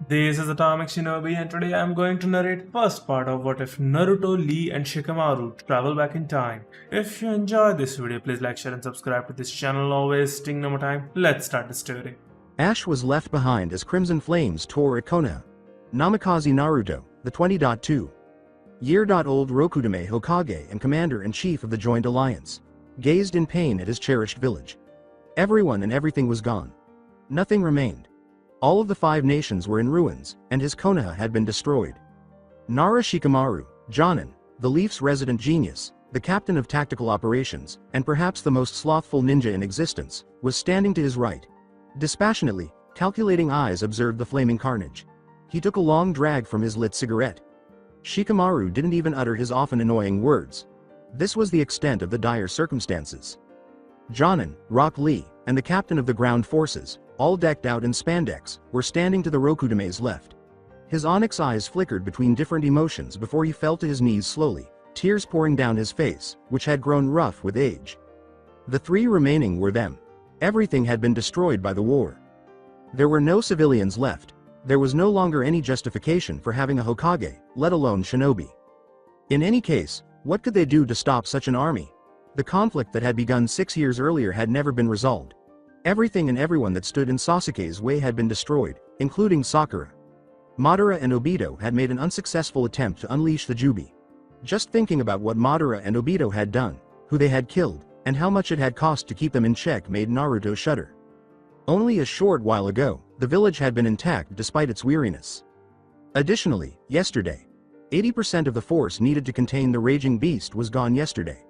This is Atomic Shinobi and today I am going to narrate first part of what if Naruto, Lee and Shikamaru travel back in time. If you enjoyed this video, please like, share and subscribe to this channel. Always wasting no more time. Let's start the story. Ash was left behind as Crimson Flames tore at Konoha. Namikaze Naruto, the 20.2-year-old Rokudaime Hokage and Commander-in-Chief of the Joint Alliance, gazed in pain at his cherished village. Everyone and everything was gone. Nothing remained. All of the 5 nations were in ruins, and his Konoha had been destroyed. Nara Shikamaru, Jonin, the Leaf's resident genius, the captain of tactical operations, and perhaps the most slothful ninja in existence, was standing to his right. Dispassionately, calculating eyes observed the flaming carnage. He took a long drag from his lit cigarette. Shikamaru didn't even utter his often annoying words. This was the extent of the dire circumstances. Jonin, Rock Lee, and the captain of the ground forces, all decked out in spandex, were standing to the Rokudaime's left. His onyx eyes flickered between different emotions before he fell to his knees slowly, tears pouring down his face, which had grown rough with age. The 3 remaining were them. Everything had been destroyed by the war. There were no civilians left. There was no longer any justification for having a Hokage, let alone shinobi. In any case, what could they do to stop such an army? The conflict that had begun 6 years earlier had never been resolved. Everything and everyone that stood in Sasuke's way had been destroyed, including Sakura. Madara and Obito had made an unsuccessful attempt to unleash the Jubi. Just thinking about what Madara and Obito had done, who they had killed, and how much it had cost to keep them in check made Naruto shudder. Only a short while ago, the village had been intact despite its weariness. Additionally, yesterday, 80% of the force needed to contain the raging beast was gone yesterday.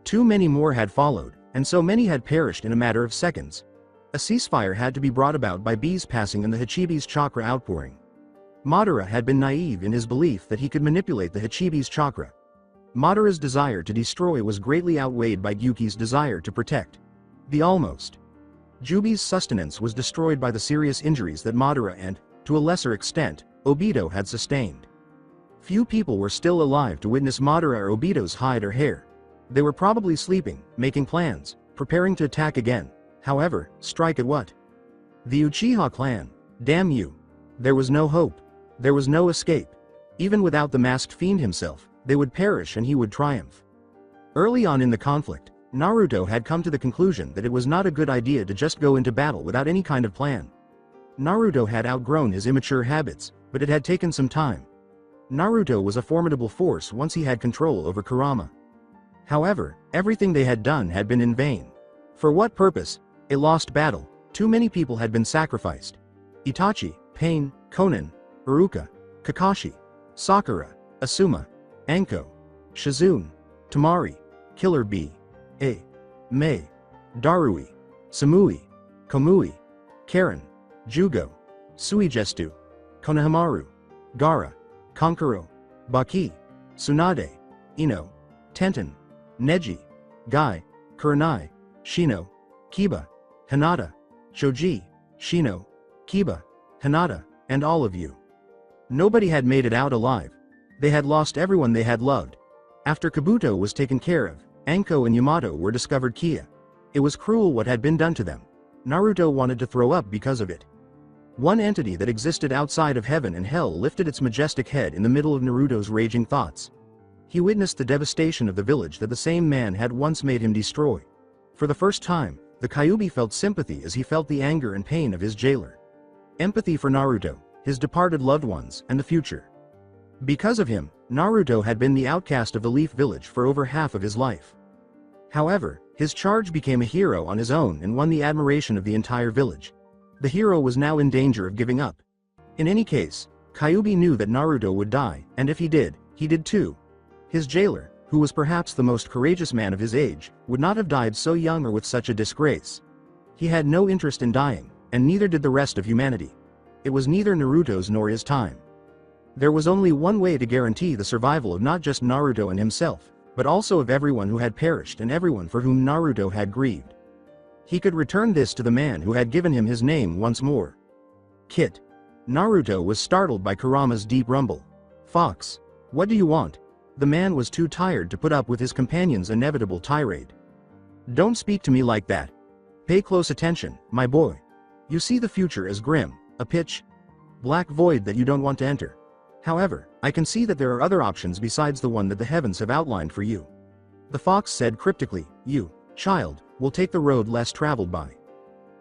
Too many more had followed, and so many had perished in a matter of seconds. A ceasefire had to be brought about by bees passing and the Hachibi's chakra outpouring. Madara had been naive in his belief that he could manipulate the Hachibi's chakra. Madara's desire to destroy was greatly outweighed by Gyuki's desire to protect. The almost. Jubi's sustenance was destroyed by the serious injuries that Madara and, to a lesser extent, Obito had sustained. Few people were still alive to witness Madara or Obito's hide or hair. They were probably sleeping, making plans, preparing to attack again. However, strike at what? The Uchiha clan. Damn you. There was no hope. There was no escape. Even without the masked fiend himself, they would perish and he would triumph. Early on in the conflict, Naruto had come to the conclusion that it was not a good idea to just go into battle without any kind of plan. Naruto had outgrown his immature habits, but it had taken some time. Naruto was a formidable force once he had control over Kurama. However, everything they had done had been in vain. For what purpose? A lost battle. Too many people had been sacrificed. Itachi, Pain, Konan, Aruka, Kakashi, Sakura, Asuma, Anko, Shizune, Tamari, Killer Bee, Mei, Darui, Samui, Komui, Karen, Jugo, Suigestu, Konohamaru, Gaara, Kankuro, Baki, Tsunade, Ino, Tenten, Neji, Gai, Kurenai, Shino, Kiba, Hinata, Choji, Shino, Kiba, Hinata, and all of you. Nobody had made it out alive. They had lost everyone they had loved. After Kabuto was taken care of, Anko and Yamato were discovered Kia. It was cruel what had been done to them. Naruto wanted to throw up because of it. One entity that existed outside of heaven and hell lifted its majestic head in the middle of Naruto's raging thoughts. He witnessed the devastation of the village that the same man had once made him destroy. For the first time, the Kyuubi felt sympathy as he felt the anger and pain of his jailer. Empathy for Naruto, his departed loved ones, and the future. Because of him, Naruto had been the outcast of the Leaf Village for over half of his life. However, his charge became a hero on his own and won the admiration of the entire village. The hero was now in danger of giving up. In any case, Kyuubi knew that Naruto would die, and if he did too. His jailer, who was perhaps the most courageous man of his age, would not have died so young or with such a disgrace. He had no interest in dying, and neither did the rest of humanity. It was neither Naruto's nor his time. There was only one way to guarantee the survival of not just Naruto and himself, but also of everyone who had perished and everyone for whom Naruto had grieved. He could return this to the man who had given him his name once more. Kit. Naruto was startled by Kurama's deep rumble. Fox. What do you want? The man was too tired to put up with his companion's inevitable tirade. Don't speak to me like that. Pay close attention, my boy. You see the future as grim, a pitch black void that you don't want to enter. However, I can see that there are other options besides the one that the heavens have outlined for you. The fox said cryptically, you, child, will take the road less traveled by.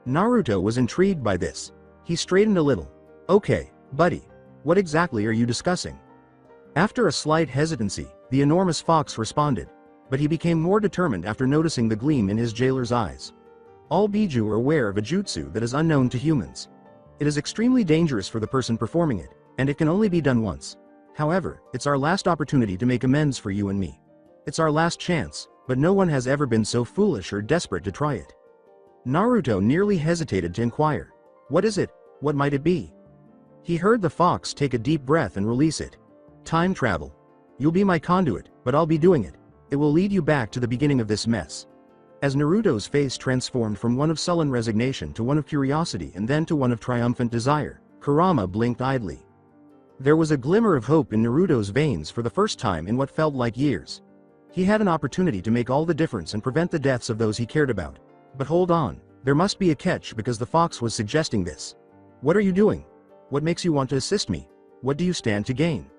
Naruto was intrigued by this. He straightened a little. Okay, buddy. What exactly are you discussing? After a slight hesitancy, the enormous fox responded, but he became more determined after noticing the gleam in his jailer's eyes. All Biju are aware of a jutsu that is unknown to humans. It is extremely dangerous for the person performing it, and it can only be done once. However, it's our last opportunity to make amends for you and me. It's our last chance, but no one has ever been so foolish or desperate to try it. Naruto nearly hesitated to inquire. What is it? What might it be? He heard the fox take a deep breath and release it. Time travel. You'll be my conduit, but I'll be doing it. It will lead you back to the beginning of this mess. As Naruto's face transformed from one of sullen resignation to one of curiosity and then to one of triumphant desire, Kurama blinked idly. There was a glimmer of hope in Naruto's veins for the first time in what felt like years. He had an opportunity to make all the difference and prevent the deaths of those he cared about. But hold on, there must be a catch because the fox was suggesting this. What are you doing? What makes you want to assist me? What do you stand to gain?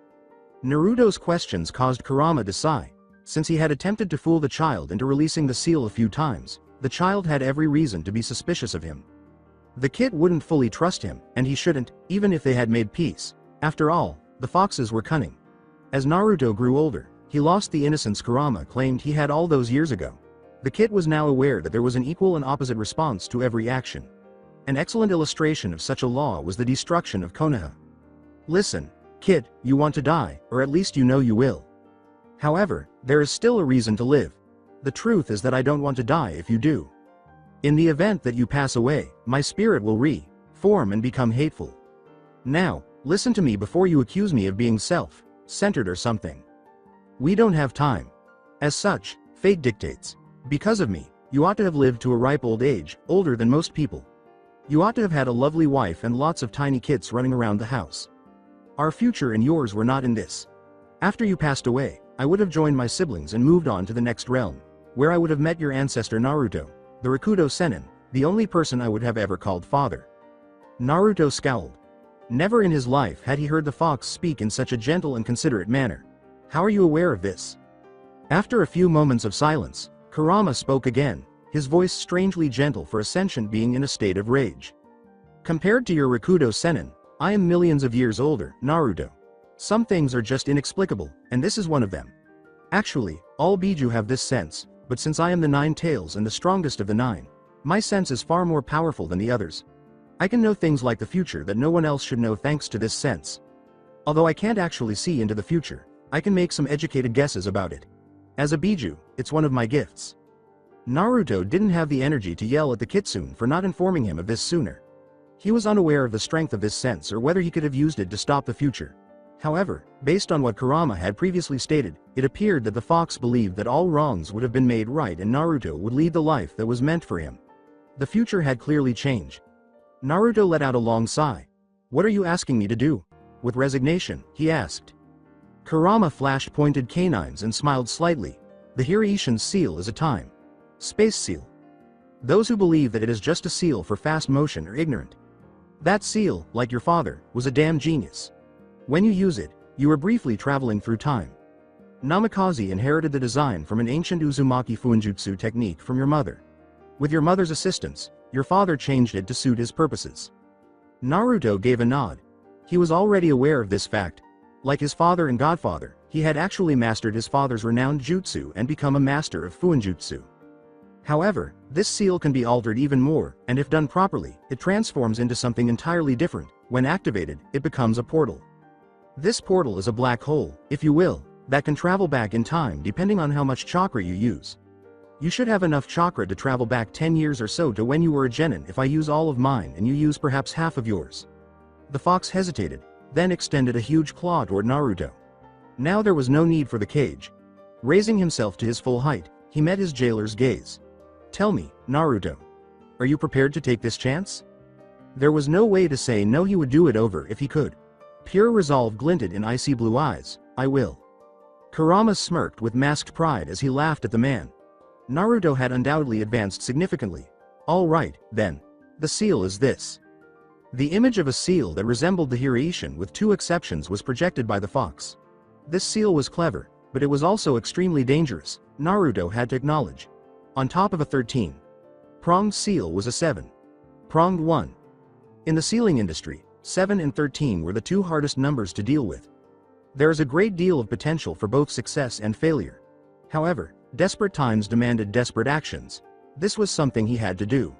Naruto's questions caused Kurama to sigh. Since he had attempted to fool the child into releasing the seal a few times, the child had every reason to be suspicious of him. The kid wouldn't fully trust him, and he shouldn't, even if they had made peace. After all, the foxes were cunning. As Naruto grew older, he lost the innocence Kurama claimed he had all those years ago. The kid was now aware that there was an equal and opposite response to every action. An excellent illustration of such a law was the destruction of Konoha. Listen, kid, you want to die, or at least you know you will. However, there is still a reason to live. The truth is that I don't want to die if you do. In the event that you pass away, my spirit will re-form and become hateful. Now, listen to me before you accuse me of being self-centered or something. We don't have time. As such, fate dictates. Because of me, you ought to have lived to a ripe old age, older than most people. You ought to have had a lovely wife and lots of tiny kids running around the house. Our future and yours were not in this. After you passed away, I would have joined my siblings and moved on to the next realm, where I would have met your ancestor Naruto, the Rakudo Sennin, the only person I would have ever called father. Naruto scowled. Never in his life had he heard the fox speak in such a gentle and considerate manner. How are you aware of this? After a few moments of silence, Kurama spoke again, his voice strangely gentle for a sentient being in a state of rage. Compared to your Rakudo Sennin, I am millions of years older, Naruto. Some things are just inexplicable, and this is one of them. Actually, all Biju have this sense, but since I am the nine tails and the strongest of the nine, my sense is far more powerful than the others. I can know things like the future that no one else should know thanks to this sense. Although I can't actually see into the future, I can make some educated guesses about it. As a Biju, it's one of my gifts. Naruto didn't have the energy to yell at the kitsune for not informing him of this sooner. He was unaware of the strength of this sense or whether he could have used it to stop the future. However, based on what Kurama had previously stated, it appeared that the fox believed that all wrongs would have been made right and Naruto would lead the life that was meant for him. The future had clearly changed. Naruto let out a long sigh. What are you asking me to do? With resignation, he asked. Kurama flashed pointed canines and smiled slightly. The Hiraishin's seal is a time-space seal. Those who believe that it is just a seal for fast motion are ignorant. That seal, like your father, was a damn genius. When you use it, you are briefly traveling through time. Namikaze inherited the design from an ancient Uzumaki Fuinjutsu technique from your mother. With your mother's assistance, your father changed it to suit his purposes. Naruto gave a nod. He was already aware of this fact. Like his father and godfather, he had actually mastered his father's renowned jutsu and become a master of Fuinjutsu. However, this seal can be altered even more, and if done properly, it transforms into something entirely different. When activated, it becomes a portal. This portal is a black hole, if you will, that can travel back in time depending on how much chakra you use. You should have enough chakra to travel back 10 years or so to when you were a genin if I use all of mine and you use perhaps half of yours. The fox hesitated, then extended a huge claw toward Naruto. Now there was no need for the cage. Raising himself to his full height, he met his jailer's gaze. Tell me, Naruto. Are you prepared to take this chance? There was no way to say no, he would do it over if he could. Pure resolve glinted in icy blue eyes. I will. Kurama smirked with masked pride as he laughed at the man. Naruto had undoubtedly advanced significantly. All right, then. The seal is this. The image of a seal that resembled the Hiraishin with two exceptions was projected by the fox. This seal was clever, but it was also extremely dangerous, Naruto had to acknowledge. On top of a 13-pronged seal was a 7-pronged one. In the sealing industry, 7 and 13 were the two hardest numbers to deal with. There is a great deal of potential for both success and failure. However, desperate times demanded desperate actions. This was something he had to do.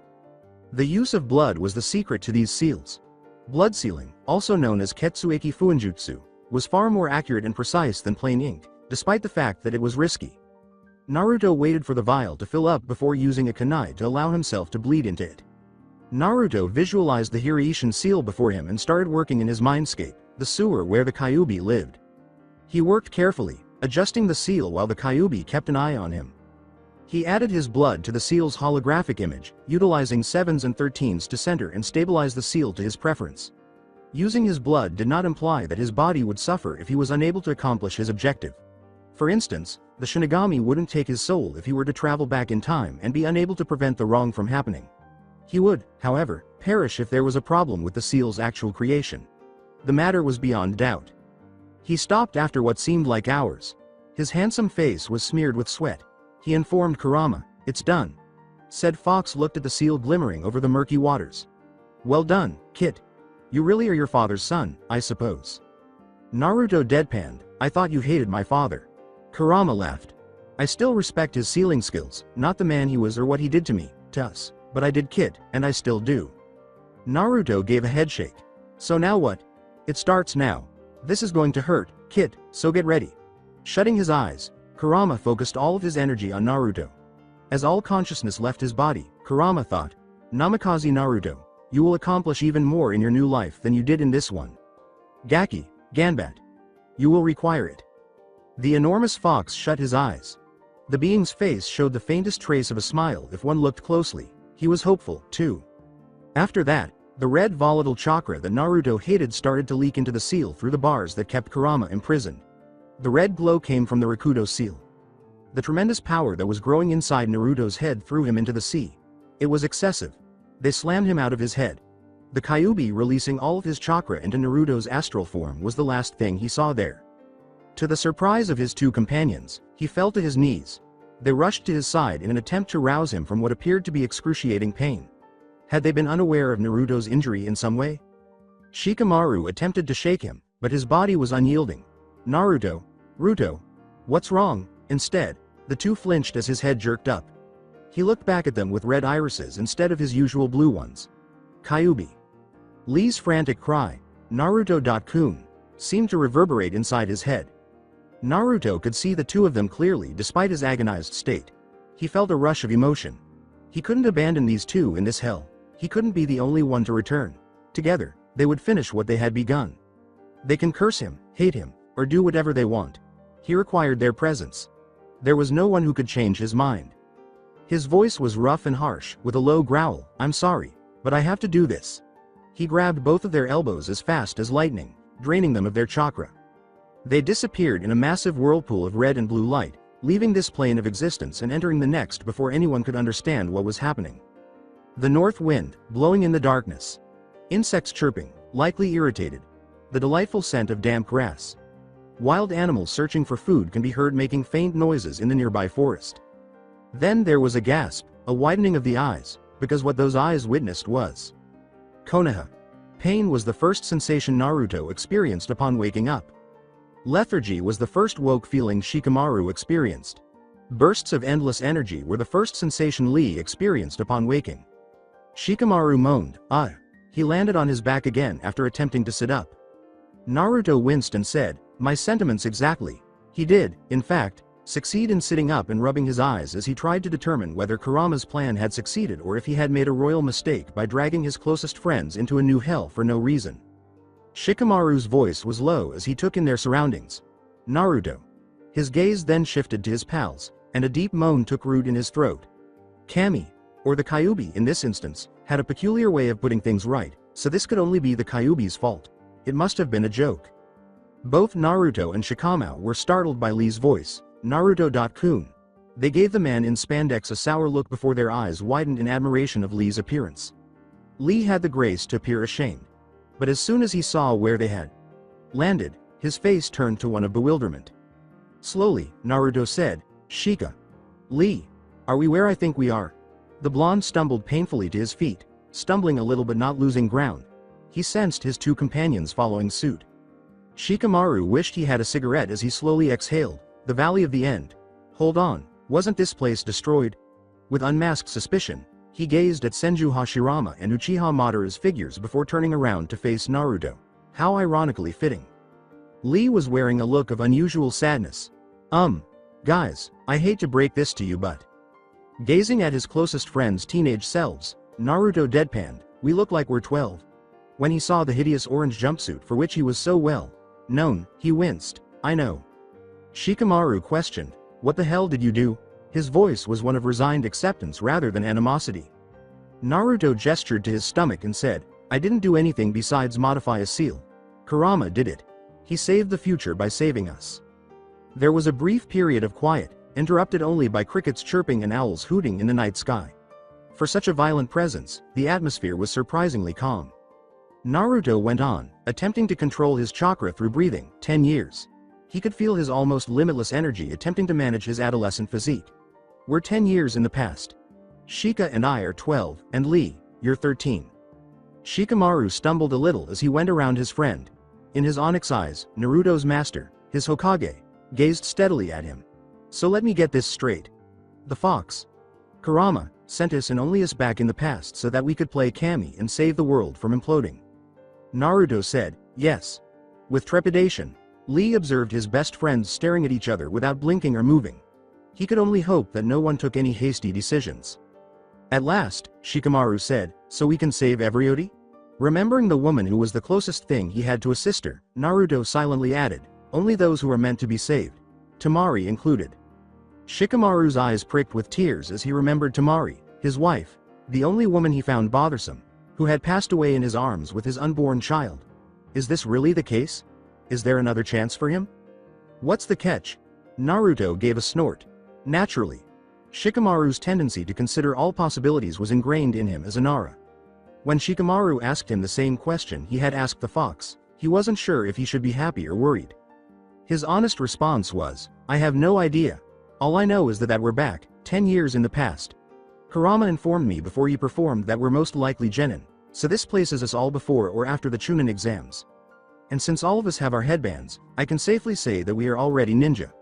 The use of blood was the secret to these seals. Blood sealing, also known as Ketsueki Fuinjutsu, was far more accurate and precise than plain ink, despite the fact that it was risky. Naruto waited for the vial to fill up before using a kunai to allow himself to bleed into it. Naruto visualized the Hiraishin seal before him and started working in his mindscape, the sewer where the Kyuubi lived. He worked carefully, adjusting the seal while the Kyuubi kept an eye on him. He added his blood to the seal's holographic image, utilizing 7s and 13s to center and stabilize the seal to his preference. Using his blood did not imply that his body would suffer if he was unable to accomplish his objective. For instance, the Shinigami wouldn't take his soul if he were to travel back in time and be unable to prevent the wrong from happening. He would, however, perish if there was a problem with the seal's actual creation. The matter was beyond doubt. He stopped after what seemed like hours. His handsome face was smeared with sweat. He informed Kurama, "It's done." Said Fox looked at the seal glimmering over the murky waters. "Well done, Kit. You really are your father's son, I suppose." Naruto deadpanned, "I thought you hated my father." Kurama laughed. "I still respect his sealing skills, not the man he was or what he did to us, but I did Kit, and I still do." Naruto gave a headshake. "So now what? It starts now. This is going to hurt, Kit, so get ready." Shutting his eyes, Kurama focused all of his energy on Naruto. As all consciousness left his body, Kurama thought, "Namikaze Naruto, you will accomplish even more in your new life than you did in this one. Gaki, Ganbat. You will require it." The enormous fox shut his eyes. The being's face showed the faintest trace of a smile if one looked closely. He was hopeful, too. After that, the red volatile chakra that Naruto hated started to leak into the seal through the bars that kept Kurama imprisoned. The red glow came from the Rakudo seal. The tremendous power that was growing inside Naruto's head threw him into the sea. It was excessive. They slammed him out of his head. The Kyuubi releasing all of his chakra into Naruto's astral form was the last thing he saw there. To the surprise of his two companions, he fell to his knees. They rushed to his side in an attempt to rouse him from what appeared to be excruciating pain. Had they been unaware of Naruto's injury in some way? Shikamaru attempted to shake him, but his body was unyielding. Ruto, what's wrong?" Instead, the two flinched as his head jerked up. He looked back at them with red irises instead of his usual blue ones. Kyuubi. Lee's frantic cry, "Naruto-kun," seemed to reverberate inside his head. Naruto could see the two of them clearly despite his agonized state. He felt a rush of emotion. He couldn't abandon these two in this hell. He couldn't be the only one to return. Together, they would finish what they had begun. They can curse him, hate him, or do whatever they want. He required their presence. There was no one who could change his mind. His voice was rough and harsh, with a low growl, "I'm sorry, but I have to do this." He grabbed both of their elbows as fast as lightning, draining them of their chakra. They disappeared in a massive whirlpool of red and blue light, leaving this plane of existence and entering the next before anyone could understand what was happening. The north wind, blowing in the darkness. Insects chirping, likely irritated. The delightful scent of damp grass. Wild animals searching for food can be heard making faint noises in the nearby forest. Then there was a gasp, a widening of the eyes, because what those eyes witnessed was Konoha. Pain was the first sensation Naruto experienced upon waking up. Lethargy was the first woke feeling Shikamaru experienced. Bursts of endless energy were the first sensation Lee experienced upon waking. Shikamaru moaned, "Ah." He landed on his back again after attempting to sit up. Naruto winced and said, "My sentiments exactly." He did, in fact, succeed in sitting up and rubbing his eyes as he tried to determine whether Kurama's plan had succeeded or if he had made a royal mistake by dragging his closest friends into a new hell for no reason. Shikamaru's voice was low as he took in their surroundings. "Naruto." His gaze then shifted to his pals, and a deep moan took root in his throat. Kami, or the Kyuubi in this instance, had a peculiar way of putting things right, so this could only be the Kyuubi's fault. It must have been a joke. Both Naruto and Shikamaru were startled by Lee's voice, "Naruto-kun." They gave the man in spandex a sour look before their eyes widened in admiration of Lee's appearance. Lee had the grace to appear ashamed. But as soon as he saw where they had landed, his face turned to one of bewilderment. Slowly, Naruto said, "Shika. Lee. Are we where I think we are?" The blonde stumbled painfully to his feet, stumbling a little but not losing ground. He sensed his two companions following suit. Shikamaru wished he had a cigarette as he slowly exhaled. The Valley of the End. Hold on, wasn't this place destroyed? With unmasked suspicion, he gazed at Senju Hashirama and Uchiha Madara's figures before turning around to face Naruto. How ironically fitting. Lee was wearing a look of unusual sadness. Guys, I hate to break this to you but... Gazing at his closest friends' teenage selves, Naruto deadpanned, "We look like we're 12. When he saw the hideous orange jumpsuit for which he was so well known, he winced. "I know." Shikamaru questioned, "What the hell did you do?" His voice was one of resigned acceptance rather than animosity. Naruto gestured to his stomach and said, "I didn't do anything besides modify a seal. Kurama did it. He saved the future by saving us." There was a brief period of quiet, interrupted only by crickets chirping and owls hooting in the night sky. For such a violent presence, the atmosphere was surprisingly calm. Naruto went on, attempting to control his chakra through breathing. 10 years. He could feel his almost limitless energy attempting to manage his adolescent physique. "We're 10 years in the past. Shika and I are 12, and Lee, you're 13. Shikamaru stumbled a little as he went around his friend. In his onyx eyes, Naruto's master, his Hokage, gazed steadily at him. "So let me get this straight. The fox, Kurama, sent us and only us back in the past so that we could play Kami and save the world from imploding." Naruto said, "Yes." With trepidation, Lee observed his best friends staring at each other without blinking or moving. He could only hope that no one took any hasty decisions. At last, Shikamaru said, "So we can save everybody?" Remembering the woman who was the closest thing he had to a sister, Naruto silently added, "Only those who are meant to be saved. Tamari included." Shikamaru's eyes pricked with tears as he remembered Tamari, his wife, the only woman he found bothersome, who had passed away in his arms with his unborn child. Is this really the case? Is there another chance for him? What's the catch? Naruto gave a snort. Naturally. Shikamaru's tendency to consider all possibilities was ingrained in him as a Nara. When Shikamaru asked him the same question he had asked the fox, he wasn't sure if he should be happy or worried. His honest response was, "I have no idea. All I know is that we're back, 10 years in the past. Kurama informed me before he performed that we're most likely genin, so this places us all before or after the Chunin exams. And since all of us have our headbands, I can safely say that we are already ninja.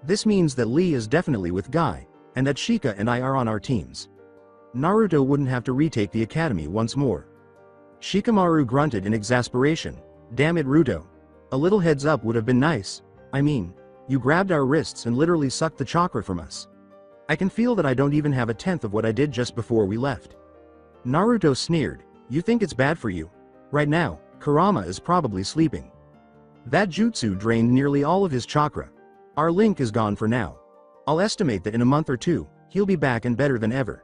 This means that Lee is definitely with Guy, and that Shika and I are on our teams. Naruto wouldn't have to retake the academy once more." Shikamaru grunted in exasperation. "Damn it, Ruto. A little heads up would have been nice. I mean, you grabbed our wrists and literally sucked the chakra from us. I can feel that I don't even have a tenth of what I did just before we left." Naruto sneered, "You think it's bad for you? Right now, Kurama is probably sleeping. That jutsu drained nearly all of his chakra. Our link is gone for now. I'll estimate that in a month or two, he'll be back and better than ever.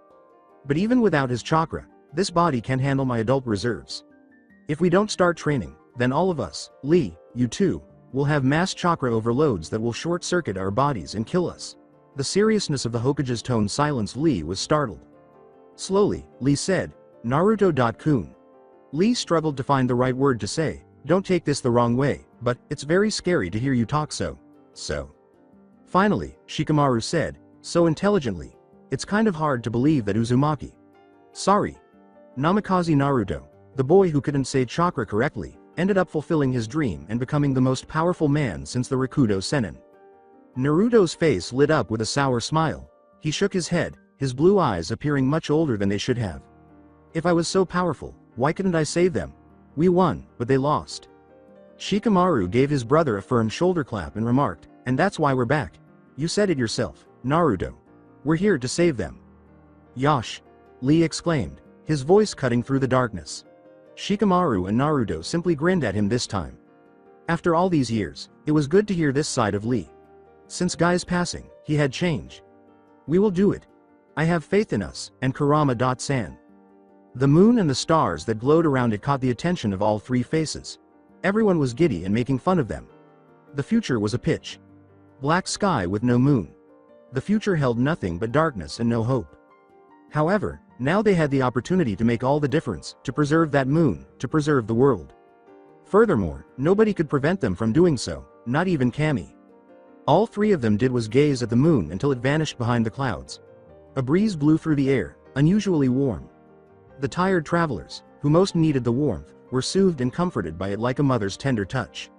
But even without his chakra, this body can't handle my adult reserves. If we don't start training, then all of us, Lee, you too, will have mass chakra overloads that will short-circuit our bodies and kill us." The seriousness of the Hokage's tone silenced Lee was startled. Slowly, Lee said, "Naruto-kun." Lee struggled to find the right word to say. "Don't take this the wrong way, but it's very scary to hear you talk so. Finally, Shikamaru said, so intelligently, "It's kind of hard to believe that Uzumaki." Sorry. Namikaze Naruto, the boy who couldn't say chakra correctly, ended up fulfilling his dream and becoming the most powerful man since the Rakudo Sennin. Naruto's face lit up with a sour smile. He shook his head, his blue eyes appearing much older than they should have. "If I was so powerful, why couldn't I save them? We won, but they lost." Shikamaru gave his brother a firm shoulder clap and remarked, "And that's why we're back. You said it yourself, Naruto. We're here to save them." "Yosh!" Lee exclaimed, his voice cutting through the darkness. Shikamaru and Naruto simply grinned at him this time. After all these years, it was good to hear this side of Lee. Since Guy's passing, he had changed. "We will do it. I have faith in us," and Kurama.san. The moon and the stars that glowed around it caught the attention of all three faces. Everyone was giddy and making fun of them. The future was a pitch black sky with no moon. The future held nothing but darkness and no hope. However, Now they had the opportunity to make all the difference, to preserve that moon, to preserve the world. Furthermore, nobody could prevent them from doing so, not even Kami. All three of them did was gaze at the moon until it vanished behind the clouds. A breeze blew through the air, unusually warm. The tired travelers, who most needed the warmth, were soothed and comforted by it like a mother's tender touch.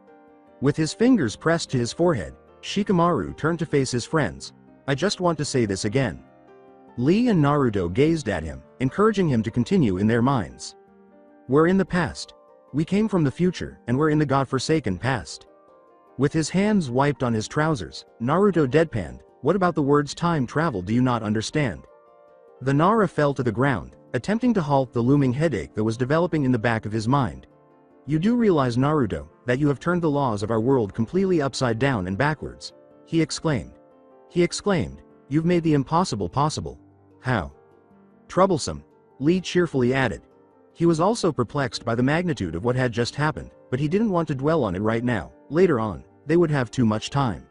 With his fingers pressed to his forehead, Shikamaru turned to face his friends. I just want to say this again. Lee and Naruto gazed at him, encouraging him to continue in their minds. We're in the past. We came from the future, and we're in the godforsaken past. With his hands wiped on his trousers, Naruto deadpanned, what about the words time travel do you not understand? The Nara fell to the ground, attempting to halt the looming headache that was developing in the back of his mind. You do realize, Naruto, that you have turned the laws of our world completely upside down and backwards, he exclaimed. You've made the impossible possible. How? Troublesome, Lee cheerfully added. He was also perplexed by the magnitude of what had just happened, but he didn't want to dwell on it right now. Later on, they would have too much time.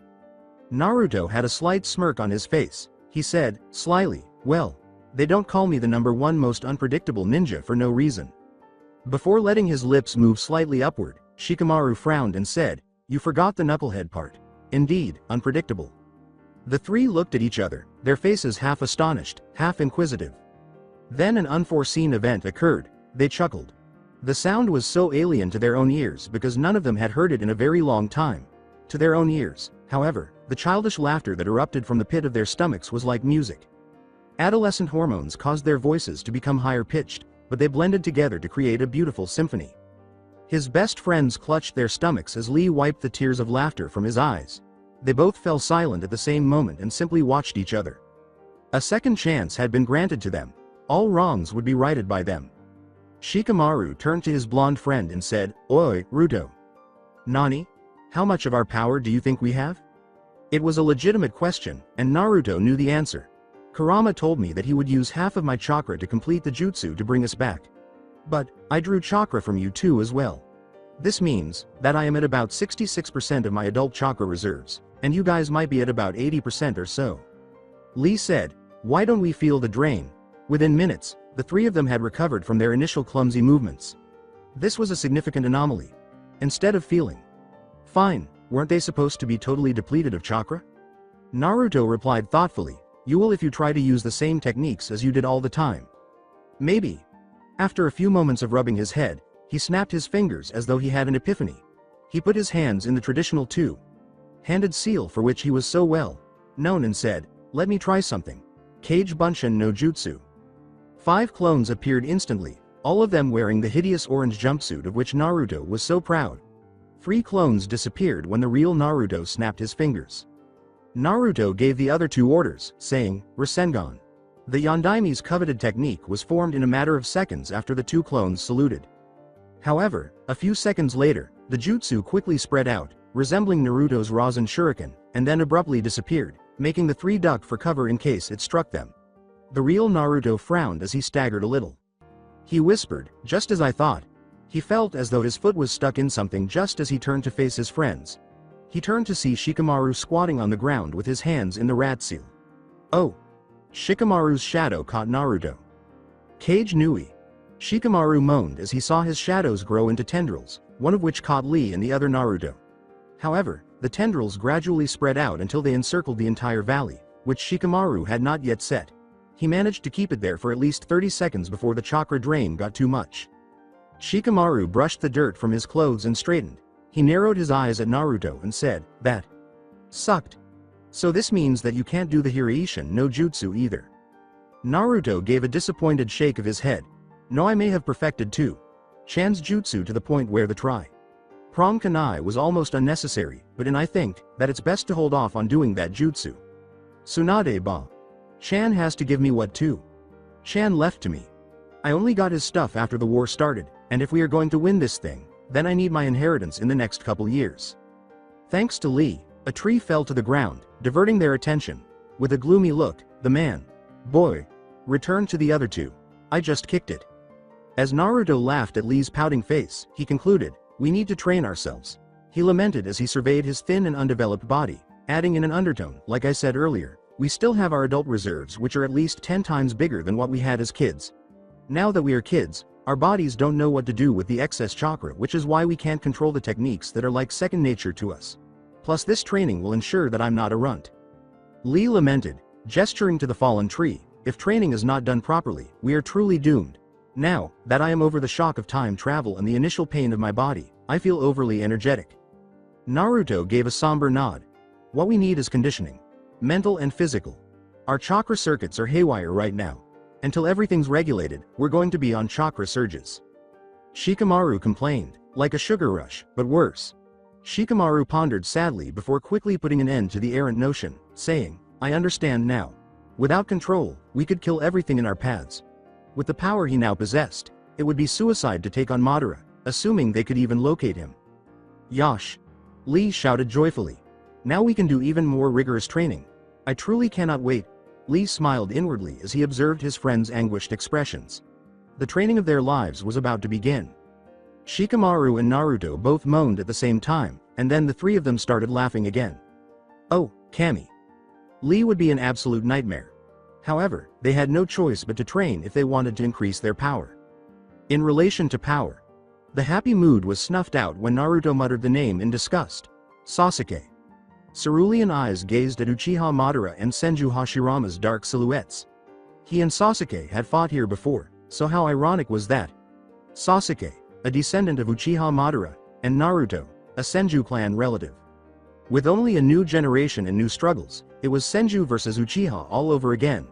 Naruto had a slight smirk on his face. He said, slyly, well, they don't call me the #1 most unpredictable ninja for no reason. Before letting his lips move slightly upward, Shikamaru frowned and said, you forgot the knucklehead part. Indeed, unpredictable. The three looked at each other, their faces half astonished, half inquisitive. Then an unforeseen event occurred. They chuckled. The sound was so alien to their own ears because none of them had heard it in a very long time. To their own ears, however, the childish laughter that erupted from the pit of their stomachs was like music. Adolescent hormones caused their voices to become higher-pitched, but they blended together to create a beautiful symphony. His best friends clutched their stomachs as Lee wiped the tears of laughter from his eyes. They both fell silent at the same moment and simply watched each other. A second chance had been granted to them. All wrongs would be righted by them. Shikamaru turned to his blonde friend and said, Oi, Ruto. Nani? How much of our power do you think we have? It was a legitimate question, and Naruto knew the answer. Kurama told me that he would use half of my chakra to complete the jutsu to bring us back. But, I drew chakra from you too as well. This means that I am at about 66% of my adult chakra reserves, and you guys might be at about 80% or so. Lee said, why don't we feel the drain? Within minutes, the three of them had recovered from their initial clumsy movements. This was a significant anomaly. Instead of feeling fine, weren't they supposed to be totally depleted of chakra? Naruto replied thoughtfully, you will if you try to use the same techniques as you did all the time. Maybe. After a few moments of rubbing his head, he snapped his fingers as though he had an epiphany. He put his hands in the traditional two-handed seal for which he was so well known and said, let me try something. Kage Bunshin no Jutsu. 5 clones appeared instantly, all of them wearing the hideous orange jumpsuit of which Naruto was so proud. 3 clones disappeared when the real Naruto snapped his fingers. Naruto gave the other 2 orders, saying, Rasengan. The Yondaime's coveted technique was formed in a matter of seconds after the 2 clones saluted. However, a few seconds later, the jutsu quickly spread out, resembling Naruto's Rasen Shuriken, and then abruptly disappeared, making the 3 duck for cover in case it struck them. The real Naruto frowned as he staggered a little. He whispered, just as I thought. He felt as though his foot was stuck in something just as he turned to face his friends. He turned to see Shikamaru squatting on the ground with his hands in the rat seal. Oh! Shikamaru's shadow caught Naruto. Kage Nui. Shikamaru moaned as he saw his shadows grow into tendrils, one of which caught Lee and the other Naruto. However, the tendrils gradually spread out until they encircled the entire valley, which Shikamaru had not yet set. He managed to keep it there for at least 30 seconds before the chakra drain got too much. Shikamaru brushed the dirt from his clothes and straightened. He narrowed his eyes at Naruto and said, that sucked. So this means that you can't do the Hiraishin no Jutsu either. Naruto gave a disappointed shake of his head. No, I may have perfected too. Chan's jutsu to the point where the Prom Kanai was almost unnecessary, but I think that it's best to hold off on doing that jutsu. Tsunade ba. Chan has to give me what too? Chan left to me. I only got his stuff after the war started, and if we are going to win this thing, then I need my inheritance in the next couple years. Thanks to Lee, a tree fell to the ground, diverting their attention. With a gloomy look, the boy, returned to the other 2. I just kicked it. As Naruto laughed at Lee's pouting face, he concluded, we need to train ourselves. He lamented as he surveyed his thin and undeveloped body, adding in an undertone, like I said earlier, We still have our adult reserves, which are at least 10 times bigger than what we had as kids. Now that we are kids, our bodies don't know what to do with the excess chakra, which is why we can't control the techniques that are like second nature to us. Plus this training will ensure that I'm not a runt. Lee lamented, gesturing to the fallen tree. If training is not done properly, we are truly doomed. Now that I am over the shock of time travel and the initial pain of my body, I feel overly energetic. Naruto gave a somber nod. What we need is conditioning. Mental and physical. Our chakra circuits are haywire right now. Until everything's regulated, we're going to be on chakra surges. Shikamaru complained, like a sugar rush, but worse. Shikamaru pondered sadly before quickly putting an end to the errant notion, saying, I understand now. Without control, we could kill everything in our paths. With the power he now possessed, it would be suicide to take on Madara, assuming they could even locate him. Yosh! Lee shouted joyfully. Now we can do even more rigorous training. I truly cannot wait. Lee smiled inwardly as he observed his friend's anguished expressions. The training of their lives was about to begin. Shikamaru and Naruto both moaned at the same time, and then the three of them started laughing again. Oh, Kami. Lee would be an absolute nightmare. However, they had no choice but to train if they wanted to increase their power. In relation to power, the happy mood was snuffed out when Naruto muttered the name in disgust. Sasuke. Cerulean eyes gazed at Uchiha Madara and Senju Hashirama's dark silhouettes. He and Sasuke had fought here before, so how ironic was that? Sasuke, a descendant of Uchiha Madara, and Naruto, a Senju clan relative. With only a new generation and new struggles, it was Senju versus Uchiha all over again.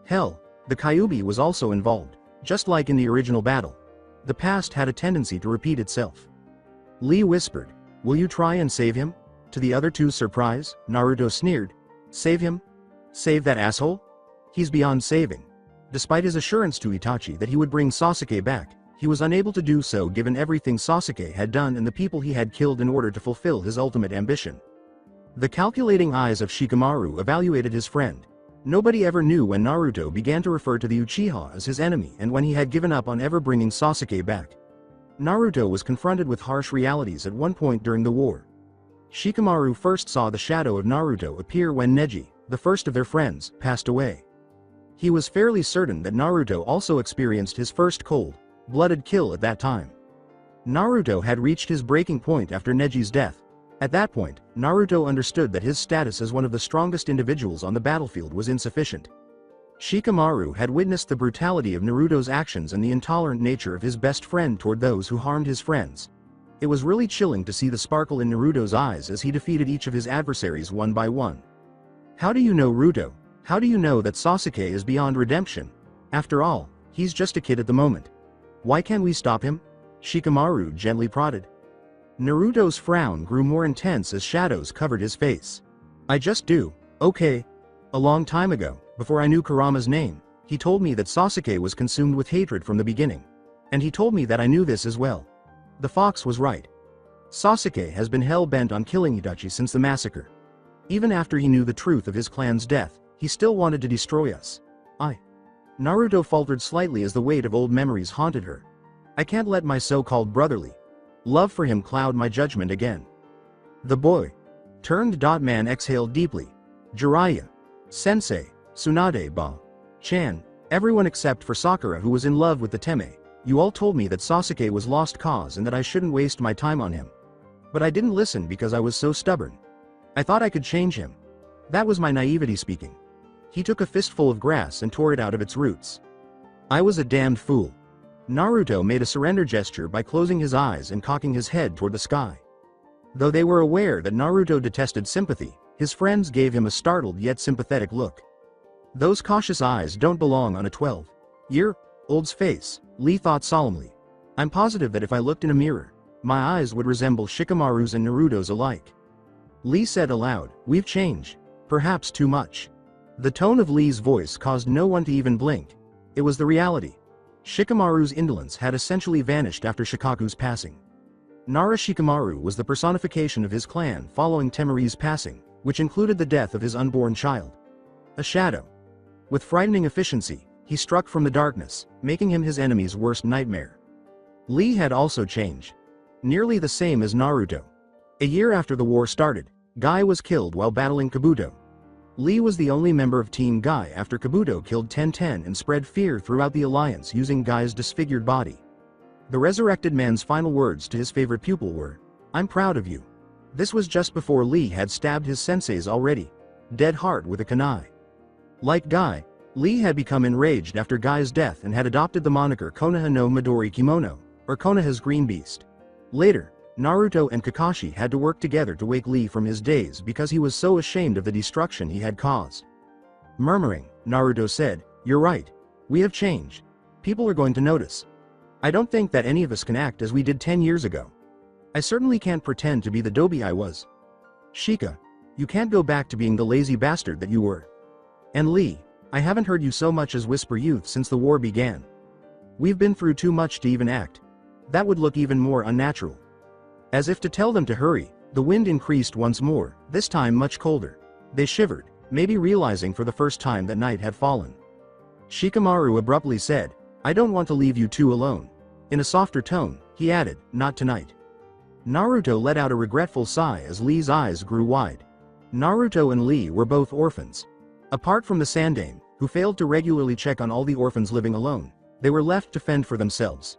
Hell, the Kyuubi was also involved, just like in the original battle. The past had a tendency to repeat itself. Lee whispered, will you try and save him? To the other two's surprise, Naruto sneered, save him? Save that asshole? He's beyond saving. Despite his assurance to Itachi that he would bring Sasuke back, he was unable to do so given everything Sasuke had done and the people he had killed in order to fulfill his ultimate ambition. The calculating eyes of Shikamaru evaluated his friend. Nobody ever knew when Naruto began to refer to the Uchiha as his enemy and when he had given up on ever bringing Sasuke back. Naruto was confronted with harsh realities at one point during the war. Shikamaru first saw the shadow of Naruto appear when Neji, the first of their friends, passed away. He was fairly certain that Naruto also experienced his first cold-blooded kill at that time. Naruto had reached his breaking point after Neji's death. At that point, Naruto understood that his status as one of the strongest individuals on the battlefield was insufficient. Shikamaru had witnessed the brutality of Naruto's actions and the intolerant nature of his best friend toward those who harmed his friends. It was really chilling to see the sparkle in Naruto's eyes as he defeated each of his adversaries one by one. How do you know, Naruto? How do you know that Sasuke is beyond redemption? After all, he's just a kid at the moment. Why can't we stop him? Shikamaru gently prodded. Naruto's frown grew more intense as shadows covered his face. I just do, okay. A long time ago, before I knew Kurama's name, he told me that Sasuke was consumed with hatred from the beginning. And he told me that I knew this as well. The fox was right. Sasuke has been hell-bent on killing Itachi since the massacre. Even after he knew the truth of his clan's death, he still wanted to destroy us. Naruto faltered slightly as the weight of old memories haunted her. I can't let my so-called brotherly love for him cloud my judgment again. The boy turned man exhaled deeply. Jiraiya, Sensei, Tsunade Chan, everyone except for Sakura who was in love with the Teme. You all told me that Sasuke was lost cause and that I shouldn't waste my time on him. But I didn't listen because I was so stubborn. I thought I could change him. That was my naivety speaking. He took a fistful of grass and tore it out of its roots. I was a damned fool. Naruto made a surrender gesture by closing his eyes and cocking his head toward the sky. Though they were aware that Naruto detested sympathy, his friends gave him a startled yet sympathetic look. Those cautious eyes don't belong on a 12-year-old's face, Lee thought solemnly. I'm positive that if I looked in a mirror, my eyes would resemble Shikamaru's and Naruto's alike. Lee said aloud, we've changed, perhaps too much. The tone of Lee's voice caused no one to even blink. It was the reality. Shikamaru's indolence had essentially vanished after Shikaku's passing. Nara Shikamaru was the personification of his clan following Temari's passing, which included the death of his unborn child. A shadow. With frightening efficiency, he struck from the darkness, making him his enemy's worst nightmare. Lee had also changed. Nearly the same as Naruto. A year after the war started, Guy was killed while battling Kabuto. Lee was the only member of Team Guy after Kabuto killed 1010 and spread fear throughout the alliance using Guy's disfigured body. The resurrected man's final words to his favorite pupil were, "I'm proud of you." This was just before Lee had stabbed his sensei's already dead heart with a kunai. Like Guy, Lee had become enraged after Guy's death and had adopted the moniker Konoha no Midori Kimono, or Konoha's Green Beast. Later, Naruto and Kakashi had to work together to wake Lee from his daze because he was so ashamed of the destruction he had caused. Murmuring, Naruto said, "You're right. We have changed. People are going to notice. I don't think that any of us can act as we did 10 years ago. I certainly can't pretend to be the doby I was. Shika, you can't go back to being the lazy bastard that you were. And Lee, I haven't heard you so much as whisper youth since the war began. We've been through too much to even act. That would look even more unnatural." As if to tell them to hurry, the wind increased once more, this time much colder. They shivered, maybe realizing for the first time that night had fallen. Shikamaru abruptly said, "I don't want to leave you two alone." In a softer tone, he added, "Not tonight." Naruto let out a regretful sigh as Lee's eyes grew wide. Naruto and Lee were both orphans. Apart from the Sandaime, who failed to regularly check on all the orphans living alone, they were left to fend for themselves.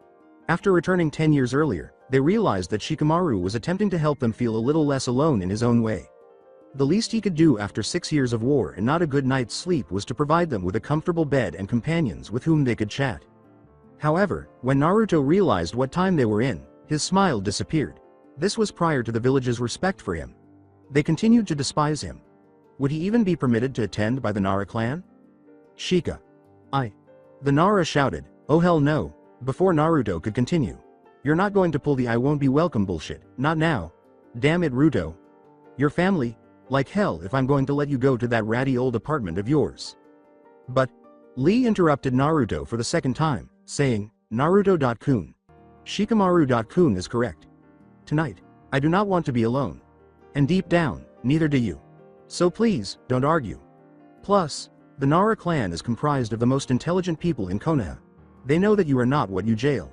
After returning 10 years earlier, they realized that Shikamaru was attempting to help them feel a little less alone in his own way. The least he could do after 6 years of war and not a good night's sleep was to provide them with a comfortable bed and companions with whom they could chat. However, when Naruto realized what time they were in, his smile disappeared. This was prior to the village's respect for him. They continued to despise him. Would he even be permitted to attend by the Nara clan? Shika. The Nara shouted, "Oh hell no," before Naruto could continue. "You're not going to pull the I won't be welcome bullshit, not now. Damn it, Ruto. Your family? Like hell if I'm going to let you go to that ratty old apartment of yours." But Lee interrupted Naruto for the second time, saying, "Naruto.kun. Shikamaru.kun is correct. Tonight, I do not want to be alone. And deep down, neither do you. So please, don't argue. Plus, the Nara clan is comprised of the most intelligent people in Konoha. They know that you are not what you jail."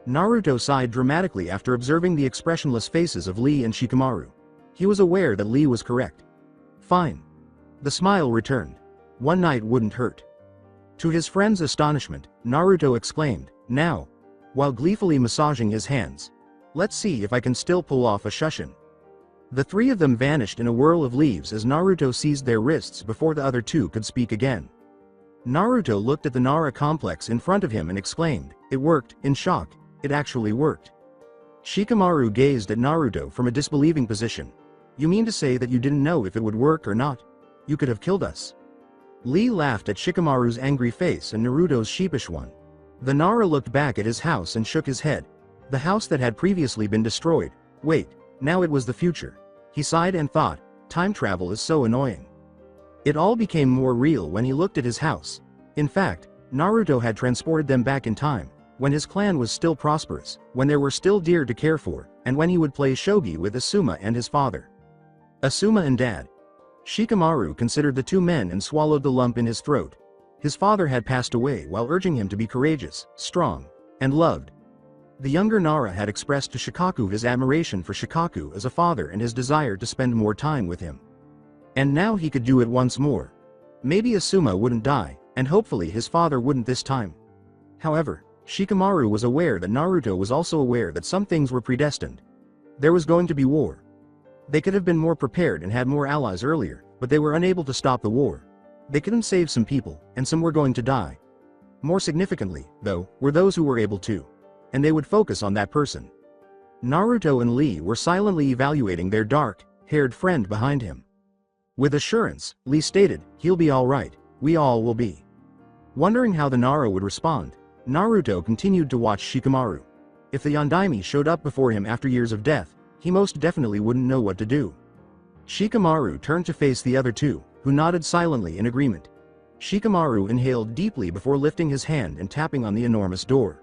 Naruto sighed dramatically after observing the expressionless faces of Lee and Shikamaru. He was aware that Lee was correct. Fine. The smile returned. One night wouldn't hurt. To his friend's astonishment, Naruto exclaimed, "Now," while gleefully massaging his hands. "Let's see if I can still pull off a shushin." The three of them vanished in a whirl of leaves as Naruto seized their wrists before the other two could speak again. Naruto looked at the Nara complex in front of him and exclaimed, "It worked," in shock. It actually worked. Shikamaru gazed at Naruto from a disbelieving position. "You mean to say that you didn't know if it would work or not? You could have killed us." Lee laughed at Shikamaru's angry face and Naruto's sheepish one. The Nara looked back at his house and shook his head. The house that had previously been destroyed. Wait, now it was the future. He sighed and thought, time travel is so annoying. It all became more real when he looked at his house. In fact, Naruto had transported them back in time, when his clan was still prosperous, when there were still deer to care for, and when he would play shogi with Asuma and his father. Asuma and Dad. Shikamaru considered the two men and swallowed the lump in his throat. His father had passed away while urging him to be courageous, strong, and loved. The younger Nara had expressed to Shikaku his admiration for Shikaku as a father and his desire to spend more time with him. And now he could do it once more. Maybe Asuma wouldn't die, and hopefully his father wouldn't this time. However, Shikamaru was aware that Naruto was also aware that some things were predestined. There was going to be war. They could have been more prepared and had more allies earlier, but they were unable to stop the war. They couldn't save some people, and some were going to die. More significantly, though, were those who were able to. And they would focus on that person. Naruto and Lee were silently evaluating their dark-haired friend behind him. With assurance, Lee stated, "He'll be alright, we all will be." Wondering how the Nara would respond, Naruto continued to watch Shikamaru. If the Yondaime showed up before him after years of death, he most definitely wouldn't know what to do. Shikamaru turned to face the other two, who nodded silently in agreement. Shikamaru inhaled deeply before lifting his hand and tapping on the enormous door.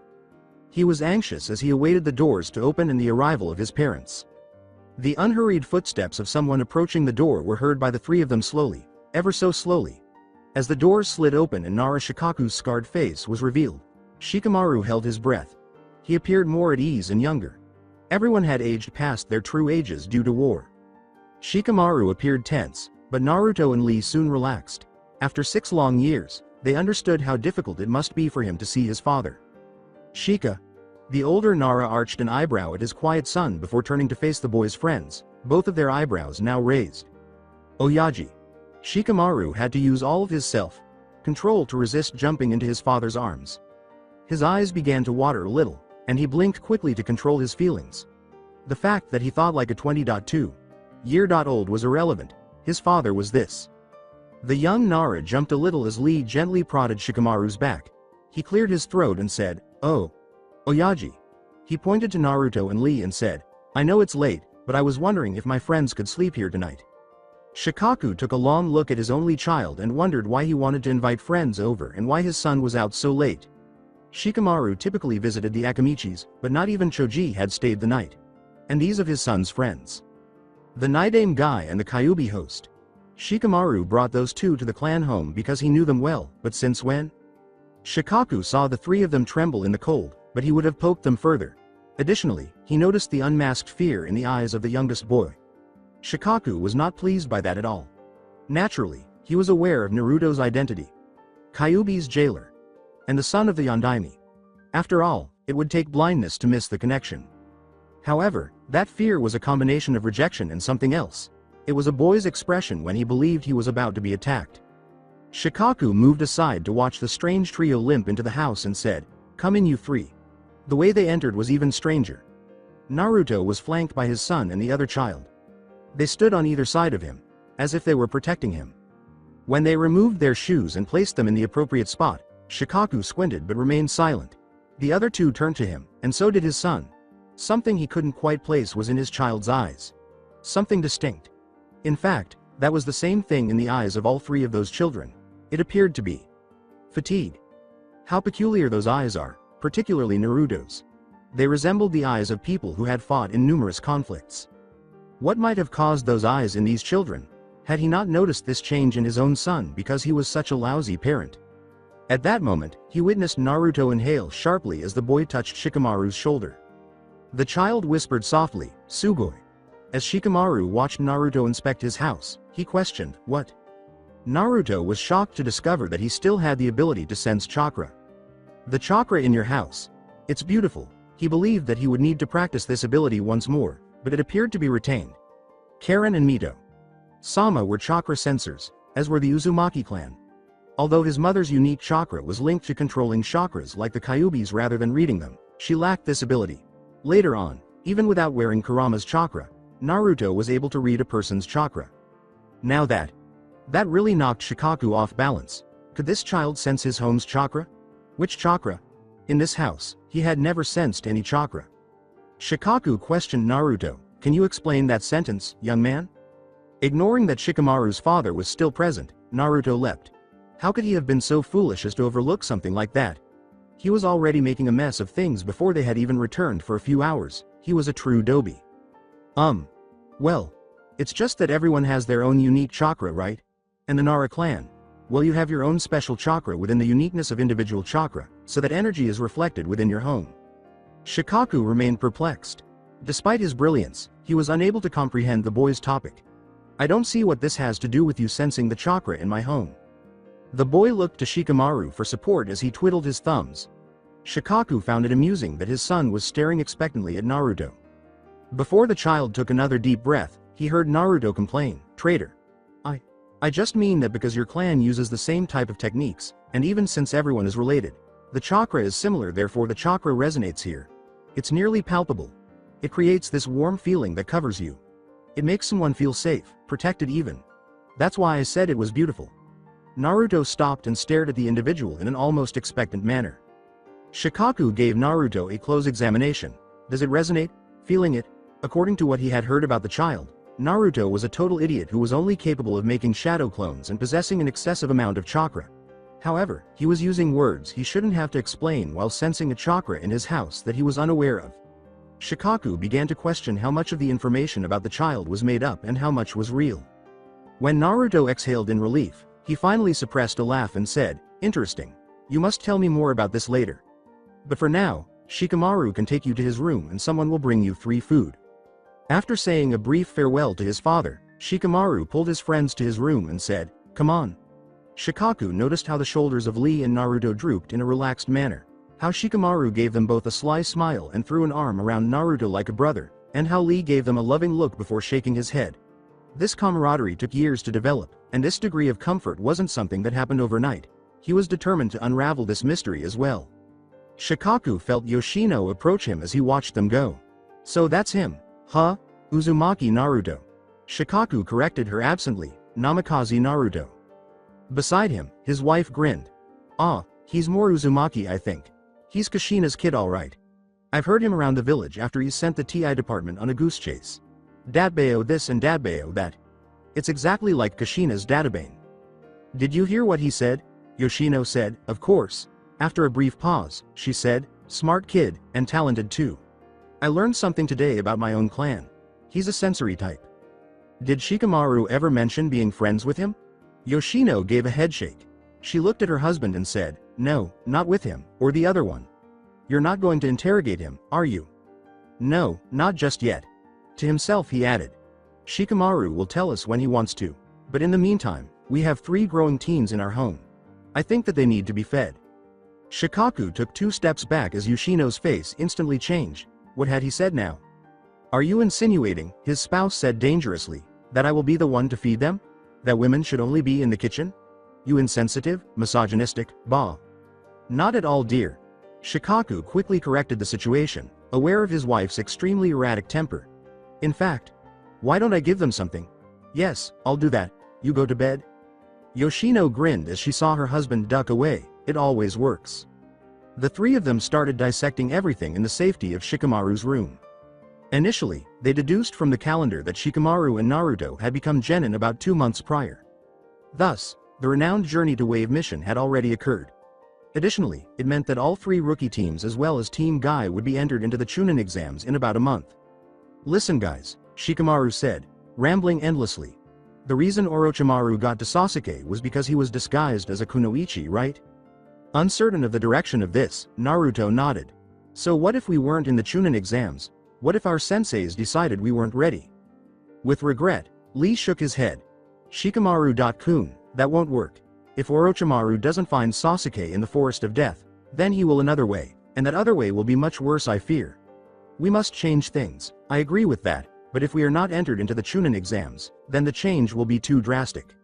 He was anxious as he awaited the doors to open and the arrival of his parents. The unhurried footsteps of someone approaching the door were heard by the three of them slowly, ever so slowly. As the doors slid open and Nara Shikaku's scarred face was revealed, Shikamaru held his breath. He appeared more at ease and younger. Everyone had aged past their true ages due to war. Shikamaru appeared tense, But Naruto and Lee soon relaxed. After 6 long years, they understood how difficult it must be for him to see his father. Shika. The older Nara arched an eyebrow at his quiet son before turning to face the boy's friends, both of their eyebrows now raised. Oyaji. Shikamaru had to use all of his self-control to resist jumping into his father's arms. His eyes began to water a little, and he blinked quickly to control his feelings. The fact that he thought like a 20-year-old was irrelevant. His father was this. The young Nara jumped a little as Lee gently prodded Shikamaru's back. He cleared his throat and said, "Oh. Oyaji." He pointed to Naruto and Lee and said, "I know it's late, but I was wondering if my friends could sleep here tonight." Shikaku took a long look at his only child and wondered why he wanted to invite friends over and why his son was out so late. Shikamaru typically visited the Akamichis, but not even Choji had stayed the night. And these of his son's friends. The Nidaime guy and the Kyuubi host. Shikamaru brought those two to the clan home because he knew them well, but since when? Shikaku saw the 3 of them tremble in the cold, but he would have poked them further. Additionally, he noticed the unmasked fear in the eyes of the youngest boy. Shikaku was not pleased by that at all. Naturally, he was aware of Naruto's identity. Kyuubi's jailer. And the son of the Yondaime. After all, it would take blindness to miss the connection. However, that fear was a combination of rejection and something else. It was a boy's expression when he believed he was about to be attacked. Shikaku moved aside to watch the strange trio limp into the house and said, "Come in, you 3. The way they entered was even stranger. Naruto was flanked by his son and the other child. They stood on either side of him, as if they were protecting him. When they removed their shoes and placed them in the appropriate spot, Shikaku squinted but remained silent. The other 2 turned to him, and so did his son. Something he couldn't quite place was in his child's eyes. Something distinct. In fact, that was the same thing in the eyes of all 3 of those children. It appeared to be fatigue. How peculiar those eyes are, particularly Naruto's. They resembled the eyes of people who had fought in numerous conflicts. What might have caused those eyes in these children? Had he not noticed this change in his own son because he was such a lousy parent? At that moment, he witnessed Naruto inhale sharply as the boy touched Shikamaru's shoulder. The child whispered softly, "Sugoi." As Shikamaru watched Naruto inspect his house, he questioned, "What?" Naruto was shocked to discover that he still had the ability to sense chakra. "The chakra in your house. It's beautiful." He believed that he would need to practice this ability once more, but it appeared to be retained. Karen and Mito Sama were chakra sensors, as were the Uzumaki clan. Although his mother's unique chakra was linked to controlling chakras like the Kyuubis rather than reading them, she lacked this ability. Later on, even without wearing Kurama's chakra, Naruto was able to read a person's chakra. Now that really knocked Shikaku off balance. Could this child sense his home's chakra? Which chakra? In this house, he had never sensed any chakra. Shikaku questioned Naruto, "Can you explain that sentence, young man?" Ignoring that Shikamaru's father was still present, Naruto leapt. How could he have been so foolish as to overlook something like that? He was already making a mess of things before they had even returned for a few hours. He was a true doby. Well, it's just that everyone has their own unique chakra, right? And the Nara clan, well, you have your own special chakra within the uniqueness of individual chakra, so that energy is reflected within your home. Shikaku remained perplexed. Despite his brilliance, he was unable to comprehend the boy's topic. "I don't see what this has to do with you sensing the chakra in my home." The boy looked to Shikamaru for support as he twiddled his thumbs. Shikaku found it amusing that his son was staring expectantly at Naruto. Before the child took another deep breath, he heard Naruto complain, "Traitor. I just mean that because your clan uses the same type of techniques, and even since everyone is related, the chakra is similar, therefore the chakra resonates here. It's nearly palpable. It creates this warm feeling that covers you. It makes someone feel safe, protected even. That's why I said it was beautiful." Naruto stopped and stared at the individual in an almost expectant manner. Shikaku gave Naruto a close examination. Does it resonate? Feeling it? According to what he had heard about the child, Naruto was a total idiot who was only capable of making shadow clones and possessing an excessive amount of chakra. However, he was using words he shouldn't have to explain while sensing a chakra in his house that he was unaware of. Shikaku began to question how much of the information about the child was made up and how much was real. When Naruto exhaled in relief, he finally suppressed a laugh and said, "Interesting. You must tell me more about this later. But for now, Shikamaru can take you to his room and someone will bring you 3 food." After saying a brief farewell to his father, Shikamaru pulled his friends to his room and said, "Come on." Shikaku noticed how the shoulders of Lee and Naruto drooped in a relaxed manner, how Shikamaru gave them both a sly smile and threw an arm around Naruto like a brother, and how Lee gave them a loving look before shaking his head. This camaraderie took years to develop, and this degree of comfort wasn't something that happened overnight. He was determined to unravel this mystery as well. Shikaku felt Yoshino approach him as he watched them go. "So that's him, huh? Uzumaki Naruto." Shikaku corrected her absently, "Namikaze Naruto." Beside him, his wife grinned. "Ah, he's more Uzumaki I think. He's Kushina's kid alright. I've heard him around the village after he sent the TI department on a goose chase. Dadbeo this and Dadbeo that. It's exactly like Kushina's Databane." "Did you hear what he said?" Yoshino said, "Of course." After a brief pause, she said, "Smart kid, and talented too. I learned something today about my own clan. He's a sensory type." "Did Shikamaru ever mention being friends with him?" Yoshino gave a headshake. She looked at her husband and said, "No, not with him, or the other one. You're not going to interrogate him, are you?" "No, not just yet." To himself he added, "Shikamaru will tell us when he wants to, but in the meantime, we have 3 growing teens in our home. I think that they need to be fed." Shikaku took 2 steps back as Yoshino's face instantly changed. What had he said now? "Are you insinuating," his spouse said dangerously, "that I will be the one to feed them? That women should only be in the kitchen? You insensitive, misogynistic, bah." "Not at all, dear." Shikaku quickly corrected the situation, aware of his wife's extremely erratic temper. "In fact, why don't I give them something?" "Yes, I'll do that. You go to bed?" Yoshino grinned as she saw her husband duck away. It always works. The 3 of them started dissecting everything in the safety of Shikamaru's room. Initially, they deduced from the calendar that Shikamaru and Naruto had become genin about 2 months prior. Thus, the renowned journey to wave mission had already occurred. Additionally, it meant that all 3 rookie teams as well as Team Guy would be entered into the Chunin exams in about a month. "Listen guys," Shikamaru said, rambling endlessly. "The reason Orochimaru got to Sasuke was because he was disguised as a kunoichi, right?" Uncertain of the direction of this, Naruto nodded. "So what if we weren't in the Chunin exams? What if our senseis decided we weren't ready?" With regret, Lee shook his head. "Shikamaru-kun, that won't work. If Orochimaru doesn't find Sasuke in the Forest of Death, then he will another way, and that other way will be much worse I fear. We must change things, I agree with that, but if we are not entered into the Chunin exams, then the change will be too drastic."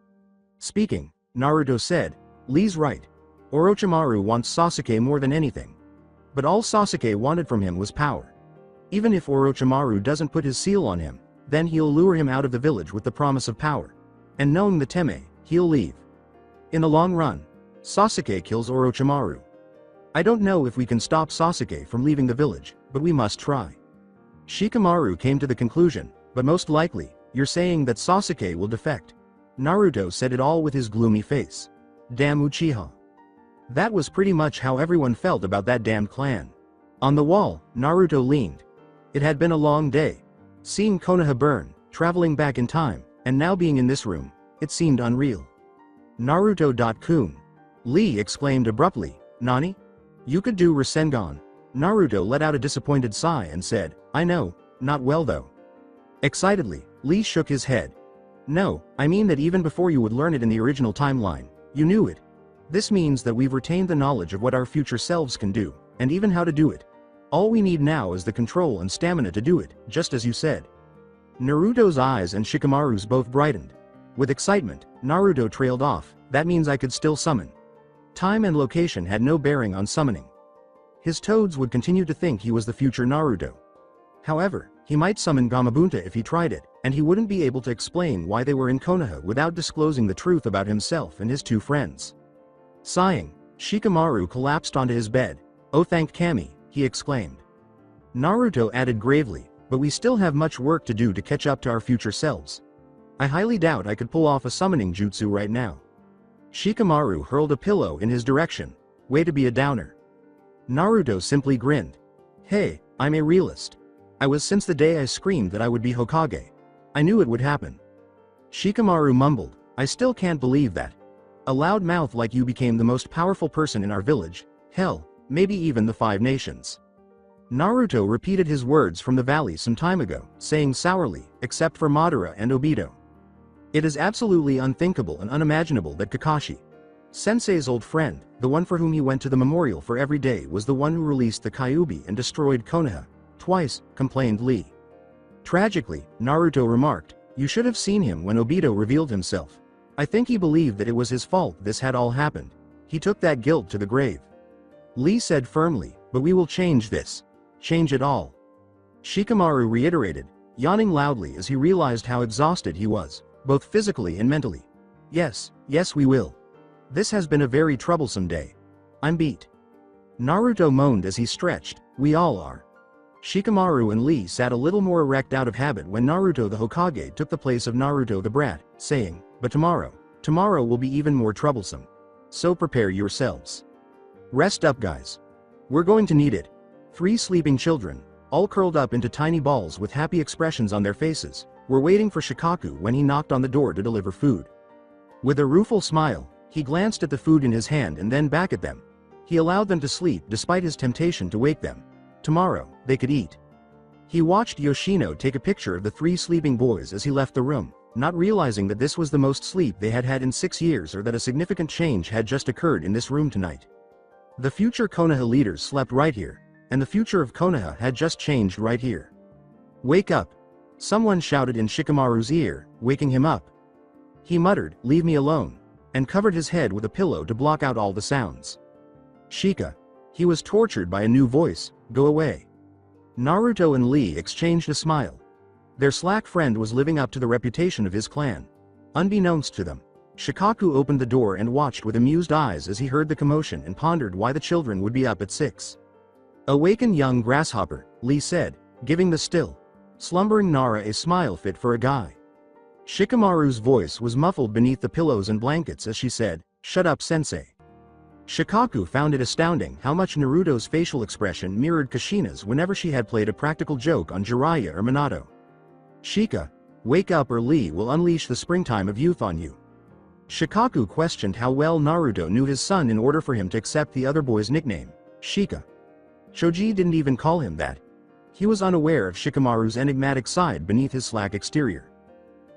Speaking, Naruto said, "Lee's right. Orochimaru wants Sasuke more than anything. But all Sasuke wanted from him was power. Even if Orochimaru doesn't put his seal on him, then he'll lure him out of the village with the promise of power. And knowing the Teme, he'll leave. In the long run, Sasuke kills Orochimaru. I don't know if we can stop Sasuke from leaving the village, but we must try." Shikamaru came to the conclusion, "But most likely, you're saying that Sasuke will defect." Naruto said it all with his gloomy face. "Damn Uchiha." That was pretty much how everyone felt about that damned clan. On the wall, Naruto leaned. It had been a long day. Seeing Konoha burn, traveling back in time, and now being in this room, it seemed unreal. "Naruto-kun." Lee exclaimed abruptly, "Nani? You could do Rasengan." Naruto let out a disappointed sigh and said, "I know, not well though." Excitedly, Lee shook his head. "No, I mean that even before you would learn it in the original timeline, you knew it. This means that we've retained the knowledge of what our future selves can do, and even how to do it. All we need now is the control and stamina to do it, just as you said." Naruto's eyes and Shikamaru's both brightened. With excitement, Naruto trailed off, "That means I could still summon." Time and location had no bearing on summoning. His toads would continue to think he was the future Naruto. However, he might summon Gamabunta if he tried it, and he wouldn't be able to explain why they were in Konoha without disclosing the truth about himself and his 2 friends. Sighing, Shikamaru collapsed onto his bed. "Oh thank Kami," he exclaimed. Naruto added gravely, "But we still have much work to do to catch up to our future selves. I highly doubt I could pull off a summoning jutsu right now." Shikamaru hurled a pillow in his direction. "Way to be a downer." Naruto simply grinned. "Hey, I'm a realist. I was since the day I screamed that I would be Hokage. I knew it would happen." Shikamaru mumbled, "I still can't believe that. A loud mouth like you became the most powerful person in our village, hell, maybe even the 5 nations." Naruto repeated his words from the valley some time ago, saying sourly, "Except for Madara and Obito." It is absolutely unthinkable and unimaginable that Kakashi, Sensei's old friend, the one for whom he went to the memorial for every day, was the one who released the Kyuubi and destroyed Konoha. Twice, complained Lee. Tragically, Naruto remarked, "You should have seen him when Obito revealed himself. I think he believed that it was his fault this had all happened. He took that guilt to the grave." Lee said firmly, "But we will change this. Change it all." Shikamaru reiterated, yawning loudly as he realized how exhausted he was, both physically and mentally. "Yes, yes we will. This has been a very troublesome day. I'm beat." Naruto moaned as he stretched, "We all are." Shikamaru and Lee sat a little more erect out of habit when Naruto the Hokage took the place of Naruto the brat, saying, "But tomorrow will be even more troublesome. So prepare yourselves. Rest up guys. We're going to need it." 3 sleeping children, all curled up into tiny balls with happy expressions on their faces, were waiting for Shikaku when he knocked on the door to deliver food. With a rueful smile, he glanced at the food in his hand and then back at them. He allowed them to sleep despite his temptation to wake them. Tomorrow, they could eat. He watched Yoshino take a picture of the 3 sleeping boys as he left the room, not realizing that this was the most sleep they had had in 6 years or that a significant change had just occurred in this room tonight. The future Konoha leaders slept right here, and the future of Konoha had just changed right here. "Wake up!" Someone shouted in Shikamaru's ear, waking him up. He muttered, "Leave me alone," and covered his head with a pillow to block out all the sounds. "Shika." He was tortured by a new voice, "Go away." Naruto and Lee exchanged a smile. Their slack friend was living up to the reputation of his clan. Unbeknownst to them, Shikaku opened the door and watched with amused eyes as he heard the commotion and pondered why the children would be up at 6. "Awaken young grasshopper," Lee said, giving the still slumbering Nara a smile fit for a guy. Shikamaru's voice was muffled beneath the pillows and blankets as she said, "Shut up Sensei." Shikaku found it astounding how much Naruto's facial expression mirrored Kushina's whenever she had played a practical joke on Jiraiya or Minato. "Shika, wake up or Lee will unleash the springtime of youth on you." Shikaku questioned how well Naruto knew his son in order for him to accept the other boy's nickname, Shika. Choji didn't even call him that. He was unaware of Shikamaru's enigmatic side beneath his slack exterior.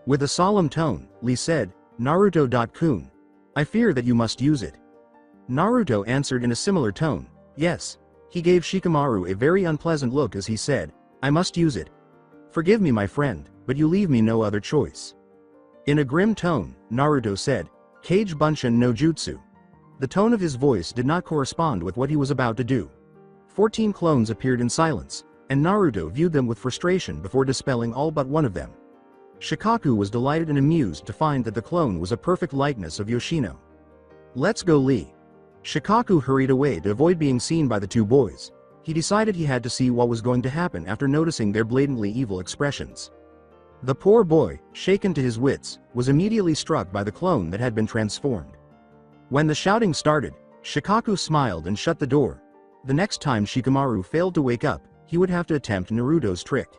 With a solemn tone, Lee said, "Naruto-kun. I fear that you must use it." Naruto answered in a similar tone, "Yes." He gave Shikamaru a very unpleasant look as he said, "I must use it. Forgive me my friend, but you leave me no other choice." In a grim tone, Naruto said, "Kage Bunshin no Jutsu." The tone of his voice did not correspond with what he was about to do. 14 clones appeared in silence, and Naruto viewed them with frustration before dispelling all but one of them. Shikaku was delighted and amused to find that the clone was a perfect likeness of Yoshino. "Let's go Lee." Shikaku hurried away to avoid being seen by the 2 boys. He decided he had to see what was going to happen after noticing their blatantly evil expressions. The poor boy, shaken to his wits, was immediately struck by the clone that had been transformed. When the shouting started, Shikaku smiled and shut the door. The next time Shikamaru failed to wake up, he would have to attempt Naruto's trick.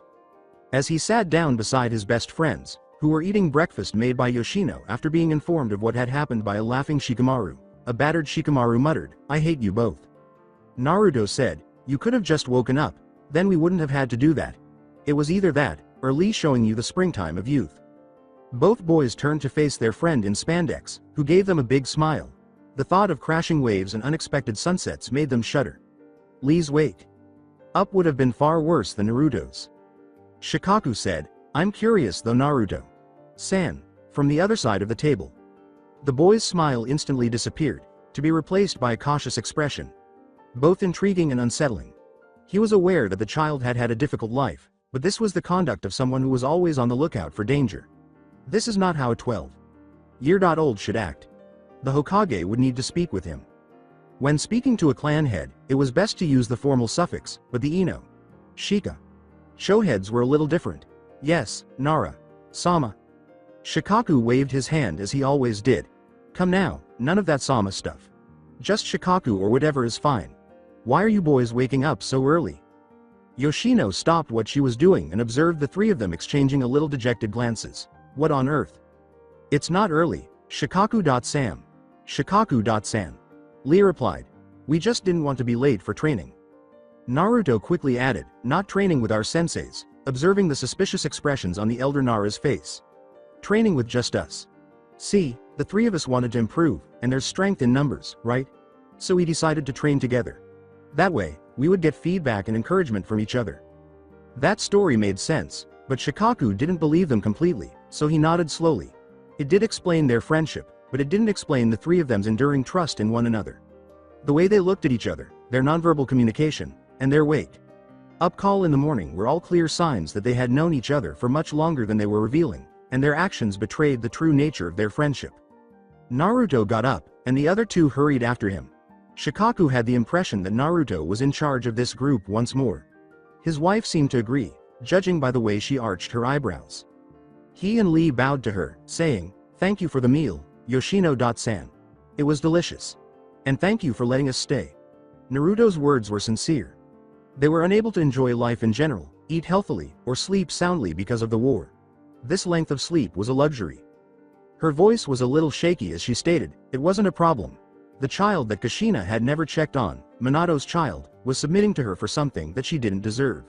As he sat down beside his best friends, who were eating breakfast made by Yoshino after being informed of what had happened by a laughing Shikamaru, a battered Shikamaru muttered, "I hate you both." Naruto said, "You could have just woken up, then we wouldn't have had to do that. It was either that, or Lee showing you the springtime of youth." Both boys turned to face their friend in spandex, who gave them a big smile. The thought of crashing waves and unexpected sunsets made them shudder. Lee's wake up would have been far worse than Naruto's. Shikaku said, "I'm curious though Naruto-san," from the other side of the table. The boy's smile instantly disappeared, to be replaced by a cautious expression. Both intriguing and unsettling. He was aware that the child had had a difficult life, but this was the conduct of someone who was always on the lookout for danger. This is not how a 12-year-old should act. The Hokage would need to speak with him. When speaking to a clan head, it was best to use the formal suffix, but the Ino, Shika, show heads were a little different. "Yes, Nara, Sama." Shikaku waved his hand as he always did. "Come now, none of that Sama stuff. Just Shikaku or whatever is fine. Why are you boys waking up so early?" Yoshino stopped what she was doing and observed the 3 of them exchanging a little dejected glances. "What on earth?" "It's not early, Shikaku.san. Shikaku.san." Lee replied. "We just didn't want to be late for training." Naruto quickly added, "Not training with our senseis," observing the suspicious expressions on the elder Nara's face. Training with just us. See, the three of us wanted to improve, and there's strength in numbers, right? So we decided to train together. That way, we would get feedback and encouragement from each other. That story made sense, but Shikaku didn't believe them completely, so he nodded slowly. It did explain their friendship, but it didn't explain the three of them's enduring trust in one another. The way they looked at each other, their nonverbal communication, and their wait. Up call in the morning were all clear signs that they had known each other for much longer than they were revealing, and their actions betrayed the true nature of their friendship. Naruto got up, and the other two hurried after him. Shikaku had the impression that Naruto was in charge of this group once more. His wife seemed to agree, judging by the way she arched her eyebrows. He and Lee bowed to her, saying, "Thank you for the meal, Yoshino-san. It was delicious. And thank you for letting us stay." Naruto's words were sincere. They were unable to enjoy life in general, eat healthily, or sleep soundly because of the war. This length of sleep was a luxury. Her voice was a little shaky as she stated, it wasn't a problem. The child that Kushina had never checked on, Minato's child, was submitting to her for something that she didn't deserve.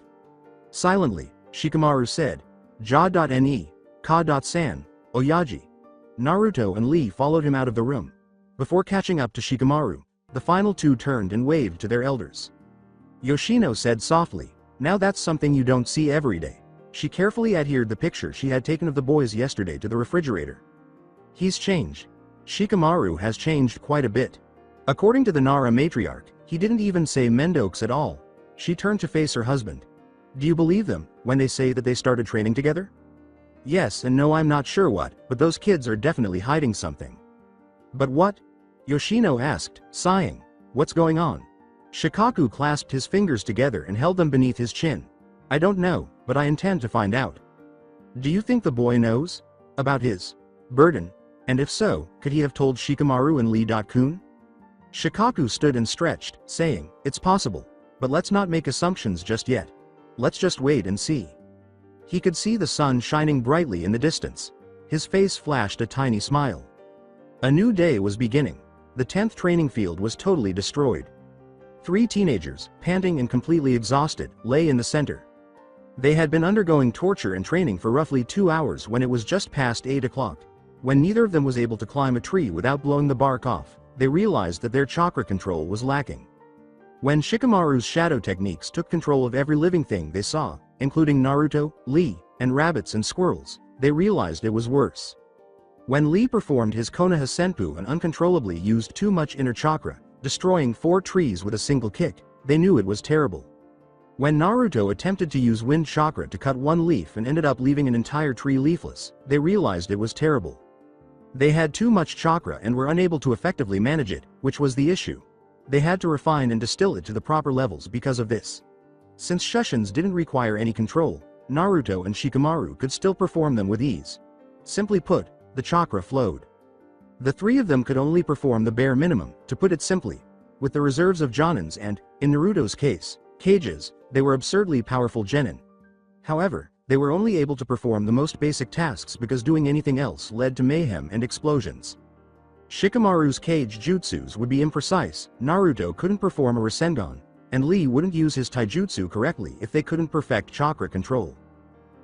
Silently, Shikamaru said, "Ja.ne, Ka.san, Oyaji." Naruto and Lee followed him out of the room. Before catching up to Shikamaru, the final two turned and waved to their elders. Yoshino said softly, "Now that's something you don't see every day." She carefully adhered the picture she had taken of the boys yesterday to the refrigerator. He's changed. Shikamaru has changed quite a bit. According to the Nara matriarch, he didn't even say Mendokes at all. She turned to face her husband. "Do you believe them, when they say that they started training together?" "Yes and no, I'm not sure what, but those kids are definitely hiding something." "But what?" Yoshino asked, sighing. "What's going on?" Shikaku clasped his fingers together and held them beneath his chin. "I don't know, but I intend to find out." "Do you think the boy knows about his burden? And if so, could he have told Shikamaru and Lee.kun? Shikaku stood and stretched, saying, "It's possible. But let's not make assumptions just yet. Let's just wait and see." He could see the sun shining brightly in the distance. His face flashed a tiny smile. A new day was beginning. The 10th training field was totally destroyed. 3 teenagers, panting and completely exhausted, lay in the center. They had been undergoing torture and training for roughly 2 hours when it was just past 8 o'clock. When neither of them was able to climb a tree without blowing the bark off, they realized that their chakra control was lacking. When Shikamaru's shadow techniques took control of every living thing they saw, including Naruto, Lee, and rabbits and squirrels, they realized it was worse. When Lee performed his Konoha Senpu and uncontrollably used too much inner chakra, destroying 4 trees with a single kick, they knew it was terrible. When Naruto attempted to use wind chakra to cut 1 leaf and ended up leaving an entire tree leafless, they realized it was terrible. They had too much chakra and were unable to effectively manage it, which was the issue. They had to refine and distill it to the proper levels because of this. Since Shushins didn't require any control, Naruto and Shikamaru could still perform them with ease. Simply put, the chakra flowed. The 3 of them could only perform the bare minimum, to put it simply. With the reserves of Jonins and, in Naruto's case, Kages, they were absurdly powerful genin. However, they were only able to perform the most basic tasks because doing anything else led to mayhem and explosions. Shikamaru's Kage jutsus would be imprecise, Naruto couldn't perform a Rasengan, and Lee wouldn't use his taijutsu correctly if they couldn't perfect chakra control.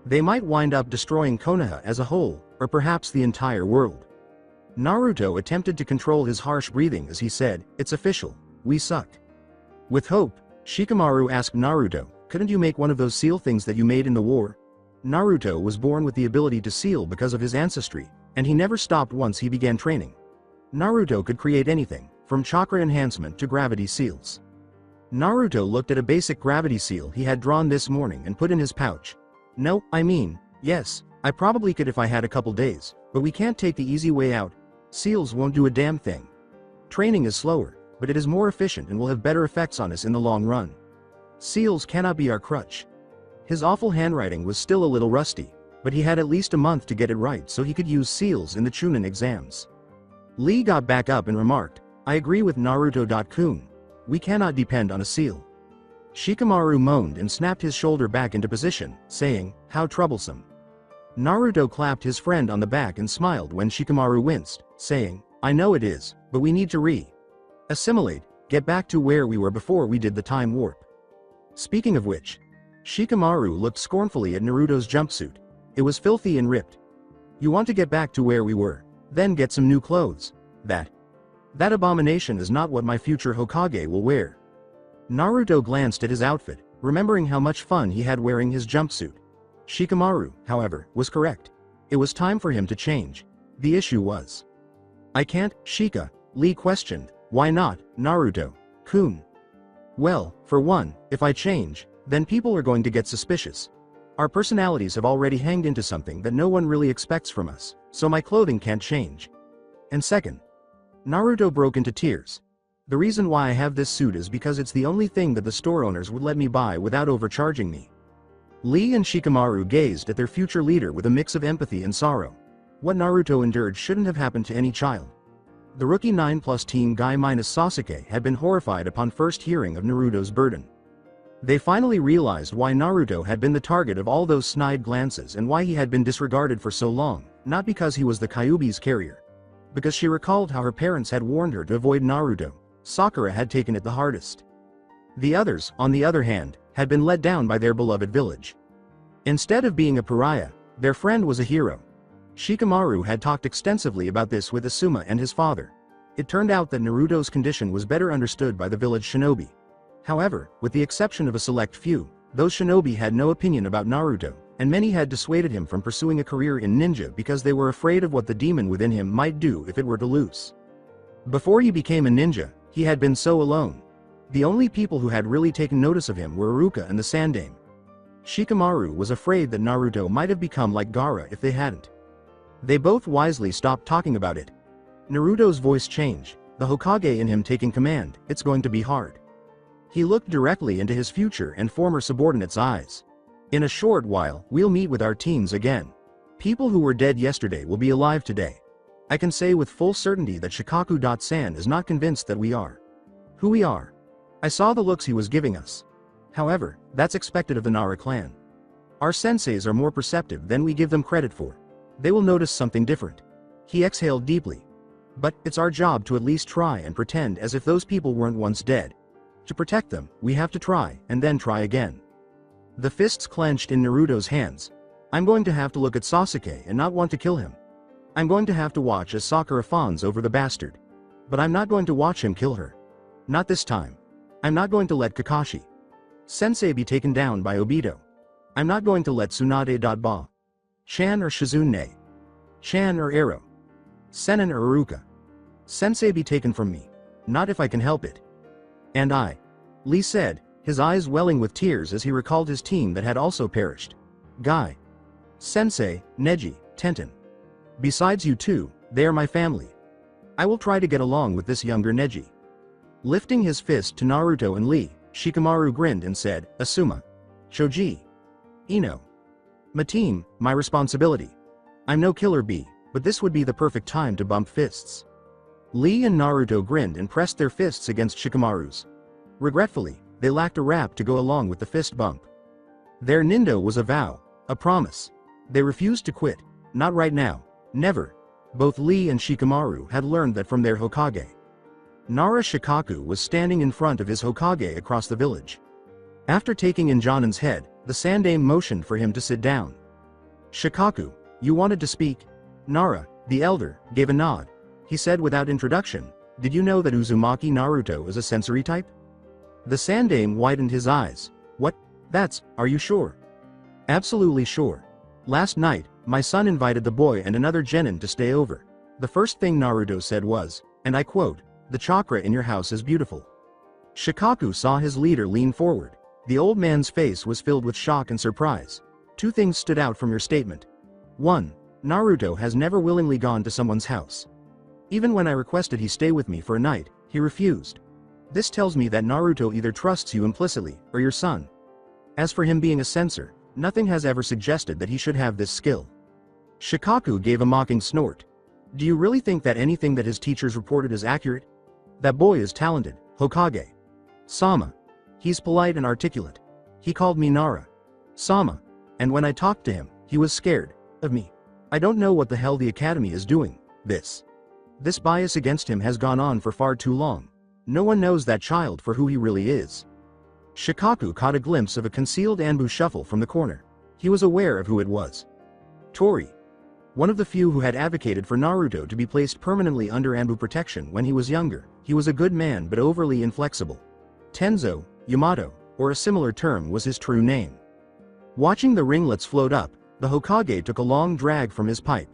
They might wind up destroying Konoha as a whole, or perhaps the entire world. Naruto attempted to control his harsh breathing as he said, "It's official, we suck." With hope, Shikamaru asked Naruto, "Couldn't you make one of those seal things that you made in the war?" Naruto was born with the ability to seal because of his ancestry, and he never stopped once he began training. Naruto could create anything, from chakra enhancement to gravity seals. Naruto looked at a basic gravity seal he had drawn this morning and put in his pouch. "No, I mean, yes, I probably could if I had a couple days, but we can't take the easy way out. Seals won't do a damn thing. Training is slower, but it is more efficient and will have better effects on us in the long run. Seals cannot be our crutch." His awful handwriting was still a little rusty, but he had at least a month to get it right so he could use seals in the Chunin exams. Lee got back up and remarked, "I agree with Naruto.kun. We cannot depend on a seal." Shikamaru moaned and snapped his shoulder back into position, saying, "How troublesome." Naruto clapped his friend on the back and smiled when Shikamaru winced, saying, "I know it is, but we need to assimilate, get back to where we were before we did the time warp." Speaking of which, Shikamaru looked scornfully at Naruto's jumpsuit. It was filthy and ripped. You want to get back to where we were, then get some new clothes. That abomination is not what my future Hokage will wear. Naruto glanced at his outfit, remembering how much fun he had wearing his jumpsuit. Shikamaru, however, was correct. It was time for him to change. The issue was, I can't, Shika, Lee questioned. Why not, Naruto-kun? Well, for one, if I change, then people are going to get suspicious. Our personalities have already hanged into something that no one really expects from us, so my clothing can't change. And second, Naruto broke into tears. The reason why I have this suit is because it's the only thing that the store owners would let me buy without overcharging me. Lee and Shikamaru gazed at their future leader with a mix of empathy and sorrow. What Naruto endured shouldn't have happened to any child. The rookie 9+ team guy minus Sasuke had been horrified upon first hearing of Naruto's burden. They finally realized why Naruto had been the target of all those snide glances and why he had been disregarded for so long, not because he was the Kyuubi's carrier. Because she recalled how her parents had warned her to avoid Naruto. Sakura had taken it the hardest. The others, on the other hand, had been let down by their beloved village. Instead of being a pariah, their friend was a hero. Shikamaru had talked extensively about this with Asuma and his father. It turned out that Naruto's condition was better understood by the village shinobi. However, with the exception of a select few, those shinobi had no opinion about Naruto, and many had dissuaded him from pursuing a career in ninja because they were afraid of what the demon within him might do if it were to loose. Before he became a ninja, he had been so alone. The only people who had really taken notice of him were Aruka and the Sandaime. Shikamaru was afraid that Naruto might have become like Gaara if they hadn't. They both wisely stopped talking about it. Naruto's voice changed, the Hokage in him taking command. It's going to be hard. He looked directly into his future and former subordinates' eyes. In a short while, we'll meet with our teams again. People who were dead yesterday will be alive today. I can say with full certainty that Shikaku.san is not convinced that we are who we are. I saw the looks he was giving us. However, that's expected of the Nara clan. Our senseis are more perceptive than we give them credit for. They will notice something different. He exhaled deeply. But it's our job to at least try and pretend as if those people weren't once dead. To protect them, we have to try, and then try again. The fists clenched in Naruto's hands. I'm going to have to look at Sasuke and not want to kill him. I'm going to have to watch as Sakura fawns over the bastard. But I'm not going to watch him kill her. Not this time. I'm not going to let Kakashi Sensei be taken down by Obito. I'm not going to let Tsunade.ba Chan or Shizune Chan or Ero Senin or Aruka Sensei be taken from me. Not if I can help it. And I, Lee said, his eyes welling with tears as he recalled his team that had also perished. Guy, Sensei, Neji, Tenten. Besides you two, they are my family. I will try to get along with this younger Neji. Lifting his fist to Naruto and Lee, Shikamaru grinned and said, Asuma, Choji, Ino. My team, my responsibility. I'm no killer bee, but this would be the perfect time to bump fists. Lee and Naruto grinned and pressed their fists against Shikamaru's. Regretfully, they lacked a rap to go along with the fist bump. Their nindo was a vow, a promise. They refused to quit. Not right now. Never. Both Lee and Shikamaru had learned that from their Hokage. Nara Shikaku was standing in front of his Hokage across the village. After taking in Jonan's head, the Sandaime motioned for him to sit down. Shikaku, you wanted to speak? Nara, the elder, gave a nod. He said without introduction, did you know that Uzumaki Naruto is a sensory type? The Sandaime widened his eyes. What? Are you sure? Absolutely sure. Last night, my son invited the boy and another genin to stay over. The first thing Naruto said was, and I quote, the chakra in your house is beautiful. Shikaku saw his leader lean forward. The old man's face was filled with shock and surprise. Two things stood out from your statement. 1. Naruto has never willingly gone to someone's house. Even when I requested he stay with me for a night, he refused. This tells me that Naruto either trusts you implicitly, or your son. As for him being a censor, nothing has ever suggested that he should have this skill. Shikaku gave a mocking snort. Do you really think that anything that his teachers reported is accurate? That boy is talented, Hokage. Sama. He's polite and articulate. He called me Nara. Sama. And when I talked to him, he was scared of me. I don't know what the hell the academy is doing. This bias against him has gone on for far too long. No one knows that child for who he really is. Shikaku caught a glimpse of a concealed Anbu shuffle from the corner. He was aware of who it was. Tori. One of the few who had advocated for Naruto to be placed permanently under Anbu protection when he was younger. He was a good man but overly inflexible. Tenzo, Yamato, or a similar term was his true name. Watching the ringlets float up, the Hokage took a long drag from his pipe.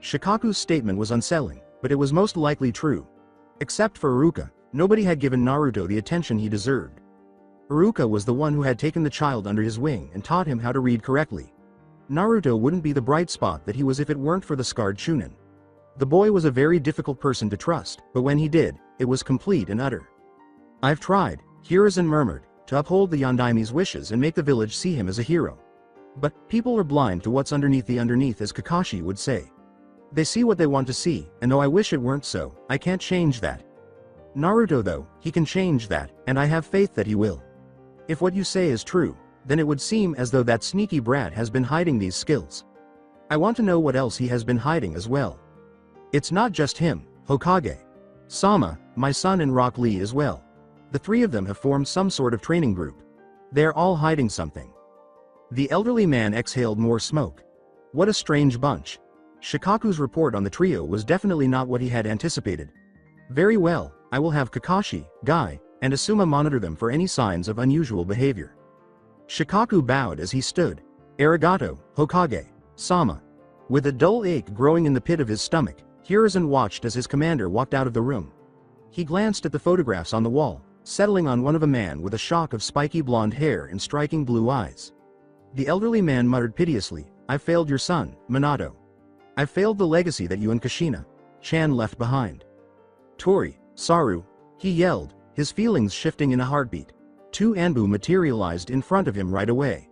Shikaku's statement was unsettling, but it was most likely true. Except for Aruka, nobody had given Naruto the attention he deserved. Aruka was the one who had taken the child under his wing and taught him how to read correctly. Naruto wouldn't be the bright spot that he was if it weren't for the scarred Chunin. The boy was a very difficult person to trust, but when he did, it was complete and utter. "I've tried," Hiruzen murmured, "to uphold the Yondaime's wishes and make the village see him as a hero. But people are blind to what's underneath the underneath, as Kakashi would say. They see what they want to see, and though I wish it weren't so, I can't change that. Naruto though, he can change that, and I have faith that he will. If what you say is true, then it would seem as though that sneaky brat has been hiding these skills. I want to know what else he has been hiding as well. It's not just him, Hokage. Sama, my son, and Rock Lee as well. The three of them have formed some sort of training group. They're all hiding something." The elderly man exhaled more smoke. What a strange bunch. Shikaku's report on the trio was definitely not what he had anticipated. "Very well, I will have Kakashi, Guy, and Asuma monitor them for any signs of unusual behavior." Shikaku bowed as he stood. "Arigato, Hokage, Sama." With a dull ache growing in the pit of his stomach, Hiruzen watched as his commander walked out of the room. He glanced at the photographs on the wall, settling on one of a man with a shock of spiky blonde hair and striking blue eyes. The elderly man muttered piteously, "I've failed your son, Minato. I've failed the legacy that you and Kushina-chan left behind. Tori, Saru," he yelled, his feelings shifting in a heartbeat. Two Anbu materialized in front of him right away.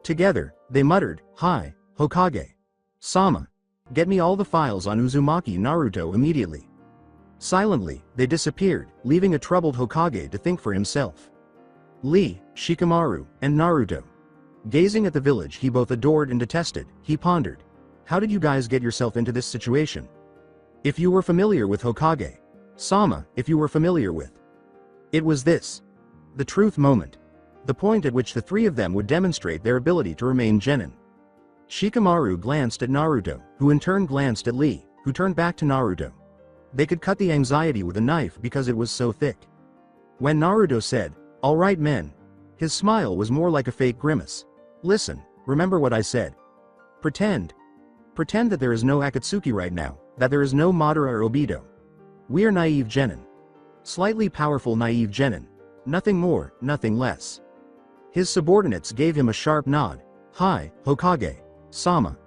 Together, they muttered, "Hi, Hokage. Sama. Get me all the files on Uzumaki Naruto immediately." Silently, they disappeared, leaving a troubled Hokage to think for himself. Lee, Shikamaru, and Naruto. Gazing at the village he both adored and detested, he pondered. How did you guys get yourself into this situation? If you were familiar with Hokage. Sama, if you were familiar with. It was this. The truth moment. The point at which the three of them would demonstrate their ability to remain genin. Shikamaru glanced at Naruto, who in turn glanced at Lee, who turned back to Naruto. They could cut the anxiety with a knife because it was so thick. When Naruto said, "All right men," his smile was more like a fake grimace. "Listen, remember what I said. Pretend that there is no Akatsuki right now, that there is no Madara or Obito. We are naive genin. Slightly powerful naive genin. Nothing more, nothing less." His subordinates gave him a sharp nod. "Hi, Hokage. Sama."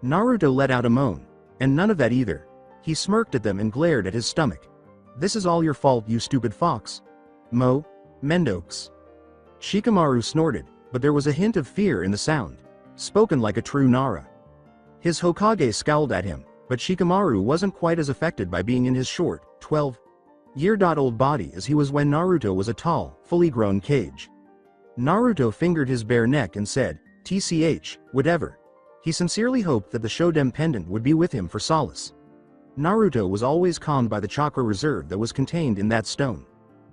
Naruto let out a moan. "And none of that either." He smirked at them and glared at his stomach. "This is all your fault, you stupid fox. Mendokes." Shikamaru snorted, but there was a hint of fear in the sound. Spoken like a true Nara. His Hokage scowled at him, but Shikamaru wasn't quite as affected by being in his short, 12-year-old body as he was when Naruto was a tall, fully grown cage. Naruto fingered his bare neck and said, "TCH, whatever." He sincerely hoped that the Shodem pendant would be with him for solace. Naruto was always calmed by the chakra reserve that was contained in that stone.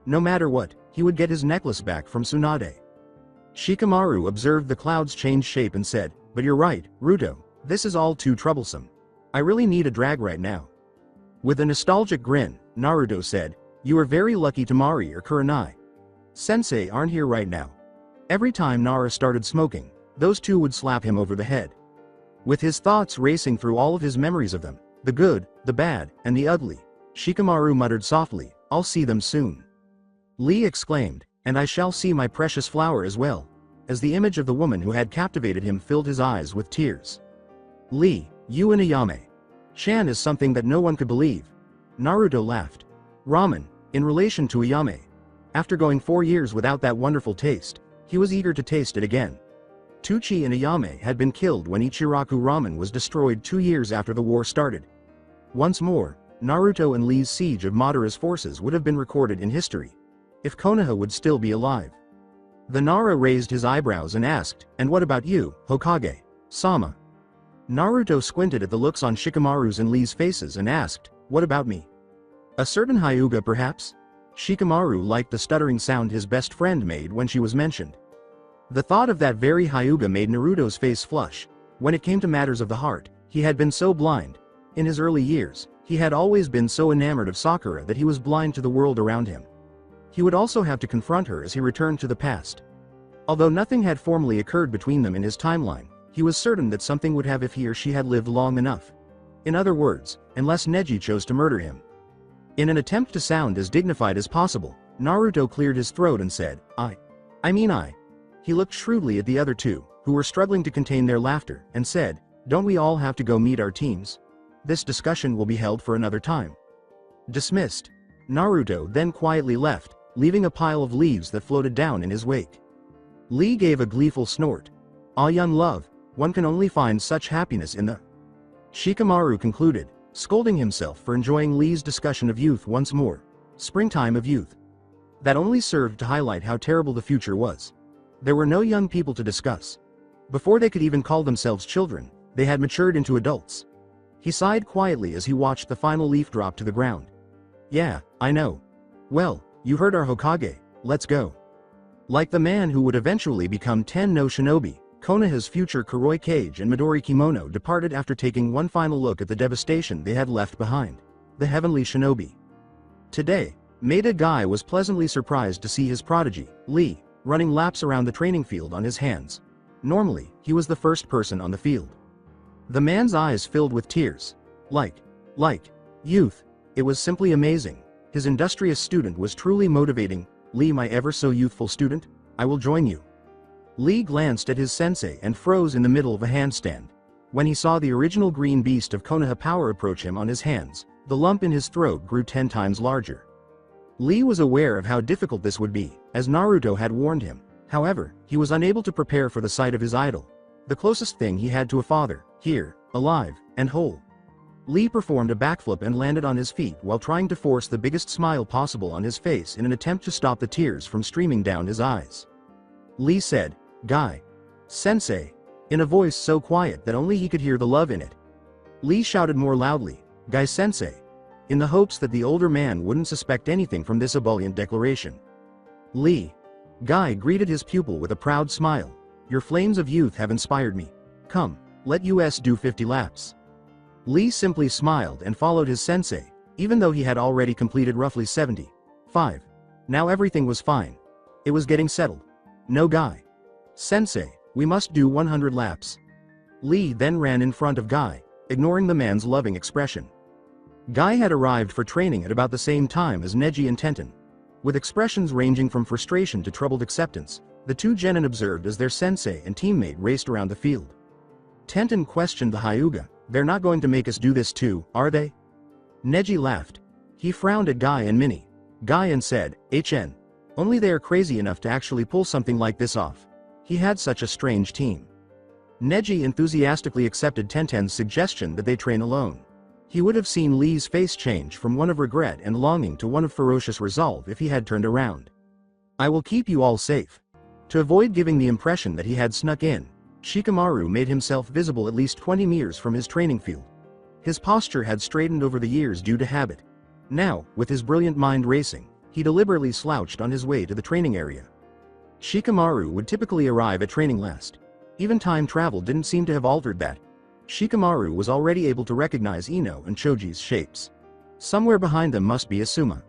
No matter what, he would get his necklace back from Tsunade. Shikamaru observed the clouds change shape and said, "But you're right, Ruto, this is all too troublesome. I really need a drag right now." With a nostalgic grin, Naruto said, "You are very lucky Tamari or Kuranai Sensei aren't here right now." Every time Nara started smoking, those two would slap him over the head. With his thoughts racing through all of his memories of them, the good, the bad, and the ugly, Shikamaru muttered softly, "I'll see them soon." Lee exclaimed, "And I shall see my precious flower as well," as the image of the woman who had captivated him filled his eyes with tears. "Lee, you and Ayame-chan is something that no one could believe." Naruto laughed. "Ramen, in relation to Ayame. After going 4 years without that wonderful taste, he was eager to taste it again. Tuchi and Ayame had been killed when Ichiraku Ramen was destroyed 2 years after the war started. Once more, Naruto and Lee's siege of Madara's forces would have been recorded in history. If Konoha would still be alive. The Nara raised his eyebrows and asked, "And what about you, Hokage? Sama?" Naruto squinted at the looks on Shikamaru's and Lee's faces and asked, "What about me? A certain Hyuga perhaps?" Shikamaru liked the stuttering sound his best friend made when she was mentioned. The thought of that very Hyuga made Naruto's face flush. When it came to matters of the heart, He had been so blind. In his early years, he had always been so enamored of Sakura that he was blind to the world around him. He would also have to confront her as he returned to the past. Although nothing had formally occurred between them in his timeline, he was certain that something would have if he or she had lived long enough. In other words, unless Neji chose to murder him. In an attempt to sound as dignified as possible, Naruto cleared his throat and said, I mean I. He looked shrewdly at the other two, who were struggling to contain their laughter, and said, don't we all have to go meet our teams? This discussion will be held for another time. Dismissed. Naruto then quietly left, leaving a pile of leaves that floated down in his wake. Lee gave a gleeful snort. Ah, young love, one can only find such happiness in the... Shikamaru concluded, scolding himself for enjoying Lee's discussion of youth once more. Springtime of youth. That only served to highlight how terrible the future was. There were no young people to discuss. Before they could even call themselves children, they had matured into adults. He sighed quietly as he watched the final leaf drop to the ground. Yeah, I know. Well, you heard our Hokage, let's go. Like the man who would eventually become Ten no Shinobi, Konoha's future Kuroi Kage and Midori Kimono departed after taking one final look at the devastation they had left behind. The heavenly shinobi. Today, Maeda Guy was pleasantly surprised to see his prodigy, Lee, running laps around the training field on his hands. Normally, he was the first person on the field. The man's eyes filled with tears. Like youth. It was simply amazing. His industrious student was truly motivating. Lee, my ever so youthful student, I will join you. Lee glanced at his sensei and froze in the middle of a handstand. When he saw the original green beast of Konoha power approach him on his hands, the lump in his throat grew 10 times larger. Lee was aware of how difficult this would be, as Naruto had warned him. However, he was unable to prepare for the sight of his idol. The closest thing he had to a father, here, alive, and whole. Lee performed a backflip and landed on his feet while trying to force the biggest smile possible on his face in an attempt to stop the tears from streaming down his eyes. Lee said, Guy. Sensei. In a voice so quiet that only he could hear the love in it. Lee shouted more loudly, Guy Sensei. In the hopes that the older man wouldn't suspect anything from this ebullient declaration. Lee. Guy greeted his pupil with a proud smile. Your flames of youth have inspired me. Come, let us do 50 laps. Lee simply smiled and followed his sensei, even though he had already completed roughly 75. Now everything was fine. It was getting settled. No Guy. Sensei, we must do 100 laps. Lee then ran in front of Guy, ignoring the man's loving expression. Guy had arrived for training at about the same time as Neji and Tenten. With expressions ranging from frustration to troubled acceptance, the two genin observed as their sensei and teammate raced around the field. Tenten questioned the Hyuga, they're not going to make us do this too, are they? Neji laughed. He frowned at Guy and Minnie. Guy and said, HN. Only they are crazy enough to actually pull something like this off. He had such a strange team. Neji enthusiastically accepted Tenten's suggestion that they train alone. He would have seen Lee's face change from one of regret and longing to one of ferocious resolve if he had turned around. I will keep you all safe. To avoid giving the impression that he had snuck in, Shikamaru made himself visible at least 20 meters from his training field. His posture had straightened over the years due to habit. Now, with his brilliant mind racing, he deliberately slouched on his way to the training area. Shikamaru would typically arrive at training last. Even time travel didn't seem to have altered that. Shikamaru was already able to recognize Ino and Choji's shapes. Somewhere behind them must be Asuma.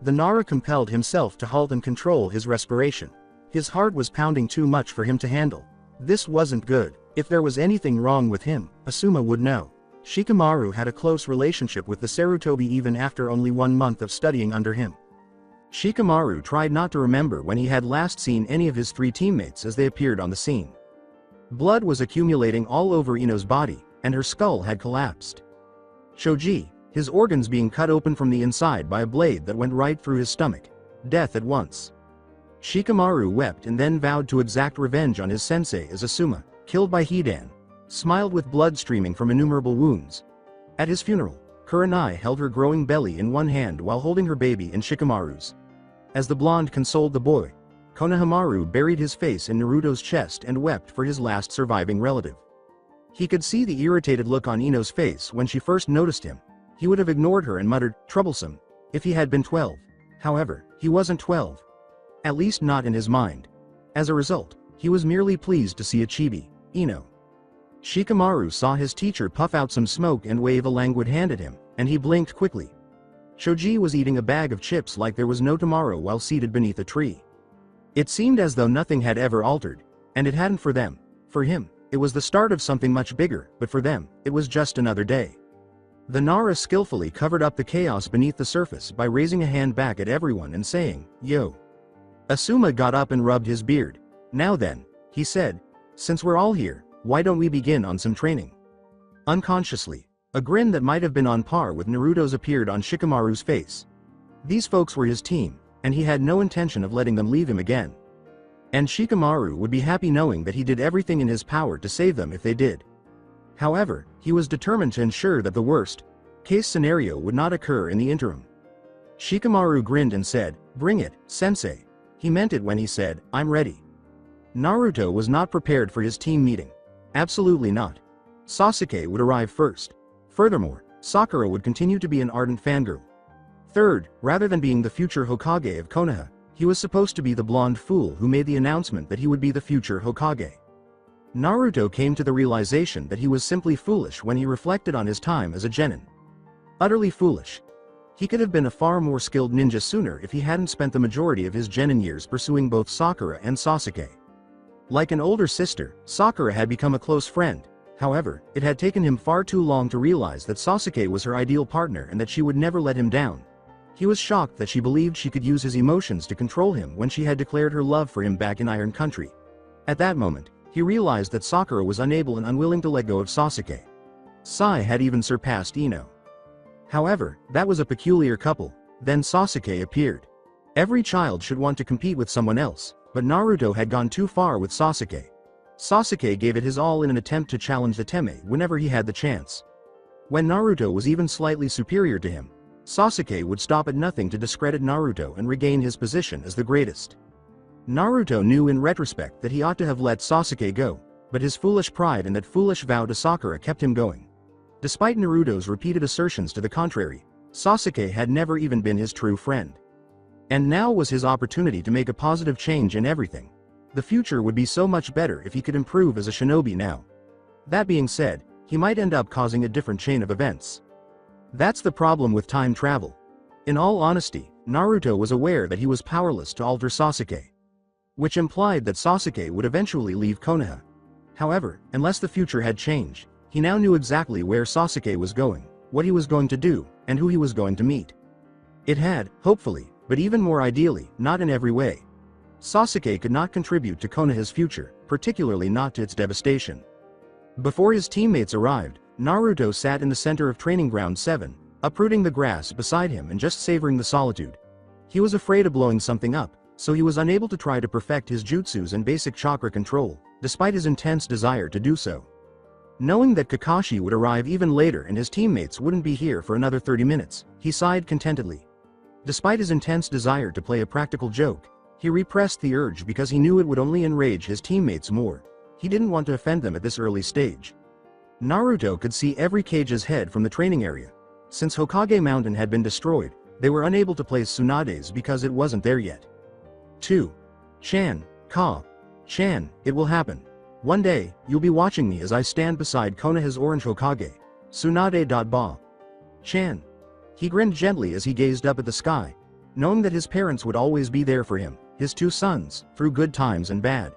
The Nara compelled himself to halt and control his respiration. His heart was pounding too much for him to handle. This wasn't good. If there was anything wrong with him, Asuma would know. Shikamaru had a close relationship with the Sarutobi even after only 1 month of studying under him. Shikamaru tried not to remember when he had last seen any of his 3 teammates as they appeared on the scene. Blood was accumulating all over Ino's body, and her skull had collapsed. Choji, his organs being cut open from the inside by a blade that went right through his stomach. Death at once. Shikamaru wept and then vowed to exact revenge on his sensei as Asuma, killed by Hidan, smiled with blood streaming from innumerable wounds. At his funeral, Kurenai held her growing belly in one hand while holding her baby in Shikamaru's. As the blonde consoled the boy, Konohamaru buried his face in Naruto's chest and wept for his last surviving relative. He could see the irritated look on Ino's face when she first noticed him. He would have ignored her and muttered, troublesome, if he had been 12. However, he wasn't 12. At least not in his mind. As a result, he was merely pleased to see a chibi, Ino. Shikamaru saw his teacher puff out some smoke and wave a languid hand at him, and he blinked quickly. Shoji was eating a bag of chips like there was no tomorrow while seated beneath a tree. It seemed as though nothing had ever altered, and it hadn't for them. For him, it was the start of something much bigger, but for them, it was just another day. The Nara skillfully covered up the chaos beneath the surface by raising a hand back at everyone and saying, "Yo." Asuma got up and rubbed his beard. "Now then," he said, "since we're all here, why don't we begin on some training?" Unconsciously, a grin that might have been on par with Naruto's appeared on Shikamaru's face. These folks were his team, and he had no intention of letting them leave him again. And Shikamaru would be happy knowing that he did everything in his power to save them if they did. However, he was determined to ensure that the worst-case scenario would not occur in the interim. Shikamaru grinned and said, "Bring it, Sensei." He meant it when he said, "I'm ready." Naruto was not prepared for his team meeting. Absolutely not. Sasuke would arrive first. Furthermore, Sakura would continue to be an ardent fangirl. Third, rather than being the future Hokage of Konoha, he was supposed to be the blonde fool who made the announcement that he would be the future Hokage. Naruto came to the realization that he was simply foolish when he reflected on his time as a genin. Utterly foolish. He could have been a far more skilled ninja sooner if he hadn't spent the majority of his genin years pursuing both Sakura and Sasuke. Like an older sister, Sakura had become a close friend. However, it had taken him far too long to realize that Sasuke was her ideal partner and that she would never let him down. He was shocked that she believed she could use his emotions to control him when she had declared her love for him back in Iron Country. At that moment, he realized that Sakura was unable and unwilling to let go of Sasuke. Sai had even surpassed Ino. However, that was a peculiar couple. Then Sasuke appeared. Every child should want to compete with someone else, but Naruto had gone too far with Sasuke. Sasuke gave it his all in an attempt to challenge the Teme whenever he had the chance. When Naruto was even slightly superior to him, Sasuke would stop at nothing to discredit Naruto and regain his position as the greatest. Naruto knew in retrospect that he ought to have let Sasuke go, but his foolish pride and that foolish vow to Sakura kept him going. Despite Naruto's repeated assertions to the contrary, Sasuke had never even been his true friend. And now was his opportunity to make a positive change in everything. The future would be so much better if he could improve as a shinobi now. That being said, he might end up causing a different chain of events. That's the problem with time travel. In all honesty, Naruto was aware that he was powerless to alter Sasuke, which implied that Sasuke would eventually leave Konoha. However, unless the future had changed, he now knew exactly where Sasuke was going, what he was going to do, and who he was going to meet. It had, hopefully, but even more ideally, not in every way. Sasuke could not contribute to Konoha's future, particularly not to its devastation. Before his teammates arrived, Naruto sat in the center of Training Ground 7, uprooting the grass beside him and just savoring the solitude. He was afraid of blowing something up, so he was unable to try to perfect his jutsus and basic chakra control, despite his intense desire to do so. Knowing that Kakashi would arrive even later and his teammates wouldn't be here for another 30 minutes, he sighed contentedly. Despite his intense desire to play a practical joke, he repressed the urge because he knew it would only enrage his teammates more. He didn't want to offend them at this early stage. Naruto could see every Kage's head from the training area. Since Hokage Mountain had been destroyed, they were unable to place Tsunade's because it wasn't there yet. 2. Chan, Chan, it will happen. One day, you'll be watching me as I stand beside Konoha's orange Hokage. Tsunade. Chan. He grinned gently as he gazed up at the sky, knowing that his parents would always be there for him, his two sons, through good times and bad.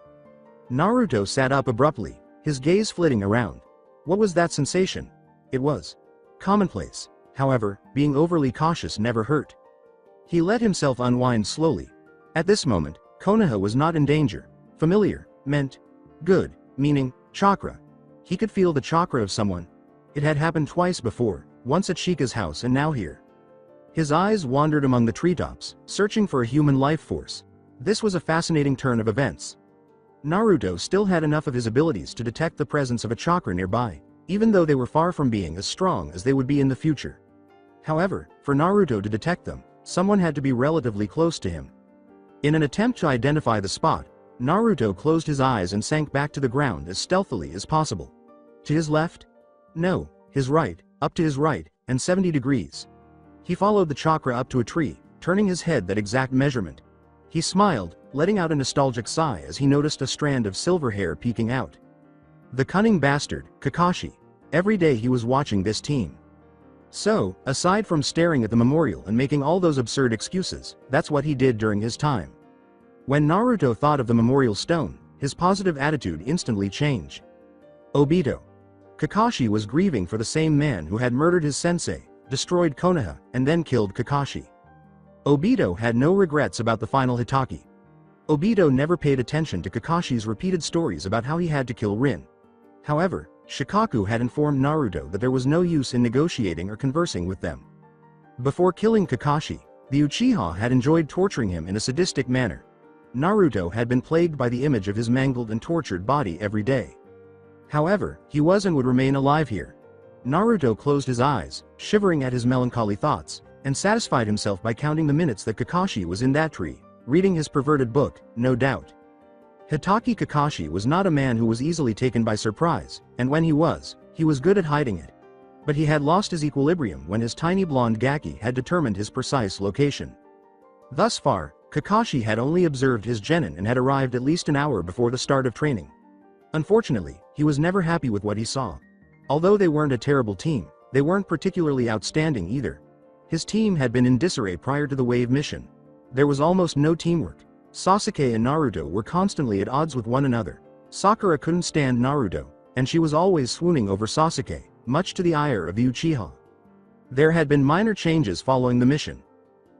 Naruto sat up abruptly, his gaze flitting around. What was that sensation? It was commonplace. However, being overly cautious never hurt. He let himself unwind slowly. At this moment, Konoha was not in danger. Familiar meant good, meaning chakra. He could feel the chakra of someone. It had happened twice before, once at Shika's house and now here. His eyes wandered among the treetops, searching for a human life force. This was a fascinating turn of events. Naruto still had enough of his abilities to detect the presence of a chakra nearby, even though they were far from being as strong as they would be in the future. However, for Naruto to detect them, someone had to be relatively close to him. In an attempt to identify the spot, Naruto closed his eyes and sank back to the ground as stealthily as possible. To his left? No, his right, up to his right, and 70 degrees. He followed the chakra up to a tree, turning his head that exact measurement. He smiled, letting out a nostalgic sigh as he noticed a strand of silver hair peeking out. The cunning bastard, Kakashi. Every day he was watching this team. So, aside from staring at the memorial and making all those absurd excuses, that's what he did during his time. When Naruto thought of the memorial stone, his positive attitude instantly changed. Obito. Kakashi was grieving for the same man who had murdered his sensei, destroyed Konoha, and then killed Kakashi. Obito had no regrets about the final Hitaki. Obito never paid attention to Kakashi's repeated stories about how he had to kill Rin. However, Shikaku had informed Naruto that there was no use in negotiating or conversing with them. Before killing Kakashi, the Uchiha had enjoyed torturing him in a sadistic manner. Naruto had been plagued by the image of his mangled and tortured body every day. However, he was and would remain alive here. Naruto closed his eyes, shivering at his melancholy thoughts, and satisfied himself by counting the minutes that Kakashi was in that tree, reading his perverted book, no doubt. Hitaki Kakashi was not a man who was easily taken by surprise, and when he was good at hiding it. But he had lost his equilibrium when his tiny blonde Gaki had determined his precise location. Thus far, Kakashi had only observed his genin and had arrived at least an hour before the start of training. Unfortunately, he was never happy with what he saw. Although they weren't a terrible team, they weren't particularly outstanding either. His team had been in disarray prior to the wave mission. There was almost no teamwork. Sasuke and Naruto were constantly at odds with one another. Sakura couldn't stand Naruto, and she was always swooning over Sasuke, much to the ire of the Uchiha. There had been minor changes following the mission.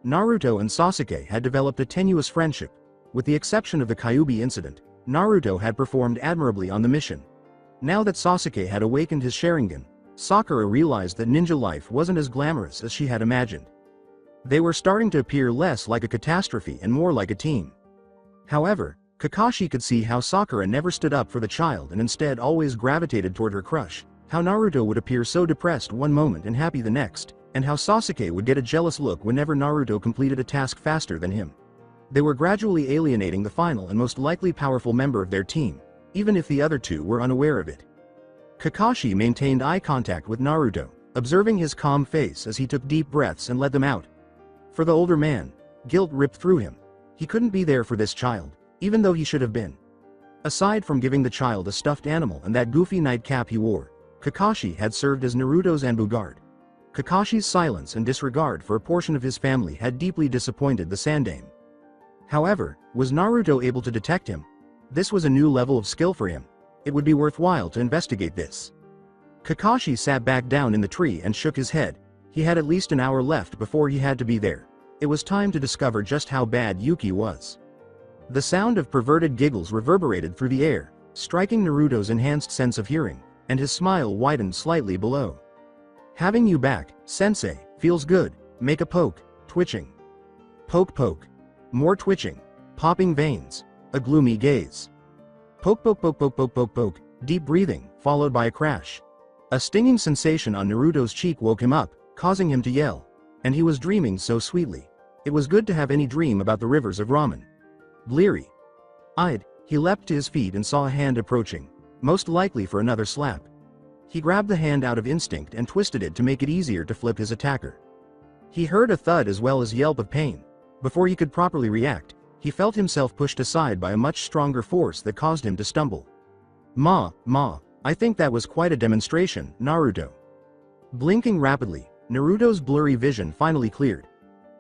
Naruto and Sasuke had developed a tenuous friendship. With the exception of the Kyuubi incident, Naruto had performed admirably on the mission. Now that Sasuke had awakened his Sharingan, Sakura realized that ninja life wasn't as glamorous as she had imagined. They were starting to appear less like a catastrophe and more like a team. However, Kakashi could see how Sakura never stood up for the child and instead always gravitated toward her crush, how Naruto would appear so depressed one moment and happy the next, and how Sasuke would get a jealous look whenever Naruto completed a task faster than him. They were gradually alienating the final and most likely powerful member of their team, even if the other two were unaware of it. Kakashi maintained eye contact with Naruto, observing his calm face as he took deep breaths and let them out. For the older man, guilt ripped through him. He couldn't be there for this child, even though he should have been. Aside from giving the child a stuffed animal and that goofy nightcap he wore, Kakashi had served as Naruto's Anbu guard. Kakashi's silence and disregard for a portion of his family had deeply disappointed the Sandaime. However, was Naruto able to detect him? This was a new level of skill for him. It would be worthwhile to investigate this. Kakashi sat back down in the tree and shook his head. He had at least an hour left before he had to be there. It was time to discover just how bad Yuki was. The sound of perverted giggles reverberated through the air, striking Naruto's enhanced sense of hearing, and his smile widened slightly below. Having you back, Sensei, feels good. Make a poke, twitching. Poke poke. More twitching. Popping veins. A gloomy gaze. Poke poke poke poke poke poke poke, deep breathing, followed by a crash. A stinging sensation on Naruto's cheek woke him up, causing him to yell. And he was dreaming so sweetly. It was good to have any dream about the rivers of ramen. Bleary-eyed, he leapt to his feet and saw a hand approaching, most likely for another slap. He grabbed the hand out of instinct and twisted it to make it easier to flip his attacker. He heard a thud as well as yelp of pain. Before he could properly react, he felt himself pushed aside by a much stronger force that caused him to stumble. Ma, I think that was quite a demonstration, Naruto. Blinking rapidly, Naruto's blurry vision finally cleared.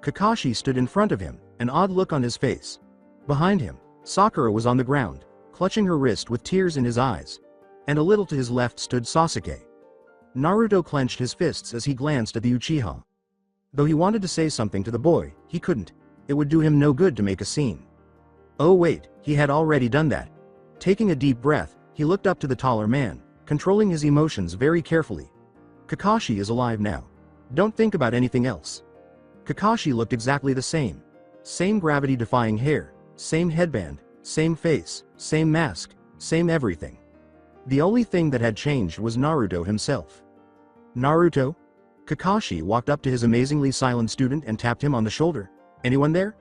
Kakashi stood in front of him, an odd look on his face. Behind him, Sakura was on the ground, clutching her wrist with tears in his eyes. And a little to his left stood Sasuke. Naruto clenched his fists as he glanced at the Uchiha. Though he wanted to say something to the boy, he couldn't. It would do him no good to make a scene. Oh wait, he had already done that. Taking a deep breath, he looked up to the taller man, controlling his emotions very carefully. Kakashi is alive now. Don't think about anything else. Kakashi looked exactly the same. Same gravity-defying hair, same headband, same face, same mask, same everything. The only thing that had changed was Naruto himself. Naruto? Kakashi walked up to his amazingly silent student and tapped him on the shoulder. Anyone there?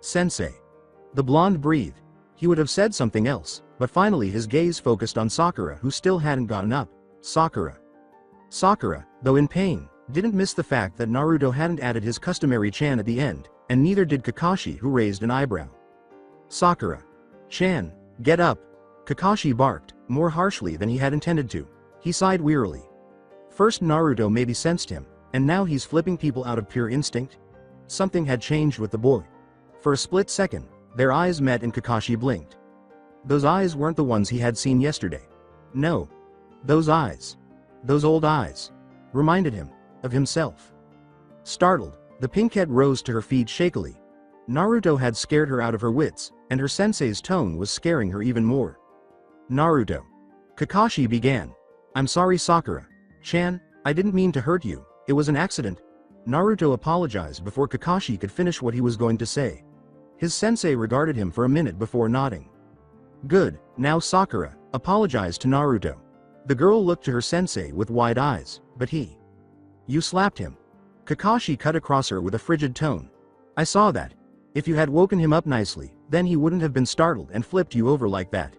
Sensei. The blonde breathed. He would have said something else, but finally his gaze focused on Sakura, who still hadn't gotten up. Sakura. Sakura, though in pain, didn't miss the fact that Naruto hadn't added his customary chan at the end, and neither did Kakashi, who raised an eyebrow. Sakura. Chan, get up. Kakashi barked, more harshly than he had intended to. He sighed wearily. First Naruto maybe sensed him, and now he's flipping people out of pure instinct? Something had changed with the boy. For a split second, their eyes met and Kakashi blinked. Those eyes weren't the ones he had seen yesterday. No. Those eyes. Those old eyes. Reminded him of himself. Startled, the pinkette rose to her feet shakily. Naruto had scared her out of her wits, and her sensei's tone was scaring her even more. Naruto. Kakashi began. I'm sorry Sakura-chan, I didn't mean to hurt you, it was an accident. Naruto apologized before Kakashi could finish what he was going to say. His sensei regarded him for a minute before nodding. Good, now Sakura, apologize to Naruto. The girl looked to her sensei with wide eyes, but he. You slapped him. Kakashi cut across her with a frigid tone. I saw that. If you had woken him up nicely, then he wouldn't have been startled and flipped you over like that.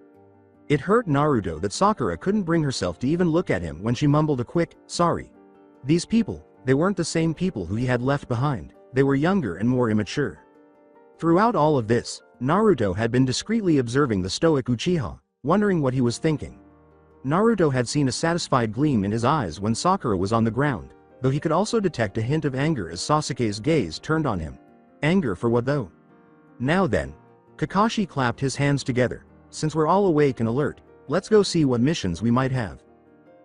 It hurt Naruto that Sakura couldn't bring herself to even look at him when she mumbled a quick, sorry. These people, they weren't the same people who he had left behind, they were younger and more immature. Throughout all of this, Naruto had been discreetly observing the stoic Uchiha, wondering what he was thinking. Naruto had seen a satisfied gleam in his eyes when Sakura was on the ground, though he could also detect a hint of anger as Sasuke's gaze turned on him. Anger for what though? Now then. Kakashi clapped his hands together. Since we're all awake and alert, let's go see what missions we might have.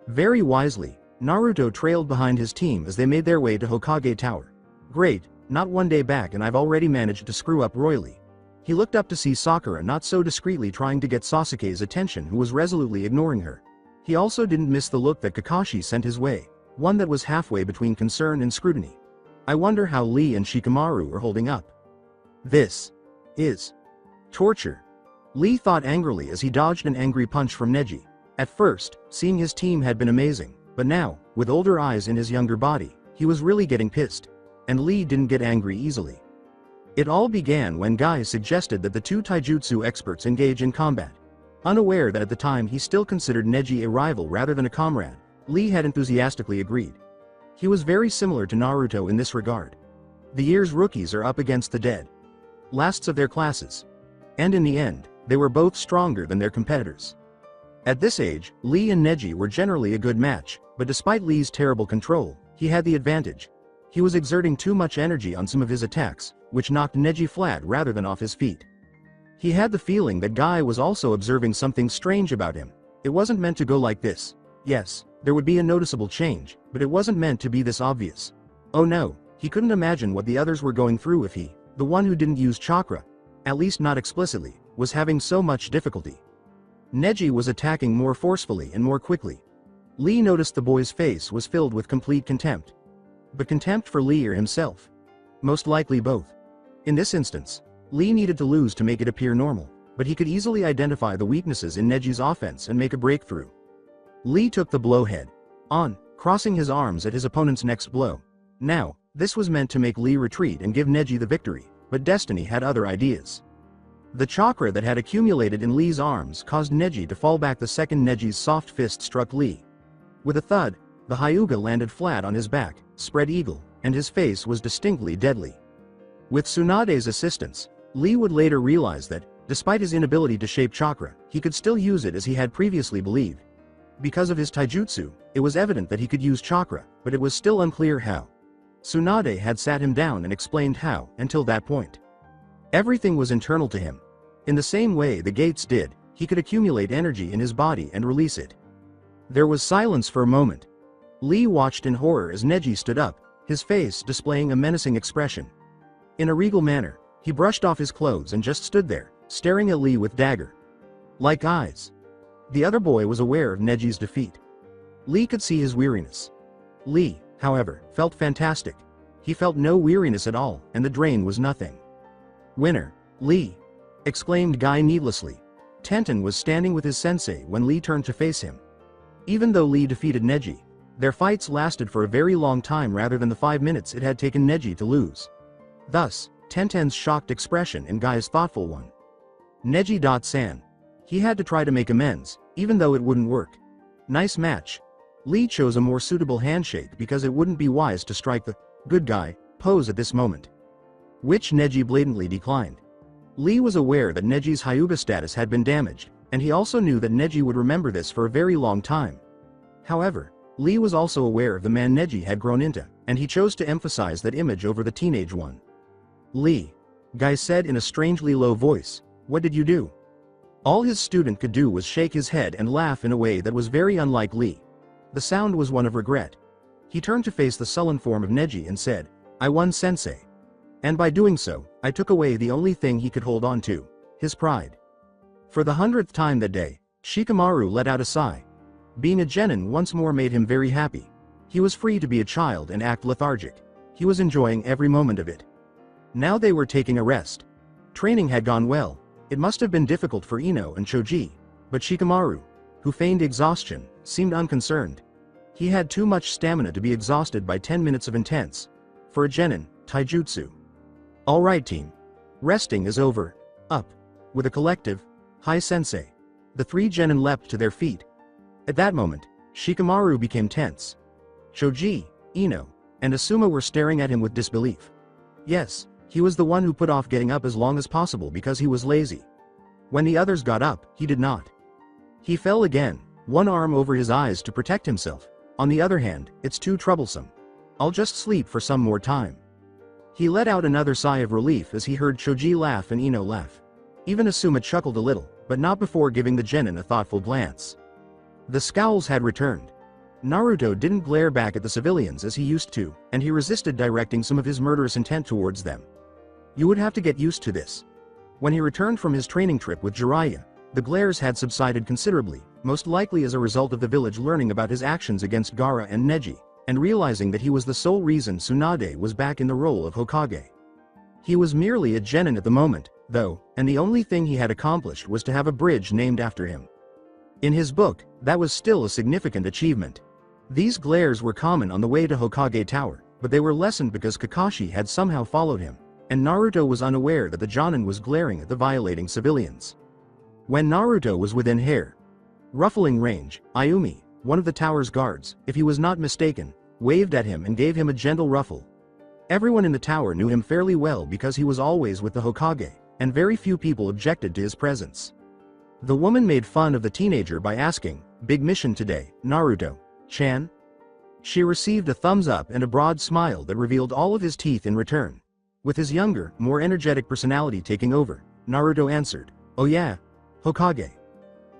Very wisely, Naruto trailed behind his team as they made their way to Hokage Tower. Great, not one day back and I've already managed to screw up royally. He looked up to see Sakura not so discreetly trying to get Sasuke's attention, who was resolutely ignoring her. He also didn't miss the look that Kakashi sent his way, one that was halfway between concern and scrutiny. I wonder how Lee and Shikamaru are holding up. This is torture. Lee thought angrily as he dodged an angry punch from Neji. At first, seeing his team had been amazing, but now, with older eyes in his younger body, he was really getting pissed. And Lee didn't get angry easily. It all began when Guy suggested that the two taijutsu experts engage in combat. Unaware that at the time he still considered Neji a rival rather than a comrade, Lee had enthusiastically agreed. He was very similar to Naruto in this regard. The year's rookies are up against the dead lasts of their classes. And in the end, they were both stronger than their competitors. At this age, Lee and Neji were generally a good match, but despite Lee's terrible control, he had the advantage. He was exerting too much energy on some of his attacks, which knocked Neji flat rather than off his feet. He had the feeling that Guy was also observing something strange about him. It wasn't meant to go like this. Yes, there would be a noticeable change, but it wasn't meant to be this obvious. Oh no, he couldn't imagine what the others were going through if he, the one who didn't use chakra, at least not explicitly, was having so much difficulty. Neji was attacking more forcefully and more quickly. Lee noticed the boy's face was filled with complete contempt. But contempt for Lee or himself? Most likely both. In this instance, Lee needed to lose to make it appear normal, but he could easily identify the weaknesses in Neji's offense and make a breakthrough. Lee took the blow head on, crossing his arms at his opponent's next blow. Now, this was meant to make Lee retreat and give Neji the victory, but destiny had other ideas. The chakra that had accumulated in Lee's arms caused Neji to fall back the second Neji's soft fist struck Lee. With a thud, the Hyuga landed flat on his back, spread eagle, and his face was distinctly deadly. With Tsunade's assistance, Lee would later realize that, despite his inability to shape chakra, he could still use it as he had previously believed. Because of his taijutsu, it was evident that he could use chakra, but it was still unclear how. Tsunade had sat him down and explained how, until that point. Everything was internal to him. In the same way the gates did, he could accumulate energy in his body and release it. There was silence for a moment. Lee watched in horror as Neji stood up, his face displaying a menacing expression. In a regal manner, he brushed off his clothes and just stood there, staring at Lee with dagger-like eyes. The other boy was aware of Neji's defeat. Lee could see his weariness. Lee, however, felt fantastic. He felt no weariness at all, and the drain was nothing. Winner, Lee! Exclaimed Guy needlessly. Tenten was standing with his sensei when Lee turned to face him. Even though Lee defeated Neji, their fights lasted for a very long time rather than the 5 minutes it had taken Neji to lose. Thus, Tenten's shocked expression and Guy's thoughtful one. Neji.san. He had to try to make amends, even though it wouldn't work. Nice match. Lee chose a more suitable handshake because it wouldn't be wise to strike the good guy pose at this moment, which Neji blatantly declined. Lee was aware that Neji's Hyuga status had been damaged, and he also knew that Neji would remember this for a very long time. However, Lee was also aware of the man Neji had grown into, and he chose to emphasize that image over the teenage one. "Lee," Guy said in a strangely low voice, "what did you do?" All his student could do was shake his head and laugh in a way that was very unlike Lee. The sound was one of regret. He turned to face the sullen form of Neji and said, "I won, Sensei. And by doing so, I took away the only thing he could hold on to, his pride." For the 100th time that day, Shikamaru let out a sigh. Being a genin once more made him very happy. He was free to be a child and act lethargic. He was enjoying every moment of it. Now they were taking a rest. Training had gone well. It must have been difficult for Ino and Choji, but Shikamaru, who feigned exhaustion, seemed unconcerned. He had too much stamina to be exhausted by 10 minutes of intense, for a genin, taijutsu. "All right, team. Resting is over. Up." With a collective, "Hi, Sensei." The three genin leapt to their feet. At that moment, Shikamaru became tense. Choji, Ino, and Asuma were staring at him with disbelief. Yes, he was the one who put off getting up as long as possible because he was lazy. When the others got up, he did not. He fell again, one arm over his eyes to protect himself. On the other hand, "It's too troublesome. I'll just sleep for some more time." He let out another sigh of relief as he heard Choji laugh and Ino laugh. Even Asuma chuckled a little, but not before giving the genin a thoughtful glance. The scowls had returned. Naruto didn't glare back at the civilians as he used to, and he resisted directing some of his murderous intent towards them. You would have to get used to this. When he returned from his training trip with Jiraiya, the glares had subsided considerably, most likely as a result of the village learning about his actions against Gaara and Neji, and realizing that he was the sole reason Tsunade was back in the role of Hokage. He was merely a genin at the moment, though, and the only thing he had accomplished was to have a bridge named after him. In his book, that was still a significant achievement. These glares were common on the way to Hokage Tower, but they were lessened because Kakashi had somehow followed him, and Naruto was unaware that the Jonin was glaring at the violating civilians. When Naruto was within hair ruffling range, Ayumi, one of the tower's guards, if he was not mistaken, waved at him and gave him a gentle ruffle. Everyone in the tower knew him fairly well because he was always with the Hokage, and very few people objected to his presence. The woman made fun of the teenager by asking, "Big mission today, Naruto-chan?" She received a thumbs up and a broad smile that revealed all of his teeth in return. With his younger, more energetic personality taking over, Naruto answered, "Oh yeah, Hokage.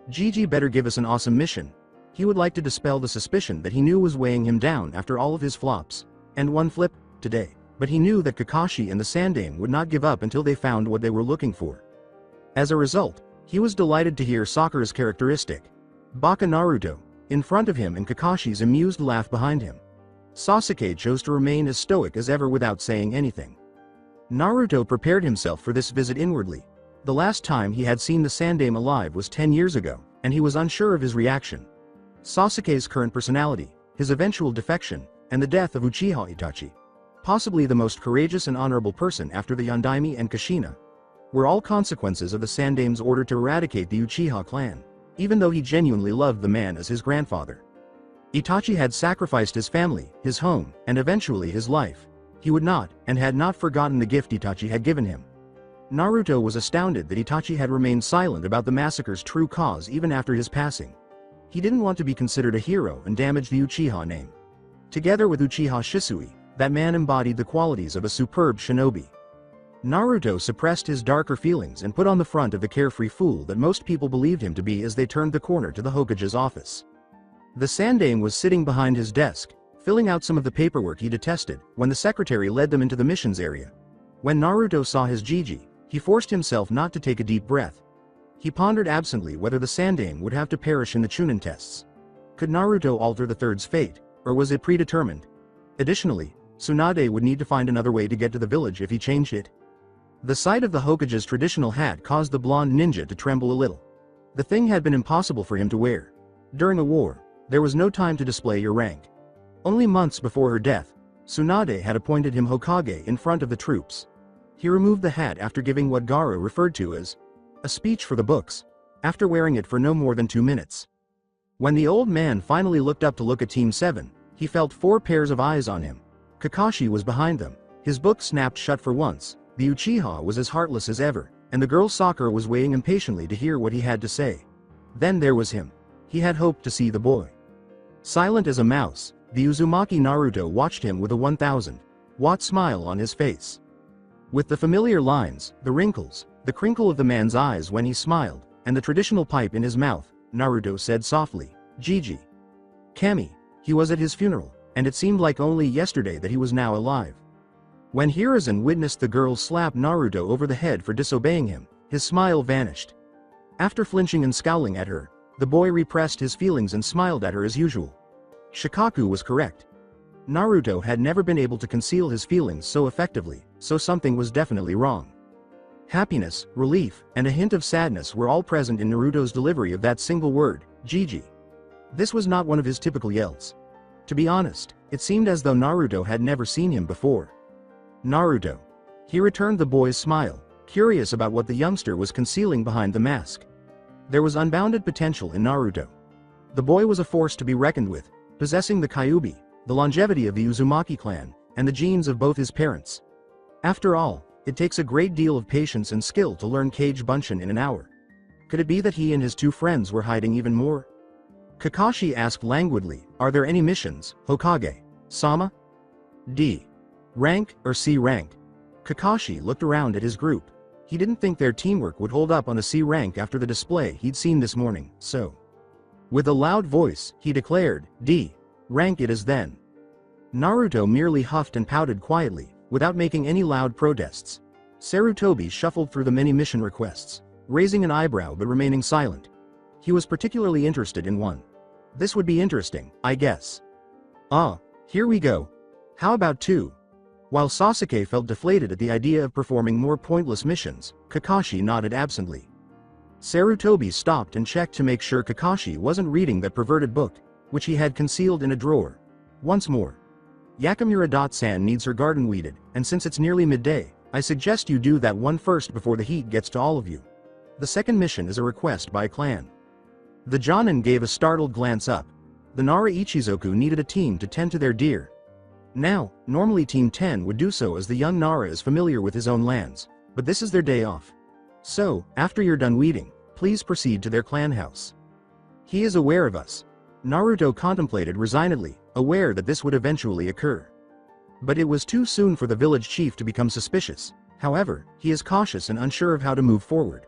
Gigi better give us an awesome mission." He would like to dispel the suspicion that he knew was weighing him down after all of his flops, and one flip, today, but he knew that Kakashi and the Sandaime would not give up until they found what they were looking for. As a result, he was delighted to hear Sakura's characteristic, "Baka Naruto," in front of him and Kakashi's amused laugh behind him. Sasuke chose to remain as stoic as ever without saying anything. Naruto prepared himself for this visit inwardly. The last time he had seen the Sandaime alive was 10 years ago, and he was unsure of his reaction. Sasuke's current personality, his eventual defection, and the death of Uchiha Itachi, possibly the most courageous and honorable person after the Yondaime and Kushina, were all consequences of the Sandaime's order to eradicate the Uchiha clan, even though he genuinely loved the man as his grandfather. Itachi had sacrificed his family, his home, and eventually his life. He would not, and had not forgotten the gift Itachi had given him. Naruto was astounded that Itachi had remained silent about the massacre's true cause even after his passing. He didn't want to be considered a hero and damage the Uchiha name. Together with Uchiha Shisui, that man embodied the qualities of a superb shinobi. Naruto suppressed his darker feelings and put on the front of the carefree fool that most people believed him to be as they turned the corner to the Hokage's office. The Sandaime was sitting behind his desk, filling out some of the paperwork he detested, when the secretary led them into the missions area. When Naruto saw his Gigi, he forced himself not to take a deep breath. He pondered absently whether the Sandaime would have to perish in the Chunin tests. Could Naruto alter the third's fate, or was it predetermined? Additionally, Tsunade would need to find another way to get to the village if he changed it. The sight of the Hokage's traditional hat caused the blonde ninja to tremble a little. The thing had been impossible for him to wear. During a war, there was no time to display your rank. Only months before her death, Tsunade had appointed him Hokage in front of the troops. He removed the hat after giving what Gaara referred to as a speech for the books, after wearing it for no more than 2 minutes. When the old man finally looked up to look at Team 7, he felt 4 pairs of eyes on him. Kakashi was behind them. His book snapped shut for once. The Uchiha was as heartless as ever, and the girl Sakura was waiting impatiently to hear what he had to say. Then there was him. He had hoped to see the boy. Silent as a mouse, the Uzumaki Naruto watched him with a 1,000-watt smile on his face. With the familiar lines, the wrinkles, the crinkle of the man's eyes when he smiled, and the traditional pipe in his mouth, Naruto said softly, "Gigi." Kami, he was at his funeral, and it seemed like only yesterday that he was now alive. When Hiruzen witnessed the girl slap Naruto over the head for disobeying him, his smile vanished. After flinching and scowling at her, the boy repressed his feelings and smiled at her as usual. Shikaku was correct. Naruto had never been able to conceal his feelings so effectively, so something was definitely wrong. Happiness, relief, and a hint of sadness were all present in Naruto's delivery of that single word, Gigi. This was not one of his typical yells. To be honest, it seemed as though Naruto had never seen him before. Naruto. He returned the boy's smile, curious about what the youngster was concealing behind the mask. There was unbounded potential in Naruto. The boy was a force to be reckoned with, possessing the Kyuubi, the longevity of the Uzumaki clan, and the genes of both his parents. After all, it takes a great deal of patience and skill to learn Kage Bunshin in an hour. Could it be that he and his two friends were hiding even more? Kakashi asked languidly, "Are there any missions, Hokage? Sama? D. rank or C rank?" Kakashi looked around at his group. He didn't think their teamwork would hold up on a C rank after the display he'd seen this morning, so. With a loud voice, he declared, "D. rank it is then." Naruto merely huffed and pouted quietly, without making any loud protests. Sarutobi shuffled through the many mission requests, raising an eyebrow but remaining silent. He was particularly interested in one. This would be interesting, I guess. Ah, here we go. How about 2? While Sasuke felt deflated at the idea of performing more pointless missions, Kakashi nodded absently. Sarutobi stopped and checked to make sure Kakashi wasn't reading that perverted book, which he had concealed in a drawer. Once more. Yakamura-san needs her garden weeded, and since it's nearly midday, I suggest you do that one first before the heat gets to all of you. The second mission is a request by clan. The Jonin gave a startled glance up. The Nara Ichizoku needed a team to tend to their deer. Now, normally Team 10 would do so as the young Nara is familiar with his own lands, but this is their day off. So, after you're done weeding, please proceed to their clan house. He is aware of us. Naruto contemplated resignedly, aware that this would eventually occur. But it was too soon for the village chief to become suspicious. However, he is cautious and unsure of how to move forward.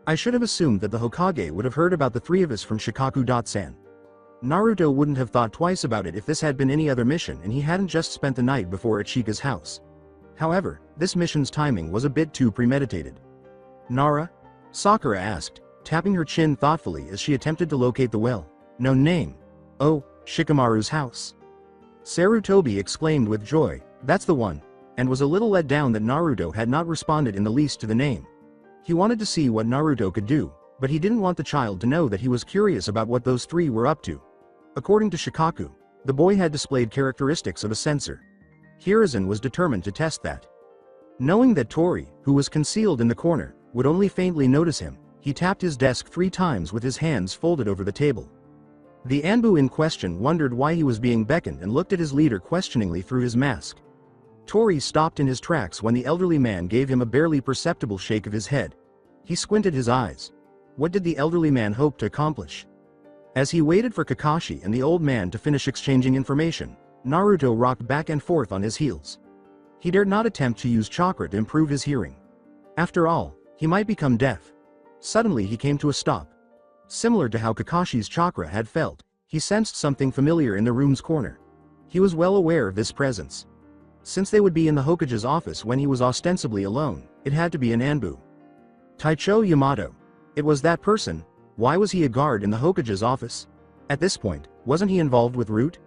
I should have assumed that the Hokage would have heard about the three of us from Shikaku-san. Naruto wouldn't have thought twice about it if this had been any other mission and he hadn't just spent the night before at Chika's house. However, this mission's timing was a bit too premeditated. Nara? Sakura asked, tapping her chin thoughtfully as she attempted to locate the well-known name. Oh, Shikamaru's house. Sarutobi exclaimed with joy, "That's the one," and was a little let down that Naruto had not responded in the least to the name. He wanted to see what Naruto could do, but he didn't want the child to know that he was curious about what those three were up to. According to Shikaku, the boy had displayed characteristics of a censor. Hiruzen was determined to test that. Knowing that Tori, who was concealed in the corner, would only faintly notice him, he tapped his desk 3 times with his hands folded over the table. The Anbu in question wondered why he was being beckoned and looked at his leader questioningly through his mask. Tori stopped in his tracks when the elderly man gave him a barely perceptible shake of his head. He squinted his eyes. What did the elderly man hope to accomplish? As he waited for Kakashi and the old man to finish exchanging information, Naruto rocked back and forth on his heels. He dared not attempt to use chakra to improve his hearing. After all, he might become deaf. Suddenly he came to a stop. Similar to how Kakashi's chakra had felt, he sensed something familiar in the room's corner. He was well aware of this presence. Since they would be in the Hokage's office when he was ostensibly alone, it had to be an Anbu. Taicho Yamato. It was that person. Why was he a guard in the Hokage's office? At this point, wasn't he involved with Root?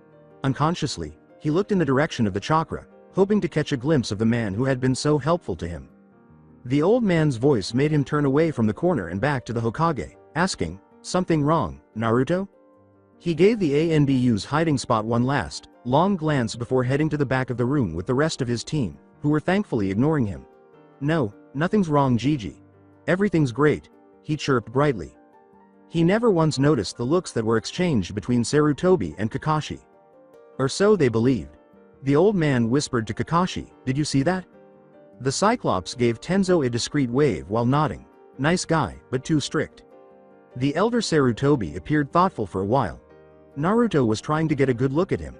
Unconsciously, he looked in the direction of the chakra, hoping to catch a glimpse of the man who had been so helpful to him. The old man's voice made him turn away from the corner and back to the Hokage, asking, "Something wrong, Naruto?" He gave the ANBU's hiding spot one last, long glance before heading to the back of the room with the rest of his team, who were thankfully ignoring him. "No, nothing's wrong, Gigi. Everything's great," he chirped brightly. He never once noticed the looks that were exchanged between Sarutobi and Kakashi. Or so they believed. The old man whispered to Kakashi, "Did you see that?" The Cyclops gave Tenzo a discreet wave while nodding. "Nice guy, but too strict." The elder Sarutobi appeared thoughtful for a while. Naruto was trying to get a good look at him.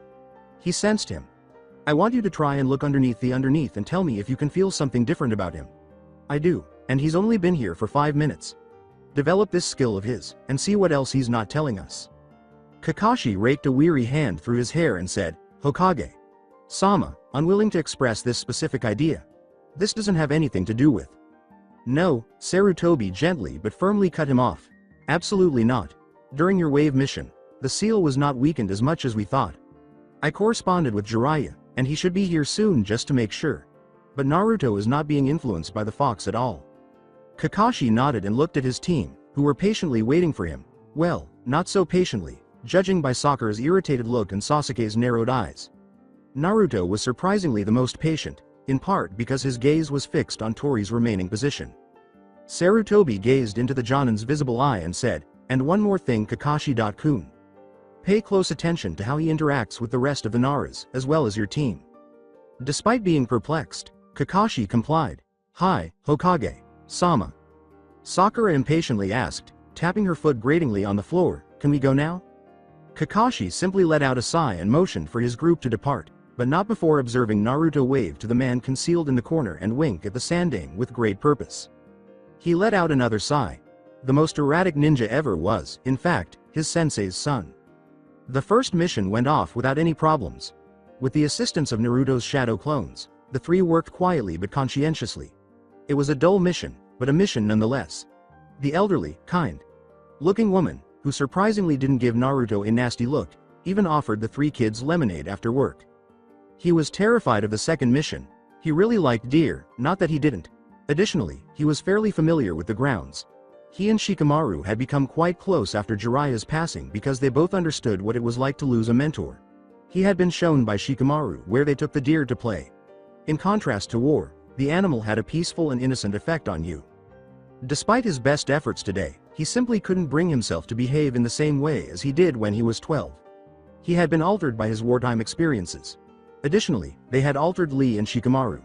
He sensed him. I want you to try and look underneath and tell me if you can feel something different about him. I do, and he's only been here for 5 minutes. Develop this skill of his, and see what else he's not telling us. Kakashi raked a weary hand through his hair and said, Hokage. Sama, unwilling to express this specific idea. This doesn't have anything to do with. No, Sarutobi gently but firmly cut him off. Absolutely not. During your wave mission, the seal was not weakened as much as we thought. I corresponded with Jiraiya, and he should be here soon just to make sure. But Naruto is not being influenced by the fox at all. Kakashi nodded and looked at his team, who were patiently waiting for him. Well, not so patiently, judging by Sakura's irritated look and Sasuke's narrowed eyes. Naruto was surprisingly the most patient, in part because his gaze was fixed on Tori's remaining position. Sarutobi gazed into the Jonin's visible eye and said, and one more thing Kakashi-kun. Pay close attention to how he interacts with the rest of the Naras, as well as your team. Despite being perplexed, Kakashi complied. Hi, Hokage. Sama. Sakura impatiently asked, tapping her foot gratingly on the floor, can we go now? Kakashi simply let out a sigh and motioned for his group to depart, but not before observing Naruto wave to the man concealed in the corner and wink at the Sandaime with great purpose. He let out another sigh. The most erratic ninja ever was, in fact, his sensei's son. The first mission went off without any problems. With the assistance of Naruto's shadow clones, the three worked quietly but conscientiously. It was a dull mission, but a mission nonetheless. The elderly, kind-looking woman, who surprisingly didn't give Naruto a nasty look, even offered the three kids lemonade after work. He was terrified of the second mission. He really liked deer, not that he didn't. Additionally, he was fairly familiar with the grounds. He and Shikamaru had become quite close after Jiraiya's passing because they both understood what it was like to lose a mentor. He had been shown by Shikamaru where they took the deer to play. In contrast to war, the animal had a peaceful and innocent effect on you. Despite his best efforts today, he simply couldn't bring himself to behave in the same way as he did when he was 12. He had been altered by his wartime experiences. Additionally, they had altered Lee and Shikamaru.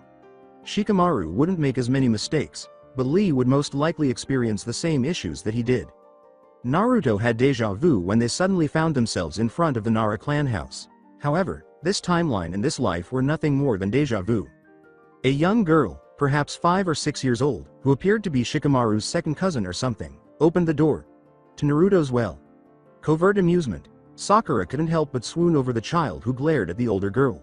Shikamaru wouldn't make as many mistakes, but Lee would most likely experience the same issues that he did. Naruto had deja vu when they suddenly found themselves in front of the Nara clan house. However, this timeline and this life were nothing more than deja vu. A young girl, perhaps 5 or 6 years old, who appeared to be Shikamaru's second cousin or something, opened the door to Naruto's covert amusement. Sakura couldn't help but swoon over the child who glared at the older girl.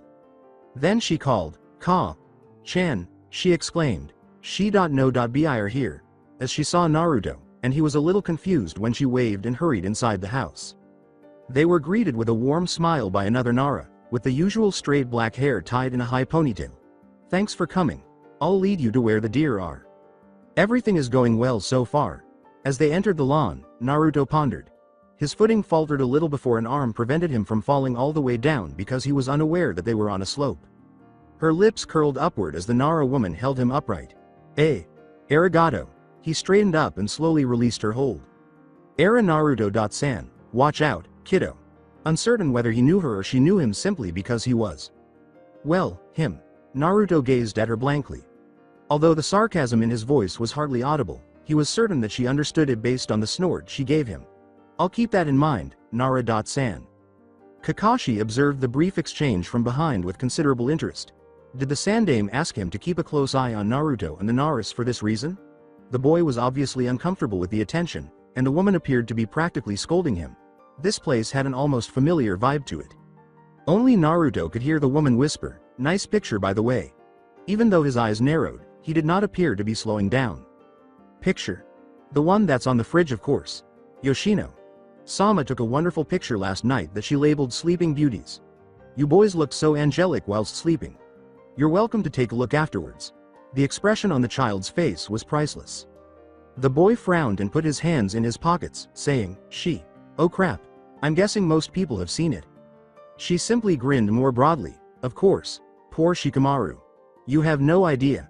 Then she called, Ka-chan, she exclaimed. She.no.bi are here, as she saw Naruto, and he was a little confused when she waved and hurried inside the house. They were greeted with a warm smile by another Nara, with the usual straight black hair tied in a high ponytail. Thanks for coming. I'll lead you to where the deer are. Everything is going well so far. As they entered the lawn, Naruto pondered. His footing faltered a little before an arm prevented him from falling all the way down because he was unaware that they were on a slope. Her lips curled upward as the Nara woman held him upright. Arigato. He straightened up and slowly released her hold. Naruto-san, watch out, kiddo. Uncertain whether he knew her or she knew him simply because he was. Well, him. Naruto gazed at her blankly. Although the sarcasm in his voice was hardly audible, he was certain that she understood it based on the snort she gave him. I'll keep that in mind, Nara-san. Kakashi observed the brief exchange from behind with considerable interest. Did the Sandaime ask him to keep a close eye on Naruto and the Naras for this reason? The boy was obviously uncomfortable with the attention, and the woman appeared to be practically scolding him. This place had an almost familiar vibe to it. Only Naruto could hear the woman whisper, nice picture by the way. Even though his eyes narrowed, he did not appear to be slowing down. Picture? The one that's on the fridge, of course. Yoshino. Sama took a wonderful picture last night that she labeled Sleeping Beauties. You boys looked so angelic whilst sleeping. You're welcome to take a look afterwards. The expression on the child's face was priceless. The boy frowned and put his hands in his pockets, saying, oh crap. I'm guessing most people have seen it. She simply grinned more broadly. Of course. Poor Shikamaru. You have no idea.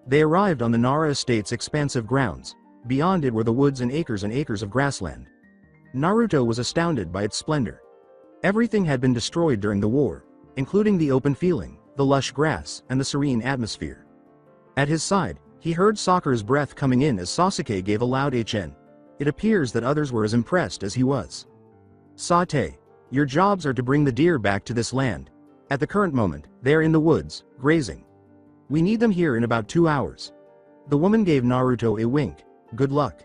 They arrived on the Nara estate's expansive grounds. Beyond it were the woods and acres of grassland. Naruto was astounded by its splendor. Everything had been destroyed during the war, including the open feeling, the lush grass, and the serene atmosphere. At his side, he heard Sakura's breath coming in as Sasuke gave a loud HN. It appears that others were as impressed as he was. Sate, your jobs are to bring the deer back to this land. At the current moment, they are in the woods, grazing. We need them here in about 2 hours. The woman gave Naruto a wink. Good luck.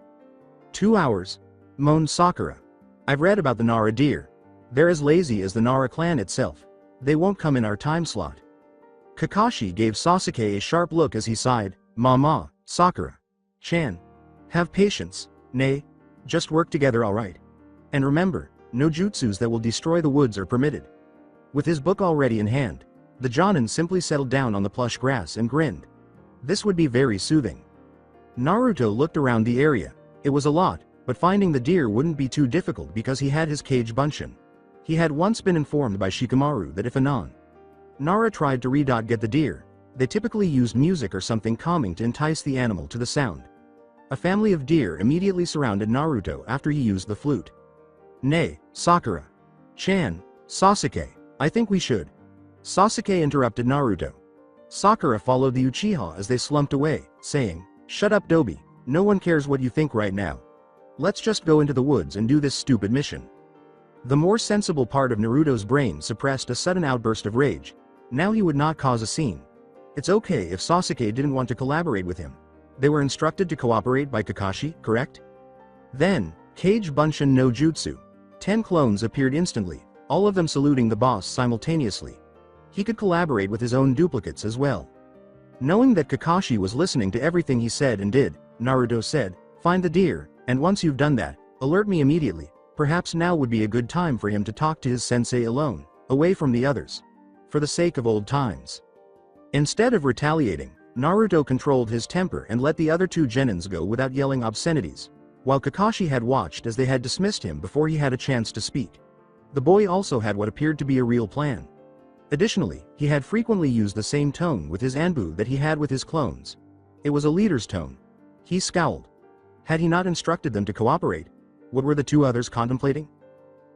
2 hours? Moaned Sakura. I've read about the Nara deer. They're as lazy as the Nara clan itself. They won't come in our time slot. Kakashi gave Sasuke a sharp look as he sighed. Mama, Sakura-chan. Have patience. Nay, just work together alright. And remember, no jutsus that will destroy the woods are permitted. With his book already in hand, the Jonin simply settled down on the plush grass and grinned. This would be very soothing. Naruto looked around the area. It was a lot, but finding the deer wouldn't be too difficult because he had his cage bunshin. He had once been informed by Shikamaru that if Nara tried to get the deer, they typically used music or something calming to entice the animal to the sound. A family of deer immediately surrounded Naruto after he used the flute. Nay, Sakura-chan, Sasuke, I think we should. Sasuke interrupted Naruto. Sakura followed the Uchiha as they slumped away, saying, Shut up Dobi, no one cares what you think right now. Let's just go into the woods and do this stupid mission. The more sensible part of Naruto's brain suppressed a sudden outburst of rage. Now he would not cause a scene. It's okay if Sasuke didn't want to collaborate with him. They were instructed to cooperate by Kakashi, correct? Then, Kage Bunshin no Jutsu. 10 clones appeared instantly, all of them saluting the boss simultaneously. He could collaborate with his own duplicates as well. Knowing that Kakashi was listening to everything he said and did, Naruto said, Find the deer, and once you've done that, alert me immediately. Perhaps now would be a good time for him to talk to his sensei alone, away from the others. For the sake of old times. Instead of retaliating, Naruto controlled his temper and let the other 2 genins go without yelling obscenities, while Kakashi had watched as they had dismissed him before he had a chance to speak. The boy also had what appeared to be a real plan. Additionally, he had frequently used the same tone with his Anbu that he had with his clones. It was a leader's tone. He scowled. Had he not instructed them to cooperate? What were the 2 others contemplating?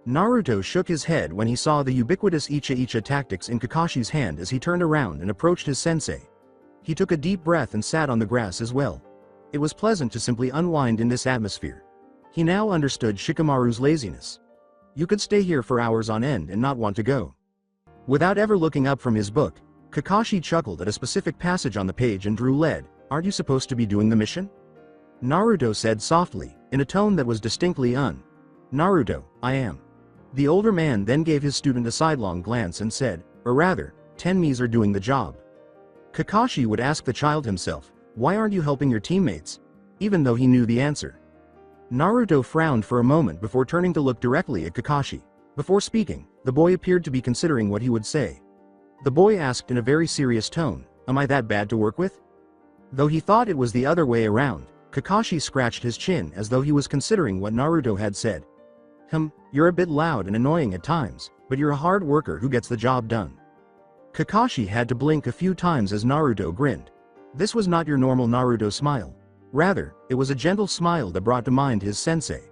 Naruto shook his head when he saw the ubiquitous Icha-Icha tactics in Kakashi's hand as he turned around and approached his sensei. He took a deep breath and sat on the grass as well. It was pleasant to simply unwind in this atmosphere. He now understood Shikamaru's laziness. You could stay here for hours on end and not want to go. Without ever looking up from his book, Kakashi chuckled at a specific passage on the page and drew lead. Aren't you supposed to be doing the mission? Naruto said softly, in a tone that was distinctly Naruto, I am. The older man then gave his student a sidelong glance and said, or rather, Tenmis are doing the job. Kakashi would ask the child himself, why aren't you helping your teammates? Even though he knew the answer. Naruto frowned for a moment before turning to look directly at Kakashi. Before speaking, the boy appeared to be considering what he would say. The boy asked in a very serious tone, am I that bad to work with? Though he thought it was the other way around, Kakashi scratched his chin as though he was considering what Naruto had said. You're a bit loud and annoying at times, but you're a hard worker who gets the job done. Kakashi had to blink a few times as Naruto grinned. This was not your normal Naruto smile. Rather, it was a gentle smile that brought to mind his sensei.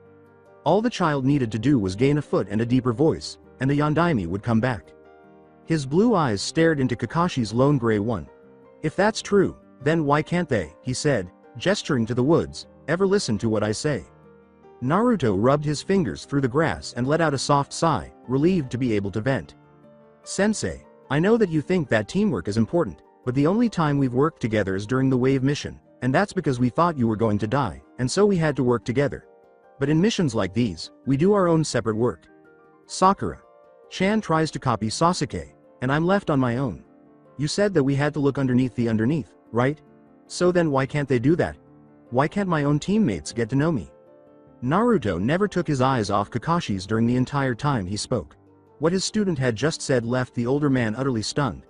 All the child needed to do was gain a foot and a deeper voice, and the Yondaime would come back. His blue eyes stared into Kakashi's lone gray one. If that's true, then why can't they, he said, gesturing to the woods, ever listen to what I say? Naruto rubbed his fingers through the grass and let out a soft sigh, relieved to be able to vent. Sensei, I know that you think that teamwork is important, but the only time we've worked together is during the wave mission, and that's because we thought you were going to die, and so we had to work together. But in missions like these, we do our own separate work. Sakura-chan tries to copy Sasuke, and I'm left on my own. You said that we had to look underneath the underneath, right? So then why can't they do that? Why can't my own teammates get to know me? Naruto never took his eyes off Kakashi's during the entire time he spoke. What his student had just said left the older man utterly stunned.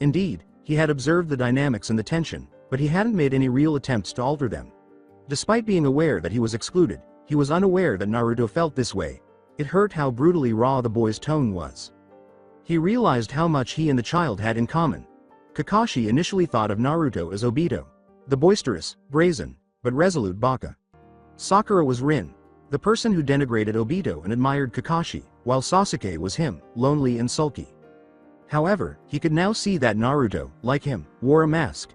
Indeed, he had observed the dynamics and the tension, but he hadn't made any real attempts to alter them. Despite being aware that he was excluded, he was unaware that Naruto felt this way. It hurt how brutally raw the boy's tone was. He realized how much he and the child had in common. Kakashi initially thought of Naruto as Obito, the boisterous, brazen, but resolute Baka. Sakura was Rin, the person who denigrated Obito and admired Kakashi, while Sasuke was him, lonely and sulky. However, he could now see that Naruto, like him, wore a mask.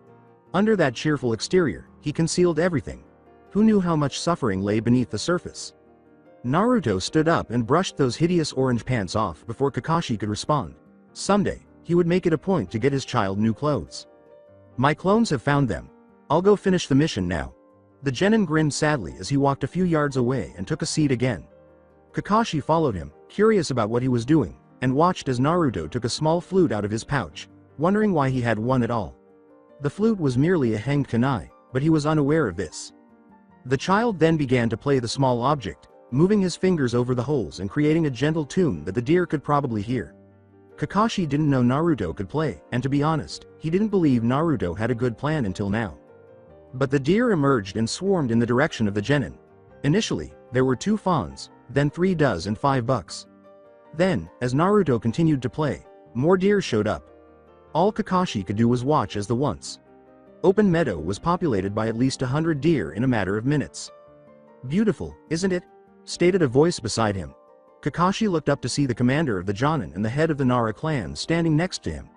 Under that cheerful exterior, he concealed everything. Who knew how much suffering lay beneath the surface? Naruto stood up and brushed those hideous orange pants off before Kakashi could respond. Someday, he would make it a point to get his child new clothes. My clones have found them. I'll go finish the mission now. The genin grinned sadly as he walked a few yards away and took a seat again. Kakashi followed him, curious about what he was doing, and watched as Naruto took a small flute out of his pouch, wondering why he had one at all. The flute was merely a hanged kunai, but he was unaware of this. The child then began to play the small object, moving his fingers over the holes and creating a gentle tune that the deer could probably hear. Kakashi didn't know Naruto could play, and to be honest, he didn't believe Naruto had a good plan until now. But the deer emerged and swarmed in the direction of the genin. Initially, there were 2 fawns, then 3 does and 5 bucks. Then, as Naruto continued to play, more deer showed up. All Kakashi could do was watch as the once open meadow was populated by at least 100 deer in a matter of minutes. "Beautiful, isn't it?" stated a voice beside him. Kakashi looked up to see the commander of the Jonin and the head of the Nara clan standing next to him.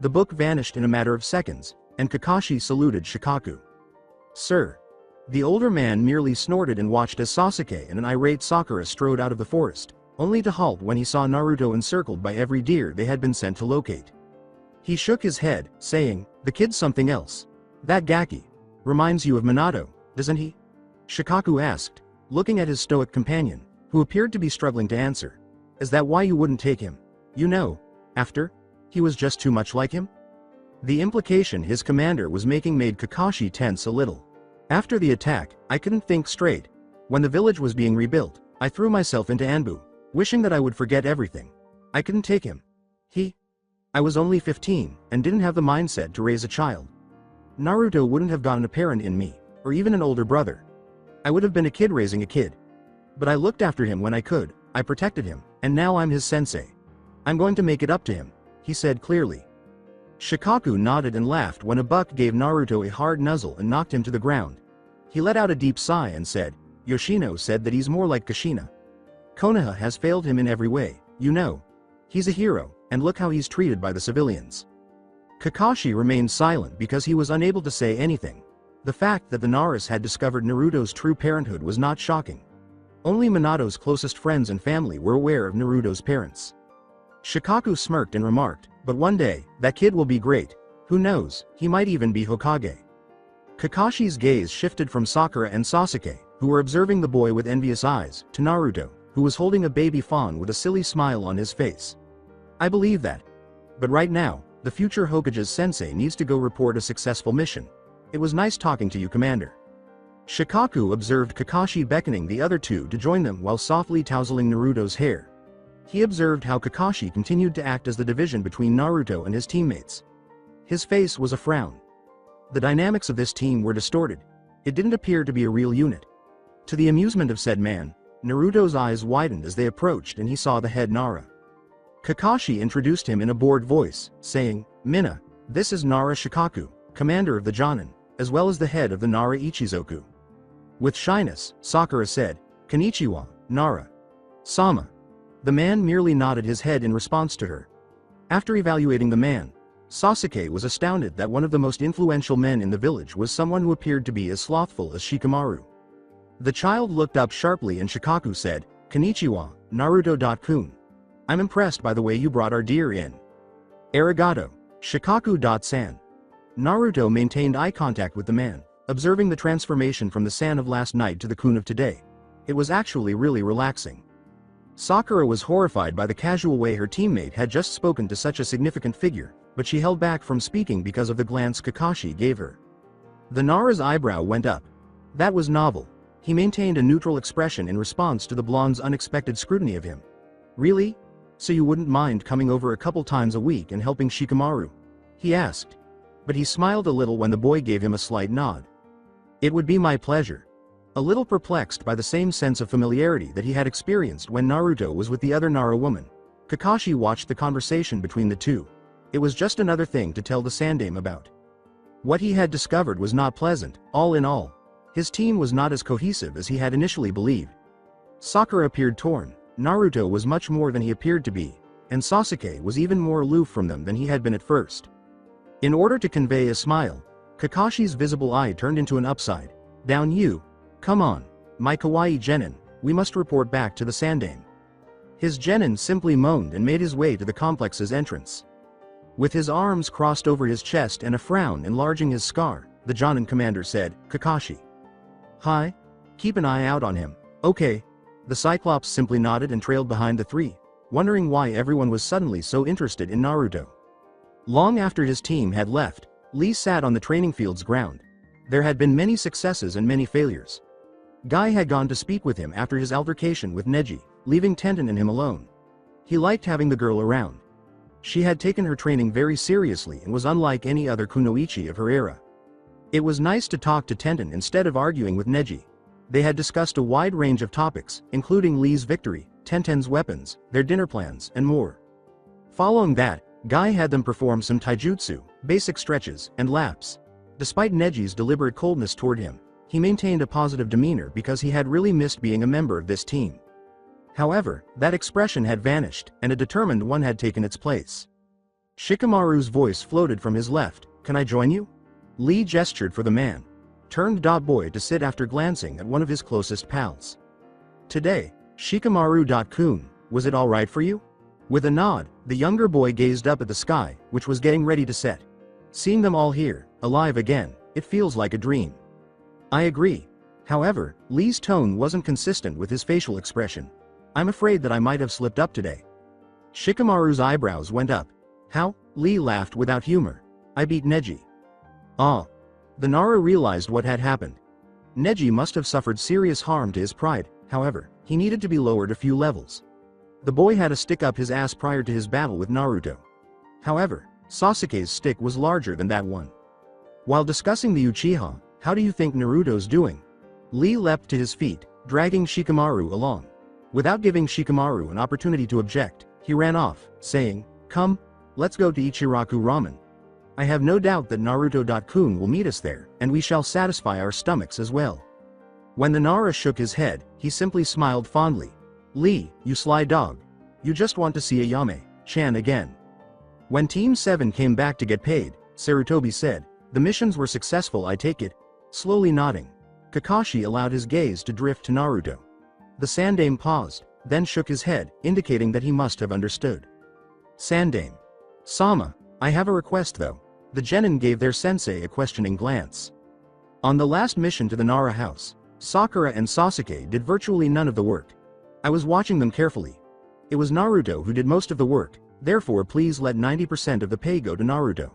The book vanished in a matter of seconds, and Kakashi saluted Shikaku. "Sir." The older man merely snorted and watched as Sasuke and an irate Sakura strode out of the forest, only to halt when he saw Naruto encircled by every deer they had been sent to locate. He shook his head, saying, "The kid's something else. That Gaki reminds you of Minato, doesn't he?" Shikaku asked, looking at his stoic companion, who appeared to be struggling to answer. "Is that why you wouldn't take him? You know, after? He was just too much like him?" The implication his commander was making made Kakashi tense a little. "After the attack, I couldn't think straight. When the village was being rebuilt, I threw myself into Anbu, wishing that I would forget everything. I couldn't take him. I was only 15, and didn't have the mindset to raise a child. Naruto wouldn't have gotten a parent in me, or even an older brother. I would have been a kid raising a kid. But I looked after him when I could, I protected him, and now I'm his sensei. I'm going to make it up to him," he said clearly. Shikaku nodded and laughed when a buck gave Naruto a hard nuzzle and knocked him to the ground. He let out a deep sigh and said, "Yoshino said that he's more like Kushina. Konoha has failed him in every way, you know. He's a hero, and look how he's treated by the civilians." Kakashi remained silent because he was unable to say anything. The fact that the Naras had discovered Naruto's true parenthood was not shocking. Only Minato's closest friends and family were aware of Naruto's parents. Shikaku smirked and remarked, "But one day, that kid will be great. Who knows, he might even be Hokage." Kakashi's gaze shifted from Sakura and Sasuke, who were observing the boy with envious eyes, to Naruto, who was holding a baby fawn with a silly smile on his face. "I believe that. But right now, the future Hokage's sensei needs to go report a successful mission. It was nice talking to you, Commander." Shikaku observed Kakashi beckoning the other 2 to join them while softly tousling Naruto's hair. He observed how Kakashi continued to act as the division between Naruto and his teammates. His face was a frown. The dynamics of this team were distorted. It didn't appear to be a real unit. To the amusement of said man, Naruto's eyes widened as they approached and he saw the head Nara. Kakashi introduced him in a bored voice, saying, "Mina, this is Nara Shikaku, commander of the Jonin, as well as the head of the Nara Ichizoku." With shyness, Sakura said, "Konnichiwa, Nara." "Sama." The man merely nodded his head in response to her. After evaluating the man, Sasuke was astounded that one of the most influential men in the village was someone who appeared to be as slothful as Shikamaru. The child looked up sharply and Shikaku said, "Konnichiwa, Naruto-kun. I'm impressed by the way you brought our deer in." "Arigato, Shikaku-san." Naruto maintained eye contact with the man, observing the transformation from the San of last night to the Kun of today. It was actually really relaxing. Sakura was horrified by the casual way her teammate had just spoken to such a significant figure, but she held back from speaking because of the glance Kakashi gave her. The Nara's eyebrow went up. That was novel. He maintained a neutral expression in response to the blonde's unexpected scrutiny of him. "Really? So you wouldn't mind coming over a couple times a week and helping Shikamaru?" he asked. But he smiled a little when the boy gave him a slight nod. "It would be my pleasure." A little perplexed by the same sense of familiarity that he had experienced when Naruto was with the other Nara woman, Kakashi watched the conversation between the 2. It was just another thing to tell the Sandame about. What he had discovered was not pleasant. All in all, his team was not as cohesive as he had initially believed. Sakura appeared torn, Naruto was much more than he appeared to be, and Sasuke was even more aloof from them than he had been at first. In order to convey a smile, Kakashi's visible eye turned into an upside down U. Come on, my kawaii genin, we must report back to the Sandame. His genin simply moaned and made his way to the complex's entrance. With his arms crossed over his chest and a frown enlarging his scar, the Jonin commander said, Kakashi. Hi? Keep an eye out on him, okay? The Cyclops simply nodded and trailed behind the three, wondering why everyone was suddenly so interested in Naruto. Long after his team had left, Lee sat on the training field's ground. There had been many successes and many failures. Guy had gone to speak with him after his altercation with Neji, leaving Tenten and him alone. He liked having the girl around. She had taken her training very seriously and was unlike any other kunoichi of her era. It was nice to talk to Tenten instead of arguing with Neji. They had discussed a wide range of topics, including Lee's victory, Tenten's weapons, their dinner plans, and more. Following that, Guy had them perform some taijutsu, basic stretches, and laps. Despite Neji's deliberate coldness toward him, he maintained a positive demeanor because he had really missed being a member of this team. However, that expression had vanished, and a determined one had taken its place. Shikamaru's voice floated from his left, "Can I join you?" Lee gestured for the man. Turned boy to sit after glancing at one of his closest pals. "Today, Shikamaru-kun, was it alright for you?" With a nod, the younger boy gazed up at the sky, which was getting ready to set. Seeing them all here, alive again, it feels like a dream. I agree. However, Lee's tone wasn't consistent with his facial expression. I'm afraid that I might have slipped up today. Shikamaru's eyebrows went up. How? Lee laughed without humor. I beat Neji. Ah. The Nara realized what had happened. Neji must have suffered serious harm to his pride, however, he needed to be lowered a few levels. The boy had a stick up his ass prior to his battle with Naruto. However, Sasuke's stick was larger than that one. While discussing the Uchiha, how do you think Naruto's doing? Lee leapt to his feet, dragging Shikamaru along. Without giving Shikamaru an opportunity to object, he ran off, saying, Come, let's go to Ichiraku Ramen. I have no doubt that Naruto-kun will meet us there, and we shall satisfy our stomachs as well. When the Nara shook his head, he simply smiled fondly. Lee, you sly dog. You just want to see Ayame-chan again. When Team 7 came back to get paid, Sarutobi said, The missions were successful, I take it. Slowly nodding. Kakashi allowed his gaze to drift to Naruto. The Sandame paused, then shook his head, indicating that he must have understood. Sandame. Sama, I have a request though. The genin gave their sensei a questioning glance. On the last mission to the Nara house, Sakura and Sasuke did virtually none of the work. I was watching them carefully. It was Naruto who did most of the work, therefore please let 90% of the pay go to Naruto.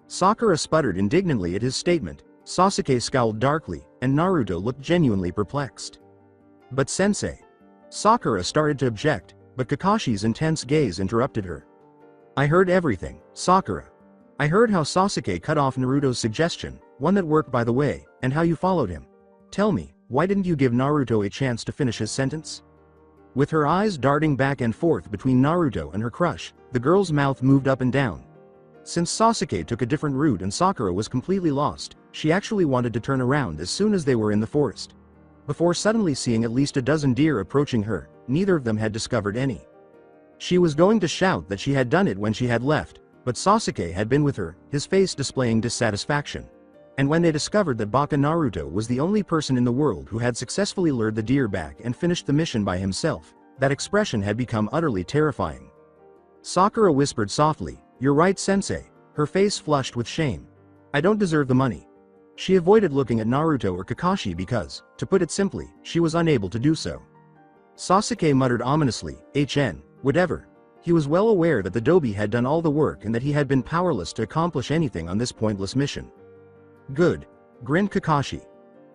Sakura sputtered indignantly at his statement, Sasuke scowled darkly, and Naruto looked genuinely perplexed. But sensei. Sakura started to object, but Kakashi's intense gaze interrupted her. I heard everything, Sakura. I heard how Sasuke cut off Naruto's suggestion, one that worked by the way, and how you followed him. Tell me, why didn't you give Naruto a chance to finish his sentence? With her eyes darting back and forth between Naruto and her crush, the girl's mouth moved up and down. Since Sasuke took a different route and Sakura was completely lost, she actually wanted to turn around as soon as they were in the forest. Before suddenly seeing at least a dozen deer approaching her, neither of them had discovered any. She was going to shout that she had done it when she had left, but Sasuke had been with her, his face displaying dissatisfaction. And when they discovered that Baka Naruto was the only person in the world who had successfully lured the deer back and finished the mission by himself, that expression had become utterly terrifying. Sakura whispered softly, You're right, sensei, her face flushed with shame. I don't deserve the money. She avoided looking at Naruto or Kakashi because, to put it simply, she was unable to do so. Sasuke muttered ominously, whatever. He was well aware that the Dobi had done all the work and that he had been powerless to accomplish anything on this pointless mission. Good. Grinned Kakashi.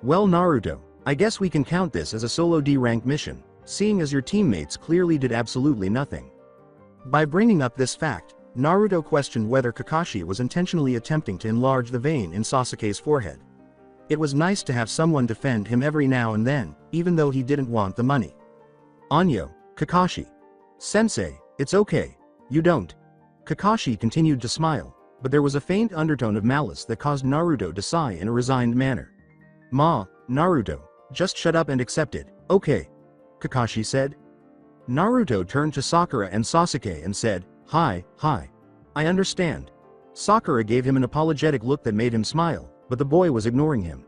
Well Naruto, I guess we can count this as a solo D-rank mission, seeing as your teammates clearly did absolutely nothing. By bringing up this fact, Naruto questioned whether Kakashi was intentionally attempting to enlarge the vein in Sasuke's forehead. It was nice to have someone defend him every now and then, even though he didn't want the money. Anyo, Kakashi. Sensei, it's okay. You don't. Kakashi continued to smile, but there was a faint undertone of malice that caused Naruto to sigh in a resigned manner. Naruto, just shut up and accept it, okay? Kakashi said. Naruto turned to Sakura and Sasuke and said, Hi. I understand. Sakura gave him an apologetic look that made him smile, but the boy was ignoring him.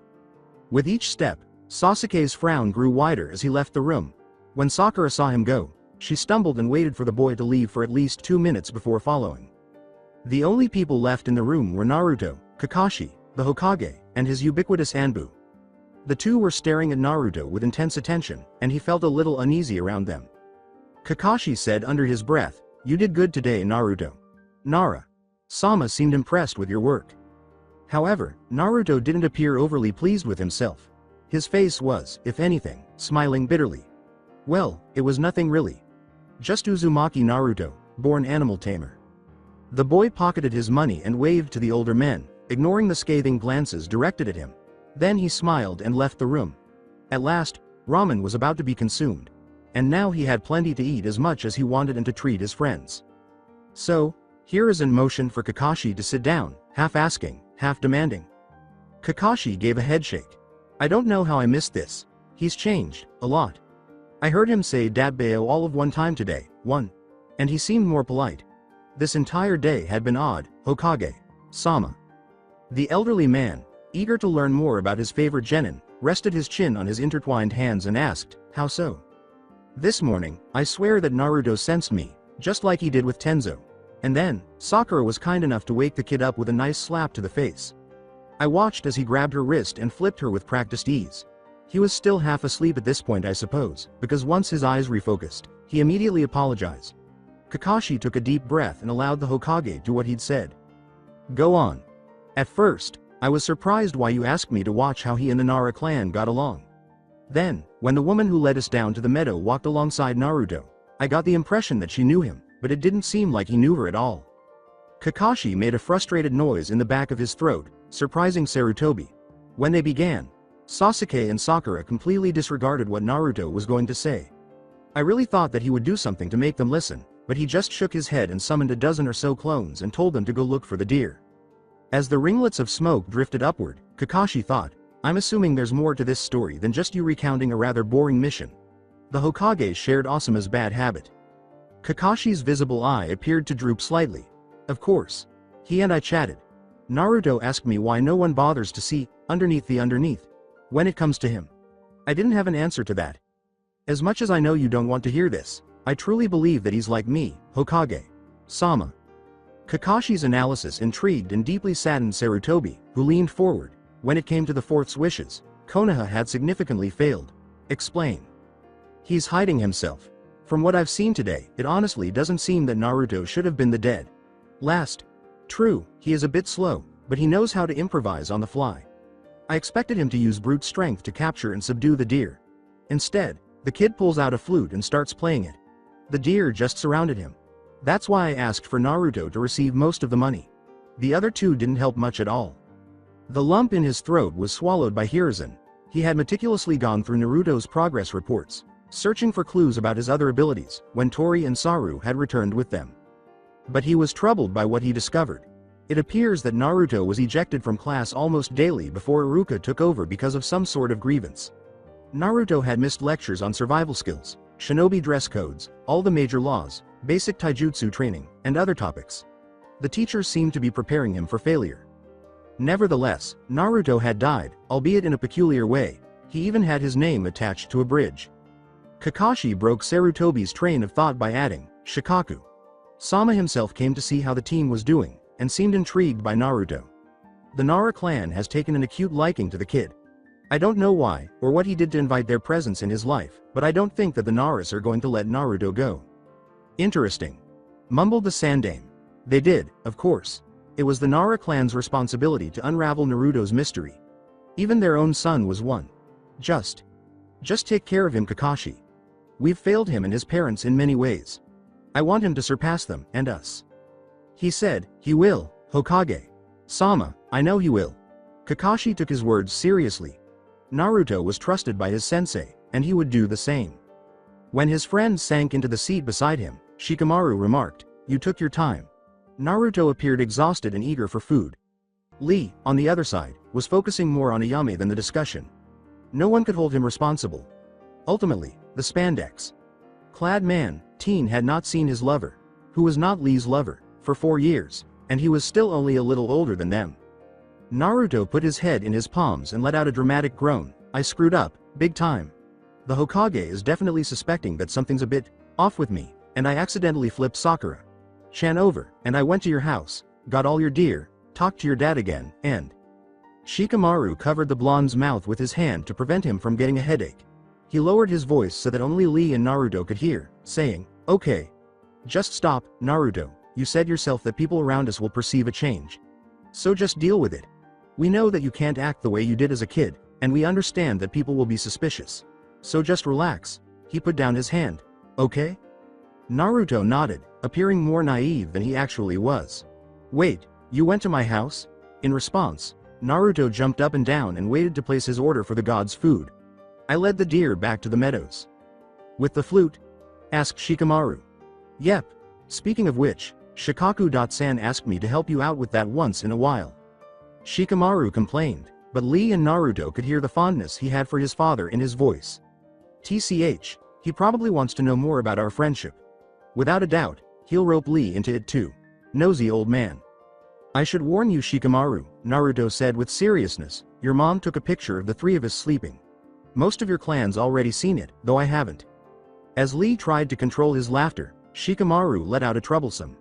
With each step, Sasuke's frown grew wider as he left the room. When Sakura saw him go, she stumbled and waited for the boy to leave for at least 2 minutes before following. The only people left in the room were Naruto, Kakashi, the Hokage, and his ubiquitous Anbu. The two were staring at Naruto with intense attention, and he felt a little uneasy around them. Kakashi said under his breath, "You did good today, Naruto. Nara-sama seemed impressed with your work." However, Naruto didn't appear overly pleased with himself. His face was, if anything, smiling bitterly. Well, it was nothing really. Just Uzumaki Naruto, born animal tamer. The boy pocketed his money and waved to the older men, ignoring the scathing glances directed at him. Then he smiled and left the room. At last, ramen was about to be consumed. And now he had plenty to eat, as much as he wanted and to treat his friends. So, here is in motion for Kakashi to sit down, half asking, half demanding. Kakashi gave a headshake. "I don't know how I missed this. He's changed, a lot. I heard him say Datbeo all of one time today, and he seemed more polite. This entire day had been odd, Hokage-sama." The elderly man, eager to learn more about his favorite genin, rested his chin on his intertwined hands and asked, "How so?" "This morning, I swear that Naruto sensed me, just like he did with Tenzo. And then, Sakura was kind enough to wake the kid up with a nice slap to the face. I watched as he grabbed her wrist and flipped her with practiced ease. He was still half asleep at this point, I suppose, because once his eyes refocused, he immediately apologized." Kakashi took a deep breath and allowed the Hokage do what he'd said. "Go on. At first, I was surprised why you asked me to watch how he and the Nara clan got along. Then, when the woman who led us down to the meadow walked alongside Naruto, I got the impression that she knew him, but it didn't seem like he knew her at all." Kakashi made a frustrated noise in the back of his throat, surprising Sarutobi. When they began, Sasuke and Sakura completely disregarded what Naruto was going to say. I really thought that he would do something to make them listen, but he just shook his head and summoned a dozen or so clones and told them to go look for the deer. As the ringlets of smoke drifted upward, Kakashi thought, "I'm assuming there's more to this story than just you recounting a rather boring mission." The Hokage shared Asuma's bad habit. Kakashi's visible eye appeared to droop slightly. "Of course. He and I chatted. Naruto asked me why no one bothers to see underneath the underneath when it comes to him. I didn't have an answer to that. As much as I know you don't want to hear this, I truly believe that he's like me, Hokage-sama." Kakashi's analysis intrigued and deeply saddened Sarutobi, who leaned forward. When it came to the fourth's wishes, Konoha had significantly failed. "Explain." "He's hiding himself. From what I've seen today, it honestly doesn't seem that Naruto should have been the dead last. True, he is a bit slow, but he knows how to improvise on the fly. I expected him to use brute strength to capture and subdue the deer. Instead, the kid pulls out a flute and starts playing it. The deer just surrounded him. That's why I asked for Naruto to receive most of the money. The other two didn't help much at all." The lump in his throat was swallowed by Hiruzen. He had meticulously gone through Naruto's progress reports, searching for clues about his other abilities, when Tori and Saru had returned with them. But he was troubled by what he discovered. It appears that Naruto was ejected from class almost daily before Aruka took over because of some sort of grievance. Naruto had missed lectures on survival skills, shinobi dress codes, all the major laws, basic taijutsu training, and other topics. The teachers seemed to be preparing him for failure. Nevertheless, Naruto had died, albeit in a peculiar way. He even had his name attached to a bridge. Kakashi broke Sarutobi's train of thought by adding, "Shikaku." Sama himself came to see how the team was doing, and seemed intrigued by Naruto. The Nara clan has taken an acute liking to the kid. I don't know why, or what he did to invite their presence in his life, but I don't think that the Naras are going to let Naruto go. "Interesting," mumbled the Sandame. They did, of course. It was the Nara clan's responsibility to unravel Naruto's mystery. Even their own son was one. Just take care of him, Kakashi. We've failed him and his parents in many ways. I want him to surpass them, and us. He said, "He will, Hokage-sama, I know he will." Kakashi took his words seriously. Naruto was trusted by his sensei, and he would do the same. When his friend sank into the seat beside him, Shikamaru remarked, "You took your time." Naruto appeared exhausted and eager for food. Lee, on the other side, was focusing more on Ayame than the discussion. No one could hold him responsible. Ultimately, the spandex-clad man, teen, had not seen his lover, who was not Lee's lover, for 4 years, and he was still only a little older than them. Naruto put his head in his palms and let out a dramatic groan. I screwed up, big time. The Hokage is definitely suspecting that something's a bit off with me, and I accidentally flipped Sakura-chan over, and I went to your house, got all your deer, talked to your dad again, and Shikamaru covered the blonde's mouth with his hand to prevent him from getting a headache. He lowered his voice so that only Lee and Naruto could hear, saying, "Okay. Just stop, Naruto, you said yourself that people around us will perceive a change. So just deal with it. We know that you can't act the way you did as a kid, and we understand that people will be suspicious. So just relax." He put down his hand. "Okay?" Naruto nodded, appearing more naive than he actually was. "Wait, you went to my house?" In response, Naruto jumped up and down and waited to place his order for the god's food. "I led the deer back to the meadows." "With the flute?" asked Shikamaru. "Yep. Speaking of which, Shikaku-san asked me to help you out with that once in a while." Shikamaru complained, but Lee and Naruto could hear the fondness he had for his father in his voice. "TCH, he probably wants to know more about our friendship. Without a doubt, he'll rope Lee into it too. Nosy old man." "I should warn you, Shikamaru," Naruto said with seriousness, "your mom took a picture of the three of us sleeping. Most of your clan's already seen it, though I haven't." As Lee tried to control his laughter, Shikamaru let out a troublesome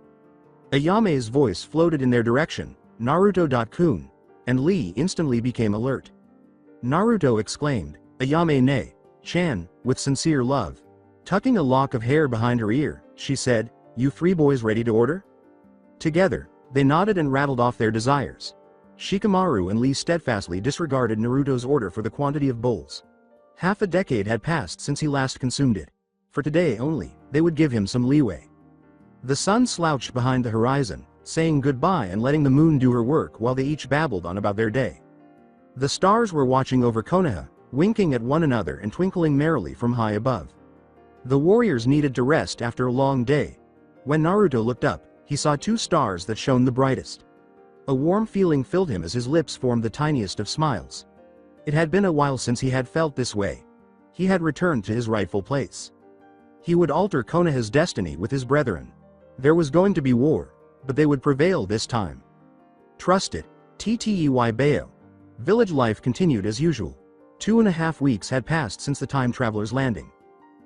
Ayame's voice floated in their direction, "Naruto-kun," and Lee instantly became alert. Naruto exclaimed, "Ayame-ne-chan," with sincere love. Tucking a lock of hair behind her ear, she said, "You three boys ready to order?" Together, they nodded and rattled off their desires. Shikamaru and Lee steadfastly disregarded Naruto's order for the quantity of bowls. Half a decade had passed since he last consumed it. For today only, they would give him some leeway. The sun slouched behind the horizon, saying goodbye and letting the moon do her work while they each babbled on about their day. The stars were watching over Konoha, winking at one another and twinkling merrily from high above. The warriors needed to rest after a long day. When Naruto looked up, he saw two stars that shone the brightest. A warm feeling filled him as his lips formed the tiniest of smiles. It had been a while since he had felt this way. He had returned to his rightful place. He would alter Konoha's destiny with his brethren. There was going to be war, but they would prevail this time. Trust it, Ttey Bayo. Village life continued as usual. 2.5 weeks had passed since the time traveler's landing.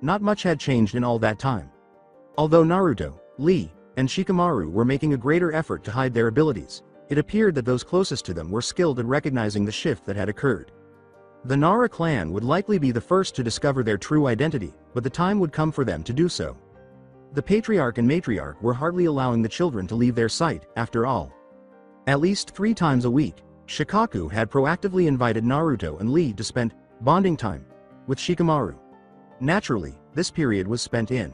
Not much had changed in all that time. Although Naruto, Lee, and Shikamaru were making a greater effort to hide their abilities, it appeared that those closest to them were skilled at recognizing the shift that had occurred. The Nara clan would likely be the first to discover their true identity, but the time would come for them to do so. The patriarch and matriarch were hardly allowing the children to leave their sight, after all. At least 3 times a week, Shikaku had proactively invited Naruto and Lee to spend bonding time with Shikamaru. Naturally, this period was spent in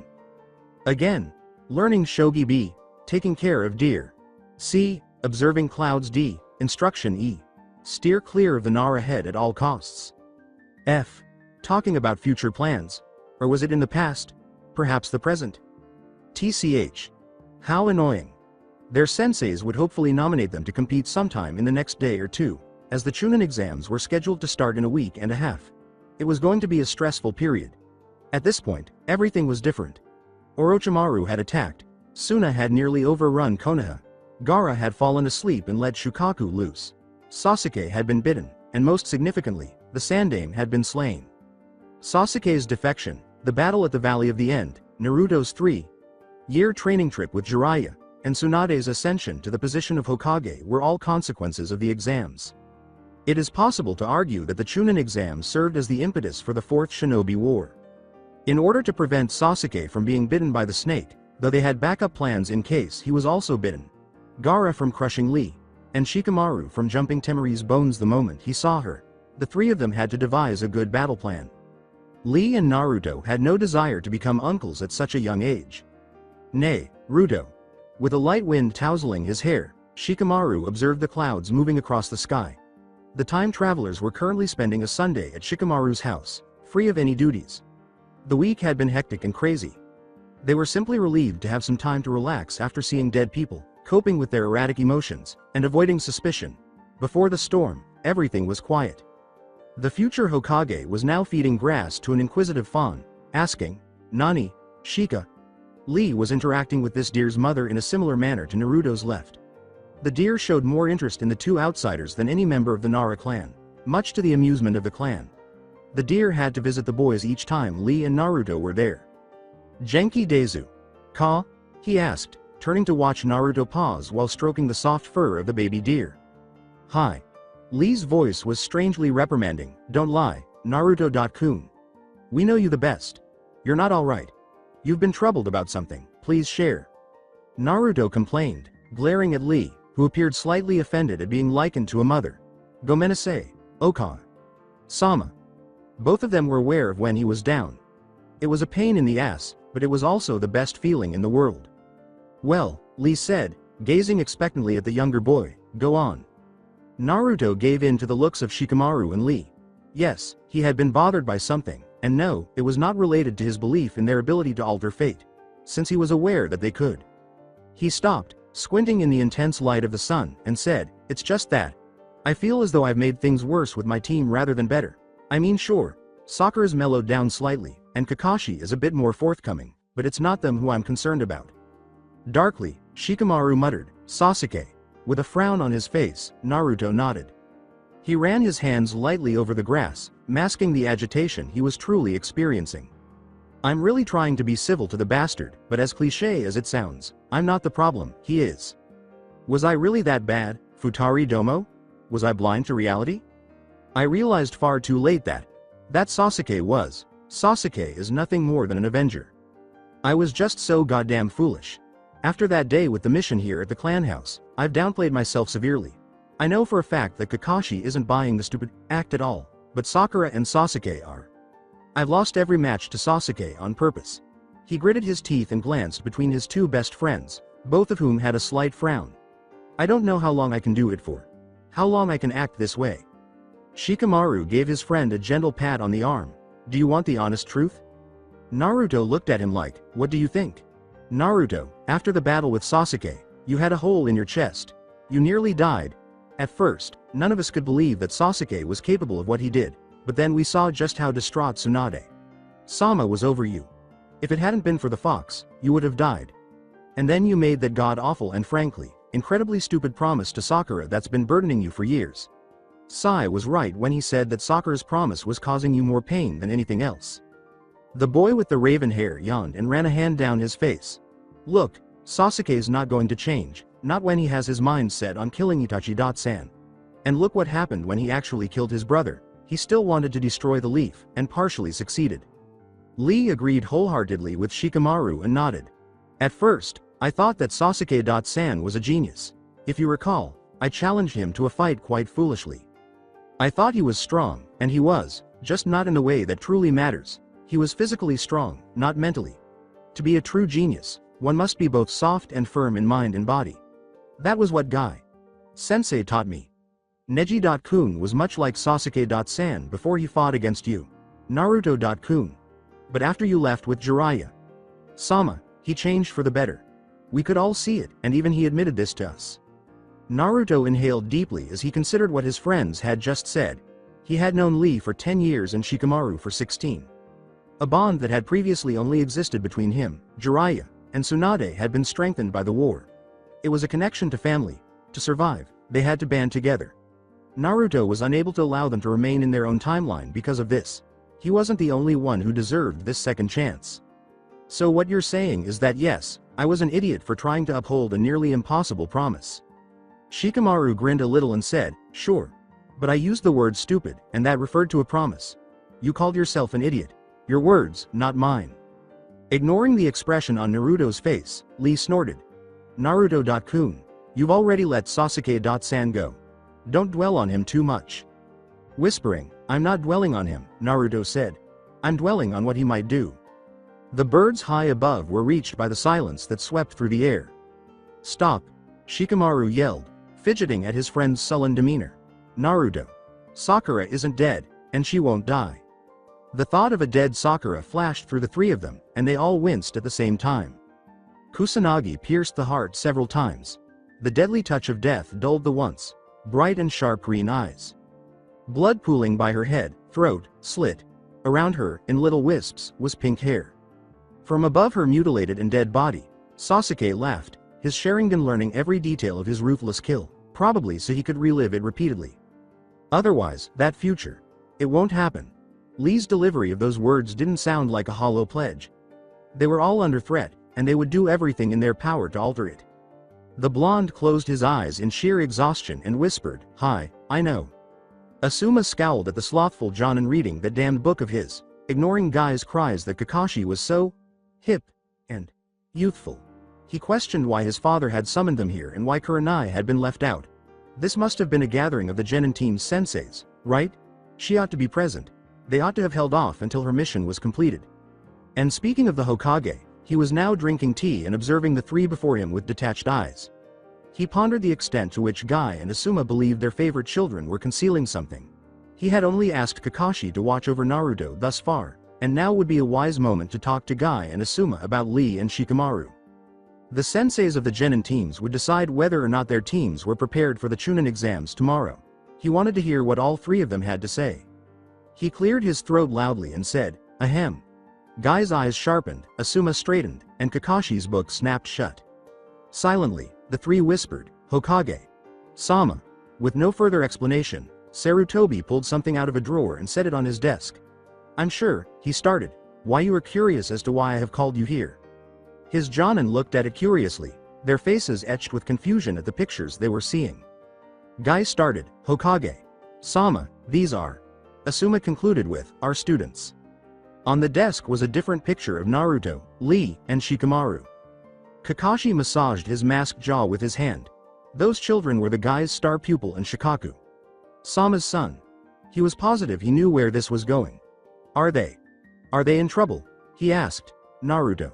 again, learning Shogi B, taking care of deer. C, observing clouds. D, instruction. E, steer clear of the Nara head at all costs. F, talking about future plans. Or was it in the past? Perhaps the present? TCH. How annoying. Their senseis would hopefully nominate them to compete sometime in the next day or two, as the Chunin exams were scheduled to start in a week and a half. It was going to be a stressful period. At this point, everything was different. Orochimaru had attacked, Suna had nearly overrun Konoha, Gaara had fallen asleep and let Shikaku loose, Sasuke had been bitten, and most significantly, the Sandaime had been slain. Sasuke's defection, the battle at the Valley of the End, Naruto's 3-year training trip with Jiraiya, and Tsunade's ascension to the position of Hokage were all consequences of the exams. It is possible to argue that the Chunin exams served as the impetus for the Fourth Shinobi War. In order to prevent Sasuke from being bitten by the snake, though they had backup plans in case he was also bitten, Gaara from crushing Lee, and Shikamaru from jumping Temari's bones the moment he saw her, the three of them had to devise a good battle plan. Lee and Naruto had no desire to become uncles at such a young age. Nay, Ruto. With a light wind tousling his hair, Shikamaru observed the clouds moving across the sky. The time travelers were currently spending a Sunday at Shikamaru's house, free of any duties. The week had been hectic and crazy. They were simply relieved to have some time to relax after seeing dead people, coping with their erratic emotions, and avoiding suspicion. Before the storm, everything was quiet. The future Hokage was now feeding grass to an inquisitive fawn, asking, "Nani, Shika?" Lee was interacting with this deer's mother in a similar manner to Naruto's left. The deer showed more interest in the two outsiders than any member of the Nara clan, much to the amusement of the clan. The deer had to visit the boys each time Lee and Naruto were there. Genki Dezu. Ka? He asked, turning to watch Naruto pause while stroking the soft fur of the baby deer. Hi. Lee's voice was strangely reprimanding. Don't lie, Naruto-kun. We know you the best. You're not alright. You've been troubled about something, please share. Naruto complained, glaring at Lee, who appeared slightly offended at being likened to a mother. Gomenasai, Oka. Sama. Both of them were aware of when he was down. It was a pain in the ass, but it was also the best feeling in the world. Well, Lee said, gazing expectantly at the younger boy, go on. Naruto gave in to the looks of Shikamaru and Lee. Yes, he had been bothered by something, and no, it was not related to his belief in their ability to alter fate, since he was aware that they could. He stopped, squinting in the intense light of the sun, and said, it's just that. I feel as though I've made things worse with my team rather than better. I mean sure, Sakura's mellowed down slightly, and Kakashi is a bit more forthcoming, but it's not them who I'm concerned about. Darkly, Shikamaru muttered, Sasuke. With a frown on his face, Naruto nodded. He ran his hands lightly over the grass, masking the agitation he was truly experiencing. I'm really trying to be civil to the bastard, but as cliché as it sounds, I'm not the problem, he is. Was I really that bad, Futari Domo? Was I blind to reality? I realized far too late that Sasuke was. Sasuke is nothing more than an avenger. I was just so goddamn foolish. After that day with the mission here at the clan house, I've downplayed myself severely. I know for a fact that Kakashi isn't buying the stupid act at all, but Sakura and Sasuke are. I've lost every match to Sasuke on purpose. He gritted his teeth and glanced between his two best friends, both of whom had a slight frown. I don't know how long I can do it for. How long I can act this way. Shikamaru gave his friend a gentle pat on the arm. Do you want the honest truth? Naruto looked at him like, what do you think? Naruto, after the battle with Sasuke, you had a hole in your chest. You nearly died. At first, none of us could believe that Sasuke was capable of what he did, but then we saw just how distraught Tsunade Sama was over you. If it hadn't been for the fox, you would have died. And then you made that god-awful and frankly, incredibly stupid promise to Sakura that's been burdening you for years. Sai was right when he said that Sakura's promise was causing you more pain than anything else. The boy with the raven hair yawned and ran a hand down his face. Look, Sasuke's not going to change, not when he has his mind set on killing Itachi-san. And look what happened when he actually killed his brother. He still wanted to destroy the leaf, and partially succeeded. Lee agreed wholeheartedly with Shikamaru and nodded. At first, I thought that Sasuke-san was a genius. If you recall, I challenged him to a fight quite foolishly. I thought he was strong, and he was, just not in the way that truly matters. He was physically strong, not mentally. To be a true genius, one must be both soft and firm in mind and body. That was what Guy Sensei taught me. Neji-kun was much like Sasuke-san before he fought against you, Naruto-kun. But after you left with Jiraiya Sama, he changed for the better. We could all see it, and even he admitted this to us. Naruto inhaled deeply as he considered what his friends had just said. He had known Lee for 10 years and Shikamaru for 16. A bond that had previously only existed between him, Jiraiya, and Tsunade had been strengthened by the war. It was a connection to family. To survive, they had to band together. Naruto was unable to allow them to remain in their own timeline because of this. He wasn't the only one who deserved this second chance. So what you're saying is that yes, I was an idiot for trying to uphold a nearly impossible promise. Shikamaru grinned a little and said, sure. But I used the word stupid, and that referred to a promise. You called yourself an idiot. Your words, not mine. Ignoring the expression on Naruto's face, Lee snorted. Naruto-kun. You've already let Sasuke-san go. Don't dwell on him too much. Whispering, I'm not dwelling on him, Naruto said. I'm dwelling on what he might do. The birds high above were reached by the silence that swept through the air. Stop, Shikamaru yelled, fidgeting at his friend's sullen demeanor. Naruto. Sakura isn't dead, and she won't die. The thought of a dead Sakura flashed through the three of them, and they all winced at the same time. Kusanagi pierced the heart several times. The deadly touch of death dulled the once bright and sharp green eyes. Blood pooling by her head, throat, slit. Around her, in little wisps, was pink hair. From above her mutilated and dead body, Sasuke laughed, his Sharingan learning every detail of his ruthless kill, probably so he could relive it repeatedly. Otherwise, that future. It won't happen. Lee's delivery of those words didn't sound like a hollow pledge. They were all under threat, and they would do everything in their power to alter it. The blonde closed his eyes in sheer exhaustion and whispered, "Hi, I know." Asuma scowled at the slothful Jonin reading that damned book of his, ignoring Guy's cries that Kakashi was so hip and youthful. He questioned why his father had summoned them here and why Kurenai had been left out. This must have been a gathering of the Genin team's senseis, right? She ought to be present. They ought to have held off until her mission was completed. And speaking of the Hokage, he was now drinking tea and observing the three before him with detached eyes. He pondered the extent to which Guy and Asuma believed their favorite children were concealing something. He had only asked Kakashi to watch over Naruto thus far, and now would be a wise moment to talk to Guy and Asuma about Lee and Shikamaru. The senseis of the Genin teams would decide whether or not their teams were prepared for the Chunin exams tomorrow. He wanted to hear what all three of them had to say. He cleared his throat loudly and said, "Ahem." Guy's eyes sharpened, Asuma straightened, and Kakashi's book snapped shut. Silently, the three whispered, "Hokage. Sama." With no further explanation, Sarutobi pulled something out of a drawer and set it on his desk. "I'm sure," he started, "why you are curious as to why I have called you here." His Jonin looked at it curiously, their faces etched with confusion at the pictures they were seeing. Guy started, "Hokage. Sama, these are," Asuma concluded with, "our students." On the desk was a different picture of Naruto, Lee, and Shikamaru. Kakashi massaged his masked jaw with his hand. Those children were the guy's star pupil and Shikaku. Sama's son. He was positive he knew where this was going. Are they in trouble?" he asked. "Naruto."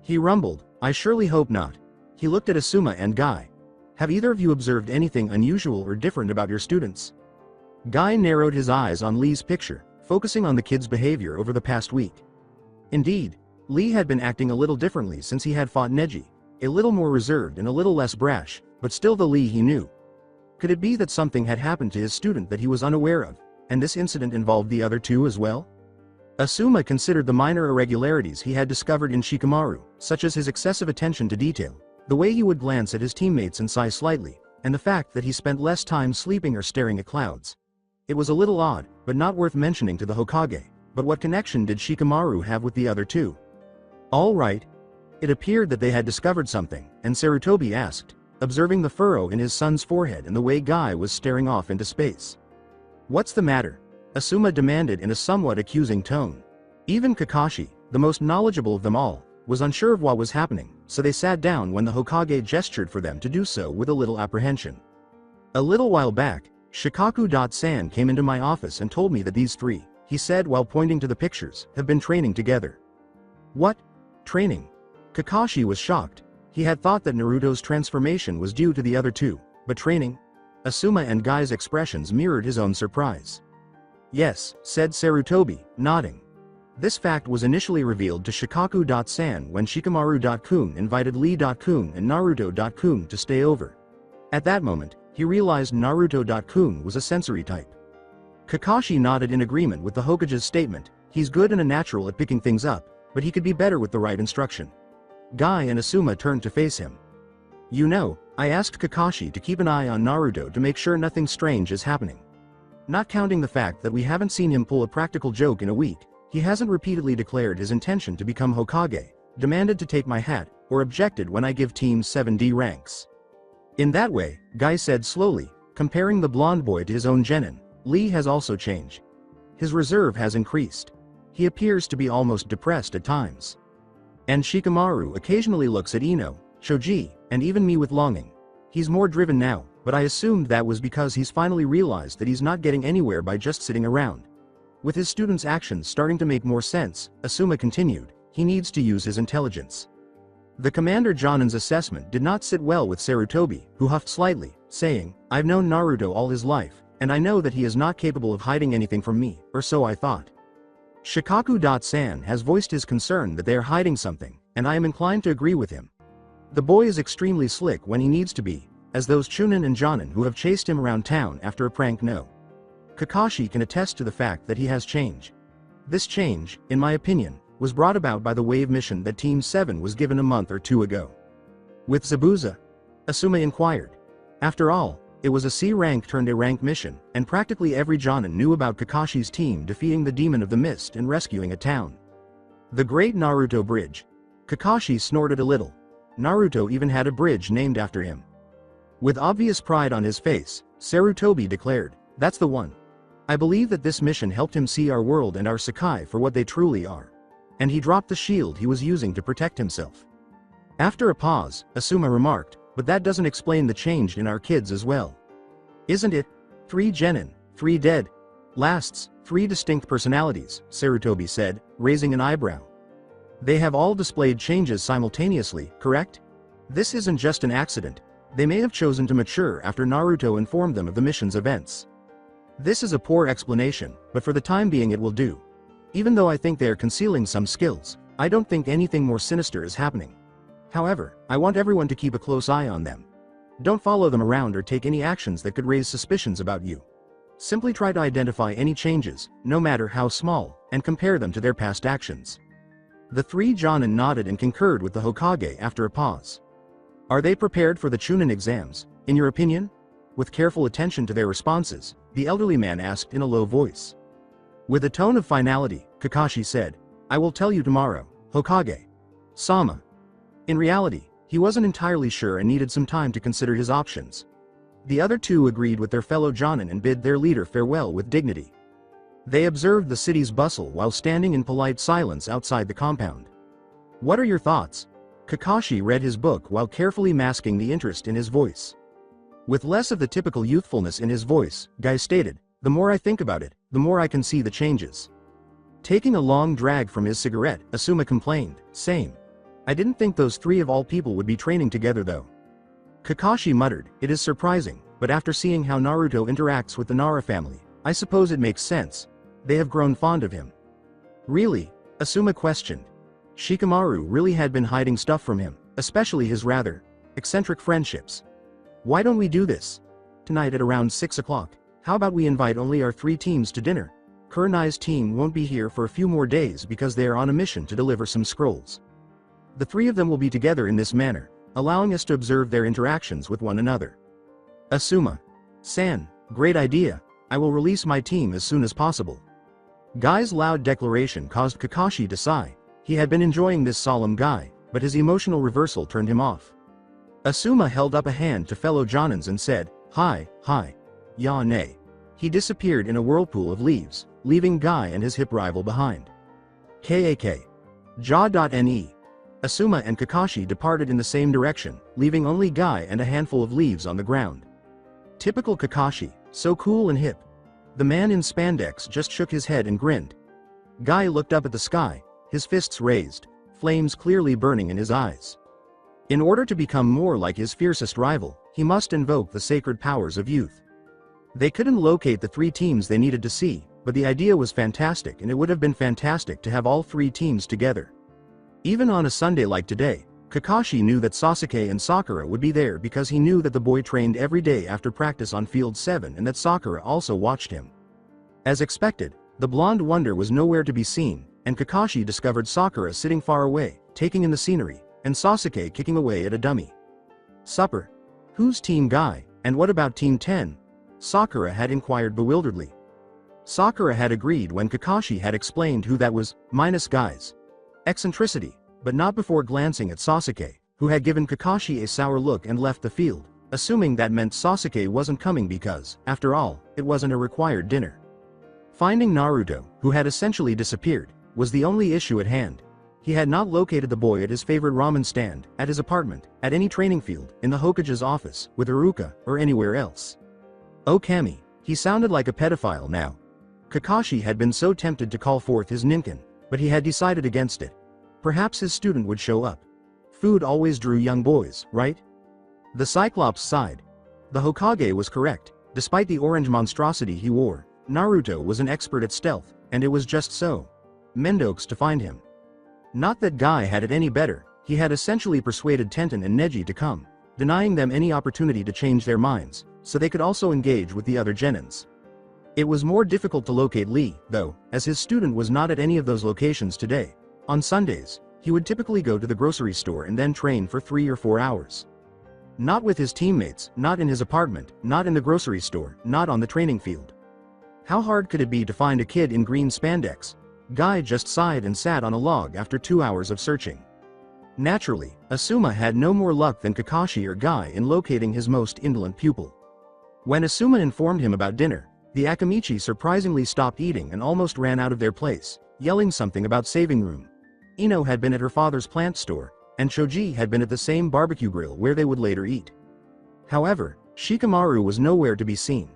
He rumbled, "I surely hope not." He looked at Asuma and Guy. "Have either of you observed anything unusual or different about your students?" Guy narrowed his eyes on Lee's picture, focusing on the kid's behavior over the past week. Indeed, Lee had been acting a little differently since he had fought Neji, a little more reserved and a little less brash, but still the Lee he knew. Could it be that something had happened to his student that he was unaware of, and this incident involved the other two as well? Asuma considered the minor irregularities he had discovered in Shikamaru, such as his excessive attention to detail, the way he would glance at his teammates and sigh slightly, and the fact that he spent less time sleeping or staring at clouds. It was a little odd, but not worth mentioning to the Hokage. But what connection did Shikamaru have with the other two? All right. It appeared that they had discovered something, and Sarutobi asked, observing the furrow in his son's forehead and the way Guy was staring off into space. "What's the matter?" Asuma demanded in a somewhat accusing tone. Even Kakashi, the most knowledgeable of them all, was unsure of what was happening, so they sat down when the Hokage gestured for them to do so with a little apprehension. "A little while back, Shikaku.san came into my office and told me that these three," he said while pointing to the pictures, "have been training together." "What? Training?" Kakashi was shocked. He had thought that Naruto's transformation was due to the other two, but training? Asuma and Guy's expressions mirrored his own surprise. "Yes," said Sarutobi, nodding. This fact was initially revealed to Shikaku.san when Shikamaru.kun invited Lee.kun and Naruto.kun to stay over. At that moment, he realized Naruto.kun was a sensory type. Kakashi nodded in agreement with the Hokage's statement. He's good and a natural at picking things up, but he could be better with the right instruction. Guy and Asuma turned to face him. "You know, I asked Kakashi to keep an eye on Naruto to make sure nothing strange is happening. Not counting the fact that we haven't seen him pull a practical joke in a week, he hasn't repeatedly declared his intention to become Hokage, demanded to take my hat, or objected when I give Team 7D ranks." In that way, Guy said slowly, comparing the blonde boy to his own genin, Lee has also changed. His reserve has increased. He appears to be almost depressed at times. And Shikamaru occasionally looks at Ino, Choji, and even me with longing. He's more driven now, but I assumed that was because he's finally realized that he's not getting anywhere by just sitting around. With his students' actions starting to make more sense, Asuma continued, he needs to use his intelligence. The Commander Jonin's assessment did not sit well with Sarutobi, who huffed slightly, saying, "I've known Naruto all his life, and I know that he is not capable of hiding anything from me, or so I thought. Shikaku.san has voiced his concern that they are hiding something, and I am inclined to agree with him. The boy is extremely slick when he needs to be, as those Chunin and Jonin who have chased him around town after a prank know. Kakashi can attest to the fact that he has change. This change, in my opinion, was brought about by the wave mission that Team 7 was given a month or two ago." "With Zabuza?" Asuma inquired. After all, It was a C-rank turned A-rank mission, and practically every Jonin knew about Kakashi's team defeating the Demon of the Mist and rescuing a town. The Great Naruto Bridge. Kakashi snorted a little. Naruto even had a bridge named after him. With obvious pride on his face, Sarutobi declared, "That's the one. I believe that this mission helped him see our world and our Sakai for what they truly are." And he dropped the shield he was using to protect himself. After a pause, Asuma remarked, "But that doesn't explain the change in our kids as well. Isn't it? 3 genin, 3 dead. Lasts, 3 distinct personalities," Sarutobi said, raising an eyebrow. "They have all displayed changes simultaneously, correct? This isn't just an accident. They may have chosen to mature after Naruto informed them of the mission's events. This is a poor explanation, but for the time being it will do. Even though I think they are concealing some skills, I don't think anything more sinister is happening. However, I want everyone to keep a close eye on them. Don't follow them around or take any actions that could raise suspicions about you. Simply try to identify any changes, no matter how small, and compare them to their past actions." The 3 Jonin nodded and concurred with the Hokage after a pause. "Are they prepared for the Chunin exams, in your opinion?" With careful attention to their responses, the elderly man asked in a low voice. With a tone of finality, Kakashi said, "I will tell you tomorrow, Hokage. Sama." In reality, he wasn't entirely sure and needed some time to consider his options. The other 2 agreed with their fellow Jonin and bid their leader farewell with dignity. They observed the city's bustle while standing in polite silence outside the compound. "What are your thoughts?" Kakashi read his book while carefully masking the interest in his voice. With less of the typical youthfulness in his voice, Guy stated, "The more I think about it, the more I can see the changes." Taking a long drag from his cigarette, Asuma complained, "Same. I didn't think those 3 of all people would be training together though." Kakashi muttered, "It is surprising, but after seeing how Naruto interacts with the Nara family, I suppose it makes sense. They have grown fond of him." "Really?" Asuma questioned. Shikamaru really had been hiding stuff from him, especially his rather eccentric friendships. "Why don't we do this? Tonight at around 6 o'clock, how about we invite only our 3 teams to dinner? Kurenai's team won't be here for a few more days because they are on a mission to deliver some scrolls. The 3 of them will be together in this manner, allowing us to observe their interactions with one another." Asuma-san, great idea. I will release my team as soon as possible. Guy's loud declaration caused Kakashi to sigh. He had been enjoying this solemn guy, but his emotional reversal turned him off. Asuma held up a hand to fellow Jonins and said, Hi, ya nay. He disappeared in a whirlpool of leaves, leaving Guy and his hip rival behind. Kak. Ja.ne. Asuma and Kakashi departed in the same direction, leaving only Guy and a handful of leaves on the ground. Typical Kakashi, so cool and hip. The man in spandex just shook his head and grinned. Guy looked up at the sky, his fists raised, flames clearly burning in his eyes. In order to become more like his fiercest rival, he must invoke the sacred powers of youth. They couldn't locate the 3 teams they needed to see, but the idea was fantastic, and it would have been fantastic to have all 3 teams together. Even on a Sunday like today, Kakashi knew that Sasuke and Sakura would be there because he knew that the boy trained every day after practice on Field 7 and that Sakura also watched him. As expected, the blonde wonder was nowhere to be seen, and Kakashi discovered Sakura sitting far away, taking in the scenery, and Sasuke kicking away at a dummy. Supper. Who's Team Guy, and what about Team 10? Sakura had inquired bewilderedly. Sakura had agreed when Kakashi had explained who that was, minus Guy's eccentricity, but not before glancing at Sasuke, who had given Kakashi a sour look and left the field, assuming that meant Sasuke wasn't coming because, after all, it wasn't a required dinner. Finding Naruto, who had essentially disappeared, was the only issue at hand. He had not located the boy at his favorite ramen stand, at his apartment, at any training field, in the Hokage's office, with Aruka, or anywhere else. Oh Kami, he sounded like a pedophile now. Kakashi had been so tempted to call forth his ninkin, but he had decided against it. Perhaps his student would show up. Food always drew young boys, right? The Cyclops sighed. The Hokage was correct. Despite the orange monstrosity he wore, Naruto was an expert at stealth, and it was just so Mendox to find him. Not that Guy had it any better, he had essentially persuaded Tenten and Neji to come, denying them any opportunity to change their minds, so they could also engage with the other genins. It was more difficult to locate Lee, though, as his student was not at any of those locations today. On Sundays, he would typically go to the grocery store and then train for 3 or 4 hours. Not with his teammates, not in his apartment, not in the grocery store, not on the training field. How hard could it be to find a kid in green spandex? Guy just sighed and sat on a log after 2 hours of searching. Naturally, Asuma had no more luck than Kakashi or Guy in locating his most indolent pupil. When Asuma informed him about dinner, the Akamichi surprisingly stopped eating and almost ran out of their place, yelling something about saving room. Ino had been at her father's plant store, and Choji had been at the same barbecue grill where they would later eat. However, Shikamaru was nowhere to be seen.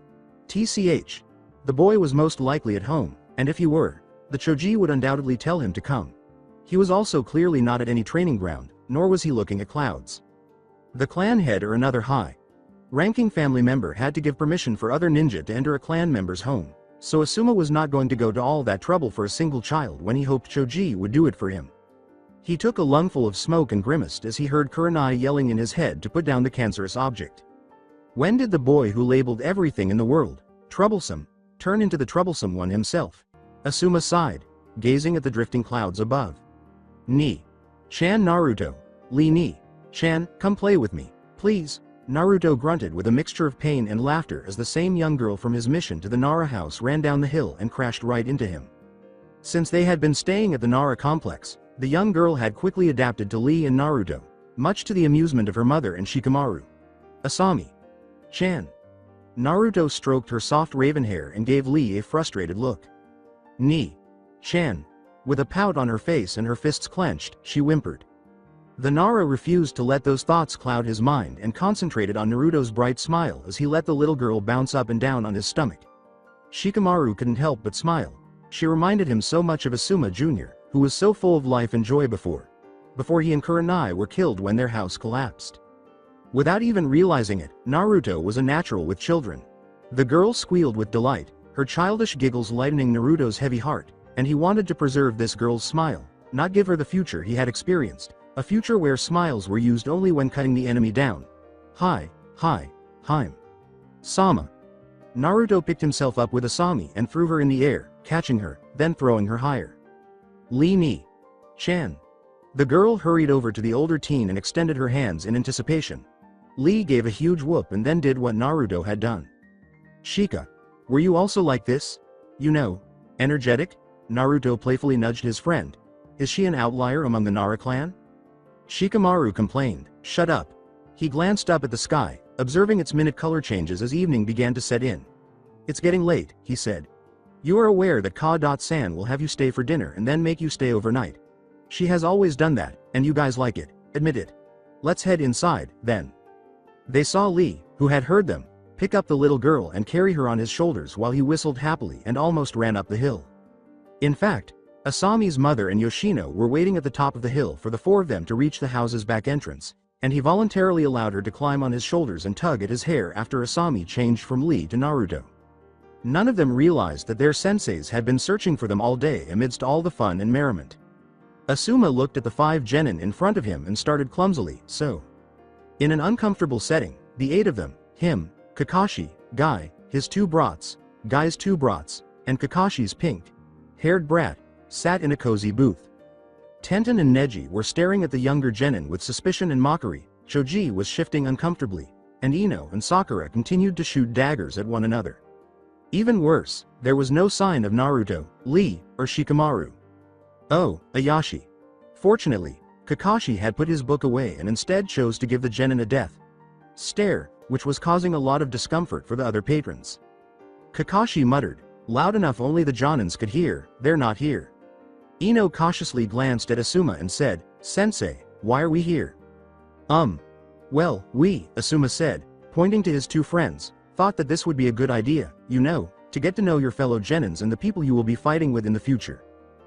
TCH. The boy was most likely at home, and if he were, the Choji would undoubtedly tell him to come. He was also clearly not at any training ground, nor was he looking at clouds. The clan head or another high-ranking family member had to give permission for other ninja to enter a clan member's home, so Asuma was not going to go to all that trouble for a single child when he hoped Choji would do it for him. He took a lungful of smoke and grimaced as he heard Kurenai yelling in his head to put down the cancerous object. When did the boy who labeled everything in the world troublesome turn into the troublesome one himself? Asuma sighed, gazing at the drifting clouds above. Ni-chan Naruto. Ni-chan, come play with me, please. Naruto grunted with a mixture of pain and laughter as the same young girl from his mission to the Nara house ran down the hill and crashed right into him. Since they had been staying at the Nara complex, the young girl had quickly adapted to Lee and Naruto, much to the amusement of her mother and Shikamaru. Asami-chan. Naruto stroked her soft raven hair and gave Lee a frustrated look. Ni-chan. With a pout on her face and her fists clenched, she whimpered. The Nara refused to let those thoughts cloud his mind and concentrated on Naruto's bright smile as he let the little girl bounce up and down on his stomach. Shikamaru couldn't help but smile. She reminded him so much of Asuma Jr., who was so full of life and joy before he and Kurenai were killed when their house collapsed. Without even realizing it, Naruto was a natural with children. The girl squealed with delight, her childish giggles lightening Naruto's heavy heart, and he wanted to preserve this girl's smile, not give her the future he had experienced, a future where smiles were used only when cutting the enemy down. Sama. Naruto picked himself up with Asami and threw her in the air, catching her, then throwing her higher. Lee-ni-chan. The girl hurried over to the older teen and extended her hands in anticipation. Lee gave a huge whoop and then did what Naruto had done. Shika. Were you also like this? You know, energetic? Naruto playfully nudged his friend. Is she an outlier among the Nara clan? Shikamaru complained. Shut up. He glanced up at the sky, observing its minute color changes as evening began to set in. It's getting late, he said. You are aware that Ka-san will have you stay for dinner and then make you stay overnight. She has always done that, and you guys like it, admit it. Let's head inside, then. They saw Lee, who had heard them, pick up the little girl and carry her on his shoulders while he whistled happily and almost ran up the hill. In fact, Asami's mother and Yoshino were waiting at the top of the hill for the four of them to reach the house's back entrance, and he voluntarily allowed her to climb on his shoulders and tug at his hair after Asami changed from Lee to Naruto. None of them realized that their senseis had been searching for them all day amidst all the fun and merriment. Asuma looked at the 5 genin in front of him and started clumsily, so. In an uncomfortable setting, the 8 of them, him, Kakashi, Guy, his 2 brats, Guy's 2 brats, and Kakashi's pink-haired brat, sat in a cozy booth. Tenten and Neji were staring at the younger genin with suspicion and mockery, Choji was shifting uncomfortably, and Ino and Sakura continued to shoot daggers at one another. Even worse, there was no sign of Naruto, Lee, or Shikamaru. Oh, Ayashi. Fortunately, Kakashi had put his book away and instead chose to give the genin a death stare, which was causing a lot of discomfort for the other patrons. Kakashi muttered, loud enough only the Jonins could hear, they're not here. Ino cautiously glanced at Asuma and said, Sensei, why are we here? Well, we, Asuma said, pointing to his 2 friends, thought that this would be a good idea, you know, to get to know your fellow genins and the people you will be fighting with in the future.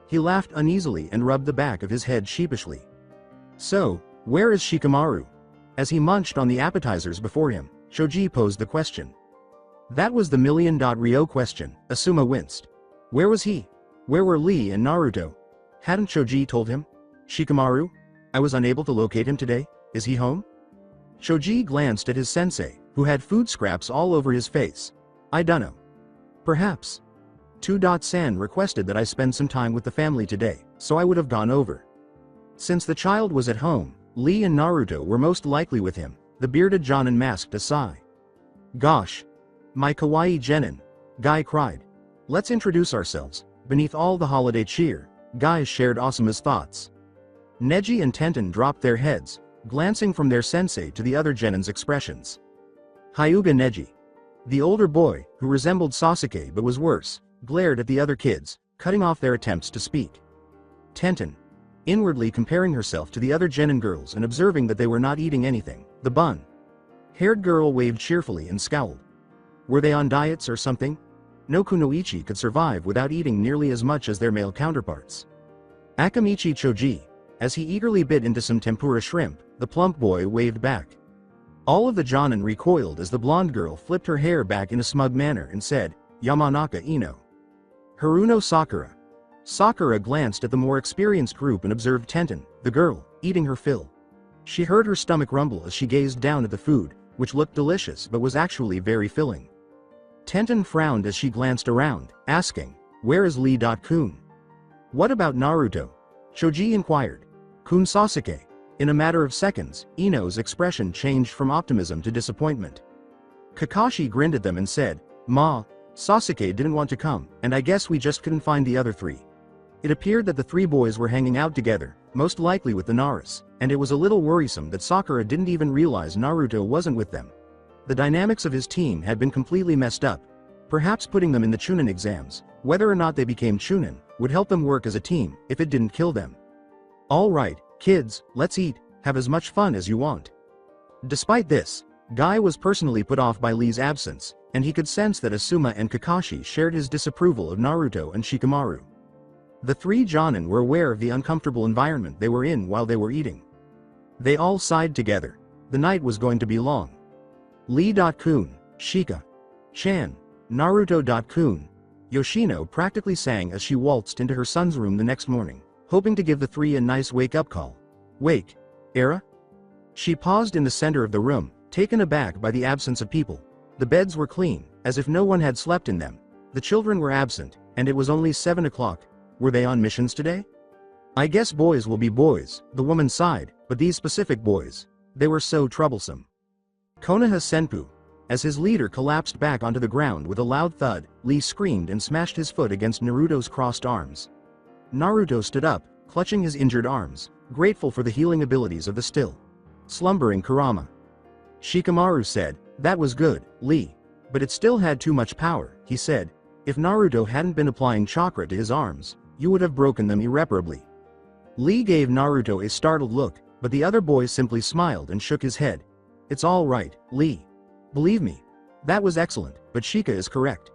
He laughed uneasily and rubbed the back of his head sheepishly. So, where is Shikamaru? As he munched on the appetizers before him, Choji posed the question. That was the million-Ryo question, Asuma winced. Where was he? Where were Lee and Naruto? Hadn't Choji told him? Shikamaru? I was unable to locate him today, is he home? Choji glanced at his sensei, who had food scraps all over his face. I dunno. Perhaps. 2-san requested that I spend some time with the family today, so I would have gone over. Since the child was at home, Lee and Naruto were most likely with him, The bearded Jonin masked a sigh. Gosh. My kawaii genin, Guy cried. Let's introduce ourselves. Beneath all the holiday cheer, Guy shared Asuma's thoughts. Neji and Tenten dropped their heads, glancing from their sensei to the other genins' expressions. Hyuga Neji. The older boy, who resembled Sasuke but was worse, glared at the other kids, cutting off their attempts to speak. Tenten. Inwardly comparing herself to the other genin girls and observing that they were not eating anything. The bun-haired girl waved cheerfully and scowled. Were they on diets or something? No kunoichi could survive without eating nearly as much as their male counterparts. Akamichi Choji. As he eagerly bit into some tempura shrimp, the plump boy waved back. All of the jonin recoiled as the blonde girl flipped her hair back in a smug manner and said, Yamanaka Ino. Haruno Sakura. Sakura glanced at the more experienced group and observed Tenten, the girl, eating her fill. She heard her stomach rumble as she gazed down at the food, which looked delicious but was actually very filling. Tenten frowned as she glanced around, asking, where is Lee.Kun? What about Naruto? Choji inquired. Kun Sasuke. In a matter of seconds, Ino's expression changed from optimism to disappointment. Kakashi grinned at them and said, Ma, Sasuke didn't want to come, and I guess we just couldn't find the other three. It appeared that the three boys were hanging out together, most likely with the Naras, and it was a little worrisome that Sakura didn't even realize Naruto wasn't with them. The dynamics of his team had been completely messed up. Perhaps putting them in the Chunin exams, whether or not they became Chunin, would help them work as a team, if it didn't kill them. Alright, kids, let's eat, have as much fun as you want. Despite this, Guy was personally put off by Lee's absence, and he could sense that Asuma and Kakashi shared his disapproval of Naruto and Shikamaru. The three jonin were aware of the uncomfortable environment they were in while they were eating. They all sighed together. The night was going to be long. Lee.Kun, Shika-chan, Naruto.Kun, Yoshino practically sang as she waltzed into her son's room the next morning, hoping to give the three a nice wake-up call. Wake, Era? She paused in the center of the room, taken aback by the absence of people. The beds were clean, as if no one had slept in them. The children were absent, and it was only 7 o'clock. Were they on missions today? I guess boys will be boys, the woman sighed, but these specific boys, they were so troublesome. Konoha Senpu. As his leader collapsed back onto the ground with a loud thud, Lee screamed and smashed his foot against Naruto's crossed arms. Naruto stood up, clutching his injured arms, grateful for the healing abilities of the still slumbering Kurama. Shikamaru said, that was good, Lee. But it still had too much power, he said. If Naruto hadn't been applying chakra to his arms, you would have broken them irreparably. Lee gave Naruto a startled look, but the other boy simply smiled and shook his head. It's all right, Lee. Believe me. That was excellent, but Shika is correct.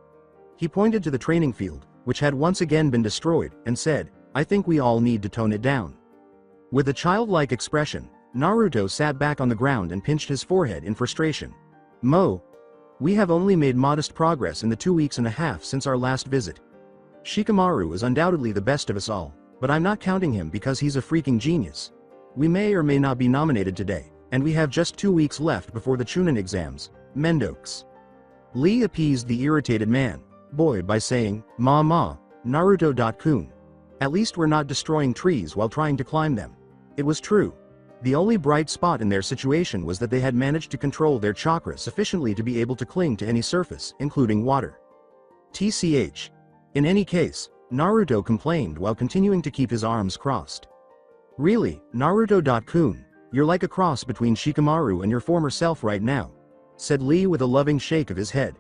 He pointed to the training field, which had once again been destroyed, and said, I think we all need to tone it down. With a childlike expression, Naruto sat back on the ground and pinched his forehead in frustration. We have only made modest progress in the 2 weeks and a half since our last visit. Shikamaru is undoubtedly the best of us all, but I'm not counting him because he's a freaking genius. We may or may not be nominated today, and we have just 2 weeks left before the Chunin exams. Mendokes. Lee appeased the irritated boy by saying, Naruto.Kun. At least we're not destroying trees while trying to climb them. It was true. The only bright spot in their situation was that they had managed to control their chakra sufficiently to be able to cling to any surface, including water. TCH. In any case, Naruto complained while continuing to keep his arms crossed. Really, Naruto.Kun, you're like a cross between Shikamaru and your former self right now, said Lee with a loving shake of his head.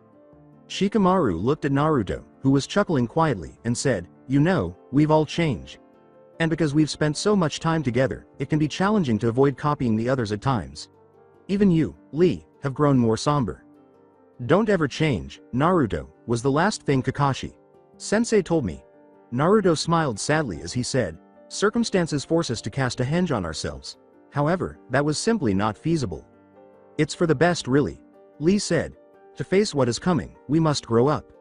Shikamaru looked at Naruto, who was chuckling quietly, and said, you know, we've all changed. And because we've spent so much time together, it can be challenging to avoid copying the others at times. Even you, Lee, have grown more somber. Don't ever change, Naruto, was the last thing Kakashi Sensei told me. Naruto smiled sadly as he said, circumstances force us to cast a henge on ourselves. However, that was simply not feasible. It's for the best really. Lee said. To face what is coming, we must grow up.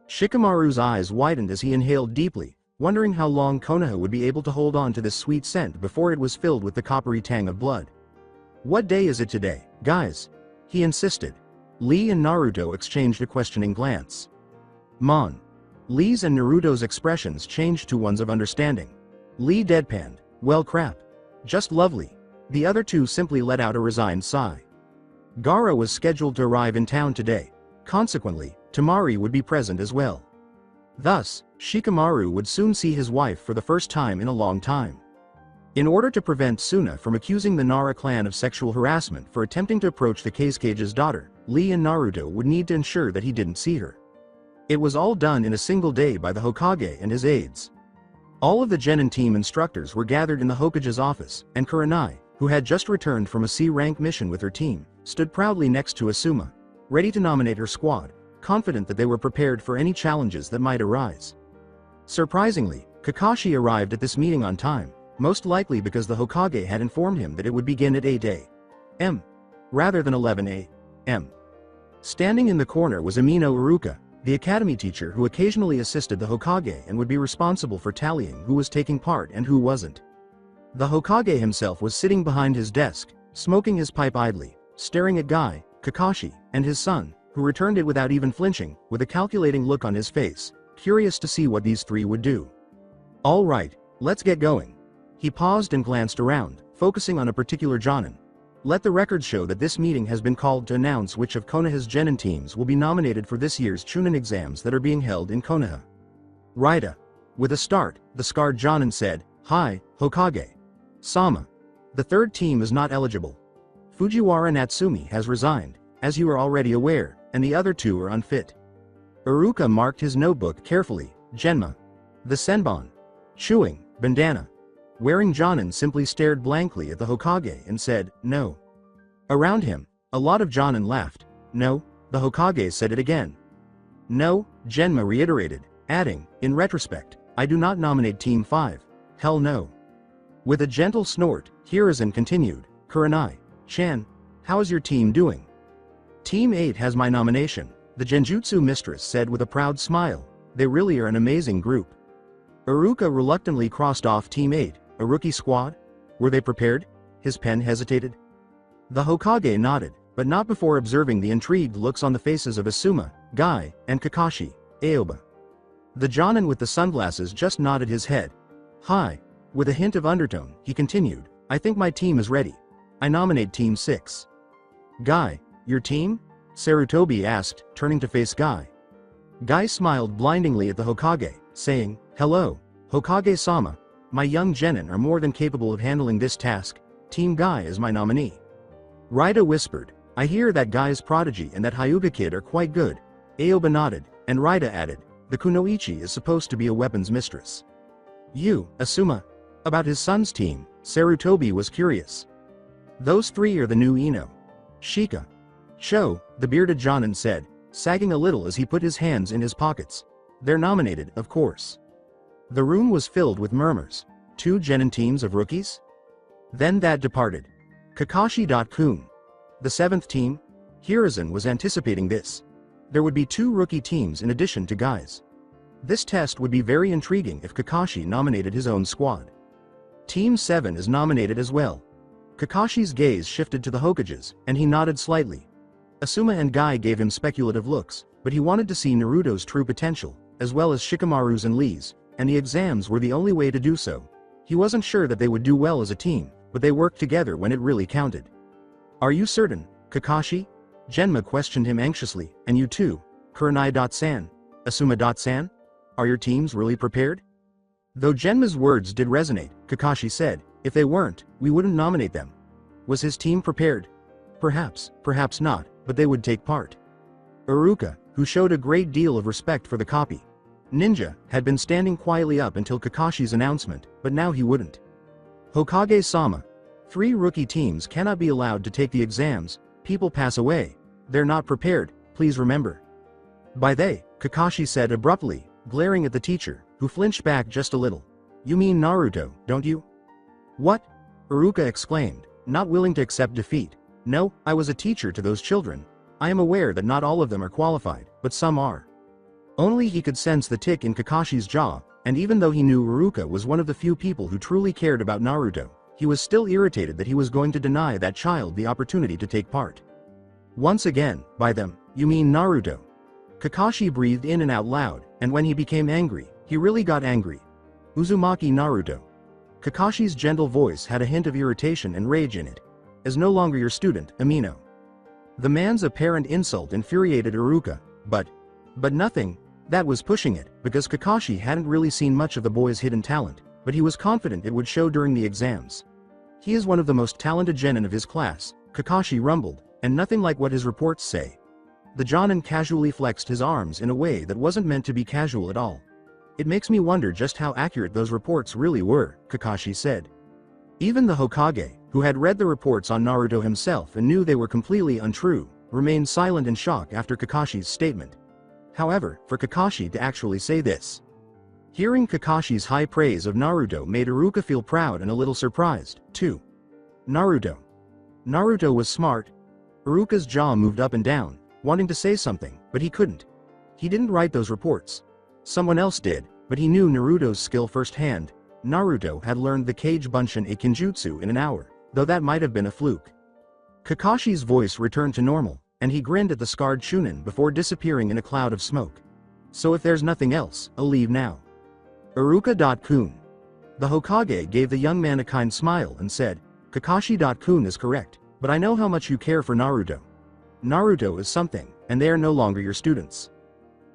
Shikamaru's eyes widened as he inhaled deeply, wondering how long Konoha would be able to hold on to this sweet scent before it was filled with the coppery tang of blood. What day is it today, guys? He insisted. Lee and Naruto exchanged a questioning glance. Mon. Lee's and Naruto's expressions changed to ones of understanding. Lee deadpanned, well crap. Just lovely. The other two simply let out a resigned sigh. Gaara was scheduled to arrive in town today. Consequently, Temari would be present as well. Thus, Shikamaru would soon see his wife for the first time in a long time. In order to prevent Suna from accusing the Nara clan of sexual harassment for attempting to approach the Kage's daughter, Lee and Naruto would need to ensure that he didn't see her. It was all done in a single day by the Hokage and his aides. All of the Genin team instructors were gathered in the Hokage's office, and Kurenai, who had just returned from a C-rank mission with her team, stood proudly next to Asuma, ready to nominate her squad, confident that they were prepared for any challenges that might arise. Surprisingly, Kakashi arrived at this meeting on time, most likely because the Hokage had informed him that it would begin at 8 a.m. rather than 11 a.m. Standing in the corner was Amino Aruka, the academy teacher who occasionally assisted the Hokage and would be responsible for tallying who was taking part and who wasn't. The Hokage himself was sitting behind his desk, smoking his pipe idly, staring at Guy, Kakashi, and his son, who returned it without even flinching, with a calculating look on his face, curious to see what these three would do. All right, let's get going. He paused and glanced around, focusing on a particular Jonin. Let the record show that this meeting has been called to announce which of Konoha's Genin teams will be nominated for this year's Chunin exams that are being held in Konoha. Raida. With a start, the scarred Jonin said, "Hi, Hokage. Sama. The third team is not eligible. Fujiwara Natsumi has resigned, as you are already aware, and the other two are unfit." Aruka marked his notebook carefully. Genma. The Senbon. Chewing, bandana. Wearing Jonin simply stared blankly at the Hokage and said, "No." Around him, a lot of Jonin laughed. "No," the Hokage said it again. "No," Genma reiterated, adding, "In retrospect, I do not nominate Team 5. Hell no." With a gentle snort, Hiruzen continued, "Kurenai-chan, how is your team doing?" "Team 8 has my nomination," the Genjutsu mistress said with a proud smile. "They really are an amazing group." Aruka reluctantly crossed off Team 8, a rookie squad? Were they prepared? His pen hesitated. The Hokage nodded, but not before observing the intrigued looks on the faces of Asuma, Guy, and Kakashi, Aoba. The Jonin with the sunglasses just nodded his head. "Hi." With a hint of undertone, he continued, "I think my team is ready. I nominate Team 6. "Guy, your team?" Sarutobi asked, turning to face Guy. Guy smiled blindingly at the Hokage, saying, "Hello, Hokage-sama. My young genin are more than capable of handling this task. Team Guy is my nominee." Raida whispered, "I hear that Guy's prodigy and that Hyuga kid are quite good." Aoba nodded, and Raida added, "The Kunoichi is supposed to be a weapons mistress." "You, Asuma?" About his son's team, Sarutobi was curious. "Those three are the new Ino. Shika. Cho," the bearded Jonin said, sagging a little as he put his hands in his pockets. "They're nominated, of course." The room was filled with murmurs. 2 Genin teams of rookies? Then that departed. Kakashi.kun. The 7th team? Hiruzen was anticipating this. There would be 2 rookie teams in addition to Guy's. This test would be very intriguing if Kakashi nominated his own squad. Team 7 is nominated as well. Kakashi's gaze shifted to the Hokages, and he nodded slightly. Asuma and Guy gave him speculative looks, but he wanted to see Naruto's true potential, as well as Shikamaru's and Lee's, and the exams were the only way to do so. He wasn't sure that they would do well as a team, but they worked together when it really counted. "Are you certain, Kakashi?" Genma questioned him anxiously. "And you too, Kurenai-san, Asuma-san? Are your teams really prepared?" Though Genma's words did resonate, Kakashi said, "If they weren't, we wouldn't nominate them." Was his team prepared? Perhaps, perhaps not, but they would take part. Aruka, who showed a great deal of respect for the copy ninja, had been standing quietly up until Kakashi's announcement, but now he wouldn't. "Hokage-sama. 3 rookie teams cannot be allowed to take the exams. People pass away. They're not prepared, please remember." "By they," Kakashi said abruptly, glaring at the teacher, who flinched back just a little. "You mean Naruto, don't you?" "What?" Aruka exclaimed, not willing to accept defeat. "No, I was a teacher to those children. I am aware that not all of them are qualified, but some are." Only he could sense the tick in Kakashi's jaw, and even though he knew Aruka was one of the few people who truly cared about Naruto, he was still irritated that he was going to deny that child the opportunity to take part. Once again, by them, you mean Naruto. Kakashi breathed in and out loud, and when he became angry, he really got angry. Uzumaki Naruto. Kakashi's gentle voice had a hint of irritation and rage in it. "As no longer your student, Amino." The man's apparent insult infuriated Aruka, but nothing, that was pushing it, because Kakashi hadn't really seen much of the boy's hidden talent, but he was confident it would show during the exams. He is one of the most talented genin of his class, Kakashi rumbled, and nothing like what his reports say. The Jonin casually flexed his arms in a way that wasn't meant to be casual at all. It makes me wonder just how accurate those reports really were, Kakashi said. Even the Hokage, who had read the reports on Naruto himself and knew they were completely untrue, remained silent in shock after Kakashi's statement. However, for Kakashi to actually say this. Hearing Kakashi's high praise of Naruto made Aruka feel proud and a little surprised, too. Naruto was smart. Aruka's jaw moved up and down, wanting to say something, but he couldn't. He didn't write those reports. Someone else did, but he knew Naruto's skill firsthand. Naruto had learned the Kage Bunshin a Kinjutsu in an hour, though that might have been a fluke. Kakashi's voice returned to normal, and he grinned at the scarred Chunin before disappearing in a cloud of smoke. So if there's nothing else, I'll leave now. Aruka.kun. The Hokage gave the young man a kind smile and said, Kakashi.kun is correct, but I know how much you care for Naruto. Naruto is something, and they are no longer your students.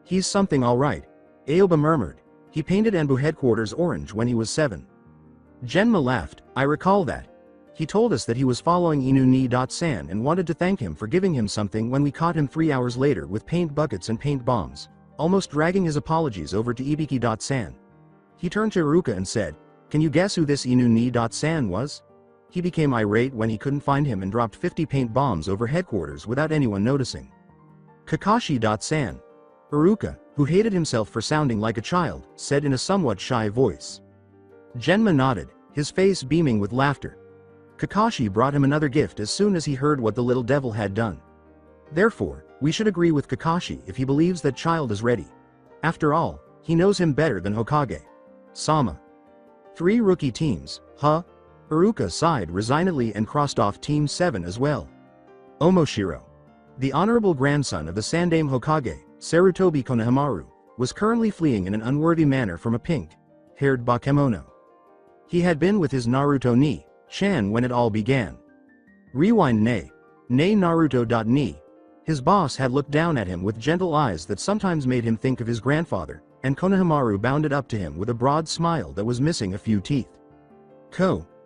He's something all right, Aoba murmured. He painted Anbu headquarters orange when he was 7. Genma laughed, I recall that. He told us that he was following Inu ni.san and wanted to thank him for giving him something when we caught him 3 hours later with paint buckets and paint bombs, almost dragging his apologies over to Ibiki.san. He turned to Aruka and said, can you guess who this Inu ni.san was? He became irate when he couldn't find him and dropped 50 paint bombs over headquarters without anyone noticing. Kakashi.san. Aruka, who hated himself for sounding like a child, said in a somewhat shy voice. Genma nodded, his face beaming with laughter. Kakashi brought him another gift as soon as he heard what the little devil had done. Therefore, we should agree with Kakashi if he believes that child is ready. After all, he knows him better than Hokage. Sama. 3 rookie teams, huh? Aruka sighed resignedly and crossed off Team 7 as well. Omoshiro. The honorable grandson of the Sandaime Hokage, Sarutobi Konohamaru, was currently fleeing in an unworthy manner from a pink-haired bakemono. He had been with his Naruto ni, Chan when it all began. Rewind ne Naruto.ni. His boss had looked down at him with gentle eyes that sometimes made him think of his grandfather, and Konohamaru bounded up to him with a broad smile that was missing a few teeth.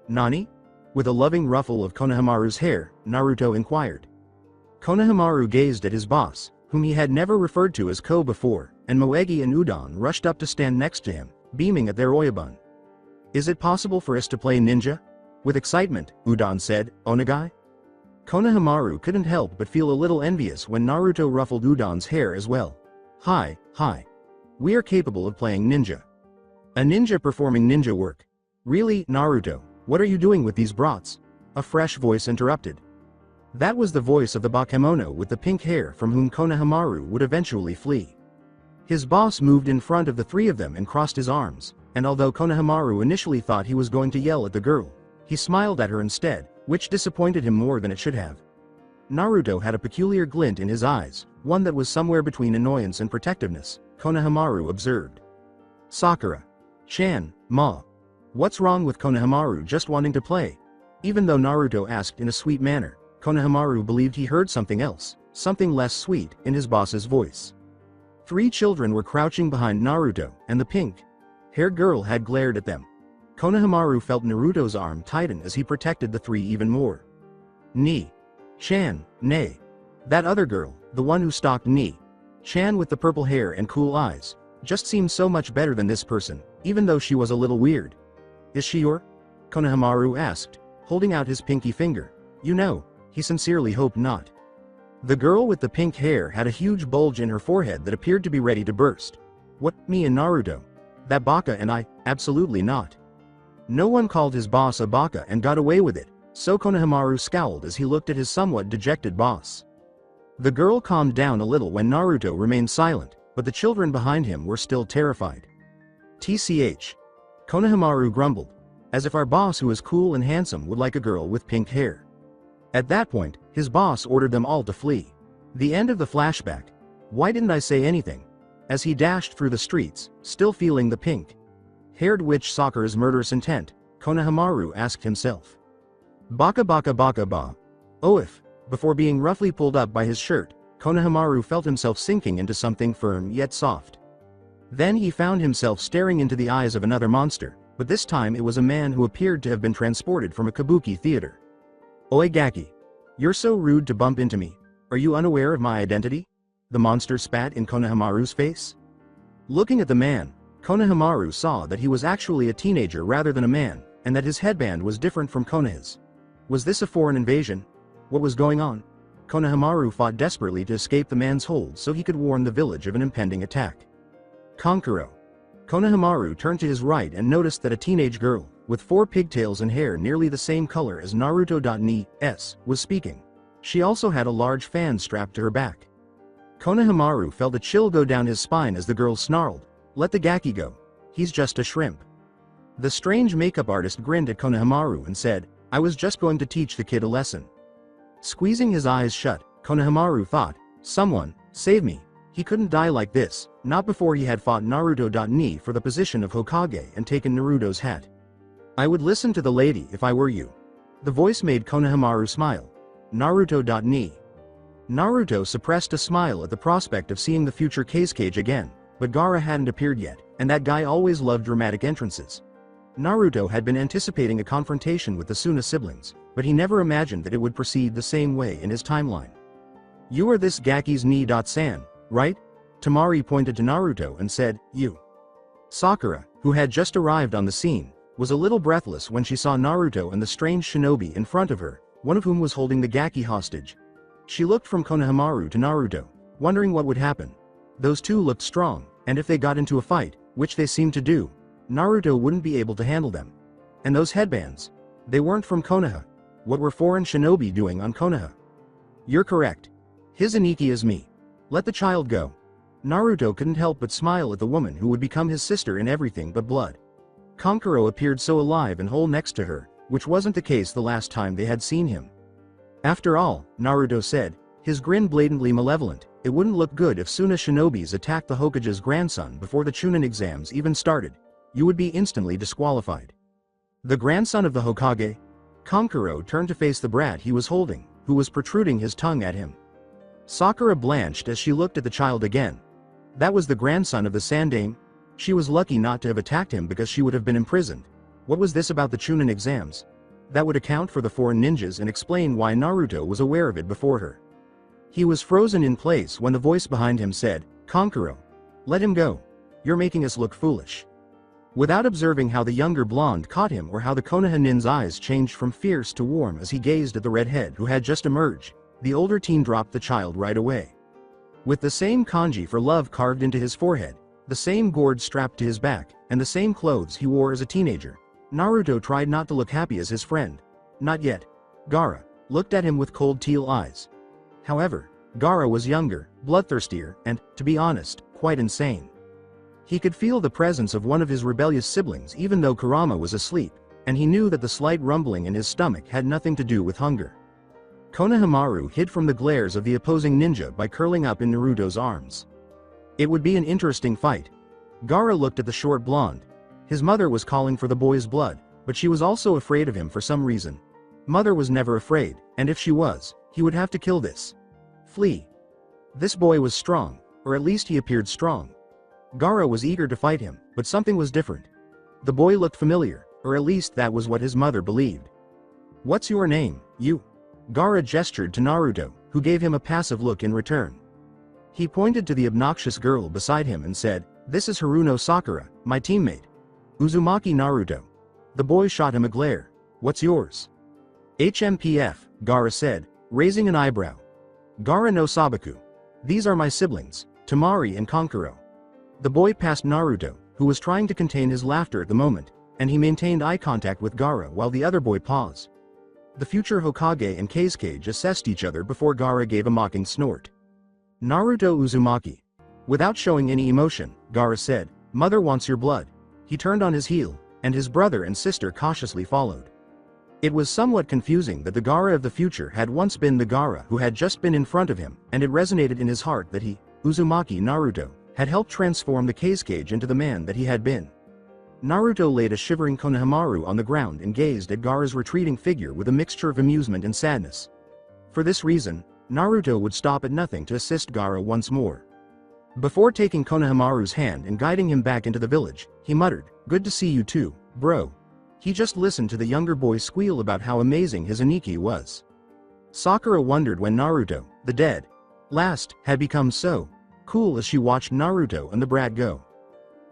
Nani? With a loving ruffle of Konohamaru's hair, Naruto inquired. Konohamaru gazed at his boss, whom he had never referred to as Ko before, and Moegi and Udon rushed up to stand next to him, beaming at their oyabun. Is it possible for us to play ninja? With excitement, Udon said, Onagai? Konohamaru couldn't help but feel a little envious when Naruto ruffled Udon's hair as well. Hi. We are capable of playing ninja. A ninja performing ninja work. Really, Naruto, what are you doing with these brats? A fresh voice interrupted. That was the voice of the bakemono with the pink hair from whom Konohamaru would eventually flee. His boss moved in front of the 3 of them and crossed his arms, and although Konohamaru initially thought he was going to yell at the girl, he smiled at her instead, which disappointed him more than it should have. Naruto had a peculiar glint in his eyes, one that was somewhere between annoyance and protectiveness, Konohamaru observed. Sakura. Chan, ma. What's wrong with Konohamaru just wanting to play? Even though Naruto asked in a sweet manner, Konohamaru believed he heard something else, something less sweet, in his boss's voice. 3 children were crouching behind Naruto, and the pink-haired girl had glared at them. Konohamaru felt Naruto's arm tighten as he protected the 3 even more. Chan, nay. That other girl, the one who stalked Chan with the purple hair and cool eyes, just seemed so much better than this person, even though she was a little weird. Is she your? Konohamaru asked, holding out his pinky finger. You know, he sincerely hoped not. The girl with the pink hair had a huge bulge in her forehead that appeared to be ready to burst. What, me and Naruto? That baka and I? Absolutely not. No one called his boss a baka and got away with it, so Konohamaru scowled as he looked at his somewhat dejected boss. The girl calmed down a little when Naruto remained silent, but the children behind him were still terrified. TCH. Konohamaru grumbled, as if our boss who is cool and handsome would like a girl with pink hair. At that point, his boss ordered them all to flee. The end of the flashback. Why didn't I say anything? As he dashed through the streets, still feeling the pink-haired witch Sakura's murderous intent, Konohamaru asked himself. Baka baka baka ba. Oh, if Before being roughly pulled up by his shirt, Konohamaru felt himself sinking into something firm yet soft. Then he found himself staring into the eyes of another monster, but this time it was a man who appeared to have been transported from a kabuki theater. "Oi Gaki. You're so rude to bump into me. Are you unaware of my identity?" The monster spat in Konohamaru's face. Looking at the man, Konohamaru saw that he was actually a teenager rather than a man, and that his headband was different from Konoha's. Was this a foreign invasion? What was going on? Konohamaru fought desperately to escape the man's hold so he could warn the village of an impending attack. Kankuro. Konohamaru turned to his right and noticed that a teenage girl, with 4 pigtails and hair nearly the same color as Naruto.ni-s, was speaking. She also had a large fan strapped to her back. Konohamaru felt a chill go down his spine as the girl snarled, "Let the Gaki go. He's just a shrimp." The strange makeup artist grinned at Konohamaru and said, "I was just going to teach the kid a lesson." Squeezing his eyes shut, Konohamaru thought, "Someone, save me. He couldn't die like this, not before he had fought Naruto.ni for the position of Hokage and taken Naruto's hat. I would listen to the lady if I were you." The voice made Konohamaru smile. Naruto.ni. Naruto suppressed a smile at the prospect of seeing the future Kazekage again, but Gaara hadn't appeared yet, and that guy always loved dramatic entrances. Naruto had been anticipating a confrontation with the Suna siblings, but he never imagined that it would proceed the same way in his timeline. "You are this Gaki's ni-san, right?" Temari pointed to Naruto and said, "You." Sakura, who had just arrived on the scene, was a little breathless when she saw Naruto and the strange shinobi in front of her, one of whom was holding the Gaki hostage. She looked from Konohamaru to Naruto, wondering what would happen. Those two looked strong, and if they got into a fight, which they seemed to do, Naruto wouldn't be able to handle them. And those headbands? They weren't from Konoha. What were foreign shinobi doing on Konoha? "You're correct. His Aniki is me. Let the child go." Naruto couldn't help but smile at the woman who would become his sister in everything but blood. Kankuro appeared so alive and whole next to her, which wasn't the case the last time they had seen him. "After all," Naruto said, his grin blatantly malevolent, "it wouldn't look good if Suna shinobis attacked the Hokage's grandson before the Chunin exams even started. You would be instantly disqualified." "The grandson of the Hokage?" Kankuro turned to face the brat he was holding, who was protruding his tongue at him. Sakura blanched as she looked at the child again. That was the grandson of the Sandaime? She was lucky not to have attacked him because she would have been imprisoned. What was this about the Chunin exams? That would account for the foreign ninjas and explain why Naruto was aware of it before her. He was frozen in place when the voice behind him said, "Kankuro. Let him go. You're making us look foolish." Without observing how the younger blonde caught him or how the Konoha nin's eyes changed from fierce to warm as he gazed at the redhead who had just emerged, the older teen dropped the child right away. With the same kanji for love carved into his forehead, the same gourd strapped to his back, and the same clothes he wore as a teenager, Naruto tried not to look happy as his friend. Not yet. Gaara looked at him with cold teal eyes. However, Gaara was younger, bloodthirstier, and, to be honest, quite insane. He could feel the presence of one of his rebellious siblings even though Kurama was asleep, and he knew that the slight rumbling in his stomach had nothing to do with hunger. Konohamaru hid from the glares of the opposing ninja by curling up in Naruto's arms. It would be an interesting fight. Gaara looked at the short blonde. His mother was calling for the boy's blood, but she was also afraid of him for some reason. Mother was never afraid, and if she was, he would have to kill this. Flee. This boy was strong, or at least he appeared strong. Gaara was eager to fight him, but something was different. The boy looked familiar, or at least that was what his mother believed. "What's your name, you?" Gaara gestured to Naruto, who gave him a passive look in return. He pointed to the obnoxious girl beside him and said, "This is Haruno Sakura, my teammate." Uzumaki Naruto. The boy shot him a glare. "What's yours?" "HMPF, Gaara said, raising an eyebrow. "Gaara no Sabaku. These are my siblings, Temari and Kankuro." The boy passed Naruto, who was trying to contain his laughter at the moment, and he maintained eye contact with Gaara while the other boy paused. The future Hokage and Kazekage assessed each other before Gaara gave a mocking snort. "Naruto Uzumaki." Without showing any emotion, Gaara said, "Mother wants your blood." He turned on his heel, and his brother and sister cautiously followed. It was somewhat confusing that the Gaara of the future had once been the Gaara who had just been in front of him, and it resonated in his heart that he, Uzumaki Naruto, had helped transform the Kazekage into the man that he had been. Naruto laid a shivering Konohamaru on the ground and gazed at Gaara's retreating figure with a mixture of amusement and sadness. For this reason, Naruto would stop at nothing to assist Gaara once more. Before taking Konohamaru's hand and guiding him back into the village, he muttered, "Good to see you too, bro." He just listened to the younger boy squeal about how amazing his Aniki was. Sakura wondered when Naruto, the dead last, had become so cool as she watched Naruto and the brat go.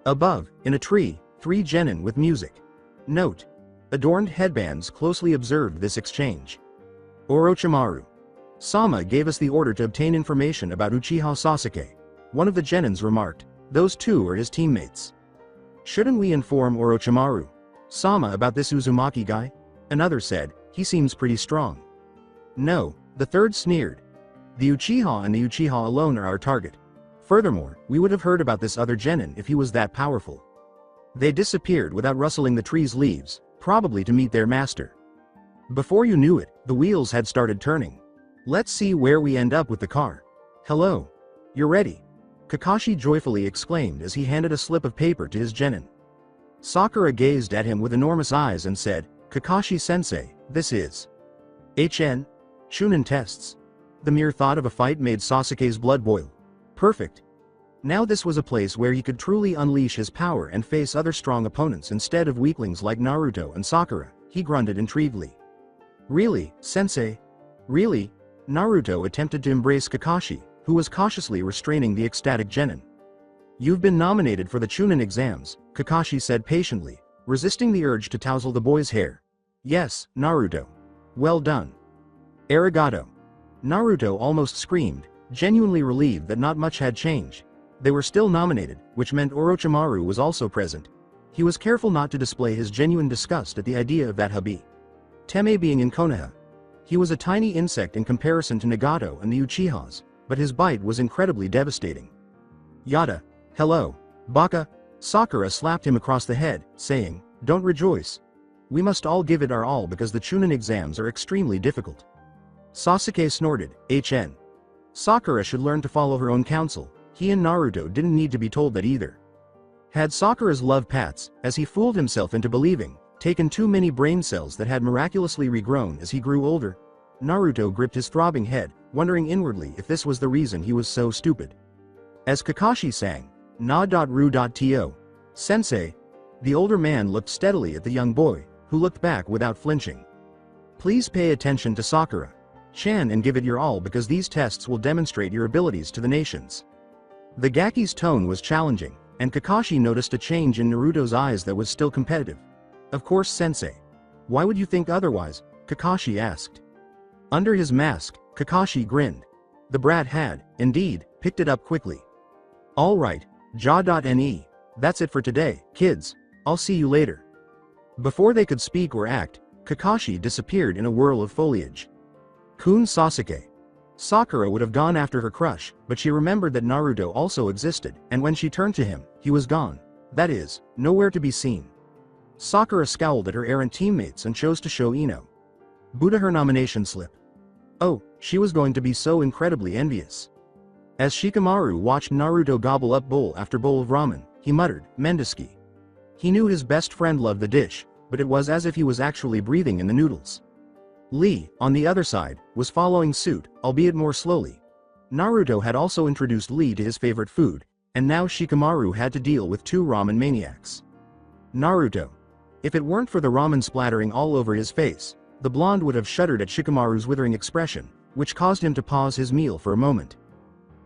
Above, in a tree, 3 genin with music. Note: adorned headbands closely observed this exchange. Orochimaru Sama gave us the order to obtain information about Uchiha Sasuke. One of the genins remarked, "Those two are his teammates. Shouldn't we inform Orochimaru Sama about this Uzumaki guy?" Another said, "He seems pretty strong." "No," the third sneered. "The Uchiha and the Uchiha alone are our target. Furthermore, we would have heard about this other genin if he was that powerful." They disappeared without rustling the tree's leaves, probably to meet their master. Before you knew it, the wheels had started turning. "Let's see where we end up with the car." "Hello. You're ready," Kakashi joyfully exclaimed as he handed a slip of paper to his genin. Sakura gazed at him with enormous eyes and said, "Kakashi-sensei, this is Chunin tests." The mere thought of a fight made Sasuke's blood boil. Perfect. Now this was a place where he could truly unleash his power and face other strong opponents instead of weaklings like Naruto and Sakura. He grunted intriguedly. "Really, sensei? Really?" Naruto attempted to embrace Kakashi, who was cautiously restraining the ecstatic genin. "You've been nominated for the Chunin exams," Kakashi said patiently, resisting the urge to touzle the boy's hair. "Yes, Naruto. Well done." "Arigato." Naruto almost screamed, genuinely relieved that not much had changed. They were still nominated, which meant Orochimaru was also present. He was careful not to display his genuine disgust at the idea of that hubby Teme being in Konoha. He was a tiny insect in comparison to Nagato and the Uchihas, but his bite was incredibly devastating. "Yada. Hello. Baka." Sakura slapped him across the head, saying, "Don't rejoice. We must all give it our all because the Chunin exams are extremely difficult." Sasuke snorted, "HN. Sakura should learn to follow her own counsel." He and Naruto didn't need to be told that either. Had Sakura's love pats, as he fooled himself into believing, taken too many brain cells that had miraculously regrown as he grew older? Naruto gripped his throbbing head, wondering inwardly if this was the reason he was so stupid. As Kakashi sang, "Na.ru.to. Sensei," the older man looked steadily at the young boy, who looked back without flinching. "Please pay attention to Sakura-chan and give it your all because these tests will demonstrate your abilities to the nations." The Gaki's tone was challenging, and Kakashi noticed a change in Naruto's eyes that was still competitive. "Of course, sensei. Why would you think otherwise?" Kakashi asked. Under his mask, Kakashi grinned. The brat had, indeed, picked it up quickly. "All right, ja.ne. That's it for today, kids. I'll see you later." Before they could speak or act, Kakashi disappeared in a whirl of foliage. Kun Sasuke. Sakura would have gone after her crush, but she remembered that Naruto also existed, and when she turned to him, he was gone. That is, nowhere to be seen. Sakura scowled at her errant teammates and chose to show Buddha her nomination slip. Oh, she was going to be so incredibly envious. As Shikamaru watched Naruto gobble up bowl after bowl of ramen, he muttered, "Mendeski." He knew his best friend loved the dish, but it was as if he was actually breathing in the noodles. Lee, on the other side, was following suit, albeit more slowly. Naruto had also introduced Lee to his favorite food, and now Shikamaru had to deal with 2 ramen maniacs. Naruto. If it weren't for the ramen splattering all over his face, the blonde would have shuddered at Shikamaru's withering expression, which caused him to pause his meal for a moment.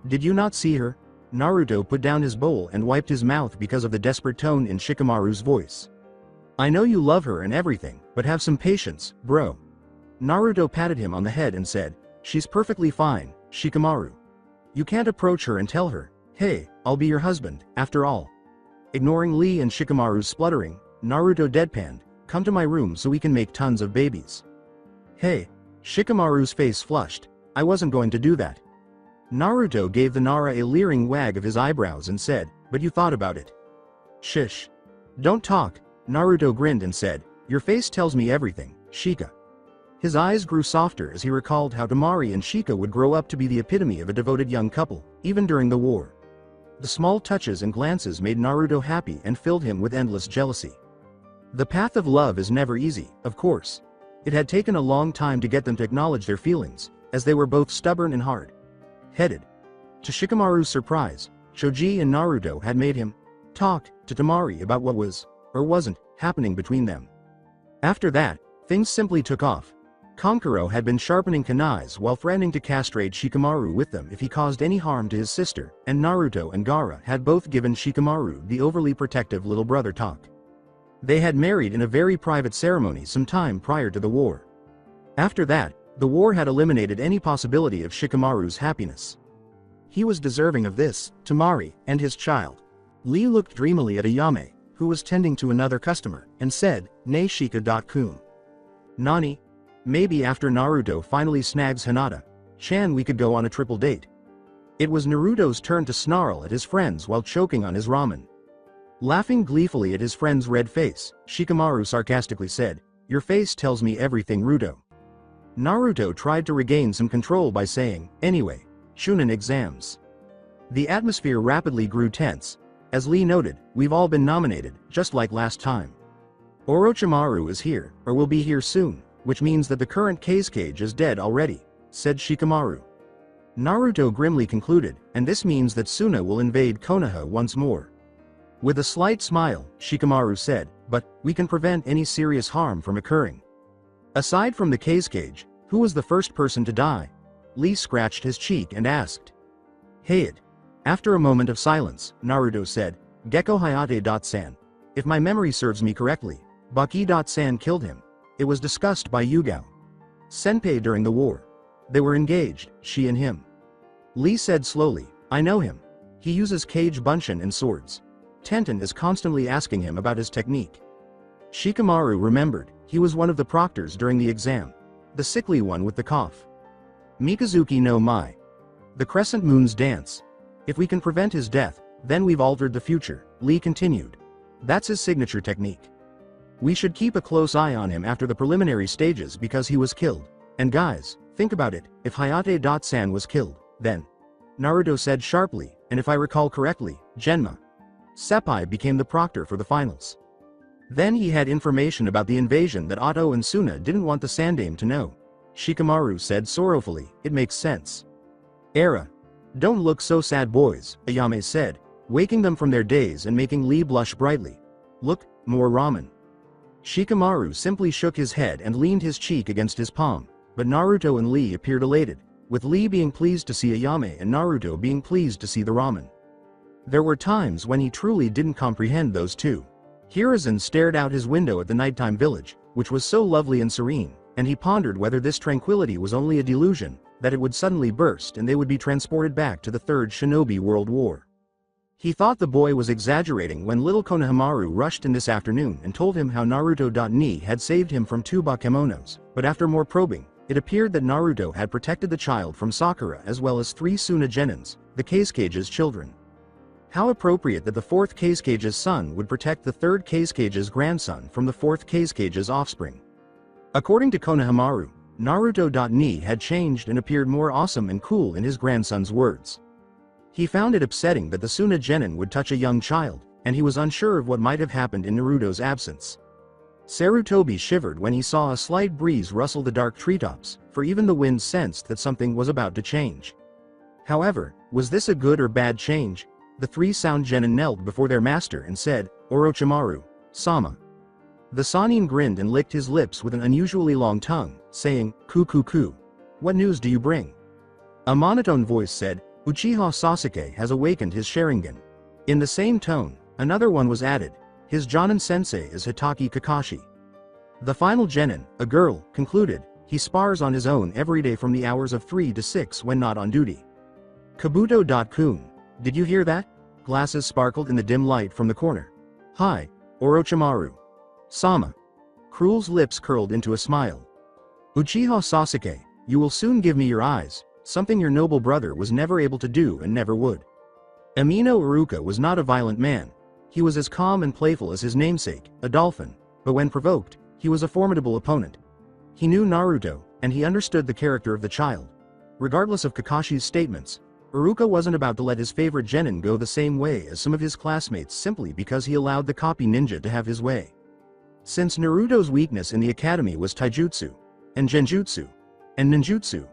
"Did you not see her?" Naruto put down his bowl and wiped his mouth because of the desperate tone in Shikamaru's voice. "I know you love her and everything, but have some patience, bro." Naruto patted him on the head and said, "She's perfectly fine, Shikamaru. You can't approach her and tell her, 'Hey, I'll be your husband,' after all." Ignoring Lee and Shikamaru's spluttering, Naruto deadpanned, "Come to my room so we can make tons of babies." "Hey." Shikamaru's face flushed, "I wasn't going to do that." Naruto gave the Nara a leering wag of his eyebrows and said, "But you thought about it." "Shish. Don't talk." Naruto grinned and said, "Your face tells me everything, Shika." His eyes grew softer as he recalled how Temari and Shika would grow up to be the epitome of a devoted young couple, even during the war. The small touches and glances made Naruto happy and filled him with endless jealousy. The path of love is never easy, of course. It had taken a long time to get them to acknowledge their feelings, as they were both stubborn and hard-headed. To Shikamaru's surprise, Choji and Naruto had made him talk to Temari about what was, or wasn't, happening between them. After that, things simply took off. Kankuro had been sharpening kunais while threatening to castrate Shikamaru with them if he caused any harm to his sister, and Naruto and Gaara had both given Shikamaru the overly protective little brother talk. They had married in a very private ceremony some time prior to the war. After that, the war had eliminated any possibility of Shikamaru's happiness. He was deserving of this, Temari, and his child. Lee looked dreamily at Ayame, who was tending to another customer, and said, "Ne Shika-kun. Nani? Maybe after Naruto finally snags Hinata-chan we could go on a triple date." It was Naruto's turn to snarl at his friends while choking on his ramen. Laughing gleefully at his friend's red face, Shikamaru sarcastically said, "Your face tells me everything, Ruto." Naruto tried to regain some control by saying, "Anyway, Shunin exams." The atmosphere rapidly grew tense. As Lee noted, "We've all been nominated, just like last time. Orochimaru is here, or will be here soon, which means that the current Kazekage is dead already," said Shikamaru. Naruto grimly concluded, "And this means that Suna will invade Konoha once more." With a slight smile, Shikamaru said, "But we can prevent any serious harm from occurring." Aside from the Kazekage, who was the first person to die? Lee scratched his cheek and asked. "Hayate." After a moment of silence, Naruto said, "Gekko Hayate-san. If my memory serves me correctly, Baki-san killed him. It was discussed by Yugao Senpai during the war. They were engaged, she and him." Lee said slowly, "I know him. He uses Kage Bunshin and swords. Tenten is constantly asking him about his technique." Shikamaru remembered, he was one of the proctors during the exam. The sickly one with the cough. "Mikazuki no Mai. The crescent moon's dance. If we can prevent his death, then we've altered the future," Lee continued. "That's his signature technique. We should keep a close eye on him after the preliminary stages because he was killed. And guys, think about it, if Hayate-san was killed, then..." Naruto said sharply, "And if I recall correctly, Genma Seppai became the proctor for the finals. Then he had information about the invasion that Otto and Suna didn't want the Sandaime to know." Shikamaru said sorrowfully, "It makes sense." "Era. Don't look so sad, boys," Ayame said, waking them from their daze and making Lee blush brightly. "Look, more ramen." Shikamaru simply shook his head and leaned his cheek against his palm, but Naruto and Lee appeared elated, with Lee being pleased to see Ayame and Naruto being pleased to see the ramen. There were times when he truly didn't comprehend those two. Hiruzen stared out his window at the nighttime village, which was so lovely and serene, and he pondered whether this tranquility was only a delusion, that it would suddenly burst and they would be transported back to the Third Shinobi World War. He thought the boy was exaggerating when little Konohamaru rushed in this afternoon and told him how Naruto.ni had saved him from two bakemonos, but after more probing, it appeared that Naruto had protected the child from Sakura as well as 3 Suna genins, the Kazekage's children. How appropriate that the 4th Kazekage's son would protect the 3rd Kazekage's grandson from the 4th Kazekage's offspring. According to Konohamaru, Naruto.ni had changed and appeared more awesome and cool in his grandson's words. He found it upsetting that the Suna genin would touch a young child, and he was unsure of what might have happened in Naruto's absence. Sarutobi shivered when he saw a slight breeze rustle the dark treetops, for even the wind sensed that something was about to change. However, was this a good or bad change? The 3 sound genin knelt before their master and said, "Orochimaru, Sama." The Sannin grinned and licked his lips with an unusually long tongue, saying, "Ku. What news do you bring?" A monotone voice said, "Uchiha Sasuke has awakened his Sharingan." In the same tone, another one was added, "His Jonin sensei is Hitaki Kakashi." The final genin, a girl, concluded, "He spars on his own every day from the hours of 3 to 6 when not on duty." Kabuto.kun. Did you hear that? Glasses sparkled in the dim light from the corner. "Hi, Orochimaru. Sama." Cruel's lips curled into a smile. "Uchiha Sasuke, you will soon give me your eyes, something your noble brother was never able to do and never would." Amino Aruka was not a violent man. He was as calm and playful as his namesake, a dolphin, but when provoked, he was a formidable opponent. He knew Naruto, and he understood the character of the child. Regardless of Kakashi's statements, Aruka wasn't about to let his favorite genin go the same way as some of his classmates simply because he allowed the copy ninja to have his way. Since Naruto's weakness in the academy was taijutsu, and genjutsu, and ninjutsu,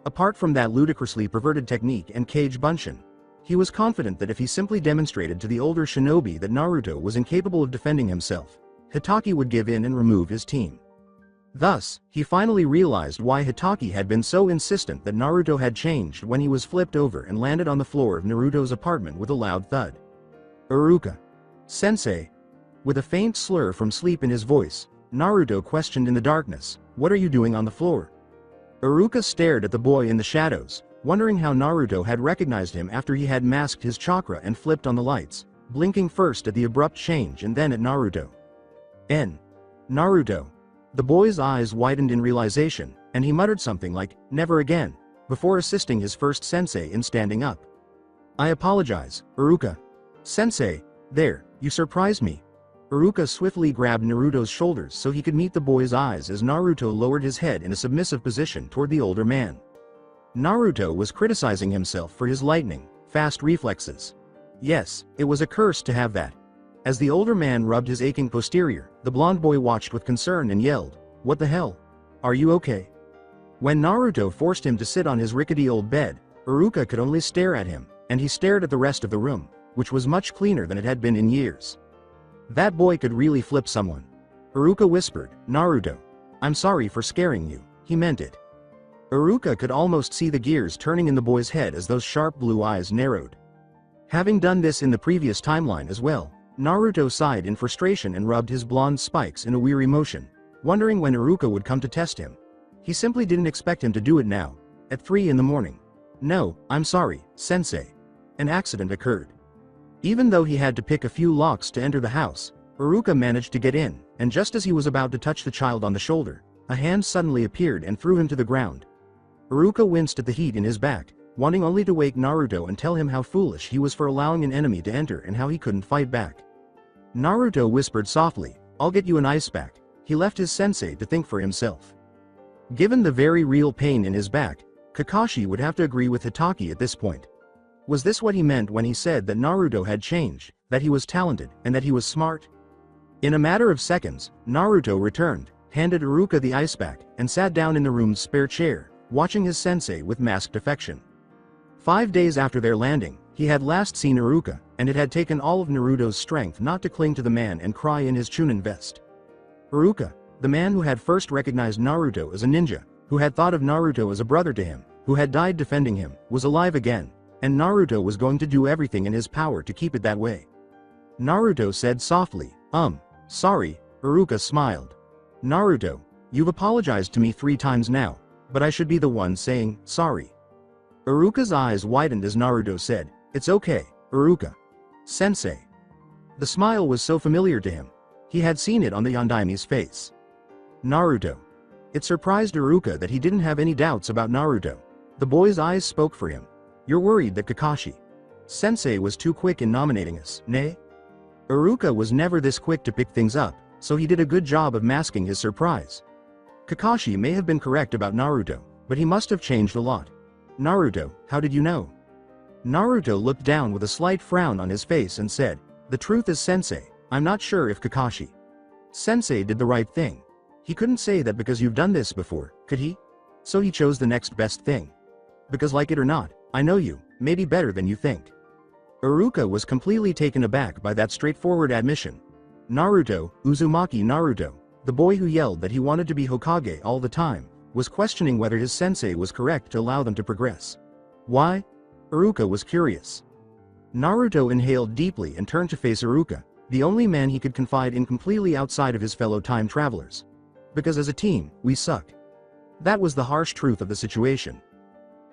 Apart from that ludicrously perverted technique and cage bunshin, he was confident that if he simply demonstrated to the older shinobi that Naruto was incapable of defending himself, Hitaki would give in and remove his team. Thus, he finally realized why Hitaki had been so insistent that Naruto had changed when he was flipped over and landed on the floor of Naruto's apartment with a loud thud. Aruka. Sensei. With a faint slur from sleep in his voice, Naruto questioned in the darkness, "What are you doing on the floor?" Aruka stared at the boy in the shadows, wondering how Naruto had recognized him after he had masked his chakra and flipped on the lights, blinking first at the abrupt change and then at Naruto. Naruto. The boy's eyes widened in realization, and he muttered something like, "Never again," before assisting his first sensei in standing up. "I apologize, Aruka." "Sensei, there, you surprised me." Aruka swiftly grabbed Naruto's shoulders so he could meet the boy's eyes as Naruto lowered his head in a submissive position toward the older man. Naruto was criticizing himself for his lightning, fast reflexes. Yes, it was a curse to have that. As the older man rubbed his aching posterior, the blond boy watched with concern and yelled, "What the hell? Are you okay?" When Naruto forced him to sit on his rickety old bed, Aruka could only stare at him, and he stared at the rest of the room, which was much cleaner than it had been in years. That boy could really flip someone. Aruka whispered, "Naruto. I'm sorry for scaring you, he meant it." Aruka could almost see the gears turning in the boy's head as those sharp blue eyes narrowed. Having done this in the previous timeline as well, Naruto sighed in frustration and rubbed his blonde spikes in a weary motion, wondering when Aruka would come to test him. He simply didn't expect him to do it now, at 3 in the morning. "No, I'm sorry, Sensei. An accident occurred." Even though he had to pick a few locks to enter the house, Aruka managed to get in, and just as he was about to touch the child on the shoulder, a hand suddenly appeared and threw him to the ground. Aruka winced at the heat in his back, wanting only to wake Naruto and tell him how foolish he was for allowing an enemy to enter and how he couldn't fight back. Naruto whispered softly, "I'll get you an ice pack." He left his sensei to think for himself. Given the very real pain in his back, Kakashi would have to agree with Hitaki at this point. Was this what he meant when he said that Naruto had changed, that he was talented, and that he was smart? In a matter of seconds, Naruto returned, handed Aruka the ice pack, and sat down in the room's spare chair, watching his sensei with masked affection. 5 days after their landing, he had last seen Aruka, and it had taken all of Naruto's strength not to cling to the man and cry in his chunin vest. Aruka, the man who had first recognized Naruto as a ninja, who had thought of Naruto as a brother to him, who had died defending him, was alive again, and Naruto was going to do everything in his power to keep it that way. Naruto said softly, sorry." Aruka smiled. "Naruto, you've apologized to me 3 times now, but I should be the one saying, sorry." Aruka's eyes widened as Naruto said, "It's okay, Aruka. Sensei." The smile was so familiar to him. He had seen it on the Yondaime's face. Naruto. It surprised Aruka that he didn't have any doubts about Naruto. The boy's eyes spoke for him. "You're worried that Kakashi Sensei was too quick in nominating us, nay?" Aruka was never this quick to pick things up, so he did a good job of masking his surprise. Kakashi may have been correct about Naruto, but he must have changed a lot. "Naruto, how did you know?" Naruto looked down with a slight frown on his face and said, "The truth is, Sensei, I'm not sure if Kakashi Sensei did the right thing. He couldn't say that because you've done this before, could he? So he chose the next best thing. Because like it or not, I know you, maybe better than you think." Aruka was completely taken aback by that straightforward admission. Naruto, Uzumaki Naruto, the boy who yelled that he wanted to be Hokage all the time, was questioning whether his sensei was correct to allow them to progress. Why? Aruka was curious. Naruto inhaled deeply and turned to face Aruka, the only man he could confide in completely outside of his fellow time travelers. "Because as a team, we suck." That was the harsh truth of the situation.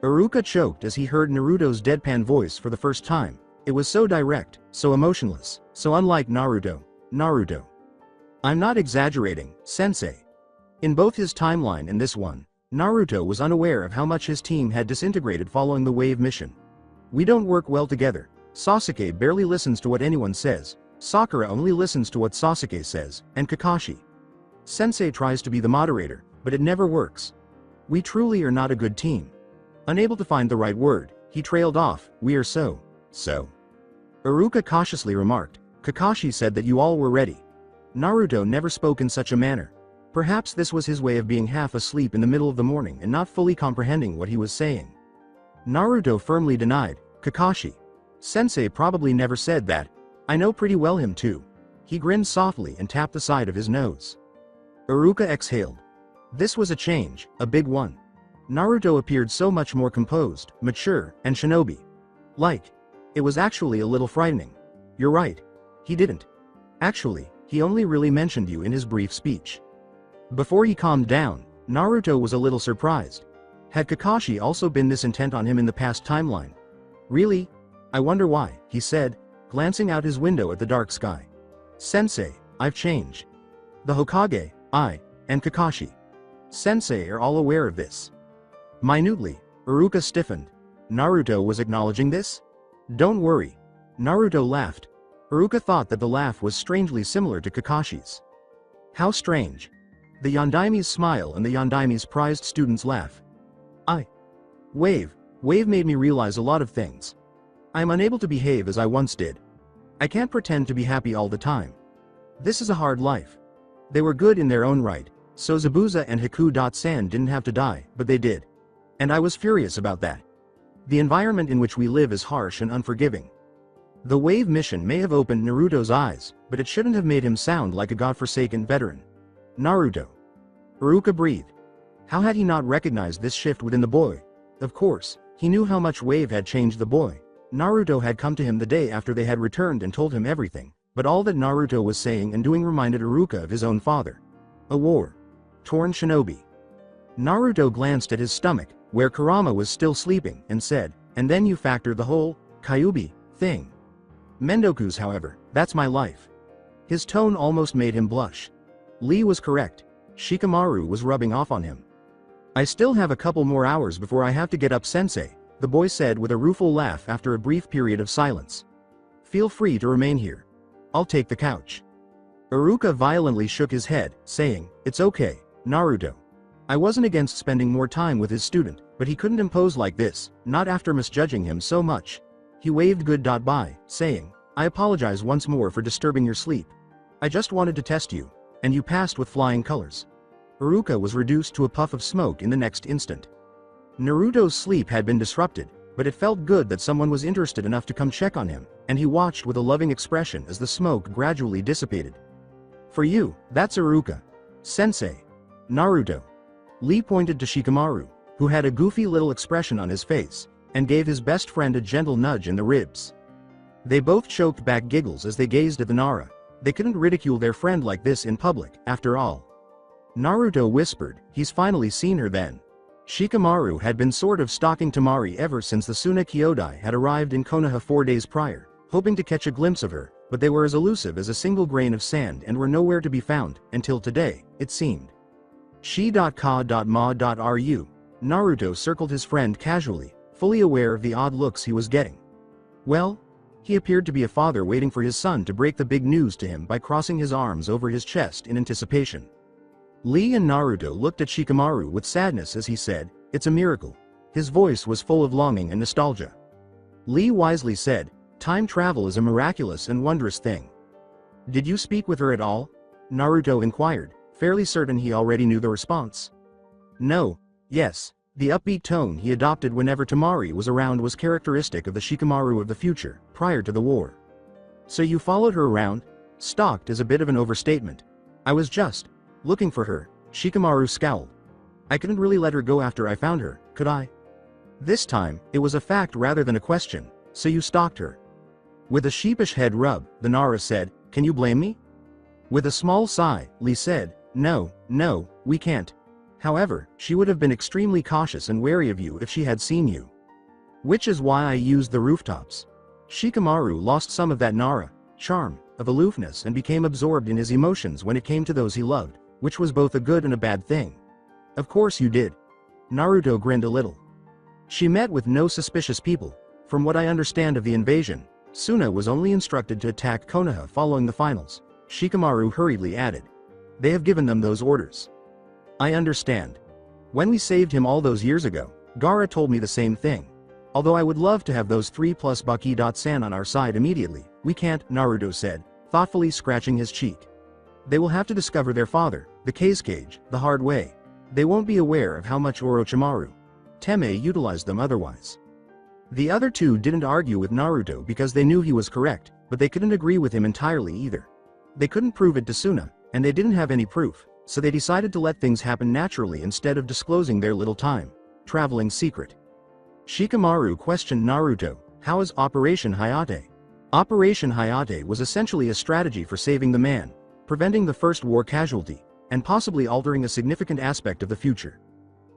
Aruka choked as he heard Naruto's deadpan voice for the first time. It was so direct, so emotionless, so unlike Naruto. "Naruto. I'm not exaggerating, Sensei." In both his timeline and this one, Naruto was unaware of how much his team had disintegrated following the wave mission. "We don't work well together. Sasuke barely listens to what anyone says, Sakura only listens to what Sasuke says, and Kakashi Sensei tries to be the moderator, but it never works. We truly are not a good team." Unable to find the right word, he trailed off, "We are so. Aruka cautiously remarked, "Kakashi said that you all were ready." Naruto never spoke in such a manner. Perhaps this was his way of being half asleep in the middle of the morning and not fully comprehending what he was saying. Naruto firmly denied. Kakashi. Sensei probably never said that. I know pretty well him too. He grinned softly and tapped the side of his nose. Aruka exhaled. This was a change, a big one. Naruto appeared so much more composed, mature, and shinobi. Like. It was actually a little frightening. You're right. He didn't. Actually, he only really mentioned you in his brief speech. Before he calmed down, Naruto was a little surprised. Had Kakashi also been this intent on him in the past timeline? Really? I wonder why, he said, glancing out his window at the dark sky. Sensei, I've changed. The Hokage, I, and Kakashi. Sensei are all aware of this. Minutely, Aruka stiffened. Naruto was acknowledging this? Don't worry. Naruto laughed. Aruka thought that the laugh was strangely similar to Kakashi's. How strange. The Yondaime's smile and the Yondaime's prized student's laugh. Wave made me realize a lot of things. I'm unable to behave as I once did. I can't pretend to be happy all the time. This is a hard life. They were good in their own right, so Zabuza and Haku.san didn't have to die, but they did. And I was furious about that. The environment in which we live is harsh and unforgiving. The Wave mission may have opened Naruto's eyes, but it shouldn't have made him sound like a godforsaken veteran. Naruto. Aruka breathed. How had he not recognized this shift within the boy? Of course, he knew how much Wave had changed the boy. Naruto had come to him the day after they had returned and told him everything, but all that Naruto was saying and doing reminded Aruka of his own father. A war. Torn shinobi. Naruto glanced at his stomach, where Kurama was still sleeping, and said, and then you factor the whole Kyuubi thing. Mendoku's, however, that's my life. His tone almost made him blush. Lee was correct. Shikamaru was rubbing off on him. I still have a couple more hours before I have to get up, Sensei, the boy said with a rueful laugh after a brief period of silence. Feel free to remain here. I'll take the couch. Aruka violently shook his head, saying, it's okay, Naruto. I wasn't against spending more time with his student, but he couldn't impose like this, not after misjudging him so much. He waved goodbye, saying, I apologize once more for disturbing your sleep. I just wanted to test you, and you passed with flying colors. Aruka was reduced to a puff of smoke in the next instant. Naruto's sleep had been disrupted, but it felt good that someone was interested enough to come check on him, and he watched with a loving expression as the smoke gradually dissipated. For you, that's Aruka. Sensei. Naruto. Lee pointed to Shikamaru, who had a goofy little expression on his face, and gave his best friend a gentle nudge in the ribs. They both choked back giggles as they gazed at the Nara. They couldn't ridicule their friend like this in public, after all. Naruto whispered, he's finally seen her then. Shikamaru had been sort of stalking Tamari ever since the Suna Kyodai had arrived in Konoha 4 days prior, hoping to catch a glimpse of her, but they were as elusive as a single grain of sand and were nowhere to be found, until today, it seemed. Shi.ka.ma.ru. Naruto circled his friend casually, fully aware of the odd looks he was getting. Well? He appeared to be a father waiting for his son to break the big news to him by crossing his arms over his chest in anticipation. Lee and Naruto looked at Shikamaru with sadness as he said, it's a miracle. His voice was full of longing and nostalgia. Lee wisely said, time travel is a miraculous and wondrous thing. Did you speak with her at all? Naruto inquired, fairly certain he already knew the response. No. Yes. The upbeat tone he adopted whenever Tamari was around was characteristic of the Shikamaru of the future, prior to the war. So you followed her around? Stalked is a bit of an overstatement. I was just looking for her. Shikamaru scowled. I couldn't really let her go after I found her, could I? This time, it was a fact rather than a question. So you stalked her. With a sheepish head rub, the Nara said, can you blame me? With a small sigh, Lee said, no, we can't. However, she would have been extremely cautious and wary of you if she had seen you. Which is why I used the rooftops. Shikamaru lost some of that Nara charm of aloofness and became absorbed in his emotions when it came to those he loved, which was both a good and a bad thing. Of course you did. Naruto grinned a little. She met with no suspicious people. From what I understand of the invasion, Suna was only instructed to attack Konoha following the finals. Shikamaru hurriedly added. They have given them those orders. I understand. When we saved him all those years ago, Gaara told me the same thing. Although I would love to have those 3+ Baki.san on our side immediately, we can't, Naruto said, thoughtfully scratching his cheek. They will have to discover their father, the Kazekage, the hard way. They won't be aware of how much Orochimaru Teme utilized them otherwise. The other two didn't argue with Naruto because they knew he was correct, but they couldn't agree with him entirely either. They couldn't prove it to Suna, and they didn't have any proof, so they decided to let things happen naturally instead of disclosing their little traveling secret. Shikamaru questioned Naruto, "How is Operation Hayate?" Operation Hayate was essentially a strategy for saving the man, preventing the first war casualty, and possibly altering a significant aspect of the future.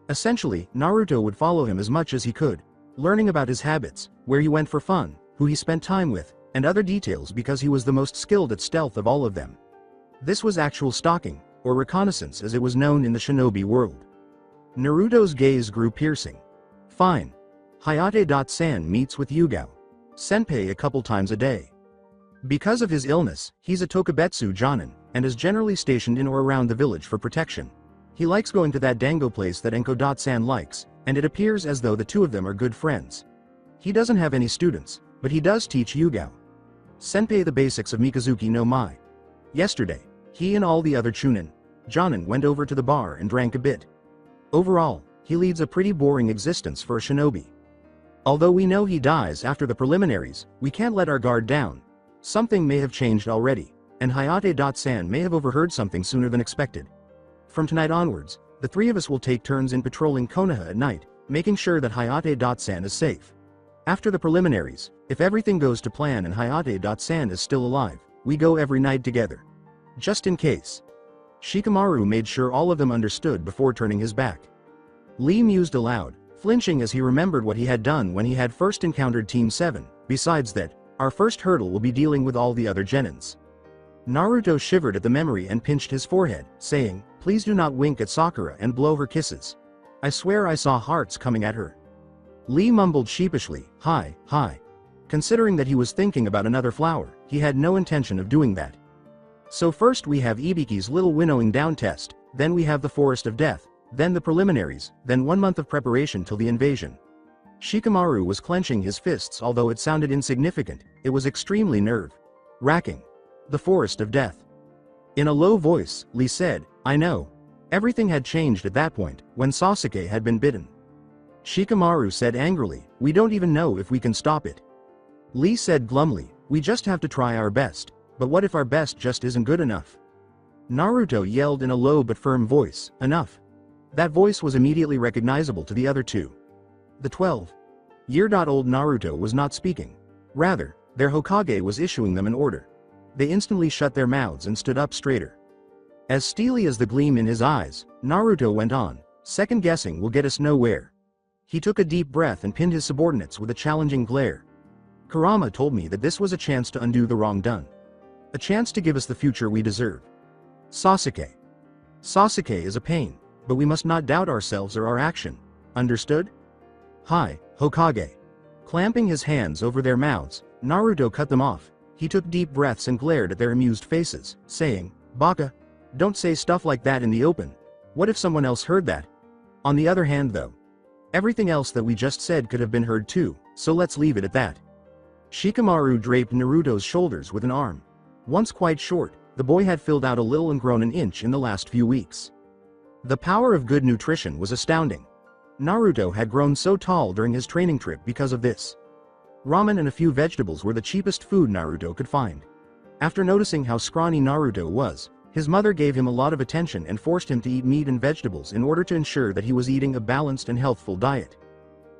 Essentially, Naruto would follow him as much as he could, learning about his habits, where he went for fun, who he spent time with, and other details because he was the most skilled at stealth of all of them. This was actual stalking, or reconnaissance as it was known in the shinobi world. Naruto's gaze grew piercing. Fine. Hayate-san meets with Yugao Senpai a couple times a day. Because of his illness, he's a Tokubetsu Jonin, and is generally stationed in or around the village for protection. He likes going to that dango place that Anko-san likes, and it appears as though the two of them are good friends. He doesn't have any students, but he does teach Yugao Senpai the basics of Mikazuki no Mai. Yesterday, he and all the other Jonin went over to the bar and drank a bit. Overall, he leads a pretty boring existence for a shinobi. Although we know he dies after the preliminaries, we can't let our guard down. Something may have changed already, and Hayate-san may have overheard something sooner than expected. From tonight onwards, the three of us will take turns in patrolling Konoha at night, making sure that Hayate-san is safe. After the preliminaries, if everything goes to plan and Hayate-san is still alive, we go every night together. Just in case. Shikamaru made sure all of them understood before turning his back. Lee mused aloud, flinching as he remembered what he had done when he had first encountered Team 7, besides that, our first hurdle will be dealing with all the other genins. Naruto shivered at the memory and pinched his forehead, saying, "Please do not wink at Sakura and blow her kisses. I swear I saw hearts coming at her." Lee mumbled sheepishly, hi. Considering that he was thinking about another flower, he had no intention of doing that. So first we have Ibiki's little winnowing down test, then we have the Forest of Death, then the preliminaries, then 1 month of preparation till the invasion. Shikamaru was clenching his fists. Although it sounded insignificant, it was extremely nerve-wracking. The Forest of Death. In a low voice, Lee said, "I know." Everything had changed at that point, when Sasuke had been bitten. Shikamaru said angrily, "We don't even know if we can stop it." Lee said glumly, "We just have to try our best, but what if our best just isn't good enough?" Naruto yelled in a low but firm voice, "Enough." That voice was immediately recognizable to the other two. The 12-year-old Naruto was not speaking. Rather, their Hokage was issuing them an order. They instantly shut their mouths and stood up straighter. As steely as the gleam in his eyes, Naruto went on, "Second guessing will get us nowhere." He took a deep breath and pinned his subordinates with a challenging glare. "Kurama told me that this was a chance to undo the wrong done. A chance to give us the future we deserve. Sasuke. Sasuke is a pain, but we must not doubt ourselves or our action. Understood?" "Hi, Hokage." Clamping his hands over their mouths, Naruto cut them off. He took deep breaths and glared at their amused faces, saying, "Baka, don't say stuff like that in the open. What if someone else heard that? On the other hand though, everything else that we just said could have been heard too, so let's leave it at that." Shikamaru draped Naruto's shoulders with an arm. Once quite short, the boy had filled out a little and grown an inch in the last few weeks. The power of good nutrition was astounding. Naruto had grown so tall during his training trip because of this. Ramen and a few vegetables were the cheapest food Naruto could find. After noticing how scrawny Naruto was, his mother gave him a lot of attention and forced him to eat meat and vegetables in order to ensure that he was eating a balanced and healthful diet.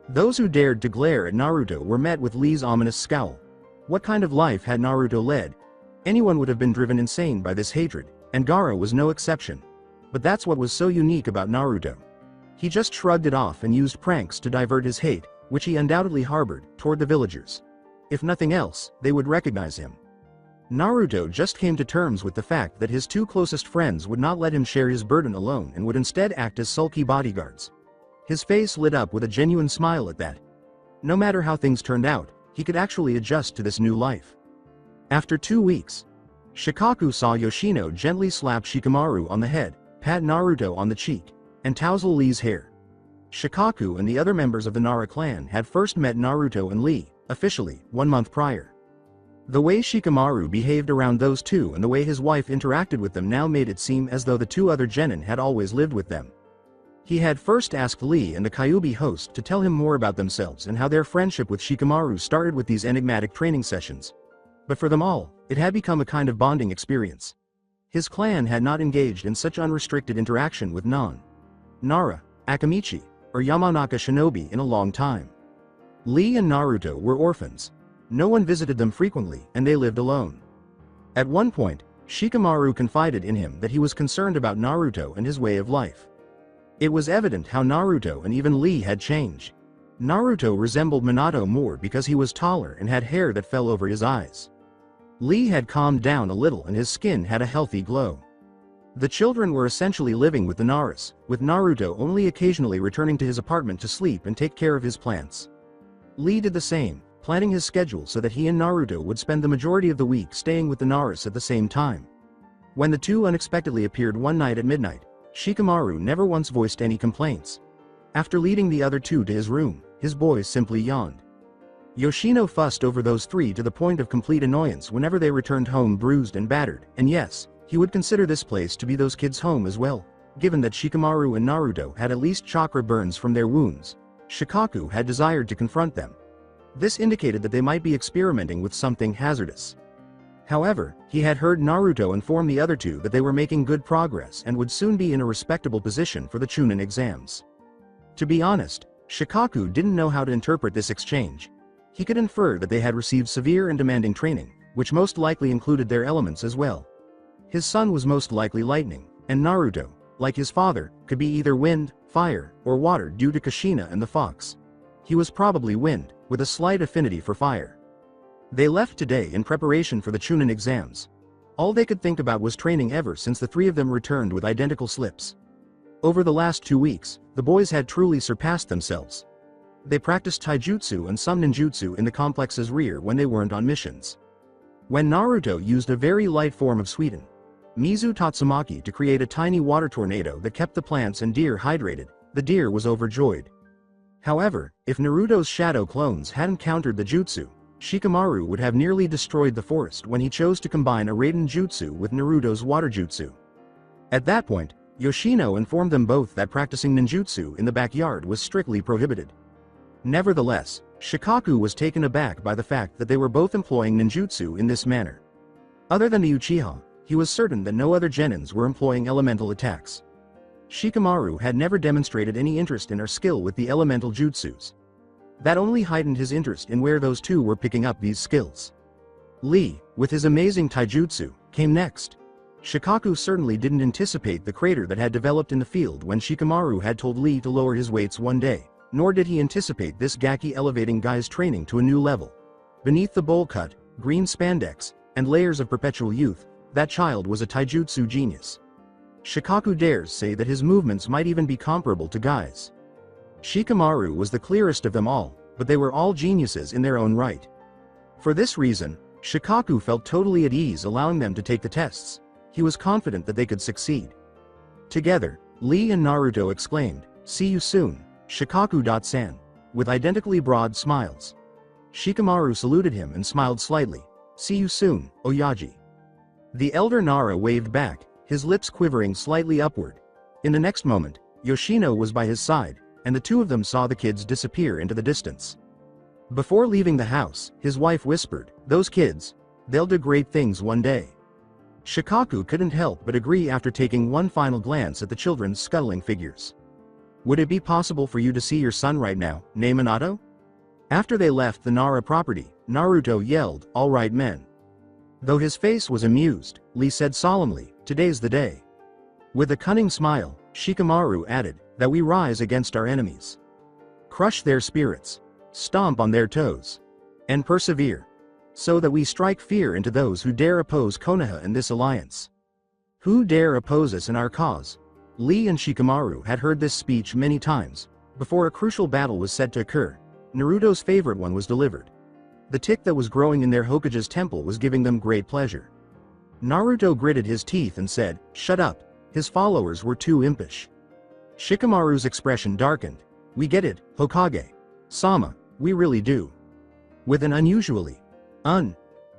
Those who dared to glare at Naruto were met with Lee's ominous scowl. What kind of life had Naruto led? Anyone would have been driven insane by this hatred, and Gaara was no exception. But that's what was so unique about Naruto. He just shrugged it off and used pranks to divert his hate, which he undoubtedly harbored, toward the villagers. If nothing else, they would recognize him. Naruto just came to terms with the fact that his two closest friends would not let him share his burden alone and would instead act as sulky bodyguards. His face lit up with a genuine smile at that. No matter how things turned out, he could actually adjust to this new life. After 2 weeks, Shikaku saw Yoshino gently slap Shikamaru on the head, pat Naruto on the cheek, and tousle Lee's hair. Shikaku and the other members of the Nara clan had first met Naruto and Lee, officially, 1 month prior. The way Shikamaru behaved around those two and the way his wife interacted with them now made it seem as though the two other genin had always lived with them. He had first asked Lee and the Kyuubi host to tell him more about themselves and how their friendship with Shikamaru started with these enigmatic training sessions. But for them all, it had become a kind of bonding experience. His clan had not engaged in such unrestricted interaction with Nara, Akamichi, or Yamanaka shinobi in a long time. Lee and Naruto were orphans. No one visited them frequently and they lived alone. At one point, Shikamaru confided in him that he was concerned about Naruto and his way of life. It was evident how Naruto and even Lee had changed. Naruto resembled Minato more because he was taller and had hair that fell over his eyes. Lee had calmed down a little and his skin had a healthy glow. The children were essentially living with the Naras, with Naruto only occasionally returning to his apartment to sleep and take care of his plants. Lee did the same, planning his schedule so that he and Naruto would spend the majority of the week staying with the Naras at the same time. When the two unexpectedly appeared one night at midnight, Shikamaru never once voiced any complaints. After leading the other two to his room, his boys simply yawned. Yoshino fussed over those three to the point of complete annoyance whenever they returned home bruised and battered, and yes, he would consider this place to be those kids' home as well, given that Shikamaru and Naruto had at least chakra burns from their wounds. Shikaku had desired to confront them. This indicated that they might be experimenting with something hazardous. However, he had heard Naruto inform the other two that they were making good progress and would soon be in a respectable position for the Chunin exams. To be honest, Shikaku didn't know how to interpret this exchange. He could infer that they had received severe and demanding training, which most likely included their elements as well. His son was most likely lightning, and Naruto, like his father, could be either wind, fire, or water due to Kushina and the fox. He was probably wind, with a slight affinity for fire. They left today in preparation for the Chunin exams. All they could think about was training ever since the three of them returned with identical slips. Over the last 2 weeks, the boys had truly surpassed themselves. They practiced taijutsu and some ninjutsu in the complex's rear when they weren't on missions. When Naruto used a very light form of Suiten, Mizu Tatsumaki, to create a tiny water tornado that kept the plants and deer hydrated, the deer was overjoyed. However, if Naruto's shadow clones hadn't countered the jutsu, Shikamaru would have nearly destroyed the forest when he chose to combine a Raiden jutsu with Naruto's water jutsu. At that point, Yoshino informed them both that practicing ninjutsu in the backyard was strictly prohibited. Nevertheless, Shikaku was taken aback by the fact that they were both employing ninjutsu in this manner. Other than the Uchiha, he was certain that no other genins were employing elemental attacks. Shikamaru had never demonstrated any interest in or skill with the elemental jutsus. That only heightened his interest in where those two were picking up these skills. Lee, with his amazing taijutsu, came next. Shikaku certainly didn't anticipate the crater that had developed in the field when Shikamaru had told Lee to lower his weights one day, nor did he anticipate this gaki elevating guy's training to a new level. Beneath the bowl cut, green spandex, and layers of perpetual youth, that child was a taijutsu genius. Shikaku dares say that his movements might even be comparable to Guy's. Shikamaru was the clearest of them all, but they were all geniuses in their own right. For this reason, Shikaku felt totally at ease allowing them to take the tests. He was confident that they could succeed. Together, Lee and Naruto exclaimed, "See you soon, Shikaku-san," with identically broad smiles. Shikamaru saluted him and smiled slightly, "See you soon, Oyaji." The elder Nara waved back, his lips quivering slightly upward. In the next moment, Yoshino was by his side, and the two of them saw the kids disappear into the distance. Before leaving the house, his wife whispered, "Those kids, they'll do great things one day." Shikaku couldn't help but agree after taking one final glance at the children's scuttling figures. "Would it be possible for you to see your son right now, Minato?" After they left the Nara property, Naruto yelled, "All right, men." Though his face was amused, Lee said solemnly, "Today's the day." With a cunning smile, Shikamaru added, "That we rise against our enemies, crush their spirits, stomp on their toes, and persevere, so that we strike fear into those who dare oppose Konoha in this alliance. Who dare oppose us in our cause?" Lee and Shikamaru had heard this speech many times. Before a crucial battle was set to occur, Naruto's favorite one was delivered. The tick that was growing in their Hokage's temple was giving them great pleasure. Naruto gritted his teeth and said, "Shut up." His followers were too impish. Shikamaru's expression darkened. "We get it, Hokage. Sama, we really do." With an unusually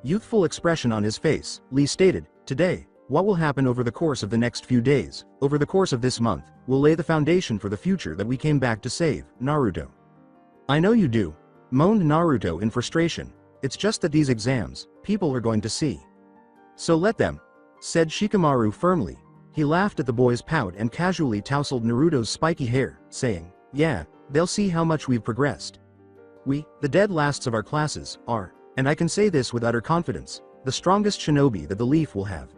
Youthful expression on his face, Lee stated, "Today, what will happen over the course of the next few days, over the course of this month, will lay the foundation for the future that we came back to save, Naruto." "I know you do," moaned Naruto in frustration. "It's just that these exams, people are going to see." "So let them," said Shikamaru firmly. He laughed at the boy's pout and casually tousled Naruto's spiky hair, saying, "Yeah, they'll see how much we've progressed. We, the dead lasts of our classes, are, and I can say this with utter confidence, the strongest shinobi that the Leaf will have.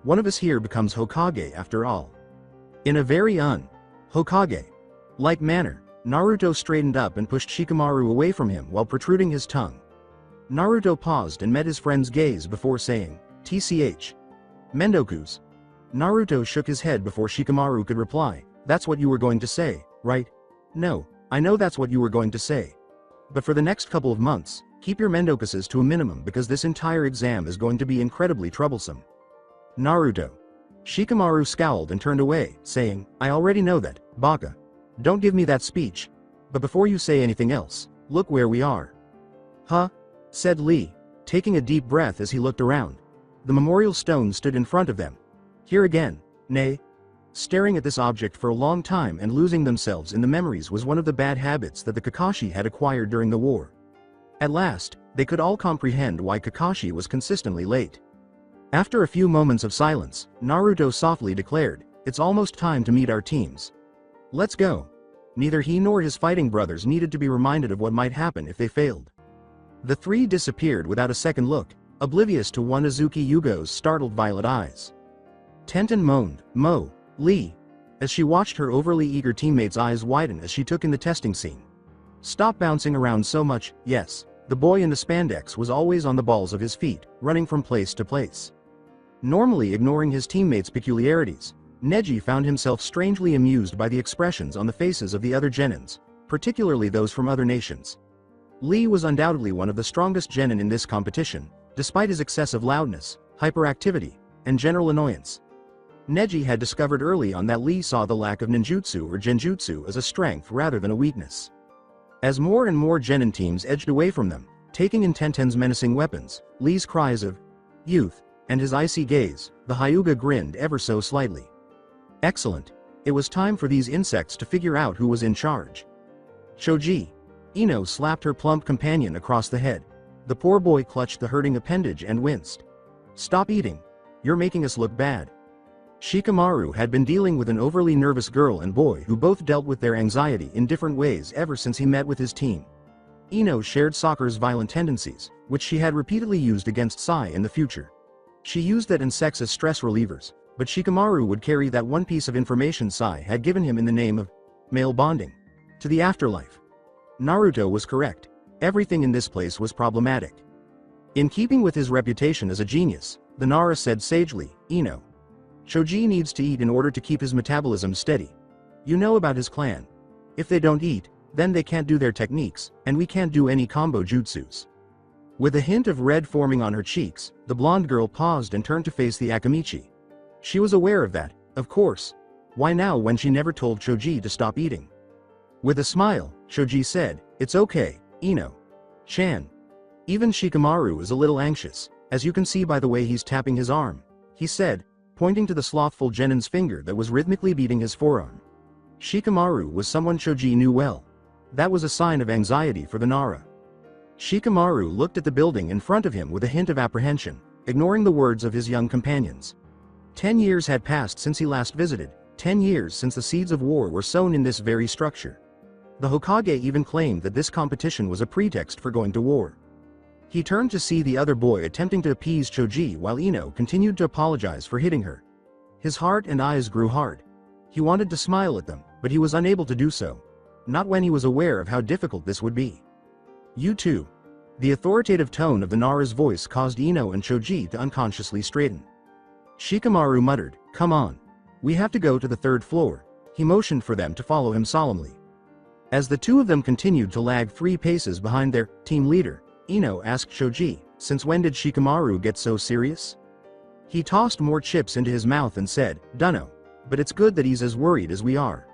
One of us here becomes Hokage after all." In a very Hokage-like manner, Naruto straightened up and pushed Shikamaru away from him while protruding his tongue. Naruto paused and met his friend's gaze before saying, "TCH. Mendoku's." Naruto shook his head before Shikamaru could reply, "That's what you were going to say, right?" "No, I know that's what you were going to say. But for the next couple of months, keep your Mendokuses to a minimum because this entire exam is going to be incredibly troublesome." "Naruto." Shikamaru scowled and turned away, saying, "I already know that, Baka. Don't give me that speech. But before you say anything else, look where we are." "Huh?" said Lee, taking a deep breath as he looked around. The memorial stone stood in front of them. Here again, nay. Staring at this object for a long time and losing themselves in the memories was one of the bad habits that the Kakashi had acquired during the war. At last, they could all comprehend why Kakashi was consistently late. After a few moments of silence, Naruto softly declared, "It's almost time to meet our teams. Let's go." Neither he nor his fighting brothers needed to be reminded of what might happen if they failed. The three disappeared without a second look, oblivious to one Azuki Yugo's startled violet eyes. Tenten moaned, Lee, as she watched her overly eager teammates' eyes widen as she took in the testing scene. "Stop bouncing around so much." Yes, the boy in the spandex was always on the balls of his feet, running from place to place. Normally ignoring his teammates' peculiarities, Neji found himself strangely amused by the expressions on the faces of the other genins, particularly those from other nations. Lee was undoubtedly one of the strongest genin in this competition, despite his excessive loudness, hyperactivity, and general annoyance. Neji had discovered early on that Lee saw the lack of ninjutsu or genjutsu as a strength rather than a weakness. As more and more genin teams edged away from them, taking in Tenten's menacing weapons, Lee's cries of "youth," and his icy gaze, the Hyuga grinned ever so slightly. Excellent. It was time for these insects to figure out who was in charge. "Choji." Ino slapped her plump companion across the head. The poor boy clutched the hurting appendage and winced. "Stop eating. You're making us look bad." Shikamaru had been dealing with an overly nervous girl and boy who both dealt with their anxiety in different ways ever since he met with his team. Ino shared Sakura's violent tendencies, which she had repeatedly used against Sai in the future. She used that in sex as stress relievers, but Shikamaru would carry that one piece of information Sai had given him in the name of male bonding to the afterlife. Naruto was correct. Everything in this place was problematic. In keeping with his reputation as a genius, the Nara said sagely, "Ino. Choji needs to eat in order to keep his metabolism steady. You know about his clan. If they don't eat, then they can't do their techniques, and we can't do any combo jutsus." With a hint of red forming on her cheeks, the blonde girl paused and turned to face the Akamichi. She was aware of that, of course. Why now when she never told Choji to stop eating? With a smile, Choji said, "It's okay, Ino-chan." Even Shikamaru is a little anxious, as you can see by the way he's tapping his arm, he said, pointing to the slothful genin's finger that was rhythmically beating his forearm. Shikamaru was someone Choji knew well. That was a sign of anxiety for the Nara. Shikamaru looked at the building in front of him with a hint of apprehension, ignoring the words of his young companions. 10 years had passed since he last visited, 10 years since the seeds of war were sown in this very structure. The Hokage even claimed that this competition was a pretext for going to war. He turned to see the other boy attempting to appease Choji while Ino continued to apologize for hitting her. His heart and eyes grew hard. He wanted to smile at them, but he was unable to do so. Not when he was aware of how difficult this would be. "You too." The authoritative tone of the Nara's voice caused Ino and Choji to unconsciously straighten. Shikamaru muttered, "Come on. We have to go to the 3rd floor." He motioned for them to follow him solemnly. As the two of them continued to lag 3 paces behind their team leader, Ino asked Choji, "Since when did Shikamaru get so serious?" He tossed more chips into his mouth and said, "Dunno. But it's good that he's as worried as we are."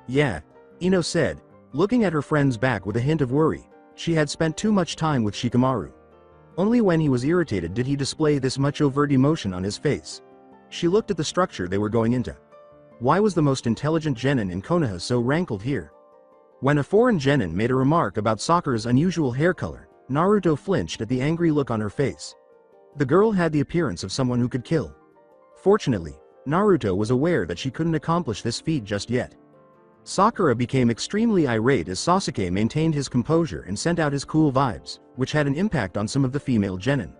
"Yeah," Ino said, looking at her friend's back with a hint of worry. She had spent too much time with Shikamaru. Only when he was irritated did he display this much overt emotion on his face. She looked at the structure they were going into. Why was the most intelligent genin in Konoha so rankled here? When a foreign genin made a remark about Sakura's unusual hair color, Naruto flinched at the angry look on her face. The girl had the appearance of someone who could kill. Fortunately, Naruto was aware that she couldn't accomplish this feat just yet. Sakura became extremely irate as Sasuke maintained his composure and sent out his cool vibes, which had an impact on some of the female genin.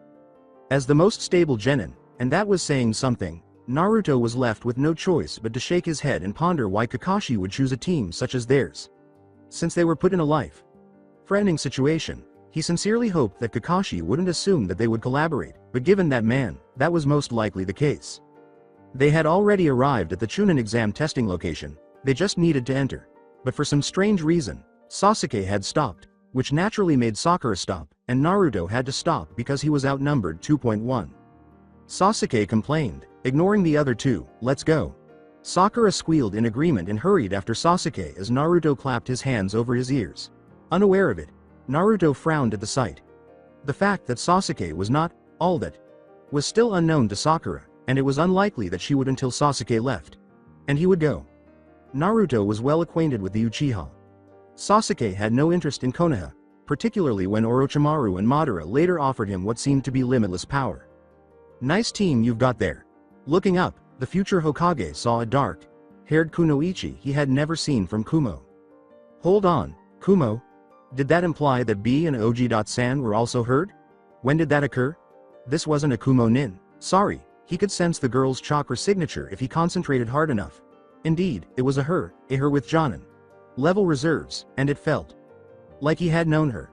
As the most stable genin, and that was saying something, Naruto was left with no choice but to shake his head and ponder why Kakashi would choose a team such as theirs. Since they were put in a life-threatening situation, he sincerely hoped that Kakashi wouldn't assume that they would collaborate, but given that man, that was most likely the case. They had already arrived at the Chunin exam testing location, they just needed to enter. But for some strange reason, Sasuke had stopped, which naturally made Sakura stop, and Naruto had to stop because he was outnumbered 2.1. Sasuke complained, ignoring the other two, "Let's go." Sakura squealed in agreement and hurried after Sasuke as Naruto clapped his hands over his ears. Unaware of it, Naruto frowned at the sight. The fact that Sasuke was not all that was still unknown to Sakura, and it was unlikely that she would until Sasuke left. And he would go. Naruto was well acquainted with the Uchiha. Sasuke had no interest in Konoha, particularly when Orochimaru and Madara later offered him what seemed to be limitless power. "Nice team you've got there." Looking up, the future Hokage saw a dark-haired kunoichi he had never seen from Kumo. Hold on, Kumo? Did that imply that B and Oji.san were also hurt? When did that occur? This wasn't a Kumo nin. Sorry, he could sense the girl's chakra signature if he concentrated hard enough. Indeed, it was a her with Jonin level reserves, and it felt like he had known her.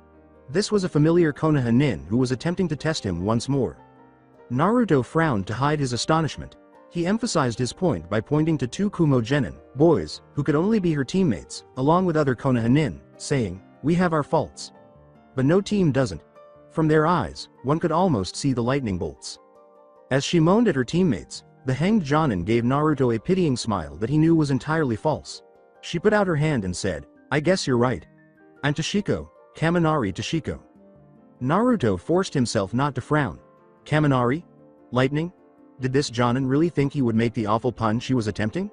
This was a familiar Konoha nin who was attempting to test him once more. Naruto frowned to hide his astonishment. He emphasized his point by pointing to two Kumo genin, boys, who could only be her teammates, along with other Konoha nin, saying, "We have our faults. But no team doesn't." From their eyes, one could almost see the lightning bolts. As she moaned at her teammates, the hanged Jonin gave Naruto a pitying smile that he knew was entirely false. She put out her hand and said, "I guess you're right. I'm Toshiko, Kaminari Toshiko." Naruto forced himself not to frown. Kaminari? Lightning? Did this Jonin really think he would make the awful pun she was attempting?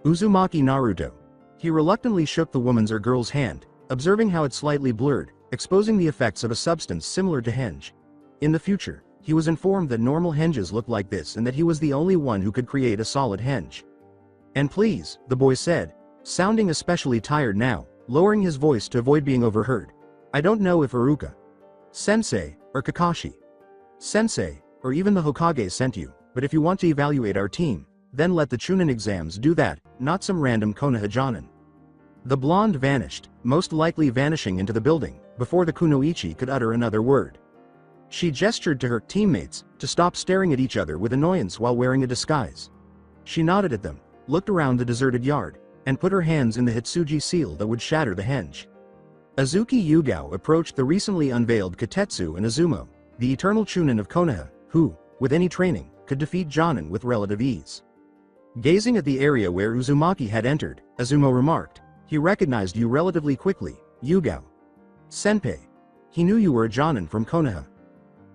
Uzumaki Naruto. He reluctantly shook the woman's or girl's hand, observing how it slightly blurred, exposing the effects of a substance similar to henge. In the future, he was informed that normal henges looked like this and that he was the only one who could create a solid henge. "And please," the boy said, sounding especially tired now, lowering his voice to avoid being overheard. "I don't know if Aruka, Sensei, or Kakashi, Sensei, or even the Hokage sent you, but if you want to evaluate our team, then let the Chunin exams do that, not some random Konoha Jonin." The blonde vanished, most likely vanishing into the building, before the kunoichi could utter another word. She gestured to her teammates to stop staring at each other with annoyance while wearing a disguise. She nodded at them, looked around the deserted yard, and put her hands in the Hitsuji seal that would shatter the henge. Azuki Yugao approached the recently unveiled Katetsu and Azumo, the eternal Chunin of Konoha, who, with any training, could defeat Jonin with relative ease. Gazing at the area where Uzumaki had entered, Azumo remarked, "He recognized you relatively quickly, Yugao. Senpai. He knew you were a Jonin from Konoha."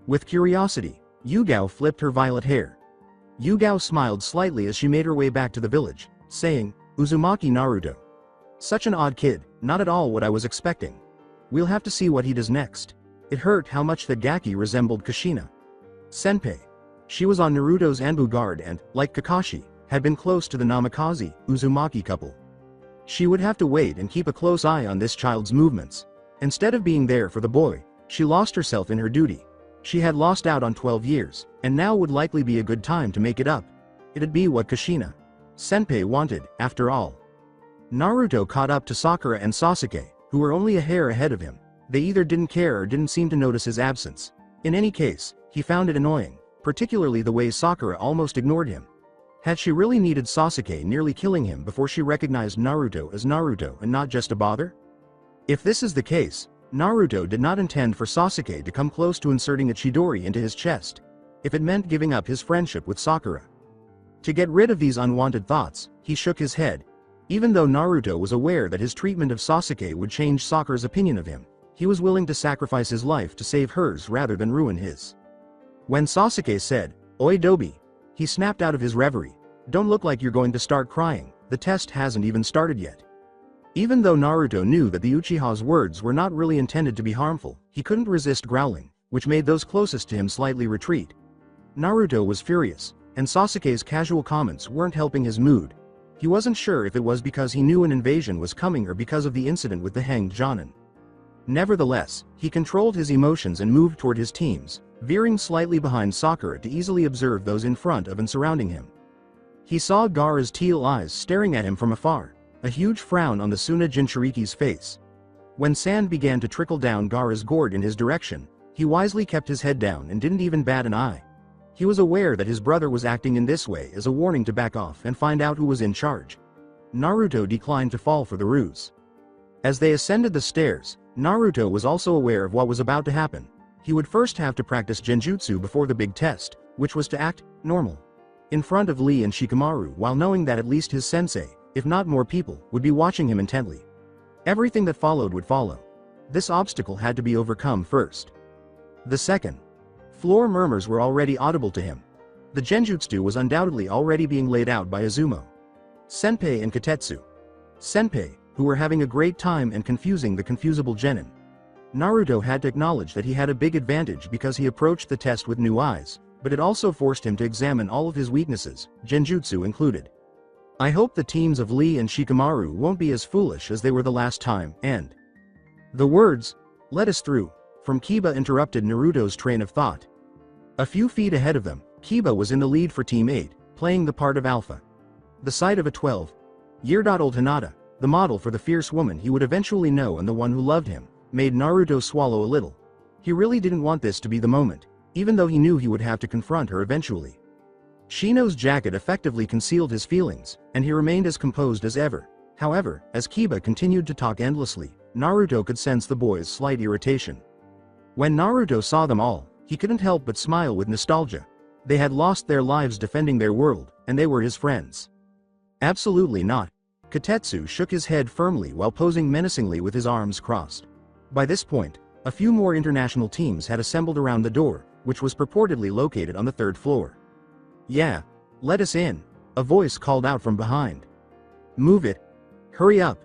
With curiosity, Yugao flipped her violet hair. Yugao smiled slightly as she made her way back to the village, saying, "Uzumaki Naruto. Such an odd kid, not at all what I was expecting. We'll have to see what he does next." It hurt how much that Gaki resembled Kushina. Senpai. She was on Naruto's Anbu guard and, like Kakashi, had been close to the Namikaze, Uzumaki couple. She would have to wait and keep a close eye on this child's movements. Instead of being there for the boy, she lost herself in her duty. She had lost out on 12 years, and now would likely be a good time to make it up. It'd be what Kushina Senpai wanted, after all. Naruto caught up to Sakura and Sasuke, who were only a hair ahead of him. They either didn't care or didn't seem to notice his absence. In any case, he found it annoying, particularly the way Sakura almost ignored him. Had she really needed Sasuke nearly killing him before she recognized Naruto as Naruto and not just a bother? If this is the case, Naruto did not intend for Sasuke to come close to inserting a Chidori into his chest, if it meant giving up his friendship with Sakura. To get rid of these unwanted thoughts, he shook his head. Even though Naruto was aware that his treatment of Sasuke would change Sakura's opinion of him, He was willing to sacrifice his life to save hers rather than ruin his. When Sasuke said, "Oi Dobi," he snapped out of his reverie. "Don't look like you're going to start crying, the test hasn't even started yet." Even though Naruto knew that the Uchiha's words were not really intended to be harmful, he couldn't resist growling, which made those closest to him slightly retreat. Naruto was furious, and Sasuke's casual comments weren't helping his mood. He wasn't sure if it was because he knew an invasion was coming or because of the incident with the hanged Jonin. Nevertheless, he controlled his emotions and moved toward his teams, veering slightly behind Sakura to easily observe those in front of and surrounding him. He saw Gaara's teal eyes staring at him from afar, a huge frown on the Suna Jinchuriki's face. When sand began to trickle down Gaara's gourd in his direction, he wisely kept his head down and didn't even bat an eye. He was aware that his brother was acting in this way as a warning to back off and find out who was in charge. Naruto declined to fall for the ruse. As they ascended the stairs, Naruto was also aware of what was about to happen. He would first have to practice genjutsu before the big test, which was to act normal in front of Lee and Shikamaru, while knowing that at least his sensei, if not more people, would be watching him intently. Everything that followed would follow. This obstacle had to be overcome first. The second floor murmurs were already audible to him. The genjutsu was undoubtedly already being laid out by Izumo, Senpei and Katetsu. Senpei, who were having a great time and confusing the confusable genin. Naruto had to acknowledge that he had a big advantage because he approached the test with new eyes, but it also forced him to examine all of his weaknesses, genjutsu included. "I hope the teams of Lee and Shikamaru won't be as foolish as they were the last time," and the words, "let us through," from Kiba interrupted Naruto's train of thought. A few feet ahead of them, Kiba was in the lead for Team 8, playing the part of Alpha. The sight of a 12-year-old Hinata, the model for the fierce woman he would eventually know and the one who loved him, made Naruto swallow a little. He really didn't want this to be the moment, even though he knew he would have to confront her eventually. Shino's jacket effectively concealed his feelings, and he remained as composed as ever. However, as Kiba continued to talk endlessly, Naruto could sense the boy's slight irritation. When Naruto saw them all, he couldn't help but smile with nostalgia. They had lost their lives defending their world, and they were his friends. Absolutely not. Katetsu shook his head firmly while posing menacingly with his arms crossed. By this point, a few more international teams had assembled around the door, which was purportedly located on the third floor. "Yeah, let us in," a voice called out from behind. "Move it. Hurry up."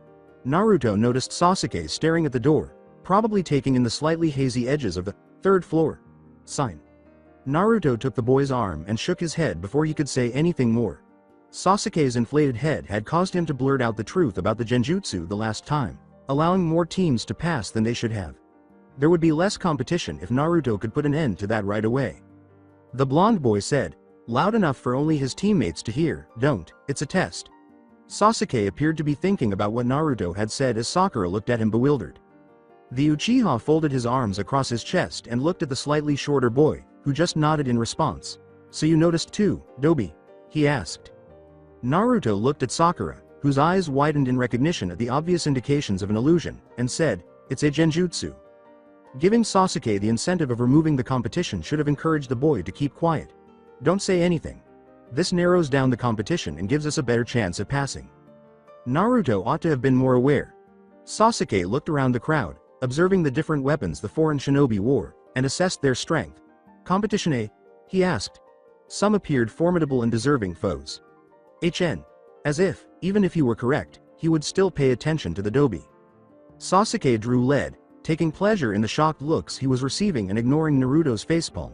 Naruto noticed Sasuke staring at the door, probably taking in the slightly hazy edges of the third floor sign. Naruto took the boy's arm and shook his head before he could say anything more. Sasuke's inflated head had caused him to blurt out the truth about the genjutsu the last time, allowing more teams to pass than they should have. There would be less competition if Naruto could put an end to that right away. The blonde boy said, loud enough for only his teammates to hear, "Don't, it's a test." Sasuke appeared to be thinking about what Naruto had said as Sakura looked at him bewildered. The Uchiha folded his arms across his chest and looked at the slightly shorter boy, who just nodded in response. "So you noticed too, Dobi?" he asked. Naruto looked at Sakura, whose eyes widened in recognition at the obvious indications of an illusion, and said, "It's a genjutsu." Giving Sasuke the incentive of removing the competition should have encouraged the boy to keep quiet. "Don't say anything. This narrows down the competition and gives us a better chance at passing." Naruto ought to have been more aware. Sasuke looked around the crowd, observing the different weapons the foreign shinobi wore, and assessed their strength. "Competition A?" he asked. Some appeared formidable and deserving foes. HN. As if, even if he were correct, he would still pay attention to the Dobi. Sasuke drew lead, taking pleasure in the shocked looks he was receiving and ignoring Naruto's facepalm.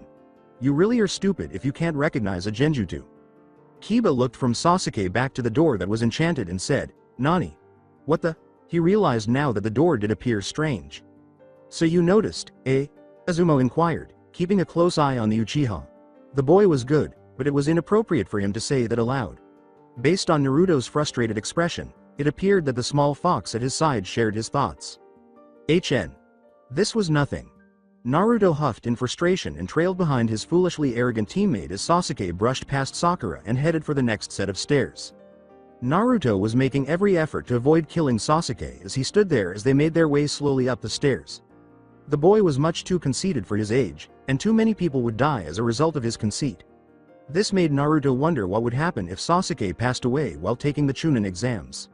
"You really are stupid if you can't recognize a genjutsu." Kiba looked from Sasuke back to the door that was enchanted and said, "Nani? What the?" He realized now that the door did appear strange. "So you noticed, eh?" Izumo inquired, keeping a close eye on the Uchiha. The boy was good, but it was inappropriate for him to say that aloud. Based on Naruto's frustrated expression, it appeared that the small fox at his side shared his thoughts. HN. This was nothing. Naruto huffed in frustration and trailed behind his foolishly arrogant teammate as Sasuke brushed past Sakura and headed for the next set of stairs. Naruto was making every effort to avoid killing Sasuke as he stood there as they made their way slowly up the stairs. The boy was much too conceited for his age, and too many people would die as a result of his conceit. This made Naruto wonder what would happen if Sasuke passed away while taking the Chunin exams.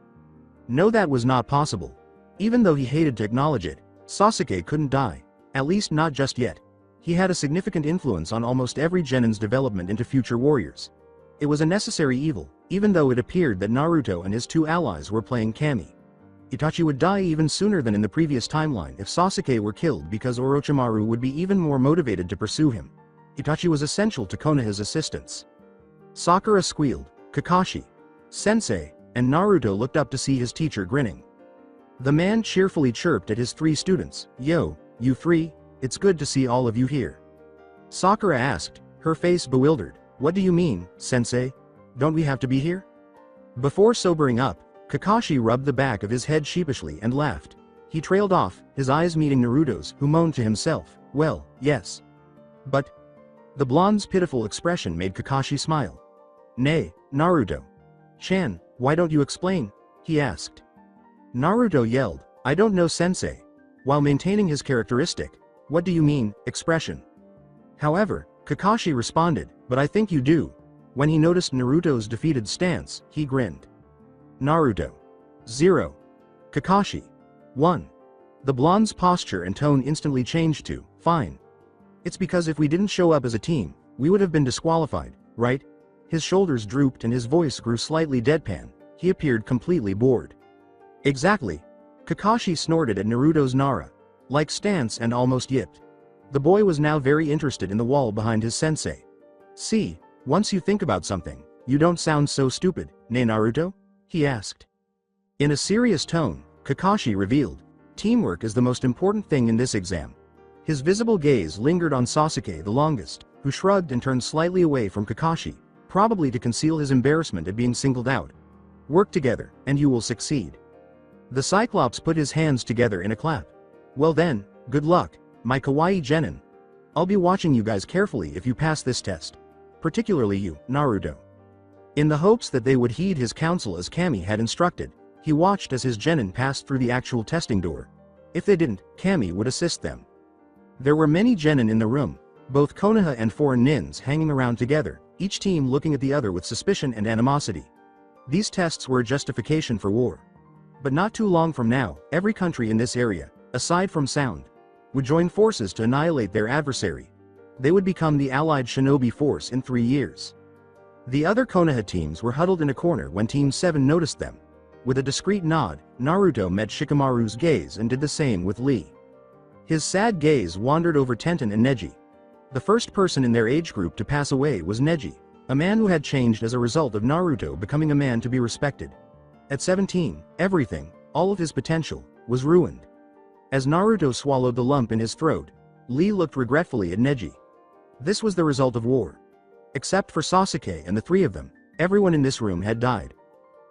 No, that was not possible. Even though he hated to acknowledge it, Sasuke couldn't die. At least not just yet. He had a significant influence on almost every genin's development into future warriors. It was a necessary evil, even though it appeared that Naruto and his two allies were playing Kami. Itachi would die even sooner than in the previous timeline if Sasuke were killed, because Orochimaru would be even more motivated to pursue him. Itachi was essential to Konoha's assistance. Sakura squealed, Kakashi, Sensei, and Naruto looked up to see his teacher grinning. The man cheerfully chirped at his three students, "Yo, you three, it's good to see all of you here." Sakura asked, her face bewildered, "What do you mean, Sensei? Don't we have to be here?" Before sobering up, Kakashi rubbed the back of his head sheepishly and laughed. He trailed off, his eyes meeting Naruto's, who moaned to himself, "Well, yes. But..." The blonde's pitiful expression made Kakashi smile. "Nay, Naruto. Chan, why don't you explain?" he asked. Naruto yelled, "I don't know, Sensei," while maintaining his characteristic, "What do you mean, expression?" However, Kakashi responded, "But I think you do." When he noticed Naruto's defeated stance, he grinned. Naruto. 0. Kakashi. 1. The blonde's posture and tone instantly changed to, "Fine. It's because if we didn't show up as a team, we would have been disqualified, right?" His shoulders drooped and his voice grew slightly deadpan. He appeared completely bored. "Exactly." Kakashi snorted at Naruto's Nara-like stance and almost yipped. The boy was now very interested in the wall behind his sensei. "See, once you think about something, you don't sound so stupid, ne Naruto?" he asked. In a serious tone, Kakashi revealed, "Teamwork is the most important thing in this exam." His visible gaze lingered on Sasuke the longest, who shrugged and turned slightly away from Kakashi, probably to conceal his embarrassment at being singled out. "Work together, and you will succeed." The Cyclops put his hands together in a clap. "Well then, good luck, my kawaii genin. I'll be watching you guys carefully if you pass this test. Particularly you, Naruto." In the hopes that they would heed his counsel as Kami had instructed, he watched as his genin passed through the actual testing door. If they didn't, Kami would assist them. There were many genin in the room, both Konoha and foreign nins hanging around together, each team looking at the other with suspicion and animosity. These tests were a justification for war. But not too long from now, every country in this area, aside from Sound, would join forces to annihilate their adversary. They would become the allied shinobi force in 3 years. The other Konoha teams were huddled in a corner when Team 7 noticed them. With a discreet nod, Naruto met Shikamaru's gaze and did the same with Lee. His sad gaze wandered over Tenten and Neji. The first person in their age group to pass away was Neji, a man who had changed as a result of Naruto becoming a man to be respected. At 17, everything, all of his potential, was ruined. As Naruto swallowed the lump in his throat, Lee looked regretfully at Neji. This was the result of war. Except for Sasuke and the three of them, everyone in this room had died.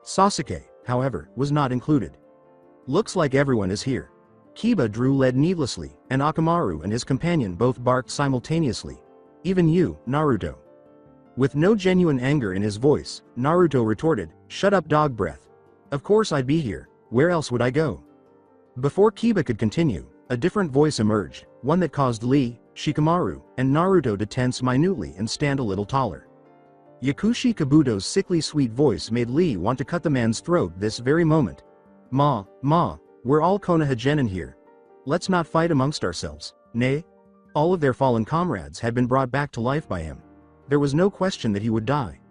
Sasuke, however, was not included. "Looks like everyone is here." Kiba drew lead needlessly, and Akamaru and his companion both barked simultaneously. "Even you, Naruto." With no genuine anger in his voice, Naruto retorted, "Shut up, dog breath. Of course I'd be here, where else would I go?" Before Kiba could continue, a different voice emerged, one that caused Lee, Shikamaru, and Naruto to tense minutely and stand a little taller. Yakushi Kabuto's sickly sweet voice made Lee want to cut the man's throat this very moment. Ma, we're all Konoha genin here. Let's not fight amongst ourselves, nay?" All of their fallen comrades had been brought back to life by him. There was no question that he would die.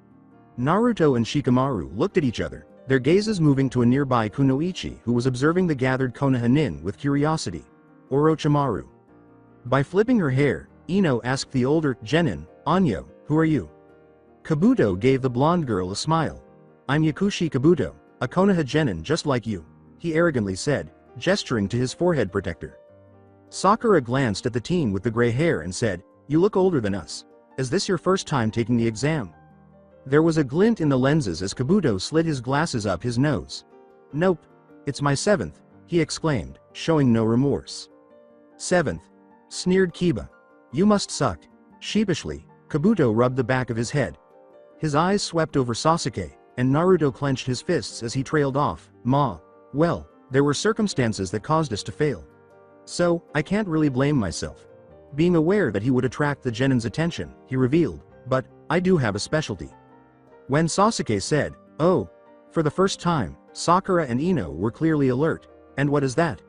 Naruto and Shikamaru looked at each other, their gazes moving to a nearby Kunoichi who was observing the gathered Konoha nin with curiosity. Orochimaru. By flipping her hair, Ino asked the older genin, "Anyo, who are you?" Kabuto gave the blonde girl a smile. "I'm Yakushi Kabuto, a Konoha genin just like you," he arrogantly said, gesturing to his forehead protector. Sakura glanced at the teen with the gray hair and said, "You look older than us. Is this your first time taking the exam?" There was a glint in the lenses as Kabuto slid his glasses up his nose. "Nope. It's my 7th, he exclaimed, showing no remorse. "7th? Sneered Kiba. "You must suck." Sheepishly, Kabuto rubbed the back of his head. His eyes swept over Sasuke, and Naruto clenched his fists as he trailed off. Well, there were circumstances that caused us to fail. So, I can't really blame myself." Being aware that he would attract the genin's attention, he revealed, "But, I do have a specialty." When Sasuke said, "Oh," for the first time, Sakura and Ino were clearly alert. "And what is that?"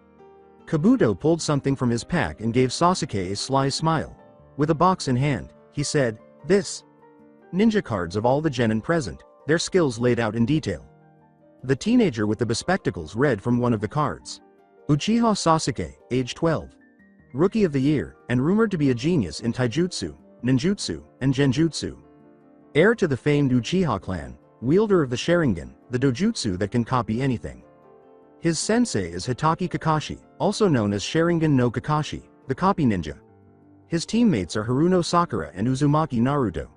Kabuto pulled something from his pack and gave Sasuke a sly smile. With a box in hand, he said, "This." Ninja cards of all the genin present, their skills laid out in detail. The teenager with the bespectacles read from one of the cards. Uchiha Sasuke, age 12. Rookie of the Year, and rumored to be a genius in taijutsu, ninjutsu, and genjutsu. Heir to the famed Uchiha clan, wielder of the Sharingan, the dojutsu that can copy anything. His sensei is Hitaki Kakashi, also known as Sharingan no Kakashi, the copy ninja. His teammates are Haruno Sakura and Uzumaki Naruto.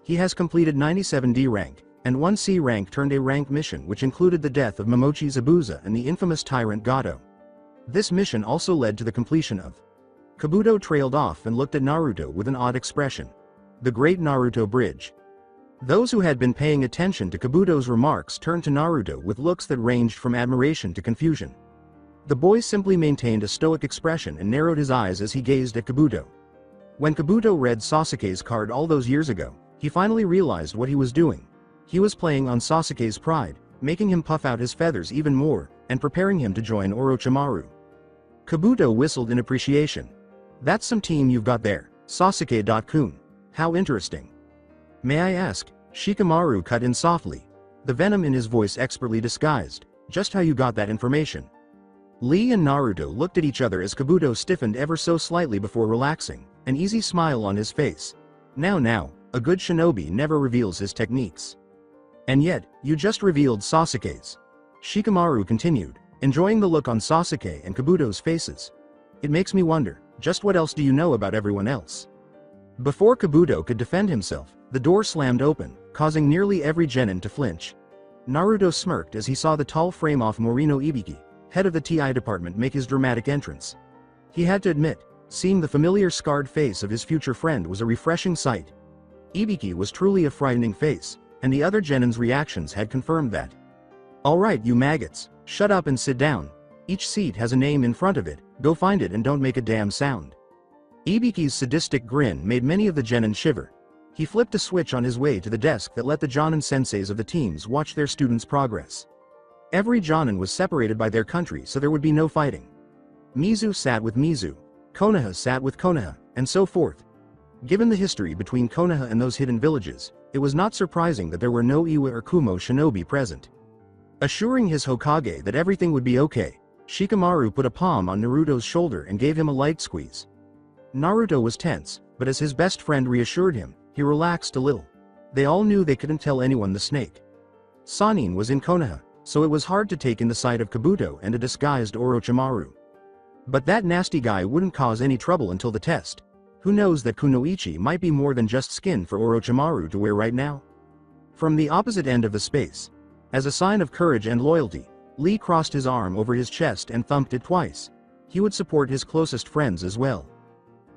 He has completed 97 D rank, and 1 C rank turned A rank mission which included the death of Momochi Zabuza and the infamous tyrant Gato. This mission also led to the completion of. Kabuto trailed off and looked at Naruto with an odd expression. The Great Naruto Bridge. Those who had been paying attention to Kabuto's remarks turned to Naruto with looks that ranged from admiration to confusion. The boy simply maintained a stoic expression and narrowed his eyes as he gazed at Kabuto. When Kabuto read Sasuke's card all those years ago, he finally realized what he was doing. He was playing on Sasuke's pride, making him puff out his feathers even more, and preparing him to join Orochimaru. Kabuto whistled in appreciation. "That's some team you've got there, Sasuke-kun. How interesting." "May I ask," Shikamaru cut in softly, the venom in his voice expertly disguised, "just how you got that information?" Lee and Naruto looked at each other as Kabuto stiffened ever so slightly before relaxing, an easy smile on his face. Now, a good shinobi never reveals his techniques. "And yet, you just revealed Sasuke's." Shikamaru continued, enjoying the look on Sasuke and Kabuto's faces. "It makes me wonder, just what else do you know about everyone else?" Before Kabuto could defend himself, the door slammed open, causing nearly every genin to flinch. Naruto smirked as he saw the tall frame-off Morino Ibiki, head of the TI department, make his dramatic entrance. He had to admit, seeing the familiar scarred face of his future friend was a refreshing sight. Ibiki was truly a frightening face, and the other genin's reactions had confirmed that. "Alright you maggots, shut up and sit down. Each seat has a name in front of it, go find it and don't make a damn sound." Ibiki's sadistic grin made many of the genin shiver. He flipped a switch on his way to the desk that let the jonin senseis of the teams watch their students' progress. Every jonin was separated by their country so there would be no fighting. Mizu sat with Mizu, Konoha sat with Konoha, and so forth. Given the history between Konoha and those hidden villages, it was not surprising that there were no Iwa or Kumo shinobi present. Assuring his Hokage that everything would be okay, Shikamaru put a palm on Naruto's shoulder and gave him a light squeeze. Naruto was tense, but as his best friend reassured him, he relaxed a little. They all knew they couldn't tell anyone the snake. Sannin was in Konoha, so it was hard to take in the sight of Kabuto and a disguised Orochimaru. But that nasty guy wouldn't cause any trouble until the test. Who knows that Kunoichi might be more than just skin for Orochimaru to wear right now? From the opposite end of the space, as a sign of courage and loyalty, Lee crossed his arm over his chest and thumped it twice. He would support his closest friends as well.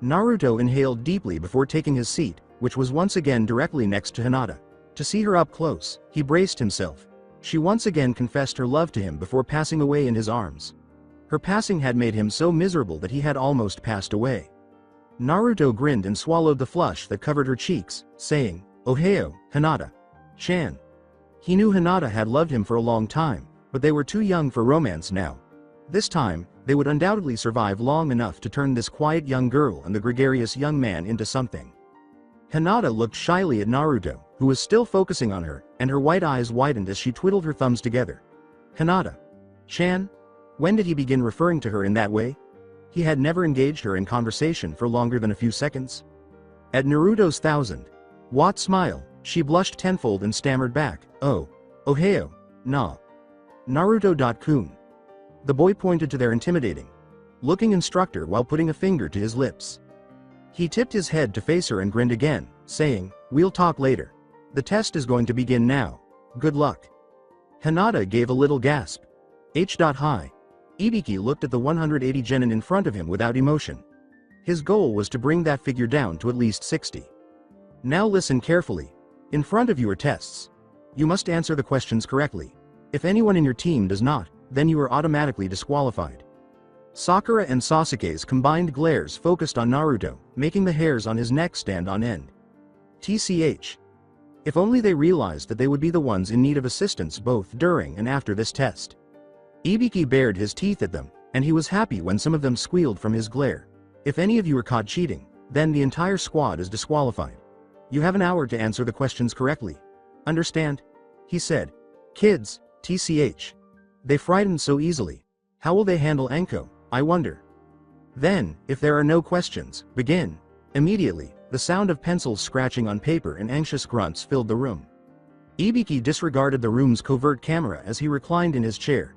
Naruto inhaled deeply before taking his seat, which was once again directly next to Hinata. To see her up close, he braced himself. She once again confessed her love to him before passing away in his arms. Her passing had made him so miserable that he had almost passed away. Naruto grinned and swallowed the flush that covered her cheeks, saying, "Ohio, Hinata-chan." He knew Hinata had loved him for a long time, but they were too young for romance now. This time, they would undoubtedly survive long enough to turn this quiet young girl and the gregarious young man into something. Hinata looked shyly at Naruto, who was still focusing on her, and her white eyes widened as she twiddled her thumbs together. "Hinata-chan?" When did he begin referring to her in that way? He had never engaged her in conversation for longer than a few seconds. At Naruto's 1,000-watt smile, she blushed tenfold and stammered back, Ohio, nah. Naruto-kun. The boy pointed to their intimidating-looking instructor while putting a finger to his lips. He tipped his head to face her and grinned again, saying, "We'll talk later. The test is going to begin now. Good luck." Hinata gave a little gasp. Hi. Ibiki looked at the 180 genin in front of him without emotion. His goal was to bring that figure down to at least 60. "Now listen carefully. In front of you are tests. You must answer the questions correctly. If anyone in your team does not, then you are automatically disqualified." Sakura and Sasuke's combined glares focused on Naruto, making the hairs on his neck stand on end. TCH. If only they realized that they would be the ones in need of assistance both during and after this test. Ibiki bared his teeth at them, and he was happy when some of them squealed from his glare. If any of you are caught cheating, then the entire squad is disqualified. You have an hour to answer the questions correctly. Understand? He said. Kids, TCH. They frightened so easily. How will they handle Anko, I wonder? Then, if there are no questions, begin. Immediately, the sound of pencils scratching on paper and anxious grunts filled the room. Ibiki disregarded the room's covert camera as he reclined in his chair.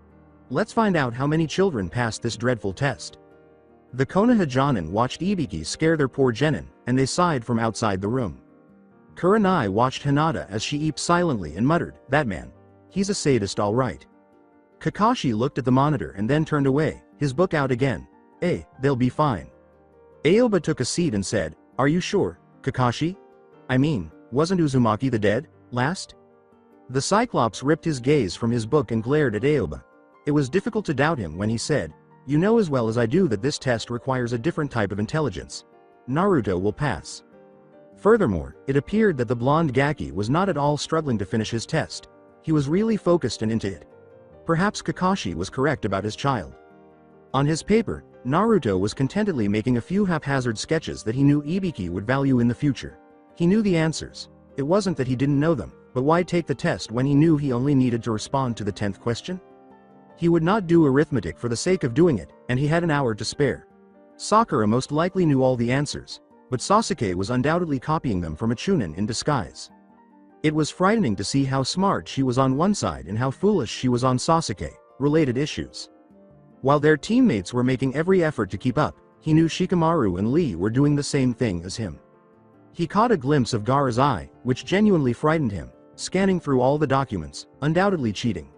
Let's find out how many children passed this dreadful test. The Konoha watched Ibiki scare their poor genin, and they sighed from outside the room. Kurenai watched Hinata as she eeped silently and muttered, "That man. He's a sadist all right." Kakashi looked at the monitor and then turned away, his book out again. They'll be fine. Aoba took a seat and said, "Are you sure, Kakashi? I mean, wasn't Uzumaki the dead, last?" The Cyclops ripped his gaze from his book and glared at Aoba. It was difficult to doubt him when he said, "You know as well as I do that this test requires a different type of intelligence. Naruto will pass." Furthermore, it appeared that the blonde Gaki was not at all struggling to finish his test. He was really focused and into it. Perhaps Kakashi was correct about his child. On his paper, Naruto was contentedly making a few haphazard sketches that he knew Ibiki would value in the future. He knew the answers. It wasn't that he didn't know them, but why take the test when he knew he only needed to respond to the 10th question? He would not do arithmetic for the sake of doing it, and he had an hour to spare. Sakura most likely knew all the answers, but Sasuke was undoubtedly copying them from a Chunin in disguise. It was frightening to see how smart she was on one side and how foolish she was on Sasuke-related issues. While their teammates were making every effort to keep up, he knew Shikamaru and Lee were doing the same thing as him. He caught a glimpse of Gaara's eye, which genuinely frightened him, scanning through all the documents, undoubtedly cheating.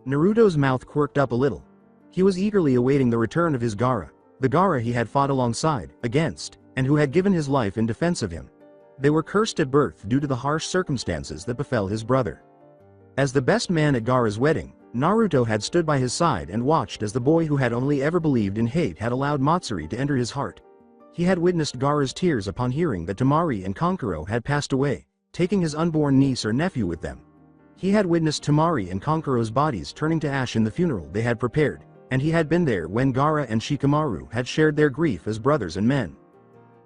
Naruto's mouth quirked up a little. He was eagerly awaiting the return of his Gaara, the Gaara he had fought alongside, against, and who had given his life in defense of him. They were cursed at birth due to the harsh circumstances that befell his brother. As the best man at Gaara's wedding, Naruto had stood by his side and watched as the boy who had only ever believed in hate had allowed Matsuri to enter his heart. He had witnessed Gaara's tears upon hearing that Temari and Kankuro had passed away, taking his unborn niece or nephew with them. He had witnessed Temari and Kankuro's bodies turning to ash in the funeral they had prepared, and he had been there when Gaara and Shikamaru had shared their grief as brothers and men.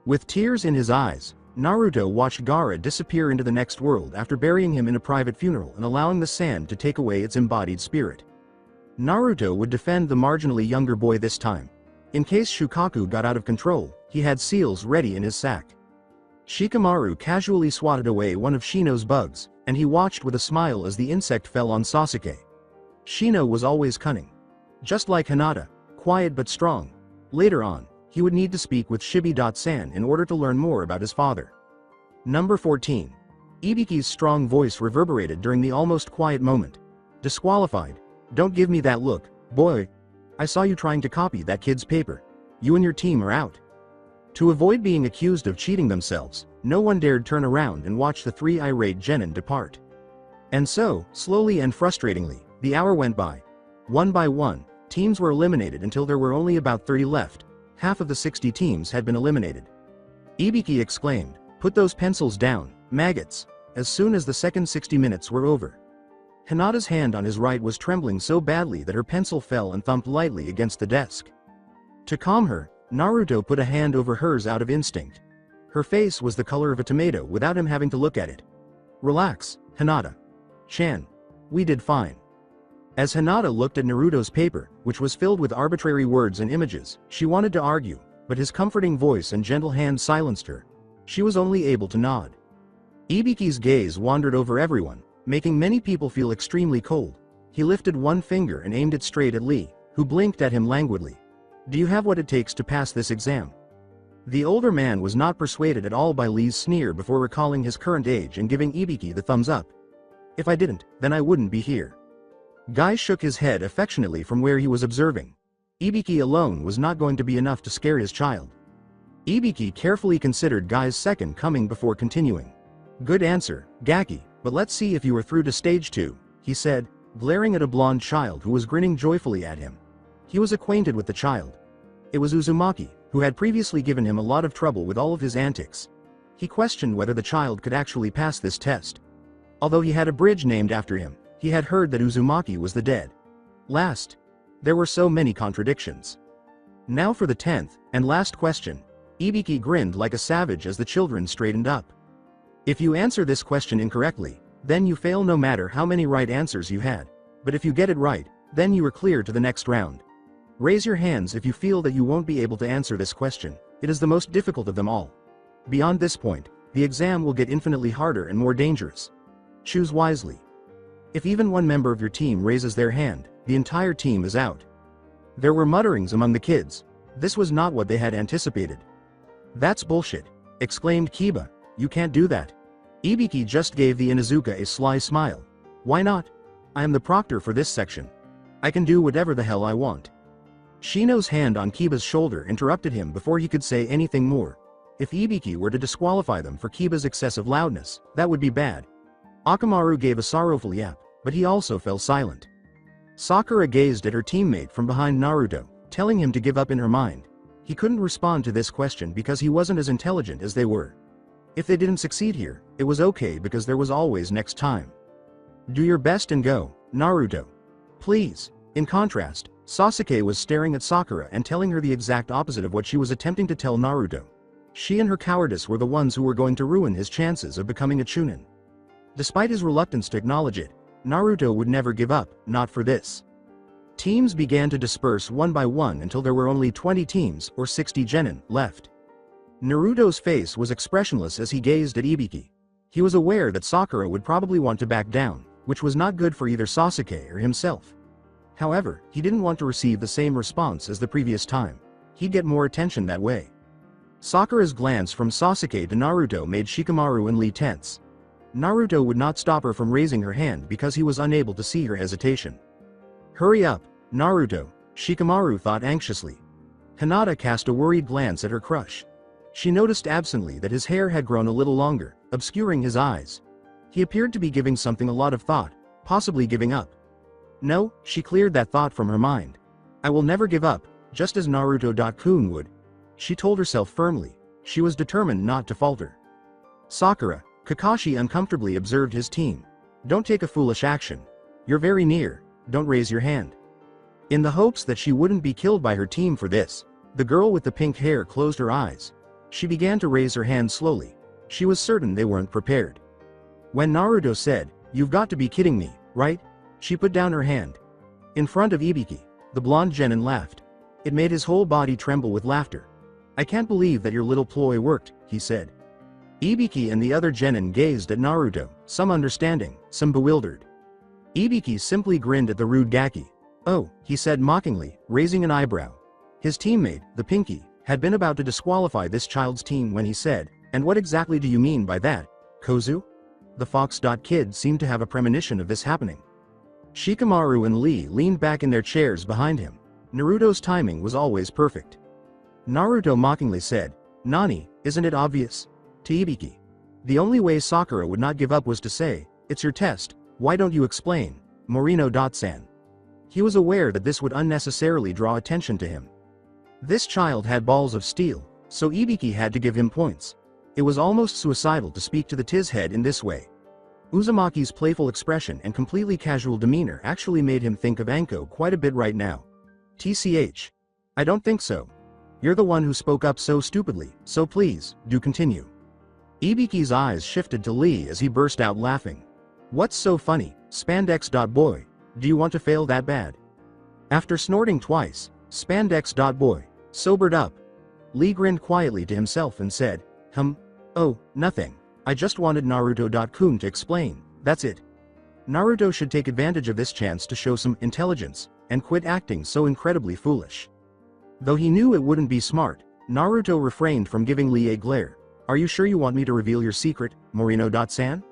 With tears in his eyes, Naruto watched Gaara disappear into the next world after burying him in a private funeral and allowing the sand to take away its embodied spirit. Naruto would defend the marginally younger boy this time. In case Shikaku got out of control, he had seals ready in his sack. Shikamaru casually swatted away one of Shino's bugs, and he watched with a smile as the insect fell on Sasuke. Shino was always cunning. Just like Hinata, quiet but strong. Later on, he would need to speak with Shibi-san in order to learn more about his father. Number 14. Ibiki's strong voice reverberated during the almost quiet moment. Disqualified. Don't give me that look, boy. I saw you trying to copy that kid's paper. You and your team are out. To avoid being accused of cheating themselves, no one dared turn around and watch the three irate genin depart. And so, slowly and frustratingly, the hour went by. One by one, teams were eliminated until there were only about 30 left. Half of the 60 teams had been eliminated. Ibiki exclaimed, "Put those pencils down, maggots," as soon as the second 60 minutes were over. Hinata's hand on his right was trembling so badly that her pencil fell and thumped lightly against the desk. To calm her, Naruto put a hand over hers out of instinct. Her face was the color of a tomato without him having to look at it. "Relax, Hinata. Chan. We did fine." As Hinata looked at Naruto's paper, which was filled with arbitrary words and images, she wanted to argue, but his comforting voice and gentle hand silenced her. She was only able to nod. Ibiki's gaze wandered over everyone, making many people feel extremely cold. He lifted one finger and aimed it straight at Lee, who blinked at him languidly. "Do you have what it takes to pass this exam?" The older man was not persuaded at all by Lee's sneer before recalling his current age and giving Ibiki the thumbs up. "If I didn't, then I wouldn't be here." Guy shook his head affectionately from where he was observing. Ibiki alone was not going to be enough to scare his child. Ibiki carefully considered Guy's second coming before continuing. "Good answer, Gaki, but let's see if you are through to stage 2, he said, glaring at a blonde child who was grinning joyfully at him. He was acquainted with the child. It was Uzumaki, who had previously given him a lot of trouble with all of his antics. He questioned whether the child could actually pass this test. Although he had a bridge named after him, he had heard that Uzumaki was the dead. Last. There were so many contradictions. Now for the 10th and last question. Ibiki grinned like a savage as the children straightened up. If you answer this question incorrectly, then you fail no matter how many right answers you had. But if you get it right, then you are clear to the next round. Raise your hands if you feel that you won't be able to answer this question. It is the most difficult of them all. Beyond this point, the exam will get infinitely harder and more dangerous. Choose wisely. If even one member of your team raises their hand, the entire team is out. There were mutterings among the kids. This was not what they had anticipated. That's bullshit, exclaimed Kiba. You can't do that. Ibiki just gave the Inuzuka a sly smile. Why not? I am the proctor for this section. I can do whatever the hell I want. Shino's hand on Kiba's shoulder interrupted him before he could say anything more. If Ibiki were to disqualify them for Kiba's excessive loudness, that would be bad. Akamaru gave a sorrowful yap, but he also fell silent. Sakura gazed at her teammate from behind Naruto, telling him to give up in her mind. He couldn't respond to this question because he wasn't as intelligent as they were. If they didn't succeed here, it was okay because there was always next time. Do your best and go, Naruto. Please. In contrast, Sasuke was staring at Sakura and telling her the exact opposite of what she was attempting to tell Naruto. She and her cowardice were the ones who were going to ruin his chances of becoming a Chunin. Despite his reluctance to acknowledge it, Naruto would never give up, not for this. Teams began to disperse one by one until there were only 20 teams, or 60 genin, left. Naruto's face was expressionless as he gazed at Ibiki. He was aware that Sakura would probably want to back down, which was not good for either Sasuke or himself. However, he didn't want to receive the same response as the previous time. He'd get more attention that way. Sakura's glance from Sasuke to Naruto made Shikamaru and Lee tense. Naruto would not stop her from raising her hand because he was unable to see her hesitation. Hurry up, Naruto, Shikamaru thought anxiously. Hinata cast a worried glance at her crush. She noticed absently that his hair had grown a little longer, obscuring his eyes. He appeared to be giving something a lot of thought, possibly giving up. No, she cleared that thought from her mind. I will never give up, just as Naruto-kun would. She told herself firmly. She was determined not to falter. Sakura, Kakashi uncomfortably observed his team. Don't take a foolish action. You're very near, don't raise your hand. In the hopes that she wouldn't be killed by her team for this, the girl with the pink hair closed her eyes. She began to raise her hand slowly. She was certain they weren't prepared. When Naruto said, "You've got to be kidding me, right?" she put down her hand. In front of Ibiki, the blonde genin laughed. It made his whole body tremble with laughter. I can't believe that your little ploy worked, he said. Ibiki and the other genin gazed at Naruto, some understanding, some bewildered. Ibiki simply grinned at the rude Gaki. Oh, he said mockingly, raising an eyebrow. His teammate, the Pinky, had been about to disqualify this child's team when he said, and what exactly do you mean by that, Kozu? The Fox. Kid seemed to have a premonition of this happening. Shikamaru and Lee leaned back in their chairs behind him. Naruto's timing was always perfect. Naruto mockingly said, Nani, isn't it obvious? To Ibiki. The only way Sakura would not give up was to say, it's your test, why don't you explain, Morino-san. He was aware that this would unnecessarily draw attention to him. This child had balls of steel, so Ibiki had to give him points. It was almost suicidal to speak to the Tiz head in this way. Uzumaki's playful expression and completely casual demeanor actually made him think of Anko quite a bit right now. TCH. I don't think so. You're the one who spoke up so stupidly, so please, do continue. Ibiki's eyes shifted to Lee as he burst out laughing. What's so funny, Spandex. Boy, do you want to fail that bad? After snorting twice, Spandex. Boy, sobered up. Lee grinned quietly to himself and said, oh, nothing. I just wanted Naruto-kun to explain, that's it. Naruto should take advantage of this chance to show some intelligence, and quit acting so incredibly foolish. Though he knew it wouldn't be smart, Naruto refrained from giving Lee a glare. Are you sure you want me to reveal your secret, Morino-san?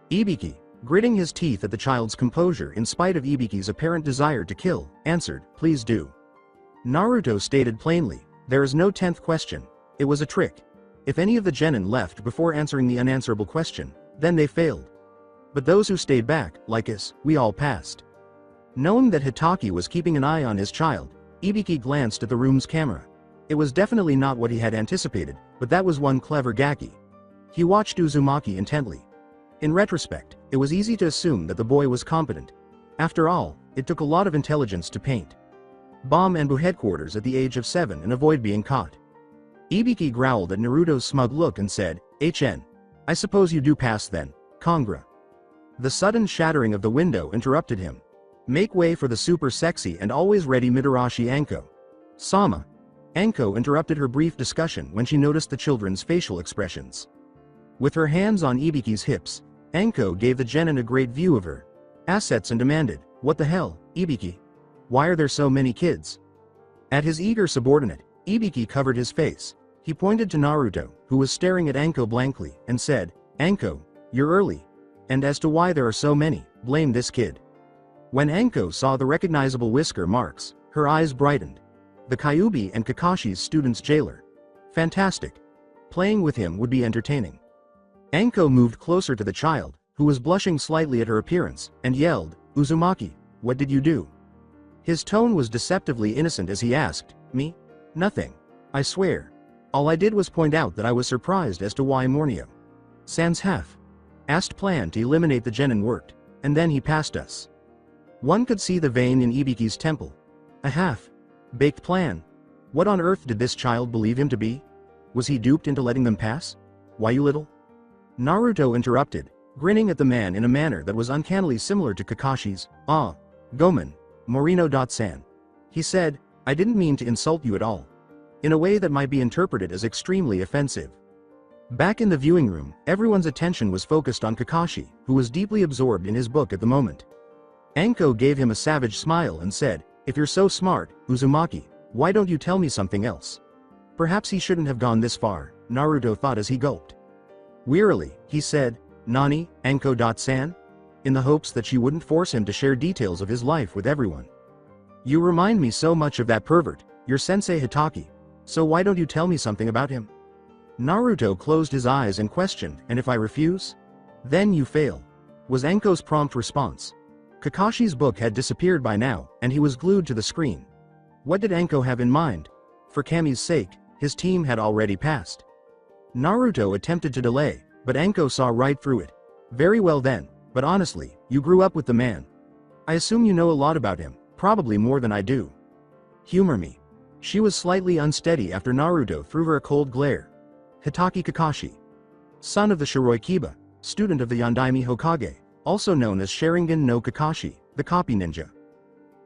Ibiki, gritting his teeth at the child's composure in spite of Ibiki's apparent desire to kill, answered, please do. Naruto stated plainly, there is no 10th question. It was a trick. If any of the genin left before answering the unanswerable question, then they failed. But those who stayed back, like us, we all passed. Knowing that Hitaki was keeping an eye on his child, Ibiki glanced at the room's camera. It was definitely not what he had anticipated, but that was one clever Gaki. He watched Uzumaki intently. In retrospect, it was easy to assume that the boy was competent. After all, it took a lot of intelligence to paint. Bomb Anbu headquarters at the age of 7 and avoid being caught. Ibiki growled at Naruto's smug look and said, "HN. I suppose you do pass then, Kongra." The sudden shattering of the window interrupted him. "Make way for the super sexy and always ready Mitarashi Anko." "Sama." Anko interrupted her brief discussion when she noticed the children's facial expressions. With her hands on Ibiki's hips, Anko gave the genin a great view of her assets and demanded, "What the hell, Ibiki? Why are there so many kids?" At his eager subordinate, Ibiki covered his face. He pointed to Naruto, who was staring at Anko blankly, and said, "Anko, you're early. And as to why there are so many, blame this kid." When Anko saw the recognizable whisker marks, her eyes brightened. The Kyuubi and Kakashi's student's jailer. Fantastic. Playing with him would be entertaining. Anko moved closer to the child, who was blushing slightly at her appearance, and yelled, "Uzumaki, what did you do?" His tone was deceptively innocent as he asked, "Me? Nothing. I swear. All I did was point out that I was surprised as to why Mornio Sans half-assed plan to eliminate the genin worked, and then he passed us." One could see the vein in Ibiki's temple. A half-baked plan. What on earth did this child believe him to be? Was he duped into letting them pass? "Why, you little?" Naruto interrupted, grinning at the man in a manner that was uncannily similar to Kakashi's. "Ah, Gomen, Morino-san." He said, "I didn't mean to insult you at all," in a way that might be interpreted as extremely offensive. Back in the viewing room, everyone's attention was focused on Kakashi, who was deeply absorbed in his book at the moment. Anko gave him a savage smile and said, "If you're so smart, Uzumaki, why don't you tell me something else?" Perhaps he shouldn't have gone this far, Naruto thought as he gulped. Wearily, he said, "Nani, Anko-san?" in the hopes that she wouldn't force him to share details of his life with everyone. "You remind me so much of that pervert, your sensei Hitaki. So why don't you tell me something about him?" Naruto closed his eyes and questioned, "And if I refuse? Then you fail," was Anko's prompt response. Kakashi's book had disappeared by now, and he was glued to the screen. What did Anko have in mind? For Kami's sake, his team had already passed. Naruto attempted to delay, but Anko saw right through it. "Very well then, but honestly, you grew up with the man. I assume you know a lot about him, probably more than I do. Humor me." She was slightly unsteady after Naruto threw her a cold glare. "Hitaki Kakashi. Son of the Shiroi Kiba, student of the Yondaime Hokage, also known as Sharingan no Kakashi, the copy ninja."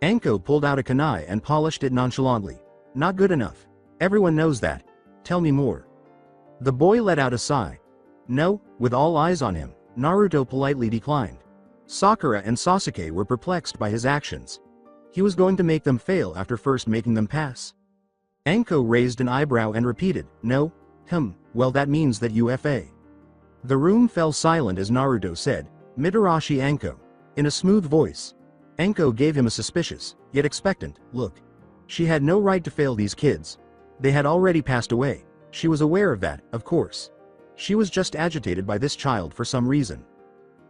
Anko pulled out a kunai and polished it nonchalantly. "Not good enough. Everyone knows that. Tell me more." The boy let out a sigh. "No," with all eyes on him, Naruto politely declined. Sakura and Sasuke were perplexed by his actions. He was going to make them fail after first making them pass. Anko raised an eyebrow and repeated, "No? Well that means that UFA." The room fell silent as Naruto said, "Mitarashi Anko," in a smooth voice. Anko gave him a suspicious, yet expectant, look. She had no right to fail these kids. They had already passed away. She was aware of that, of course. She was just agitated by this child for some reason.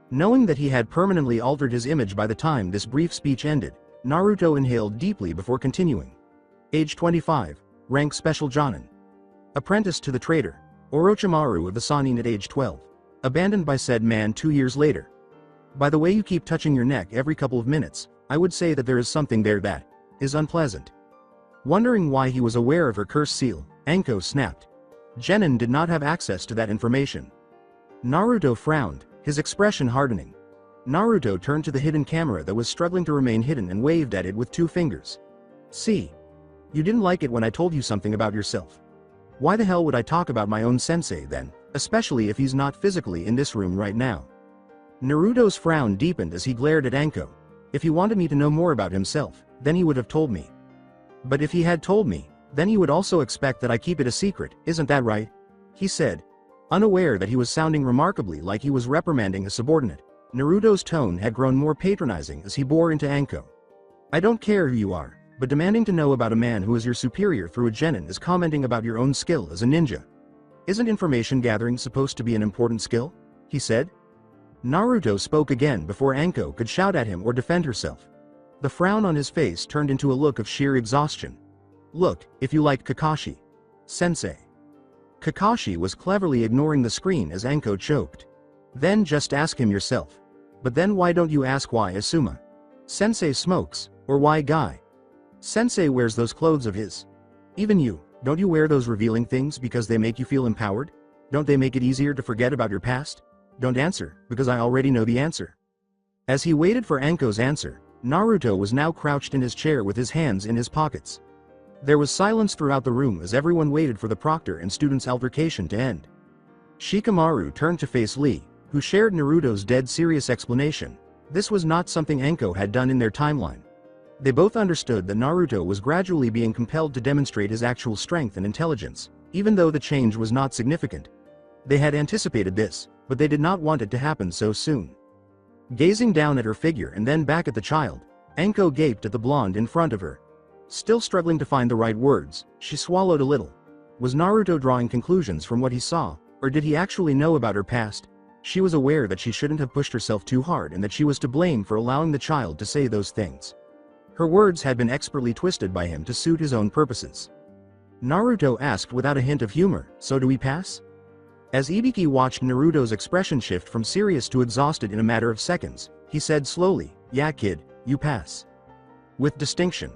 Knowing that he had permanently altered his image by the time this brief speech ended, Naruto inhaled deeply before continuing. Age 25, rank Special Jonin. Apprentice to the trader, Orochimaru of the Sannin at age 12. Abandoned by said man 2 years later. By the way you keep touching your neck every couple of minutes, I would say that there is something there that is unpleasant. Wondering why he was aware of her curse seal, Anko snapped. Genin did not have access to that information. Naruto frowned, his expression hardening. Naruto turned to the hidden camera that was struggling to remain hidden and waved at it with 2 fingers. "See? You didn't like it when I told you something about yourself. Why the hell would I talk about my own sensei then, especially if he's not physically in this room right now?" Naruto's frown deepened as he glared at Anko. If he wanted me to know more about himself, then he would have told me. But if he had told me, then he would also expect that I keep it a secret, isn't that right? He said, unaware that he was sounding remarkably like he was reprimanding a subordinate. Naruto's tone had grown more patronizing as he bore into Anko. "I don't care who you are, but demanding to know about a man who is your superior through a genin is commenting about your own skill as a ninja. Isn't information gathering supposed to be an important skill?" he said. Naruto spoke again before Anko could shout at him or defend herself. The frown on his face turned into a look of sheer exhaustion. "Look, if you like Kakashi. Sensei." Kakashi was cleverly ignoring the screen as Anko choked. "Then just ask him yourself. But then why don't you ask why Asuma Sensei smokes, or why Guy Sensei wears those clothes of his. Even you, don't you wear those revealing things because they make you feel empowered? Don't they make it easier to forget about your past? Don't answer, because I already know the answer. As he waited for Anko's answer, Naruto was now crouched in his chair with his hands in his pockets. There was silence throughout the room as everyone waited for the proctor and students' altercation to end. Shikamaru turned to face Lee, who shared Naruto's dead serious explanation. This was not something Anko had done in their timeline. They both understood that Naruto was gradually being compelled to demonstrate his actual strength and intelligence, even though the change was not significant. They had anticipated this, but they did not want it to happen so soon. Gazing down at her figure and then back at the child, Anko gaped at the blonde in front of her. Still struggling to find the right words, she swallowed a little. Was Naruto drawing conclusions from what he saw, or did he actually know about her past? She was aware that she shouldn't have pushed herself too hard and that she was to blame for allowing the child to say those things. Her words had been expertly twisted by him to suit his own purposes. Naruto asked without a hint of humor, "So do we pass?" As Ibiki watched Naruto's expression shift from serious to exhausted in a matter of seconds, he said slowly, "Yeah kid, you pass." With distinction.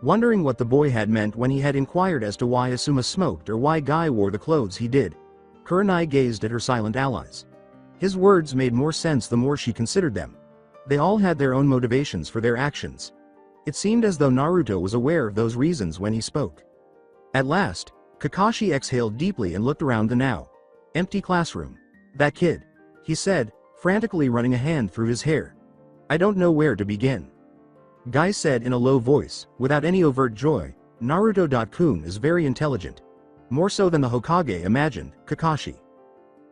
Wondering what the boy had meant when he had inquired as to why Asuma smoked or why Guy wore the clothes he did, Kurenai gazed at her silent allies. His words made more sense the more she considered them. They all had their own motivations for their actions. It seemed as though Naruto was aware of those reasons when he spoke. At last, Kakashi exhaled deeply and looked around the now empty classroom. "That kid," he said, frantically running a hand through his hair. "I don't know where to begin." Guy said in a low voice, without any overt joy, "Naruto-kun is very intelligent. More so than the Hokage imagined, Kakashi."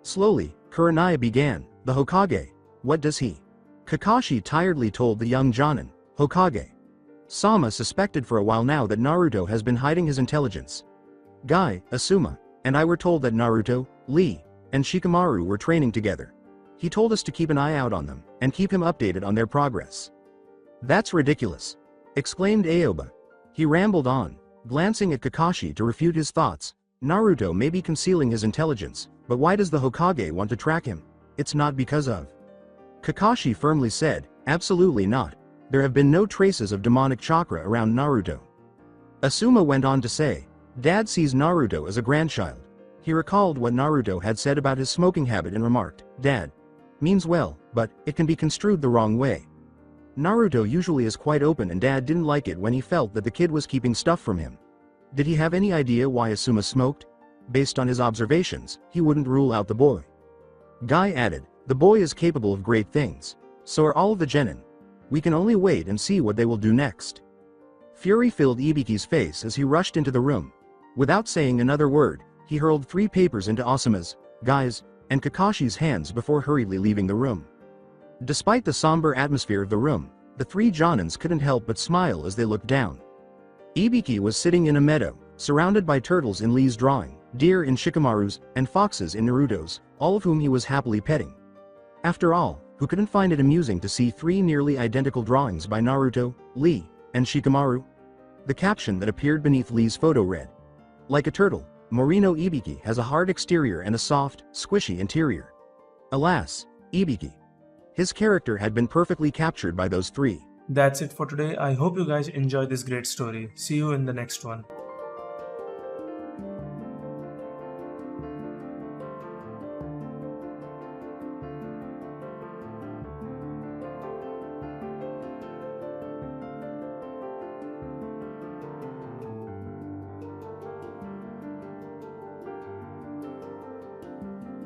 Slowly, Kurenai began, "The Hokage, what does he?" Kakashi tiredly told the young Jonin, "Hokage." Sama suspected for a while now that Naruto has been hiding his intelligence. Guy, Asuma, and I were told that Naruto, Lee, and Shikamaru were training together. He told us to keep an eye out on them, and keep him updated on their progress. "That's ridiculous," exclaimed Aoba. He rambled on, glancing at Kakashi to refute his thoughts. "Naruto may be concealing his intelligence, but why does the Hokage want to track him? It's not because of..." Kakashi firmly said, "Absolutely not. There have been no traces of demonic chakra around Naruto." Asuma went on to say, "Dad sees Naruto as a grandchild." He recalled what Naruto had said about his smoking habit and remarked, "Dad means well, but it can be construed the wrong way." Naruto usually is quite open and Dad didn't like it when he felt that the kid was keeping stuff from him. Did he have any idea why Asuma smoked? Based on his observations, he wouldn't rule out the boy. Guy added, "The boy is capable of great things. So are all of the genin. We can only wait and see what they will do next." Fury filled Ibiki's face as he rushed into the room. Without saying another word, he hurled 3 papers into Asuma's, Guy's, and Kakashi's hands before hurriedly leaving the room. Despite the somber atmosphere of the room, the 3 Jonins couldn't help but smile as they looked down. Ibiki was sitting in a meadow, surrounded by turtles in Lee's drawing, deer in Shikamaru's, and foxes in Naruto's, all of whom he was happily petting. After all, who couldn't find it amusing to see 3 nearly identical drawings by Naruto, Lee, and Shikamaru? The caption that appeared beneath Lee's photo read, "Like a turtle, Morino Ibiki has a hard exterior and a soft, squishy interior." Alas, Ibiki. His character had been perfectly captured by those 3. That's it for today. I hope you guys enjoyed this great story. See you in the next one.